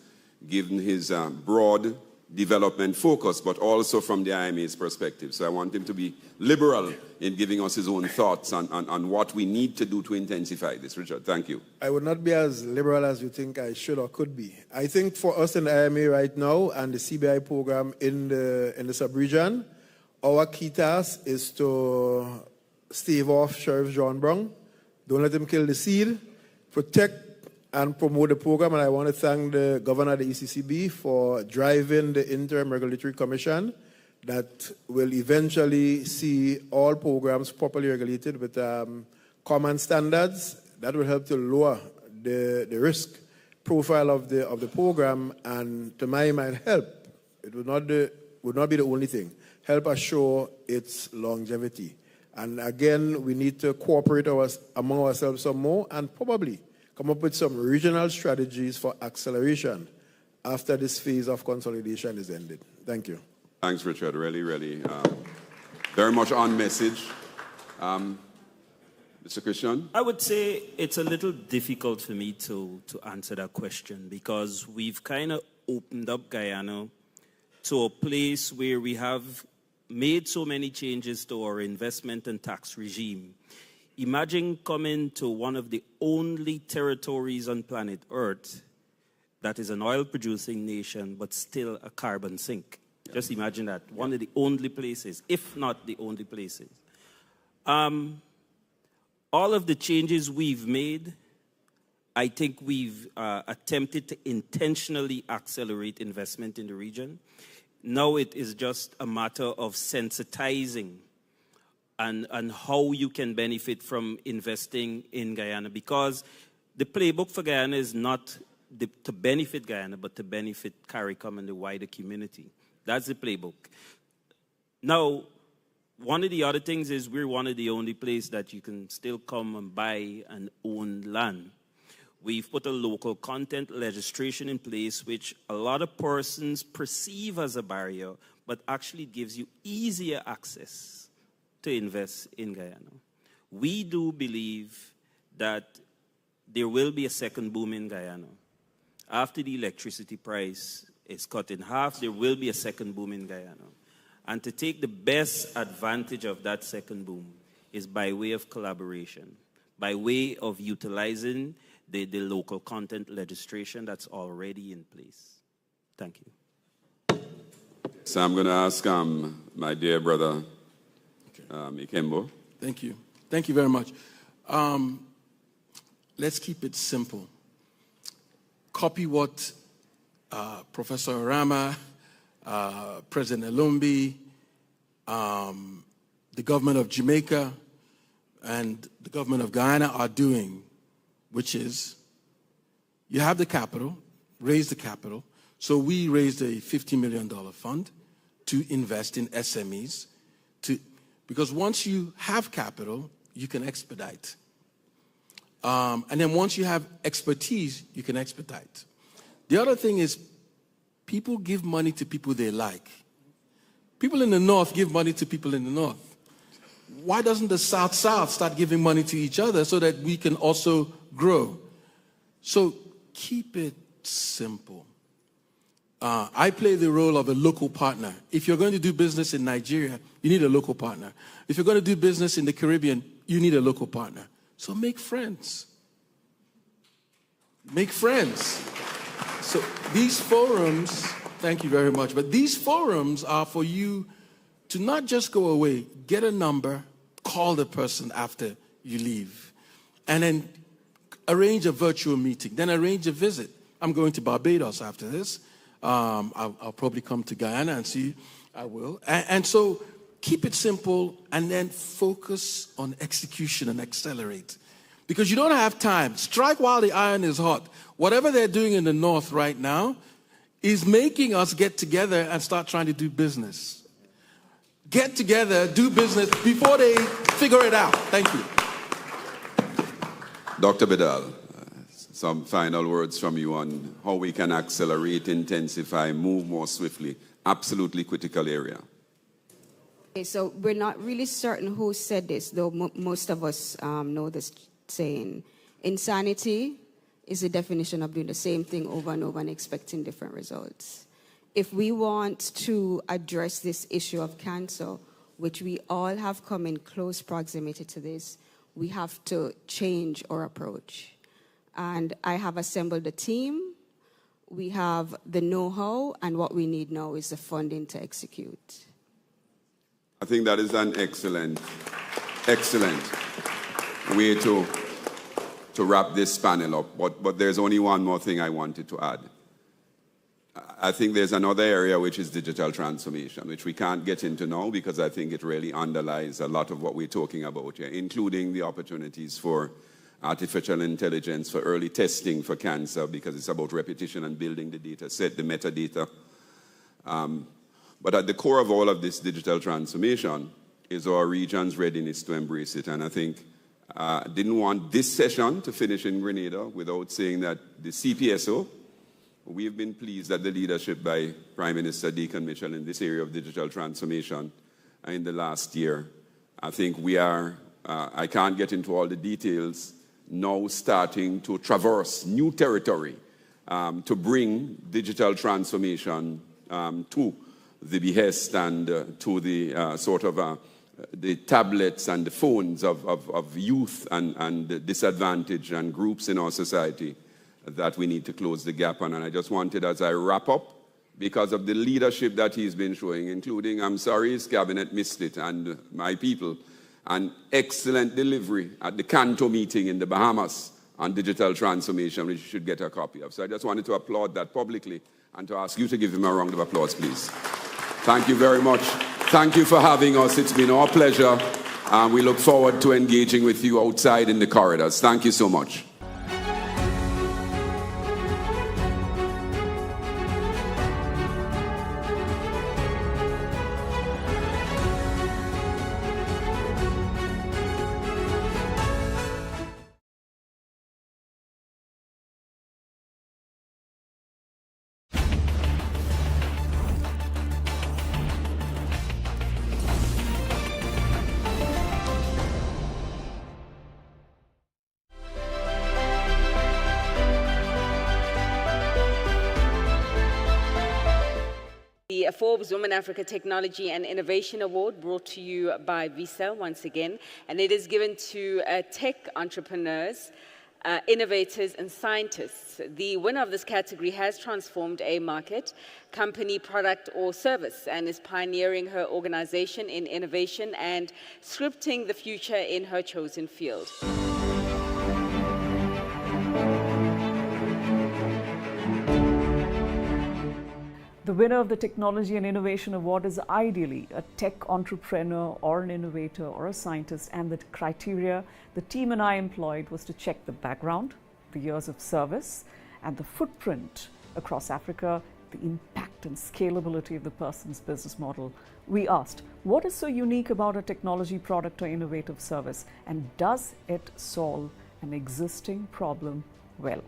Speaker 13: given his broad development focus, but also from the IMA's perspective. So I want him to be liberal in giving us his own thoughts on what we need to do to intensify this. Richard, thank you.
Speaker 16: I would not be as liberal as you think I should or could be. I think for us in the IMA right now and the CBI program in the sub-region, our key task is to stave off Sheriff John Brown. Don't let him kill the seed. Protect and promote the program. And I want to thank the governor of the ECCB for driving the Interim Regulatory Commission that will eventually see all programs properly regulated with common standards. That will help to lower the risk profile of the program, and to my mind, help. It would not be the only thing. Help assure its longevity. And again, we need to cooperate among ourselves some more and probably come up with some regional strategies for acceleration after this phase of consolidation is ended. Thank you.
Speaker 13: Thanks, Richard. Really, really very much on message. Mr. Christian?
Speaker 17: I would say it's a little difficult for me to answer that question because we've kind of opened up Guyana to a place where we have made so many changes to our investment and tax regime. Imagine coming to one of the only territories on planet Earth that is an oil-producing nation, but still a carbon sink. Yeah. Just imagine that. Yeah. One of the only places, if not the only places. All of the changes we've made, I think we've attempted to intentionally accelerate investment in the region. Now it is just a matter of sensitizing and how you can benefit from investing in Guyana, because the playbook for Guyana is not to benefit Guyana, but to benefit CARICOM and the wider community. That's the playbook. Now, one of the other things is we're one of the only places that you can still come and buy and own land. We've put a local content legislation in place, which a lot of persons perceive as a barrier, but actually gives you easier access to invest in Guyana. We do believe that there will be a second boom in Guyana. After the electricity price is cut in half, there will be a second boom in Guyana. And to take the best advantage of that second boom is by way of collaboration, by way of utilizing the local content legislation that's already in place. Thank you.
Speaker 13: So I'm going to ask my dear brother, Ikembo.
Speaker 8: Thank you. Thank you very much. let's keep it simple. Copy what Professor Arama, President Elumbi, the government of Jamaica, and the government of Guyana are doing, which is you have the capital, raise the capital. So we raised a $50 million fund to invest in SMEs, because once you have capital, you can expedite. And then once you have expertise, you can expedite. The other thing is people give money to people they like. People in the North give money to people in the North. Why doesn't the South-South start giving money to each other so that we can also grow? So keep it simple. I play the role of a local partner. If you're going to do business in Nigeria, you need a local partner. If you're going to do business in the Caribbean, you need a local partner. So make friends. Make friends. So these forums, thank you very much, but these forums are for you to not just go away, get a number, call the person after you leave, and then arrange a virtual meeting, then arrange a visit. I'm going to Barbados after this. I'll probably come to Guyana and see. I will. And so keep it simple and then focus on execution and accelerate. Because you don't have time. Strike while the iron is hot. Whatever they're doing in the North right now is making us get together and start trying to do business. Get together, do business before they figure it out. Thank you.
Speaker 13: Dr. Bedell, some final words from you on how we can accelerate, intensify, move more swiftly. Absolutely critical area.
Speaker 5: Okay, so we're not really certain who said this, though most of us know this saying. Insanity is the definition of doing the same thing over and over and expecting different results. If we want to address this issue of cancer, which we all have come in close proximity to this, we have to change our approach. And I have assembled a team. We have the know-how, and what we need now is the funding to execute.
Speaker 13: I think that is an excellent way to wrap this panel up. But there's only one more thing I wanted to add. I think there's another area which is digital transformation, which we can't get into now because I think it really underlies a lot of what we're talking about here, including the opportunities for artificial intelligence, for early testing for cancer, because it's about repetition and building the data set, the metadata. But at the core of all of this digital transformation is our region's readiness to embrace it. And I think I didn't want this session to finish in Grenada without saying that the CPSO, we've been pleased that the leadership by Prime Minister Deacon Mitchell in this area of digital transformation in the last year. I think we are, I can't get into all the details, now starting to traverse new territory to bring digital transformation to the behest and to the sort of the tablets and the phones of youth and disadvantaged and groups in our society that we need to close the gap on. And I just wanted, as I wrap up, because of the leadership that he's been showing, including, I'm sorry his cabinet missed it, and my people, an excellent delivery at the Canto meeting in the Bahamas on digital transformation, which you should get a copy of. So I just wanted to applaud that publicly and to ask you to give him a round of applause, please. Thank you very much. Thank you for having us. It's been our pleasure. We look forward to engaging with you outside in the corridors. Thank you so much.
Speaker 6: The Forbes Women Africa Technology and Innovation Award, brought to you by Visa once again, and it is given to tech entrepreneurs, innovators and scientists. The winner of this category has transformed a market, company, product or service and is pioneering her organization in innovation and scripting the future in her chosen field.
Speaker 4: The winner of the Technology and Innovation Award is ideally a tech entrepreneur or an innovator or a scientist, and the criteria the team and I employed was to check the background, the years of service, and the footprint across Africa, the impact and scalability of the person's business model. We asked, what is so unique about a technology product or innovative service, and does it solve an existing problem well?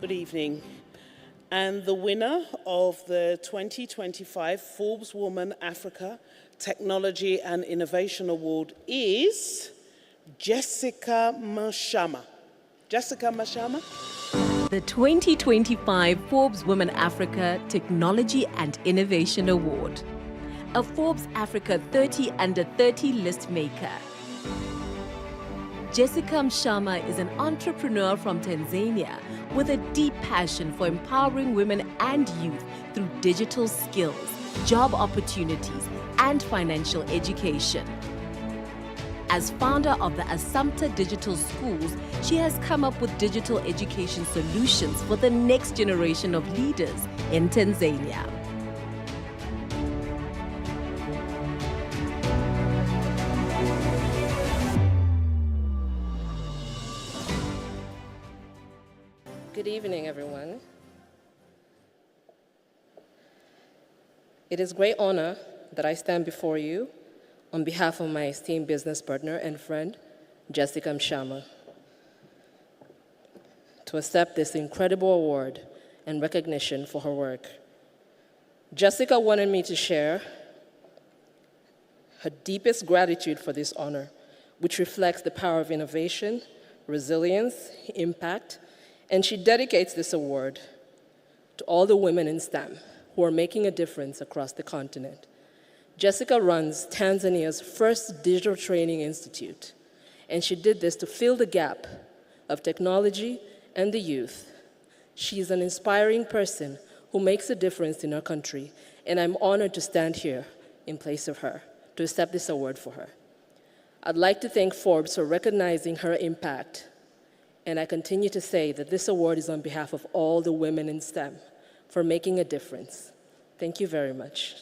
Speaker 18: Good evening. And the winner of the 2025 Forbes Woman Africa Technology and Innovation Award is Jessica Mashama. Jessica Mashama?
Speaker 24: The 2025 Forbes Women Africa Technology and Innovation Award. A Forbes Africa 30 Under 30 list maker. Jessica Mshama is an entrepreneur from Tanzania with a deep passion for empowering women and youth through digital skills, job opportunities, and financial education. As founder of the Assumpta Digital Schools, she has come up with digital education solutions for the next generation of leaders in Tanzania.
Speaker 19: Good evening, everyone. It is a great honor that I stand before you on behalf of my esteemed business partner and friend, Jessica Mshama, to accept this incredible award and recognition for her work. Jessica wanted me to share her deepest gratitude for this honor, which reflects the power of innovation, resilience, impact, and she dedicates this award to all the women in STEM who are making a difference across the continent. Jessica runs Tanzania's first digital training institute, and she did this to fill the gap of technology and the youth. She is an inspiring person who makes a difference in our country, and I'm honored to stand here in place of her to accept this award for her. I'd like to thank Forbes for recognizing her impact, and I continue to say that this award is on behalf of all the women in STEM for making a difference. Thank you very much.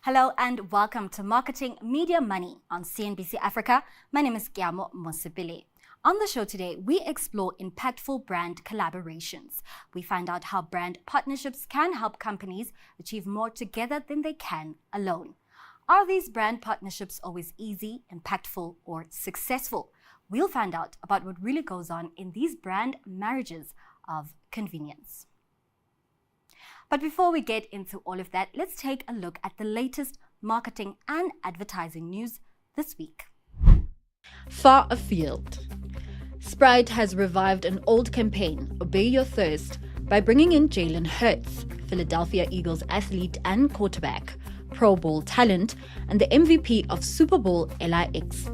Speaker 20: Hello and welcome to Marketing Media Money on CNBC Africa. My name is Kiamo Mosipili. On the show today, we explore impactful brand collaborations. We find out how brand partnerships can help companies achieve more together than they can alone. Are these brand partnerships always easy, impactful, or successful? We'll find out about what really goes on in these brand marriages of convenience. But before we get into all of that, let's take a look at the latest marketing and advertising news this week.
Speaker 21: Far afield. Sprite has revived an old campaign, Obey Your Thirst, by bringing in Jalen Hurts, Philadelphia Eagles athlete and quarterback, Pro Bowl talent, and the MVP of Super Bowl LIX.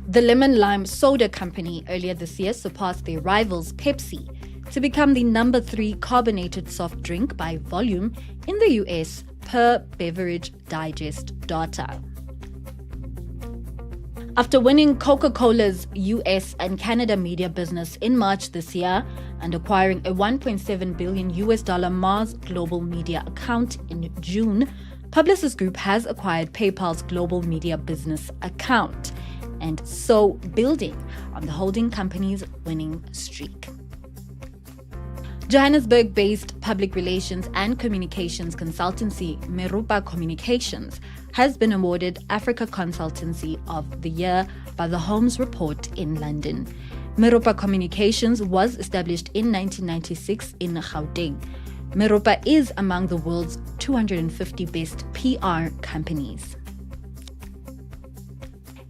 Speaker 21: The Lemon Lime Soda Company earlier this year surpassed their rivals Pepsi to become the number 3 carbonated soft drink by volume in the US per Beverage Digest data. After winning Coca-Cola's US and Canada media business in March this year and acquiring a $1.7 billion Mars Global Media account in June, Publicis Group has acquired PayPal's global media business account, and so building on the holding company's winning streak. Johannesburg-based public relations and communications consultancy Merupa Communications has been awarded Africa Consultancy of the Year by the Holmes Report in London. Merupa Communications was established in 1996 in Gauteng. Merupa is among the world's 250 best PR companies.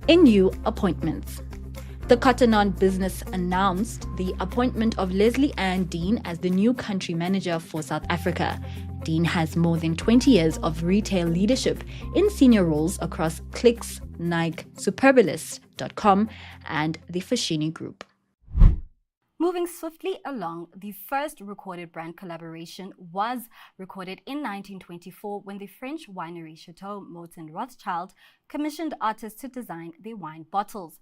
Speaker 21: In new appointments. The Cotton On Business announced the appointment of Leslie Ann Dean as the new country manager for South Africa. Dean has more than 20 years of retail leadership in senior roles across Clicks, Nike, Superbalist.com, and the Foschini Group.
Speaker 20: Moving swiftly along, the first recorded brand collaboration was recorded in 1924 when the French winery Chateau Mouton Rothschild commissioned artists to design their wine bottles.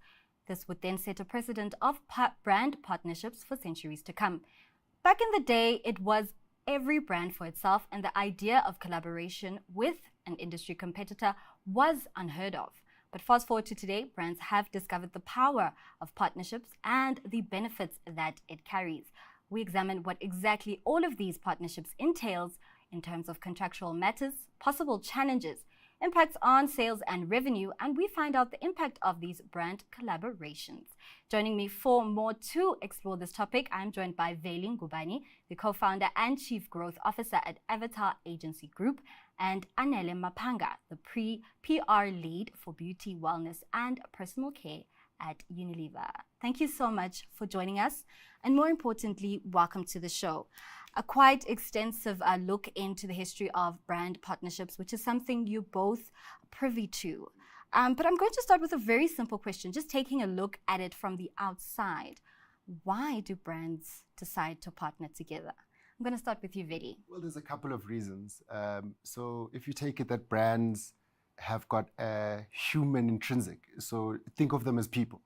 Speaker 20: This would then set a precedent of brand partnerships for centuries to come. Back in the day, it was every brand for itself, and the idea of collaboration with an industry competitor was unheard of. But fast forward to today, brands have discovered the power of partnerships and the benefits that it carries. We examine what exactly all of these partnerships entails in terms of contractual matters, possible challenges, impacts on sales and revenue, and we find out the impact of these brand collaborations. Joining me for more to explore this topic, I'm joined by Veli Ngubane, the co-founder and chief growth officer at Avatar Agency Group, and Anele Mapanga, the PR lead for beauty, wellness, and personal care at Unilever. Thank you so much for joining us, and more importantly, welcome to the show. A quite extensive look into the history of brand partnerships, which is something you're both privy to. But I'm going to start with a very simple question, just taking a look at it from the outside. Why do brands decide to partner together? I'm going to start with you, Vedi.
Speaker 2: Well, there's a couple of reasons. So if you take it that brands have got a human intrinsic, so think of them as people.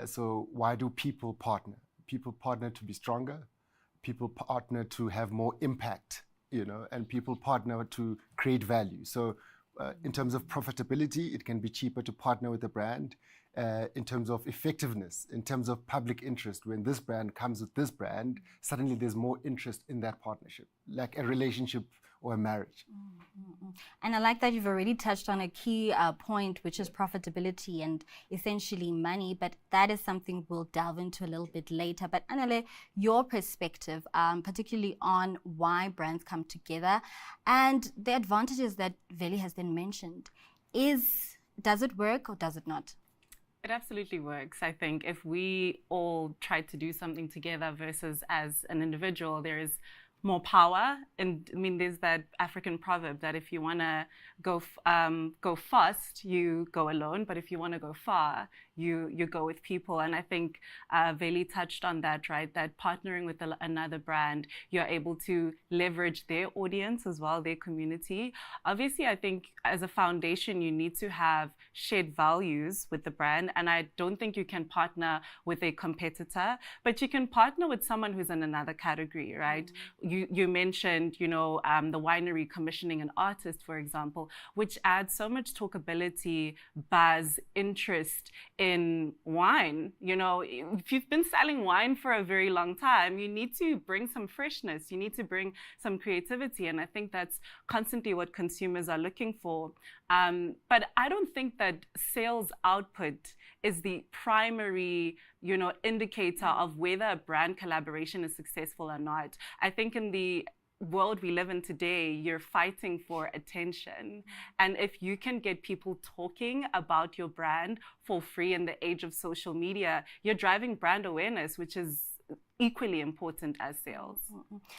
Speaker 2: So why do people partner? People partner to be stronger. People partner to have more impact, and people partner to create value. So in terms of profitability, it can be cheaper to partner with a brand. In terms of effectiveness, in terms of public interest, when this brand comes with this brand, suddenly there's more interest in that partnership, like a relationship or a marriage.
Speaker 20: And I like that you've already touched on a key point, which is profitability and essentially money, but that is something we'll delve into a little bit later. But Anele, your perspective, particularly on why brands come together and the advantages that Veli has then mentioned, does it work or does it not?
Speaker 9: It absolutely works. I think if we all try to do something together versus as an individual, there is more power. And I mean, there's that African proverb that if you want to go fast, you go alone. But if you want to go far, you go with people. And I think Veli touched on that, right? That partnering with another brand, you're able to leverage their audience as well, their community. Obviously, I think as a foundation, you need to have shared values with the brand. And I don't think you can partner with a competitor, but you can partner with someone who's in another category, right? You mentioned, the winery commissioning an artist, for example, which adds so much talkability, buzz, interest in wine. If you've been selling wine for a very long time, you need to bring some freshness, you need to bring some creativity. And I think that's constantly what consumers are looking for. But I don't think that sales output is the primary, indicator of whether a brand collaboration is successful or not. I think in the world we live in today, you're fighting for attention. And if you can get people talking about your brand for free in the age of social media, you're driving brand awareness, which is equally important as sales.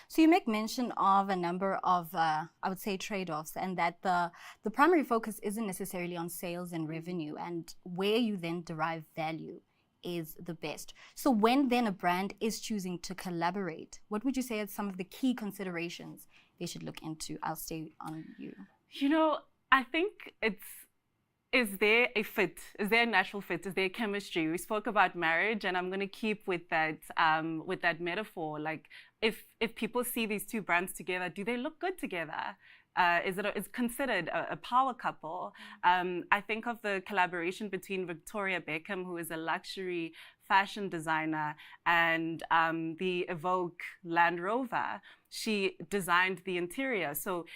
Speaker 20: So you make mention of a number of, I would say, trade-offs, and that the primary focus isn't necessarily on sales and revenue, and where you then derive value is the best. So when then a brand is choosing to collaborate, what would you say are some of the key considerations they should look into? I'll stay on you.
Speaker 9: I think is there a fit? Is there a natural fit? Is there chemistry? We spoke about marriage, and I'm going to keep with that metaphor. Like, if people see these two brands together, do they look good together? Is considered a power couple. I think of the collaboration between Victoria Beckham, who is a luxury fashion designer, and the Evoque Land Rover. She designed the interior. So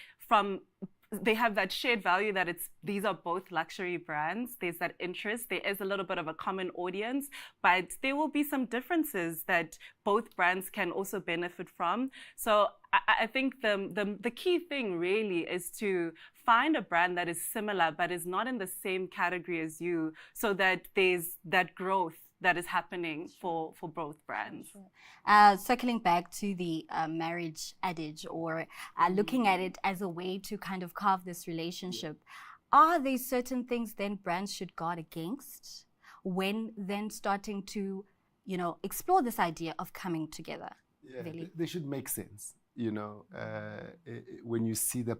Speaker 9: they have that shared value that these are both luxury brands. There's that interest. There is a little bit of a common audience, but there will be some differences that both brands can also benefit from. So I think the key thing really is to find a brand that is similar but is not in the same category as you, so that there's that growth that is happening for both brands.
Speaker 20: Circling back to the marriage adage, or looking at it as a way to kind of carve this relationship, are there certain things then brands should guard against when then starting to, explore this idea of coming together?
Speaker 2: Yeah,
Speaker 20: Really?
Speaker 2: they should make sense. When you see the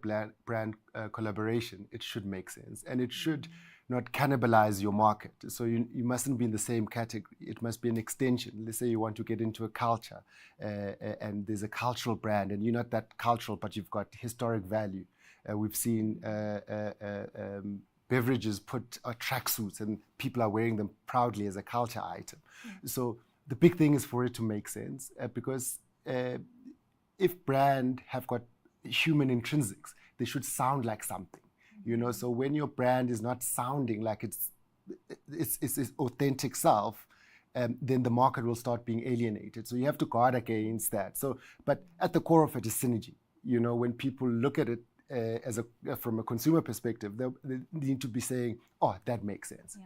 Speaker 2: brand collaboration, it should make sense, and it should not cannibalize your market. So you mustn't be in the same category. It must be an extension. Let's say you want to get into a culture, and there's a cultural brand, and you're not that cultural, but you've got historic value. We've seen beverages put tracksuits, and people are wearing them proudly as a culture item. So the big thing is for it to make sense, because if brand have got human intrinsics, they should sound like something. So when your brand is not sounding like its authentic self, then the market will start being alienated. So you have to guard against that. But at the core of it is synergy. When people look at it from a consumer perspective, they need to be saying, "Oh, that makes sense."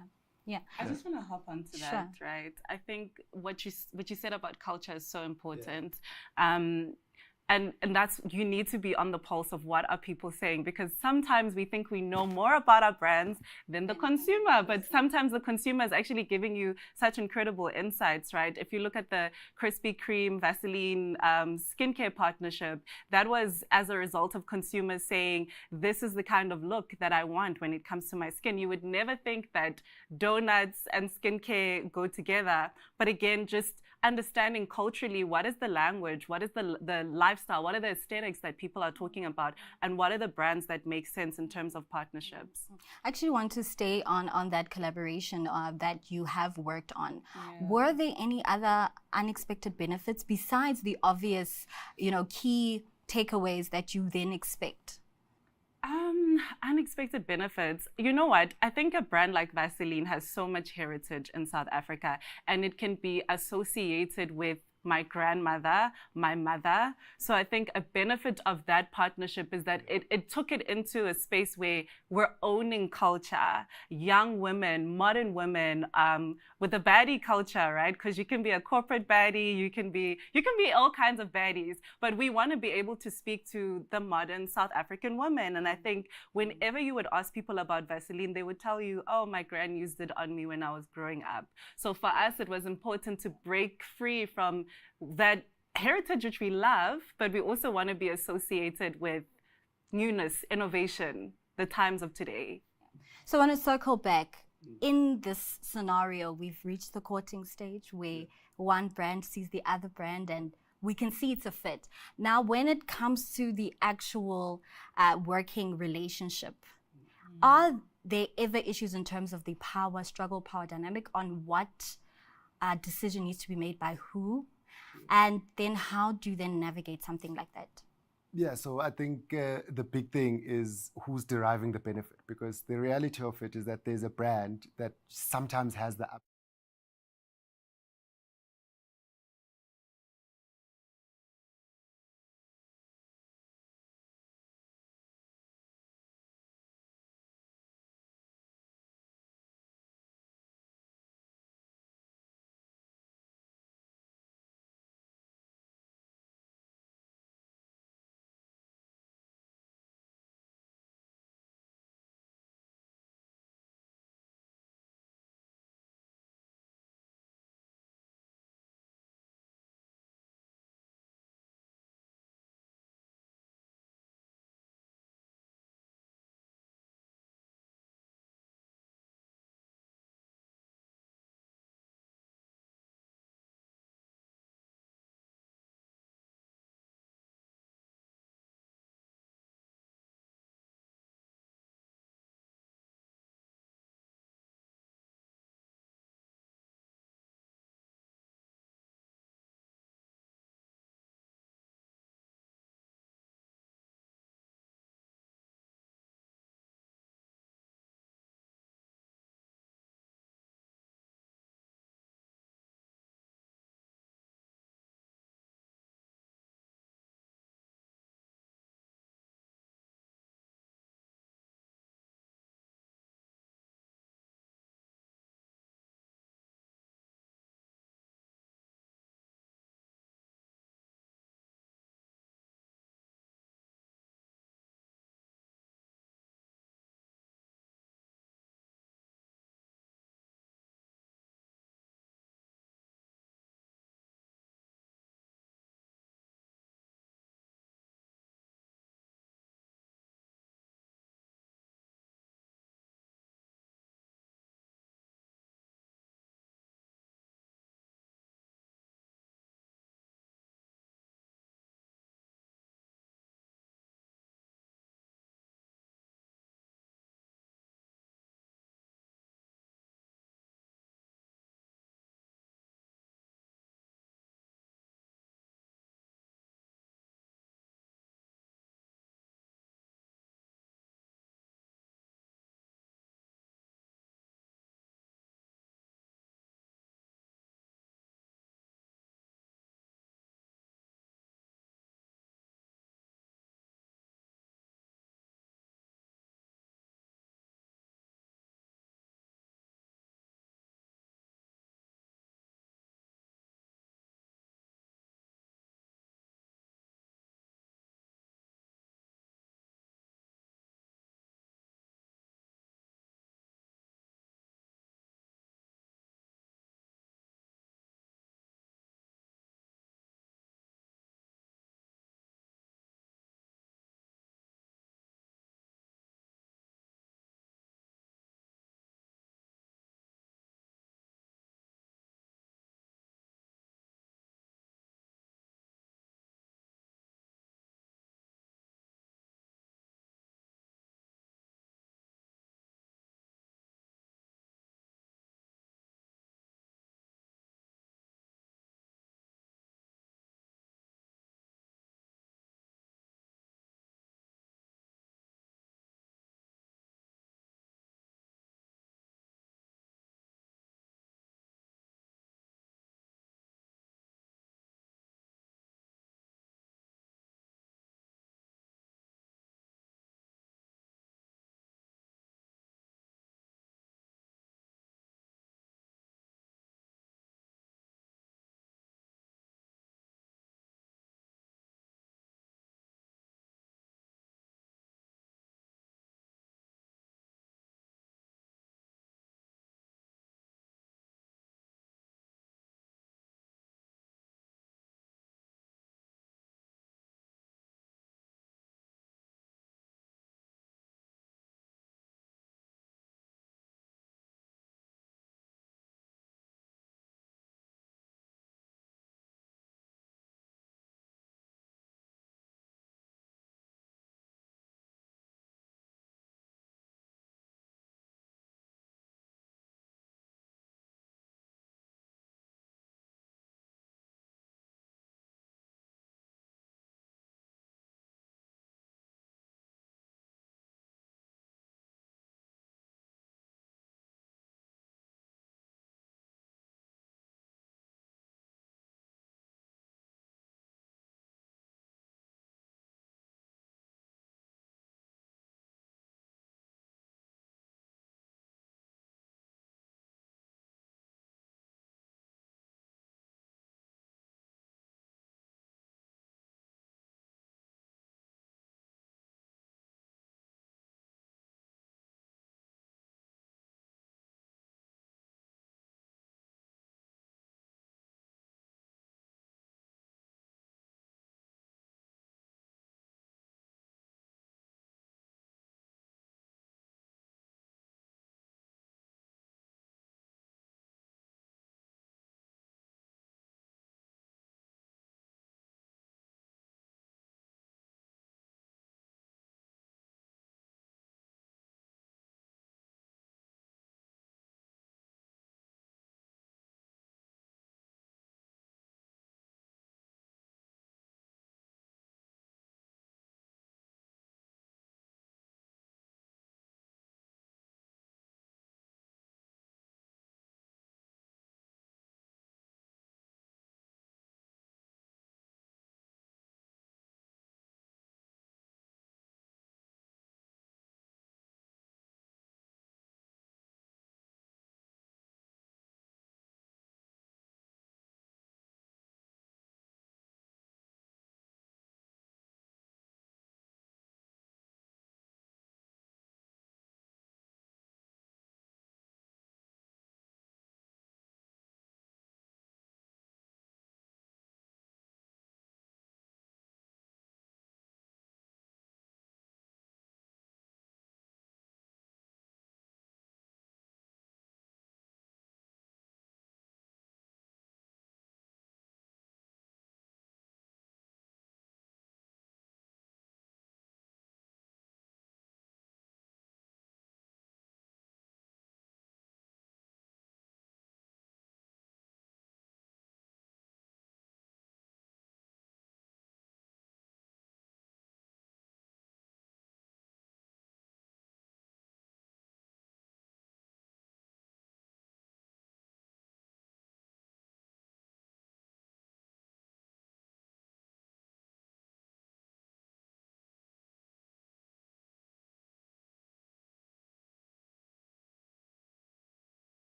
Speaker 20: Yeah.
Speaker 9: I just want to hop onto that, right? I think what you said about culture is so important. And that's, you need to be on the pulse of what are people saying, because sometimes we think we know more about our brands than the consumer, but sometimes the consumer is actually giving you such incredible insights, right? If you look at the Krispy Kreme Vaseline skincare partnership, that was as a result of consumers saying, this is the kind of look that I want when it comes to my skin. You would never think that donuts and skincare go together, but again, just understanding culturally, what is the language, what is the lifestyle, what are the aesthetics that people are talking about, and what are the brands that make sense in terms of partnerships.
Speaker 20: I actually want to stay on that collaboration that you have worked on. Were there any other unexpected benefits besides the obvious, key takeaways that you then expect?
Speaker 9: Unexpected benefits. You know what? I think a brand like Vaseline has so much heritage in South Africa, and it can be associated with my grandmother, my mother. So I think a benefit of that partnership is that it took it into a space where we're owning culture, young women, modern women, with a baddie culture, right? Because you can be a corporate baddie, you can be all kinds of baddies, but we want to be able to speak to the modern South African woman. And I think whenever you would ask people about Vaseline, they would tell you, oh, my gran used it on me when I was growing up. So for us, it was important to break free from that heritage which we love, but we also want to be associated with newness, innovation, the times of today.
Speaker 20: So I want to circle back. In this scenario, we've reached the courting stage where one brand sees the other brand and we can see it's a fit. Now, when it comes to the actual working relationship, are there ever issues in terms of the power struggle, power dynamic on what decision needs to be made by who? And then how do you then navigate something like that?
Speaker 2: Yeah, so I think the big thing is who's deriving the benefit, because the reality of it is that there's a brand that sometimes has the